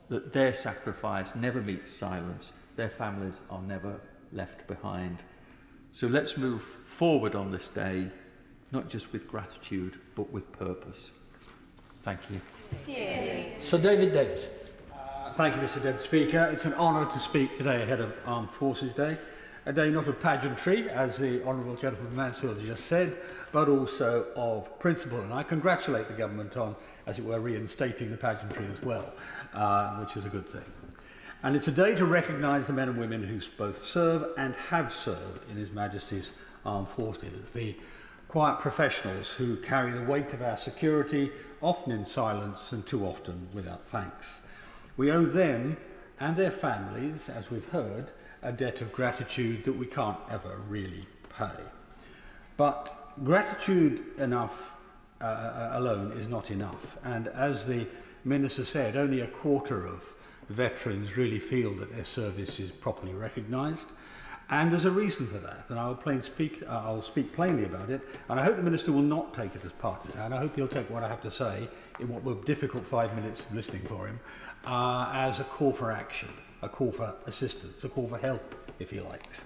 that their sacrifice never meets silence, their families are never left behind. So let's move forward on this day, not just with gratitude, but with purpose. Thank you. Sir David Davis. Thank you, Mr Deputy Speaker. It's an honour to speak today ahead of Armed Forces Day, a day not of pageantry, as the Honourable Gentleman Mansfield just said, but also of principle. And I congratulate the government on, as it were, reinstating the pageantry as well, which is a good thing. And it's a day to recognise the men and women who both serve and have served in His Majesty's Armed Forces, the quiet professionals who carry the weight of our security, often in silence and too often without thanks. We owe them and their families, as we've heard, a debt of gratitude that we can't ever really pay. But gratitude alone is not enough. And as the Minister said, only a quarter of veterans really feel that their service is properly recognised. And there's a reason for that, and I'll speak plainly about it, and I hope the Minister will not take it as partisan. I hope he'll take what I have to say, in what were difficult 5 minutes of listening for him, as a call for action, a call for assistance, a call for help, if he likes.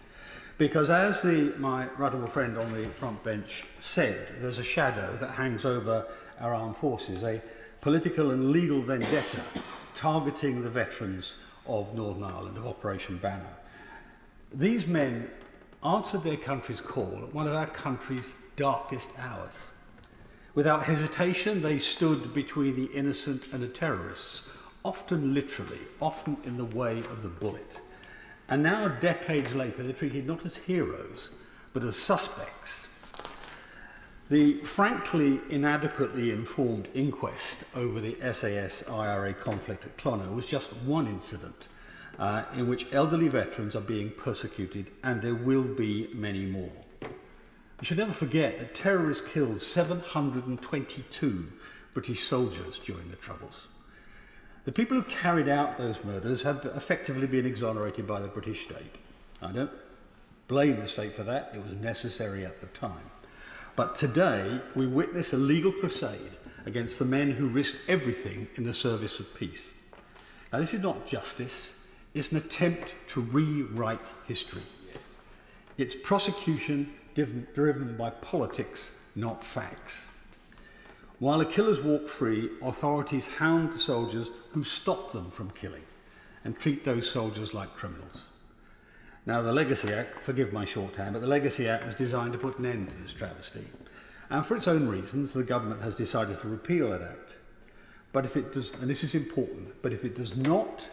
Because as my right honourable friend on the front bench said, there's a shadow that hangs over our armed forces, a political and legal vendetta targeting the veterans of Northern Ireland, of Operation Banner. These men answered their country's call at one of our country's darkest hours. Without hesitation, they stood between the innocent and the terrorists, often literally, often in the way of the bullet. And now, decades later, they're treated not as heroes, but as suspects. The frankly inadequately informed inquest over the SAS-IRA conflict at Clonard was just one incident in which elderly veterans are being persecuted, and there will be many more. We should never forget that terrorists killed 722 British soldiers during the Troubles. The people who carried out those murders have effectively been exonerated by the British state. I don't blame the state for that, it was necessary at the time. But today, we witness a legal crusade against the men who risked everything in the service of peace. Now, this is not justice, it's an attempt to rewrite history. It's prosecution driven by politics, not facts. While the killers walk free, authorities hound the soldiers who stop them from killing and treat those soldiers like criminals. Now, the Legacy Act, forgive my shorthand, but the Legacy Act was designed to put an end to this travesty. And for its own reasons, the government has decided to repeal that act. But if it does, and this is important, but if it does not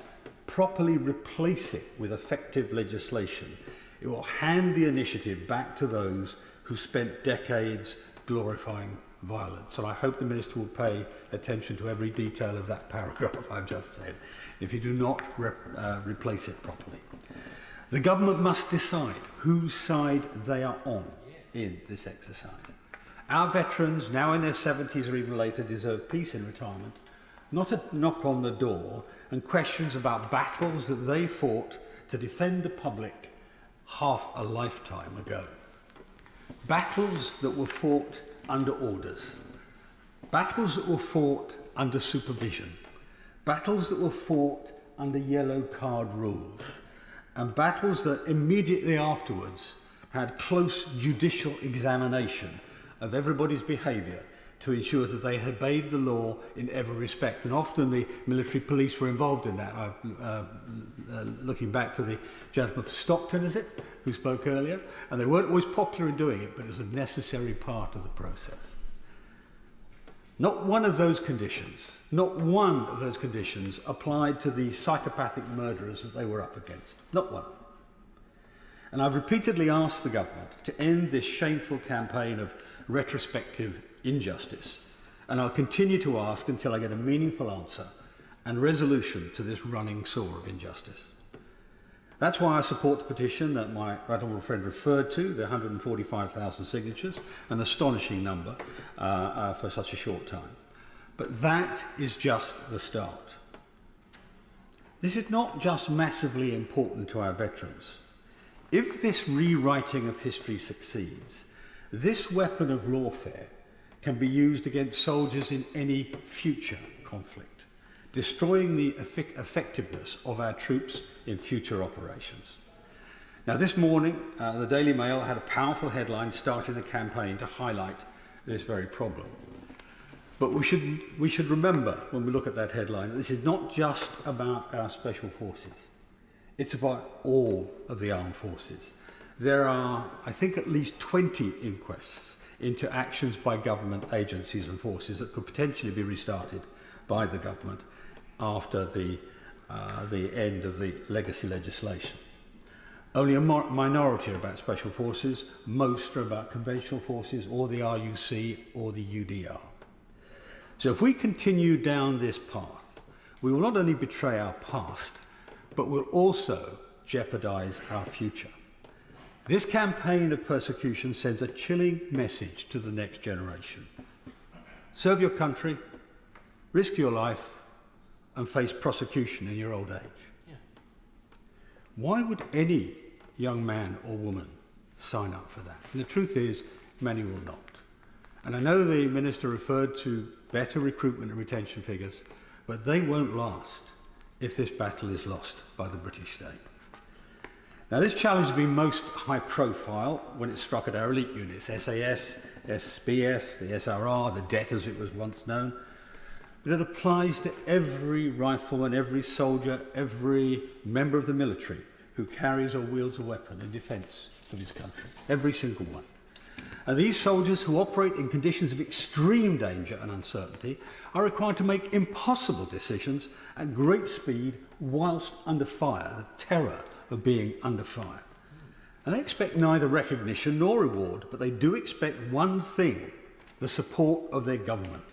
properly replace it with effective legislation, it will hand the initiative back to those who spent decades glorifying violence. And I hope the Minister will pay attention to every detail of that paragraph I've just said, if you do not replace it properly. The government must decide whose side they are on in this exercise. Our veterans, now in their 70s or even later, deserve peace in retirement, not a knock on the door and questions about battles that they fought to defend the public half a lifetime ago. Battles that were fought under orders. Battles that were fought under supervision. Battles that were fought under yellow card rules. And battles that immediately afterwards had close judicial examination of everybody's behaviour to ensure that they obeyed the law in every respect. And often the military police were involved in that. Looking back to the gentleman from Stockton, is it, who spoke earlier? And they weren't always popular in doing it, but it was a necessary part of the process. Not one of those conditions applied to the psychopathic murderers that they were up against. Not one. And I've repeatedly asked the government to end this shameful campaign of retrospective injustice. And I'll continue to ask until I get a meaningful answer and resolution to this running sore of injustice. That's why I support the petition that my right honourable friend referred to, the 145,000 signatures, an astonishing number for such a short time. But that is just the start. This is not just massively important to our veterans. If this rewriting of history succeeds, this weapon of lawfare can be used against soldiers in any future conflict, destroying the effectiveness of our troops in future operations. Now, this morning, the Daily Mail had a powerful headline starting the campaign to highlight this very problem. But we should remember, when we look at that headline, that this is not just about our special forces. It's about all of the armed forces. There are, I think, at least 20 inquests into actions by government agencies and forces that could potentially be restarted by the government after the end of the legacy legislation. Only a minority are about special forces. Most are about conventional forces or the RUC or the UDR. So if we continue down this path, we will not only betray our past, but will also jeopardise our future. This campaign of persecution sends a chilling message to the next generation. Serve your country, risk your life, and face prosecution in your old age. Yeah. Why would any young man or woman sign up for that? And the truth is, many will not. And I know the Minister referred to better recruitment and retention figures, but they won't last if this battle is lost by the British state. Now, this challenge has been most high profile when it struck at our elite units, SAS, SBS, the SRR, the DET as it was once known. But it applies to every rifleman, every soldier, every member of the military who carries or wields a weapon in defence of his country. Every single one. And these soldiers who operate in conditions of extreme danger and uncertainty are required to make impossible decisions at great speed whilst under fire, the terror of being under fire. And they expect neither recognition nor reward, but they do expect one thing, the support of their government.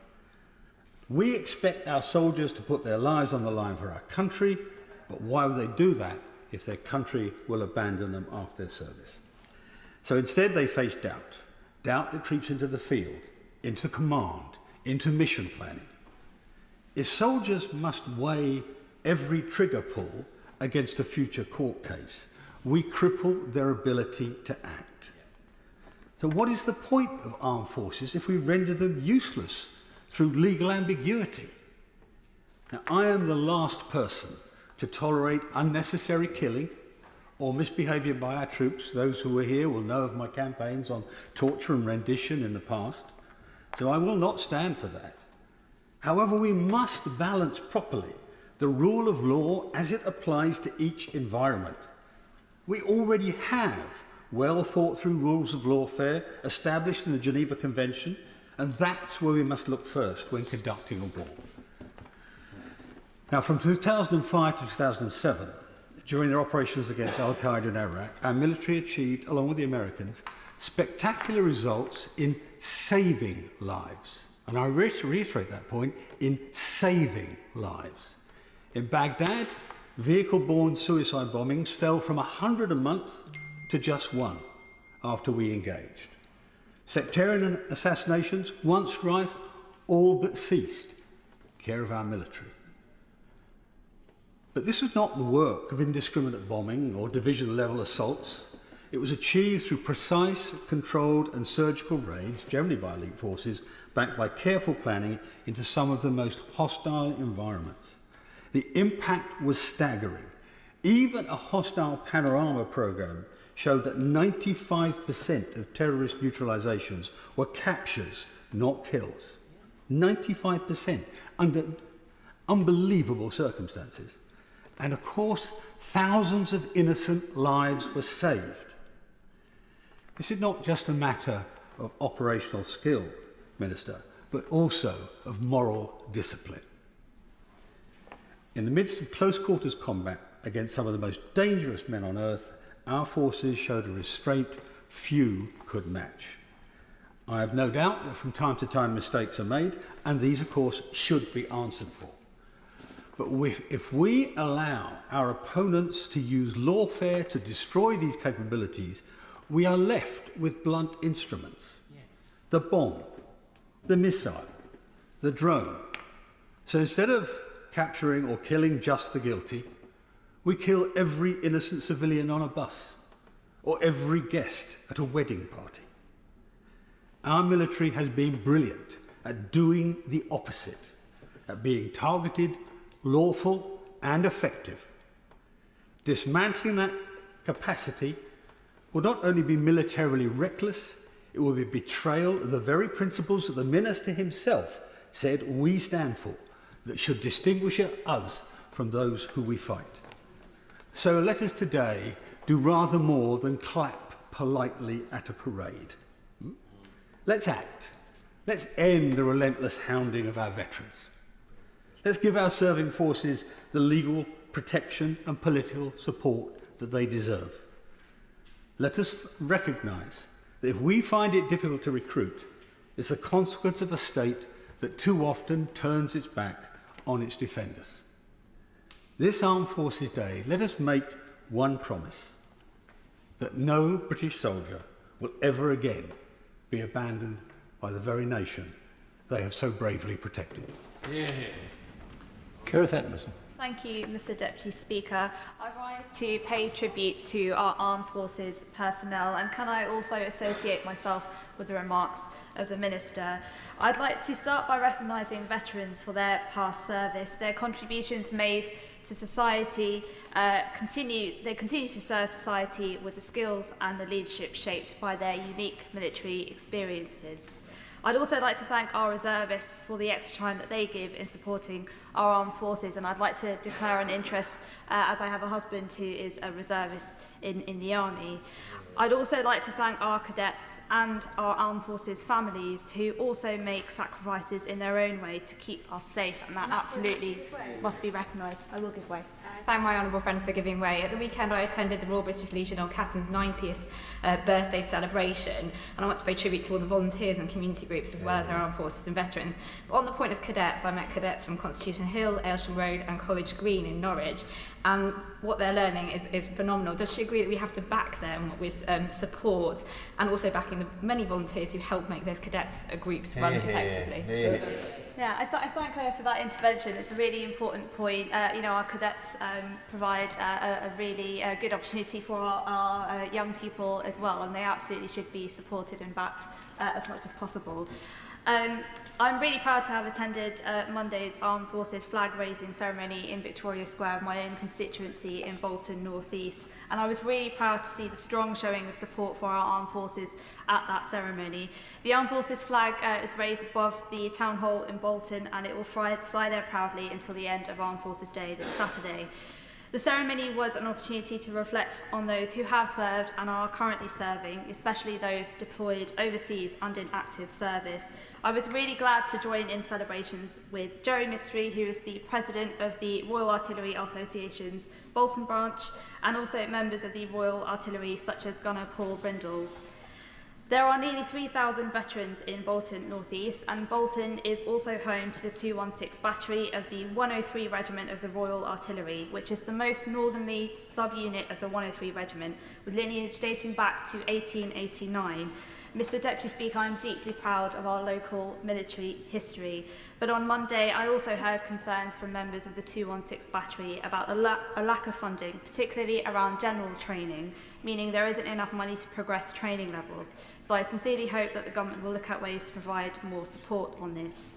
We expect our soldiers to put their lives on the line for our country, but why would they do that if their country will abandon them after their service? So instead they face doubt. Doubt that creeps into the field, into command, into mission planning. If soldiers must weigh every trigger pull against a future court case, we cripple their ability to act. So what is the point of armed forces if we render them useless through legal ambiguity? Now, I am the last person to tolerate unnecessary killing or misbehaviour by our troops. Those who were here will know of my campaigns on torture and rendition in the past, so I will not stand for that. However, we must balance properly the rule of law as it applies to each environment. We already have well thought through rules of lawfare established in the Geneva Convention, and that's where we must look first when conducting a war. Now, from 2005 to 2007, during their operations against Al-Qaeda in Iraq, our military achieved, along with the Americans, spectacular results in saving lives. And I reiterate that point, in saving lives. In Baghdad, vehicle-borne suicide bombings fell from 100 a month to just 1 after we engaged. Sectarian assassinations, once rife, all but ceased, care of our military. But this was not the work of indiscriminate bombing or division-level assaults. It was achieved through precise, controlled and surgical raids, generally by elite forces, backed by careful planning into some of the most hostile environments. The impact was staggering. Even a hostile panorama program showed that 95% of terrorist neutralizations were captures, not kills. 95% under unbelievable circumstances. And of course, thousands of innocent lives were saved. This is not just a matter of operational skill, Minister, but also of moral discipline. In the midst of close quarters combat against some of the most dangerous men on earth, our forces showed a restraint few could match. I have no doubt that from time to time mistakes are made, and these, of course, should be answered for. But if we allow our opponents to use lawfare to destroy these capabilities, we are left with blunt instruments. The bomb, the missile, the drone. So instead of capturing or killing just the guilty, we kill every innocent civilian on a bus or every guest at a wedding party. Our military has been brilliant at doing the opposite, at being targeted, lawful and effective. Dismantling that capacity will not only be militarily reckless, it will be betrayal of the very principles that the minister himself said we stand for, that should distinguish us from those who we fight. So let us today do rather more than clap politely at a parade. Let's act. Let's end the relentless hounding of our veterans. Let's give our serving forces the legal protection and political support that they deserve. Let us recognise that if we find it difficult to recruit, it's a consequence of a state that too often turns its back on its defenders. This Armed Forces Day, let us make one promise, that no British soldier will ever again be abandoned by the very nation they have so bravely protected. Yeah. Keir Starmer. Thank you, Mr. Deputy Speaker. I rise to pay tribute to our armed forces personnel, and can I also associate myself with the remarks of the Minister. I'd like to start by recognising veterans for their past service. Their contributions made to society continue to serve society with the skills and the leadership shaped by their unique military experiences. I'd also like to thank our reservists for the extra time that they give in supporting our armed forces, and I'd like to declare an interest as I have a husband who is a reservist in the army. I'd also like to thank our cadets and our armed forces families who also make sacrifices in their own way to keep us safe, and that absolutely must be recognised. I will give way. Thank my honourable friend for giving way. At the weekend I attended the Royal British Legion of Catton's 90th birthday celebration, and I want to pay tribute to all the volunteers and community groups as well as our armed forces and veterans. But on the point of cadets, I met cadets from Constitution Hill, Aylsham Road and College Green in Norwich, and what they're learning is phenomenal. Does she agree that we have to back them with support and also backing the many volunteers who help make those cadets groups run effectively? Yeah, I thank her for that intervention. It's a really important point. Our cadets provide a really good opportunity for our young people as well, and they absolutely should be supported and backed as much as possible. I'm really proud to have attended Monday's Armed Forces flag raising ceremony in Victoria Square, my own constituency in Bolton North East, and I was really proud to see the strong showing of support for our armed forces at that ceremony. The Armed Forces flag is raised above the Town Hall in Bolton, and it will fly there proudly until the end of Armed Forces Day this Saturday. The ceremony was an opportunity to reflect on those who have served and are currently serving, especially those deployed overseas and in active service. I was really glad to join in celebrations with Jerry Mystery, who is the president of the Royal Artillery Association's Bolton branch, and also members of the Royal Artillery such as Gunner Paul Brindle. There are nearly 3,000 veterans in Bolton North East, and Bolton is also home to the 216 Battery of the 103 Regiment of the Royal Artillery, which is the most northerly subunit of the 103 Regiment, with lineage dating back to 1889. Mr. Deputy Speaker, I'm deeply proud of our local military history, but on Monday I also heard concerns from members of the 216 Battery about a lack of funding, particularly around general training, meaning there isn't enough money to progress training levels. So I sincerely hope that the government will look at ways to provide more support on this.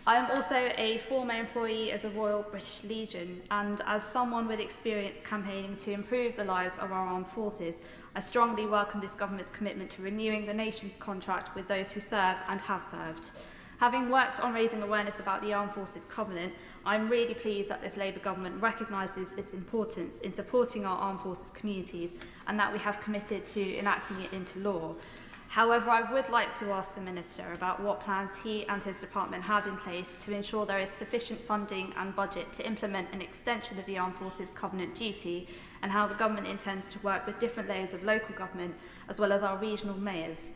I am also a former employee of the Royal British Legion, and as someone with experience campaigning to improve the lives of our armed forces, I strongly welcome this government's commitment to renewing the nation's contract with those who serve and have served. Having worked on raising awareness about the Armed Forces Covenant, I'm really pleased that this Labour government recognises its importance in supporting our armed forces communities and that we have committed to enacting it into law. However, I would like to ask the Minister about what plans he and his department have in place to ensure there is sufficient funding and budget to implement an extension of the Armed Forces Covenant duty, and how the government intends to work with different layers of local government as well as our regional mayors.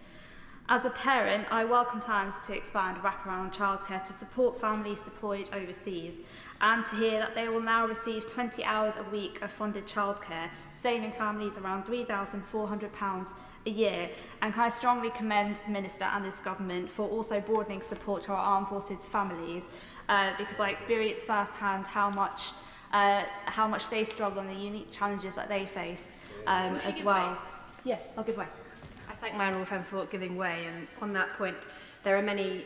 As a parent, I welcome plans to expand wraparound childcare to support families deployed overseas, and to hear that they will now receive 20 hours a week of funded childcare, saving families around £3,400 a year. And can I strongly commend the Minister and this government for also broadening support to our armed forces families, because I experienced firsthand how much they struggle and the unique challenges that they face as well. Yes, I'll give way. I thank my honourable friend for giving way, and on that point there are many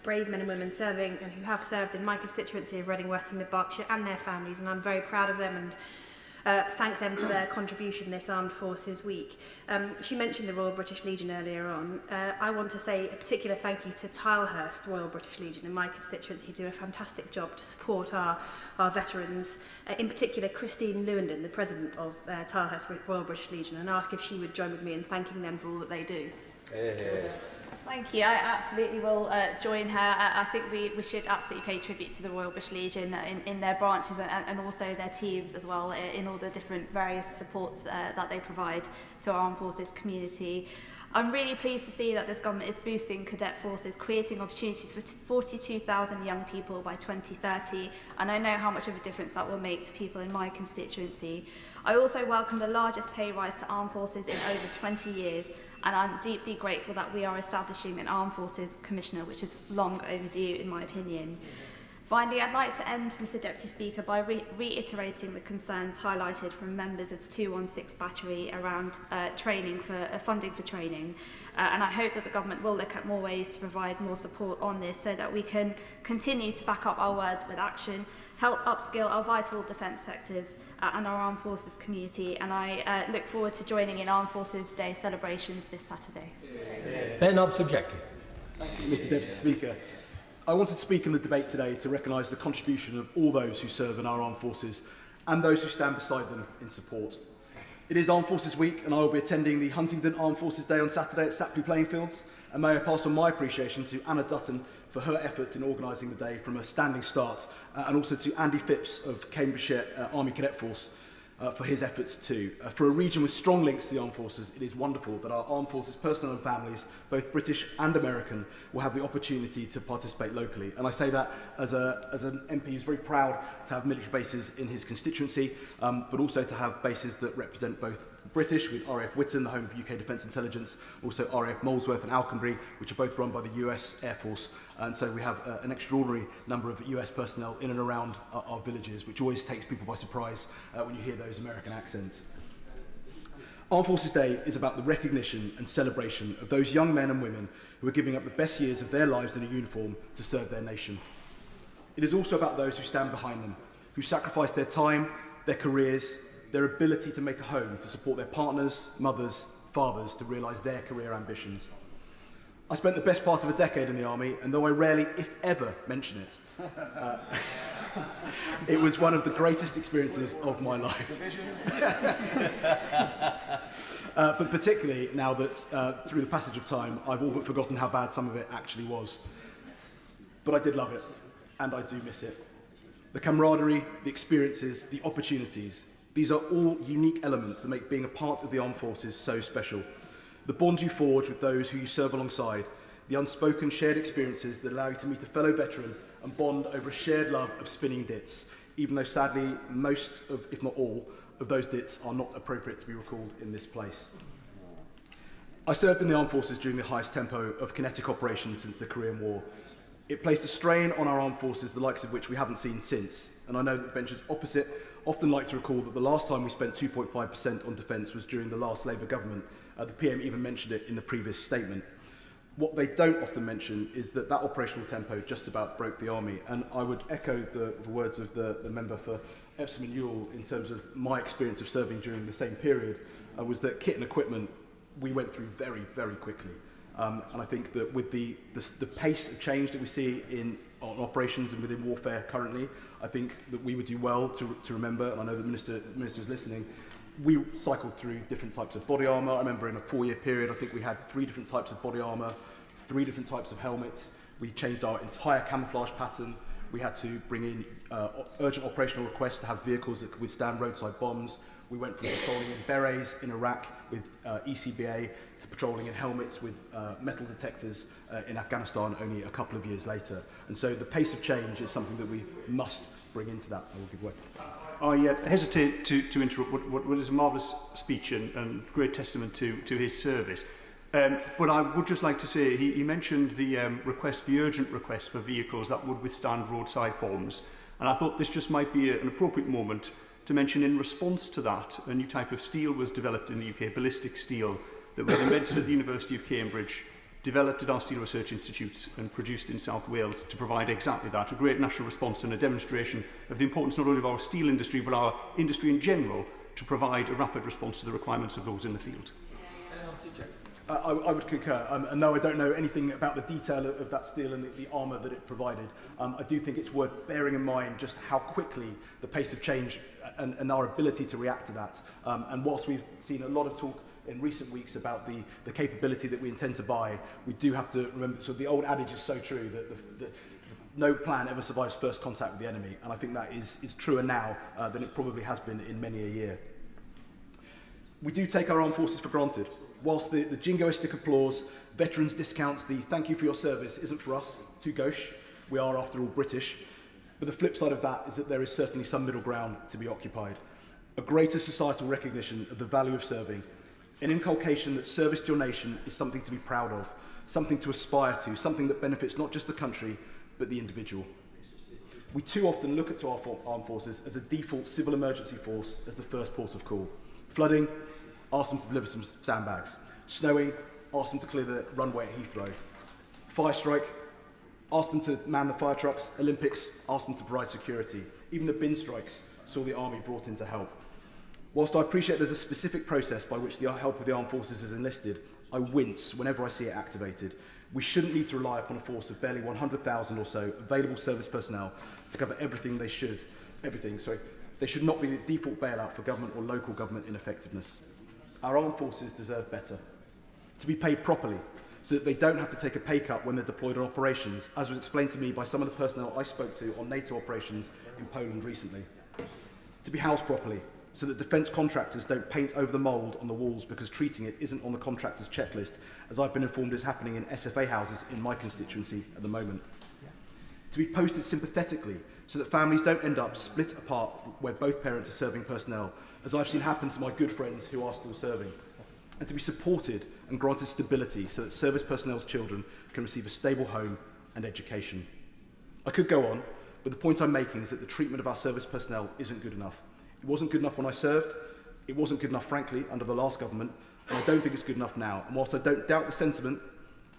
brave men and women serving and who have served in my constituency of Reading West and Mid Berkshire and their families, and I'm very proud of them and thank them for their contribution this Armed Forces Week. She mentioned the Royal British Legion earlier on. I want to say a particular thank you to Tilehurst Royal British Legion in my constituency, who do a fantastic job to support our veterans, in particular Christine Lewandon, the President of Tilehurst Royal British Legion, and ask if she would join with me in thanking them for all that they do. Thank you. I absolutely will join her. I think we should absolutely pay tribute to the Royal British Legion in their branches and also their teams as well, in all the different various supports that they provide to our armed forces community. I'm really pleased to see that this government is boosting cadet forces, creating opportunities for 42,000 young people by 2030, and I know how much of a difference that will make to people in my constituency. I also welcome the largest pay rise to armed forces in over 20 years, and I'm deeply grateful that we are establishing an Armed Forces Commissioner, which is long overdue in my opinion. Finally, I'd like to end, Mr Deputy Speaker, by reiterating the concerns highlighted from members of the 216 Battery around funding for training. And I hope that the government will look at more ways to provide more support on this so that we can continue to back up our words with action, help upskill our vital defence sectors and our armed forces community. And I look forward to joining in Armed Forces Day celebrations this Saturday. Ben Hobbs objecting. Thank you, Mr Deputy Speaker. I wanted to speak in the debate today to recognise the contribution of all those who serve in our armed forces and those who stand beside them in support. It is Armed Forces Week, and I will be attending the Huntingdon Armed Forces Day on Saturday at Sapley Playing Fields, and may I pass on my appreciation to Anna Dutton for her efforts in organising the day from a standing start, and also to Andy Phipps of Cambridgeshire Army Cadet Force for his efforts too. For a region with strong links to the armed forces, it is wonderful that our armed forces personnel and families, both British and American, will have the opportunity to participate locally. And I say that as an MP who's very proud to have military bases in his constituency, but also to have bases that represent both British, with RAF Whitton, the home of UK Defence Intelligence, also RAF Molesworth and Alconbury, which are both run by the US Air Force. And so we have an extraordinary number of US personnel in and around our villages, which always takes people by surprise when you hear those American accents. Armed Forces Day is about the recognition and celebration of those young men and women who are giving up the best years of their lives in a uniform to serve their nation. It is also about those who stand behind them, who sacrifice their time, their careers, their ability to make a home to support their partners, mothers, fathers to realise their career ambitions. I spent the best part of a decade in the army, and though I rarely, if ever, mention it, It was one of the greatest experiences of my life. But particularly now that through the passage of time, I've all but forgotten how bad some of it actually was. But I did love it, and I do miss it. The camaraderie, the experiences, the opportunities, these are all unique elements that make being a part of the armed forces so special. The bonds you forge with those who you serve alongside, the unspoken shared experiences that allow you to meet a fellow veteran and bond over a shared love of spinning dits, even though sadly most of, if not all, of those dits are not appropriate to be recalled in this place. I served in the armed forces during the highest tempo of kinetic operations since the Korean War. It placed a strain on our armed forces, the likes of which we haven't seen since, and I know that the benches opposite often like to recall that the last time we spent 2.5% on defence was during the last Labour government. The PM even mentioned it in the previous statement. What they don't often mention is that that operational tempo just about broke the army, and I would echo the words of the member for Epsom and Ewell in terms of my experience of serving during the same period, was that kit and equipment we went through very, very quickly. And I think that with the pace of change that we see on operations and within warfare currently, I think that we would do well to remember, and I know the Minister is listening, we cycled through different types of body armour. I remember in a 4-year period, I think we had 3 different types of body armour, 3 different types of helmets. We changed our entire camouflage pattern. We had to bring in urgent operational requests to have vehicles that could withstand roadside bombs. We went from patrolling in berets in Iraq with ECBA to patrolling in helmets with metal detectors in Afghanistan only a couple of years later. And so the pace of change is something that we must bring into that. I will give way. I hesitate to interrupt what is a marvellous speech and great testament to his service. But I would just like to say, he mentioned the urgent request for vehicles that would withstand roadside bombs. And I thought this just might be an appropriate moment to mention in response to that, a new type of steel was developed in the UK, ballistic steel, that was invented at the University of Cambridge, developed at our Steel Research Institute and produced in South Wales to provide exactly that, a great national response and a demonstration of the importance not only of our steel industry but our industry in general to provide a rapid response to the requirements of those in the field. I would concur, and though I don't know anything about the detail of that steel and the armour that it provided, I do think it's worth bearing in mind just how quickly the pace of change and our ability to react to that. And whilst we've seen a lot of talk in recent weeks about the capability that we intend to buy, we do have to remember, so the old adage is so true, that no plan ever survives first contact with the enemy, and I think that is truer now than it probably has been in many a year. We do take our armed forces for granted. Whilst the jingoistic applause, veterans discounts, the thank you for your service isn't for us, too gauche. We are, after all, British. But the flip side of that is that there is certainly some middle ground to be occupied. A greater societal recognition of the value of serving, an inculcation that service to your nation is something to be proud of, something to aspire to, something that benefits not just the country, but the individual. We too often look at our armed forces as a default civil emergency force as the first port of call. Flooding, ask them to deliver some sandbags. Snowing, ask them to clear the runway at Heathrow. Fire strike, ask them to man the fire trucks. Olympics, ask them to provide security. Even the bin strikes saw the army brought in to help. Whilst I appreciate there's a specific process by which the help of the armed forces is enlisted, I wince whenever I see it activated. We shouldn't need to rely upon a force of barely 100,000 or so available service personnel to cover everything they should. They should not be the default bailout for government or local government ineffectiveness. Our armed forces deserve better. To be paid properly, so that they don't have to take a pay cut when they're deployed on operations, as was explained to me by some of the personnel I spoke to on NATO operations in Poland recently. To be housed properly, so that defence contractors don't paint over the mould on the walls because treating it isn't on the contractor's checklist, as I've been informed is happening in SFA houses in my constituency at the moment. To be posted sympathetically, so that families don't end up split apart where both parents are serving personnel, as I've seen happen to my good friends who are still serving. And to be supported and granted stability so that service personnel's children can receive a stable home and education. I could go on, but the point I'm making is that the treatment of our service personnel isn't good enough. It wasn't good enough when I served, it wasn't good enough, frankly, under the last government, and I don't think it's good enough now. And whilst I don't doubt the sentiment,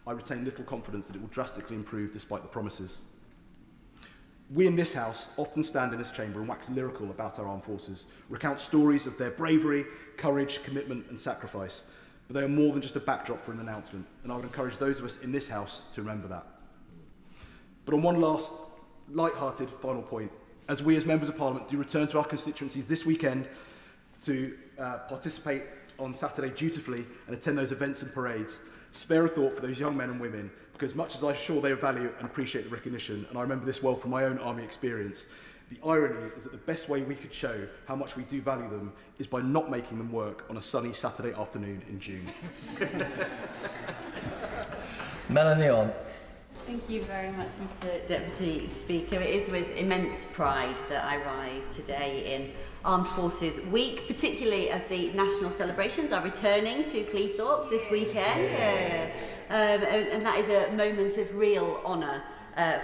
I retain little confidence that it will drastically improve despite the promises. We in this House often stand in this chamber and wax lyrical about our armed forces, recount stories of their bravery, courage, commitment and sacrifice, but they are more than just a backdrop for an announcement, and I would encourage those of us in this House to remember that. But on one last light-hearted final point, as we as members of Parliament do return to our constituencies this weekend to participate on Saturday dutifully and attend those events and parades, spare a thought for those young men and women, because much as I'm sure they value and appreciate the recognition, and I remember this well from my own army experience, the irony is that the best way we could show how much we do value them is by not making them work on a sunny Saturday afternoon in June. Melanie on. Thank you very much, Mr Deputy Speaker. It is with immense pride that I rise today in Armed Forces Week, particularly as the national celebrations are returning to Cleethorpes this weekend. And that is a moment of real honour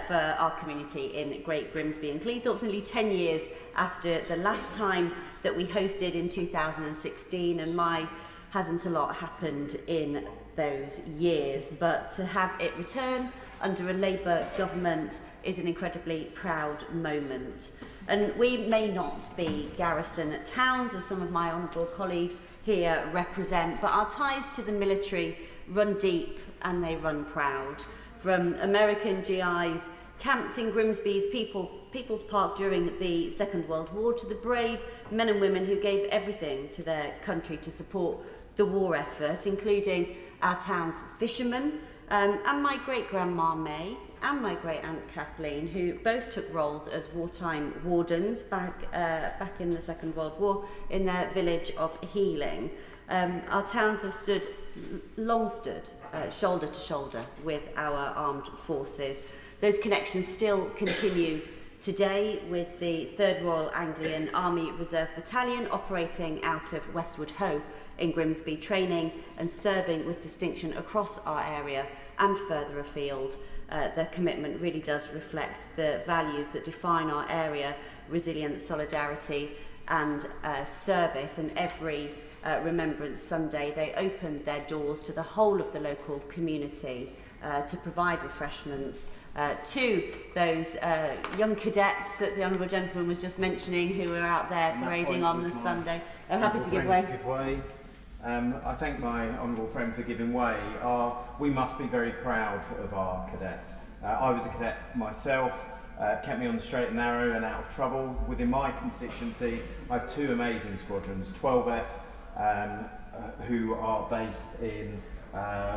for our community in Great Grimsby and Cleethorpes, nearly 10 years after the last time that we hosted in 2016, and hasn't a lot happened in those years, but to have it return under a Labour government is an incredibly proud moment. And we may not be garrison towns, as some of my honourable colleagues here represent, but our ties to the military run deep and they run proud. From American GIs camped in Grimsby's People's Park during the Second World War to the brave men and women who gave everything to their country to support the war effort, including our town's fishermen, and my great-grandma May and my great-aunt Kathleen, who both took roles as wartime wardens back in the Second World War in their village of Healing. Our towns have long stood shoulder to shoulder with our armed forces. Those connections still continue today with the 3rd Royal Anglian Army Reserve Battalion operating out of Westwood Hoe in Grimsby, training and serving with distinction across our area and further afield. Their commitment really does reflect the values that define our area: resilience, solidarity and service. And every Remembrance Sunday they opened their doors to the whole of the local community to provide refreshments to those young cadets that the Honourable Gentleman was just mentioning, who were out there parading on the Sunday. I'm happy to give way. I thank my honourable friend for giving way. We must be very proud of our cadets. I was a cadet myself, kept me on the straight and narrow and out of trouble. Within my constituency, I have 2 amazing squadrons, 12F, who are based in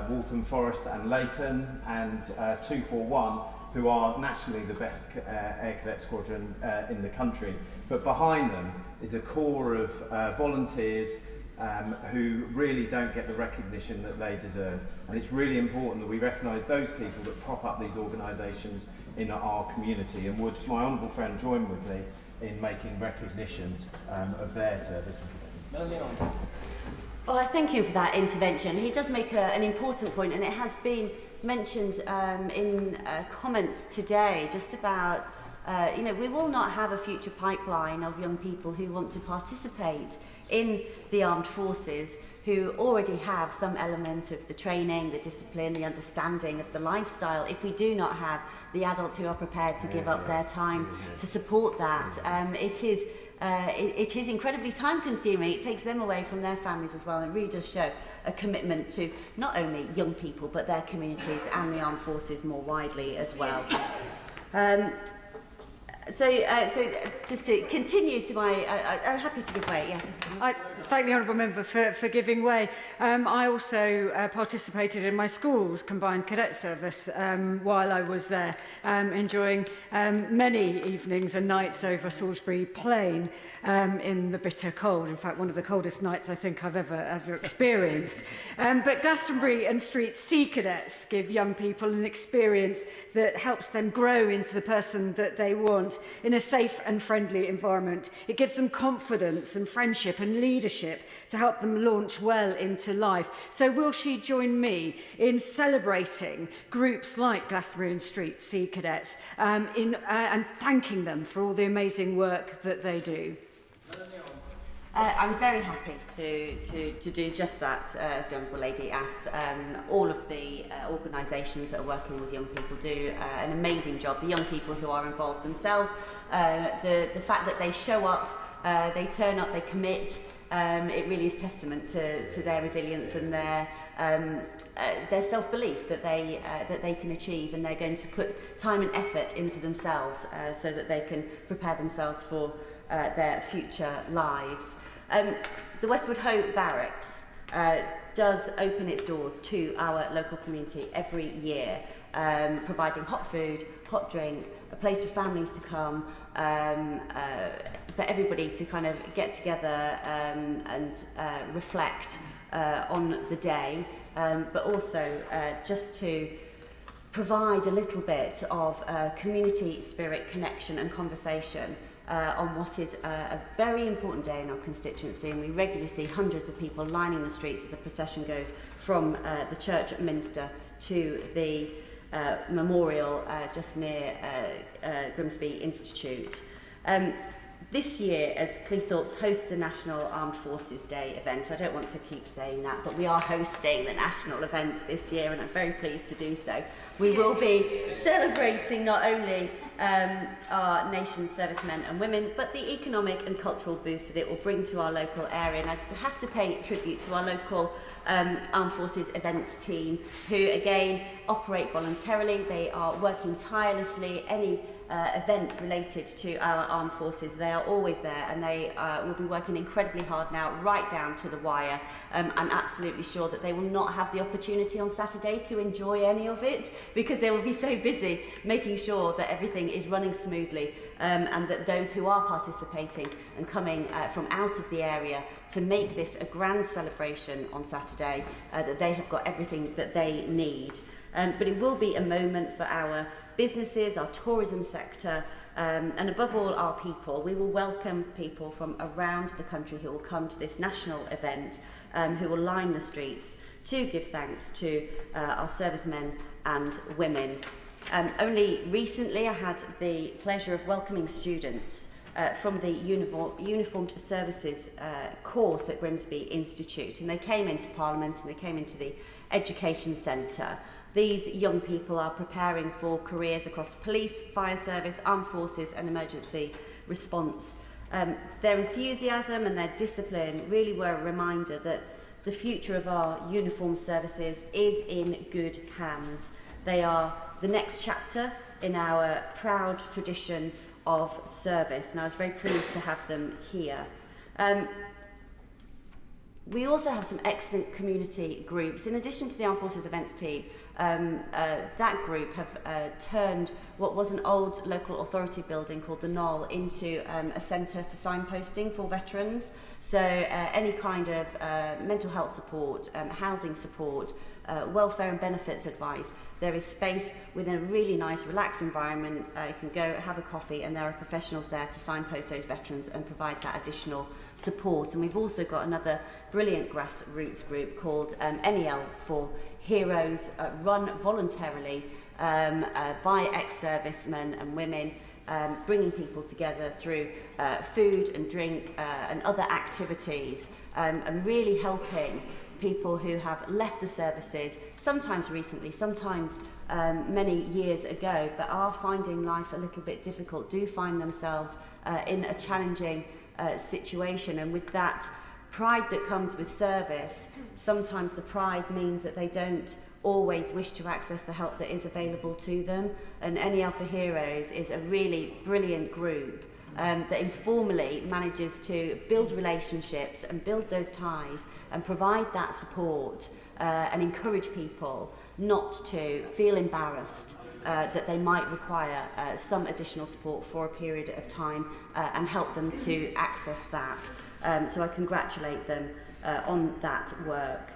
Waltham Forest and Leighton, and 241, who are nationally the best air cadet squadron in the country. But behind them is a core of volunteers who really don't get the recognition that they deserve. And it's really important that we recognise those people that prop up these organisations in our community. And would my honourable friend join with me in making recognition of their service and commitment? Well, I thank him for that intervention. He does make an important point, and it has been mentioned in comments today, just about, we will not have a future pipeline of young people who want to participate in the armed forces, who already have some element of the training, the discipline, the understanding of the lifestyle, if we do not have the adults who are prepared to give up their time to support that. It is incredibly time-consuming. It takes them away from their families as well, and it really does show a commitment to not only young people, but their communities and the armed forces more widely as well. So just to continue to I'm happy to give way, yes. I thank the Honourable Member for giving way. I also participated in my school's combined cadet service while I was there, enjoying many evenings and nights over Salisbury Plain in the bitter cold. In fact, one of the coldest nights I think I've ever experienced. But Glastonbury and Street Sea Cadets give young people an experience that helps them grow into the person that they want in a safe and friendly environment. It gives them confidence and friendship and leadership to help them launch well into life. So will she join me in celebrating groups like Glastonbury and Street Sea Cadets and thanking them for all the amazing work that they do? I'm very happy to do just that, as the Honourable Lady asks. All of the organisations that are working with young people do an amazing job. The young people who are involved themselves, the fact that they show up, they turn up, they commit, it really is testament to their resilience and their their self-belief that they can achieve, and they're going to put time and effort into themselves so that they can prepare themselves for their future lives. The Westwood Hoe Barracks does open its doors to our local community every year, providing hot food, hot drink, a place for families to come, for everybody to kind of get together and reflect on the day, but also just to provide a little bit of community spirit, connection and conversation on what is a very important day in our constituency, and we regularly see hundreds of people lining the streets as the procession goes from the church at Minster to the memorial just near Grimsby Institute. This year, as Cleethorpes hosts the National Armed Forces Day event, I don't want to keep saying that, but we are hosting the national event this year, and I'm very pleased to do so. We will be celebrating not only our nation's servicemen and women, but the economic and cultural boost that it will bring to our local area. And I have to pay tribute to our local Armed Forces events team, who again operate voluntarily. They are working tirelessly. Any event related to our armed forces, they are always there, and they will be working incredibly hard now, right down to the wire. I'm absolutely sure that they will not have the opportunity on Saturday to enjoy any of it, because they will be so busy making sure that everything is running smoothly, and that those who are participating and coming from out of the area to make this a grand celebration on Saturday, that they have got everything that they need. But it will be a moment for our businesses, our tourism sector, and above all our people. We will welcome people from around the country who will come to this national event, who will line the streets to give thanks to our servicemen and women. Only recently I had the pleasure of welcoming students from the Uniformed Services course at Grimsby Institute, and they came into Parliament and they came into the Education Centre. These young people are preparing for careers across police, fire service, armed forces and emergency response. Their enthusiasm and their discipline really were a reminder that the future of our uniformed services is in good hands. They are the next chapter in our proud tradition of service, and I was very pleased to have them here. We also have some excellent community groups. In addition to the Armed Forces events team, that group have turned what was an old local authority building called the Knoll into a centre for signposting for veterans. So any kind of mental health support, housing support, welfare and benefits advice. There is space within a really nice, relaxed environment. You can go have a coffee, and there are professionals there to signpost those veterans and provide that additional support. And we've also got another brilliant grassroots group called NEL for Heroes, run voluntarily by ex-servicemen and women, bringing people together through food and drink and other activities, and really helping people who have left the services, sometimes recently, sometimes many years ago, but are finding life a little bit difficult, do find themselves in a challenging situation. And with that pride that comes with service, sometimes the pride means that they don't always wish to access the help that is available to them. And NEL for Heroes is a really brilliant group that informally manages to build relationships and build those ties and provide that support and encourage people not to feel embarrassed that they might require some additional support for a period of time, and help them to access that. So I congratulate them on that work.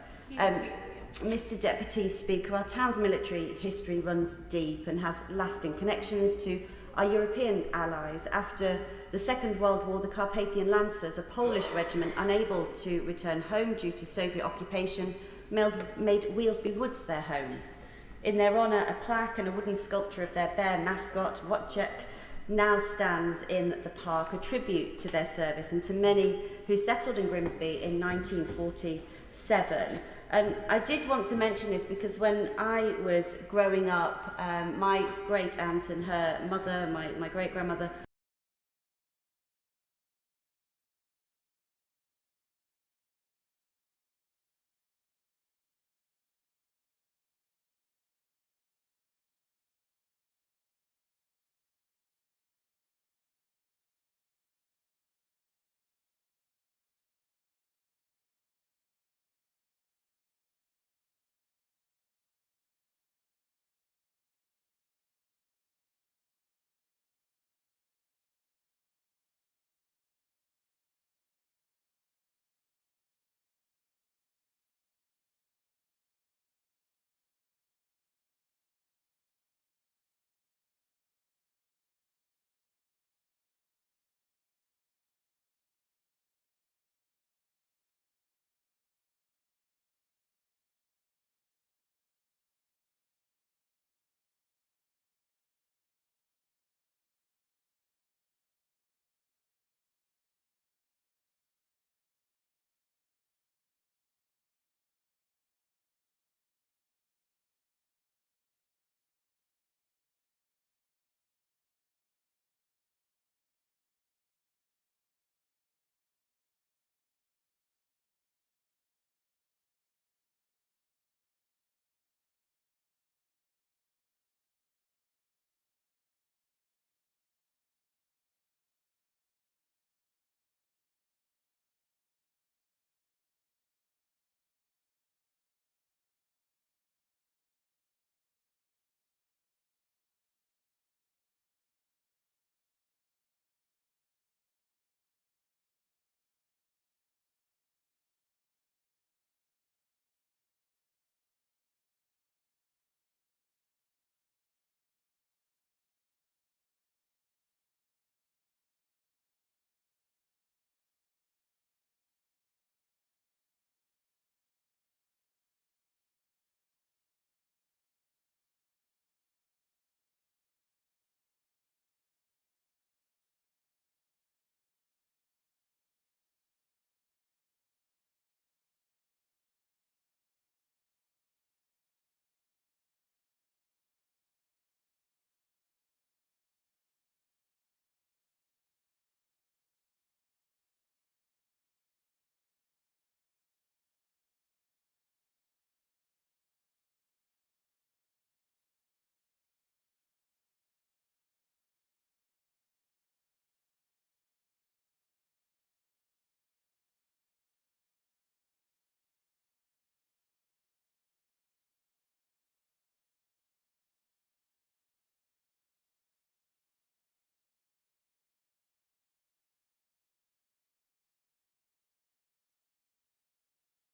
Mr Deputy Speaker, our town's military history runs deep and has lasting connections to our European allies. After the Second World War, the Carpathian Lancers, a Polish regiment unable to return home due to Soviet occupation, made Wheelsby Woods their home. In their honour, a plaque and a wooden sculpture of their bear mascot, Wojciech, now stands in the park, a tribute to their service and to many who settled in Grimsby in 1947. And I did want to mention this because when I was growing up, my great aunt and her mother, my great grandmother,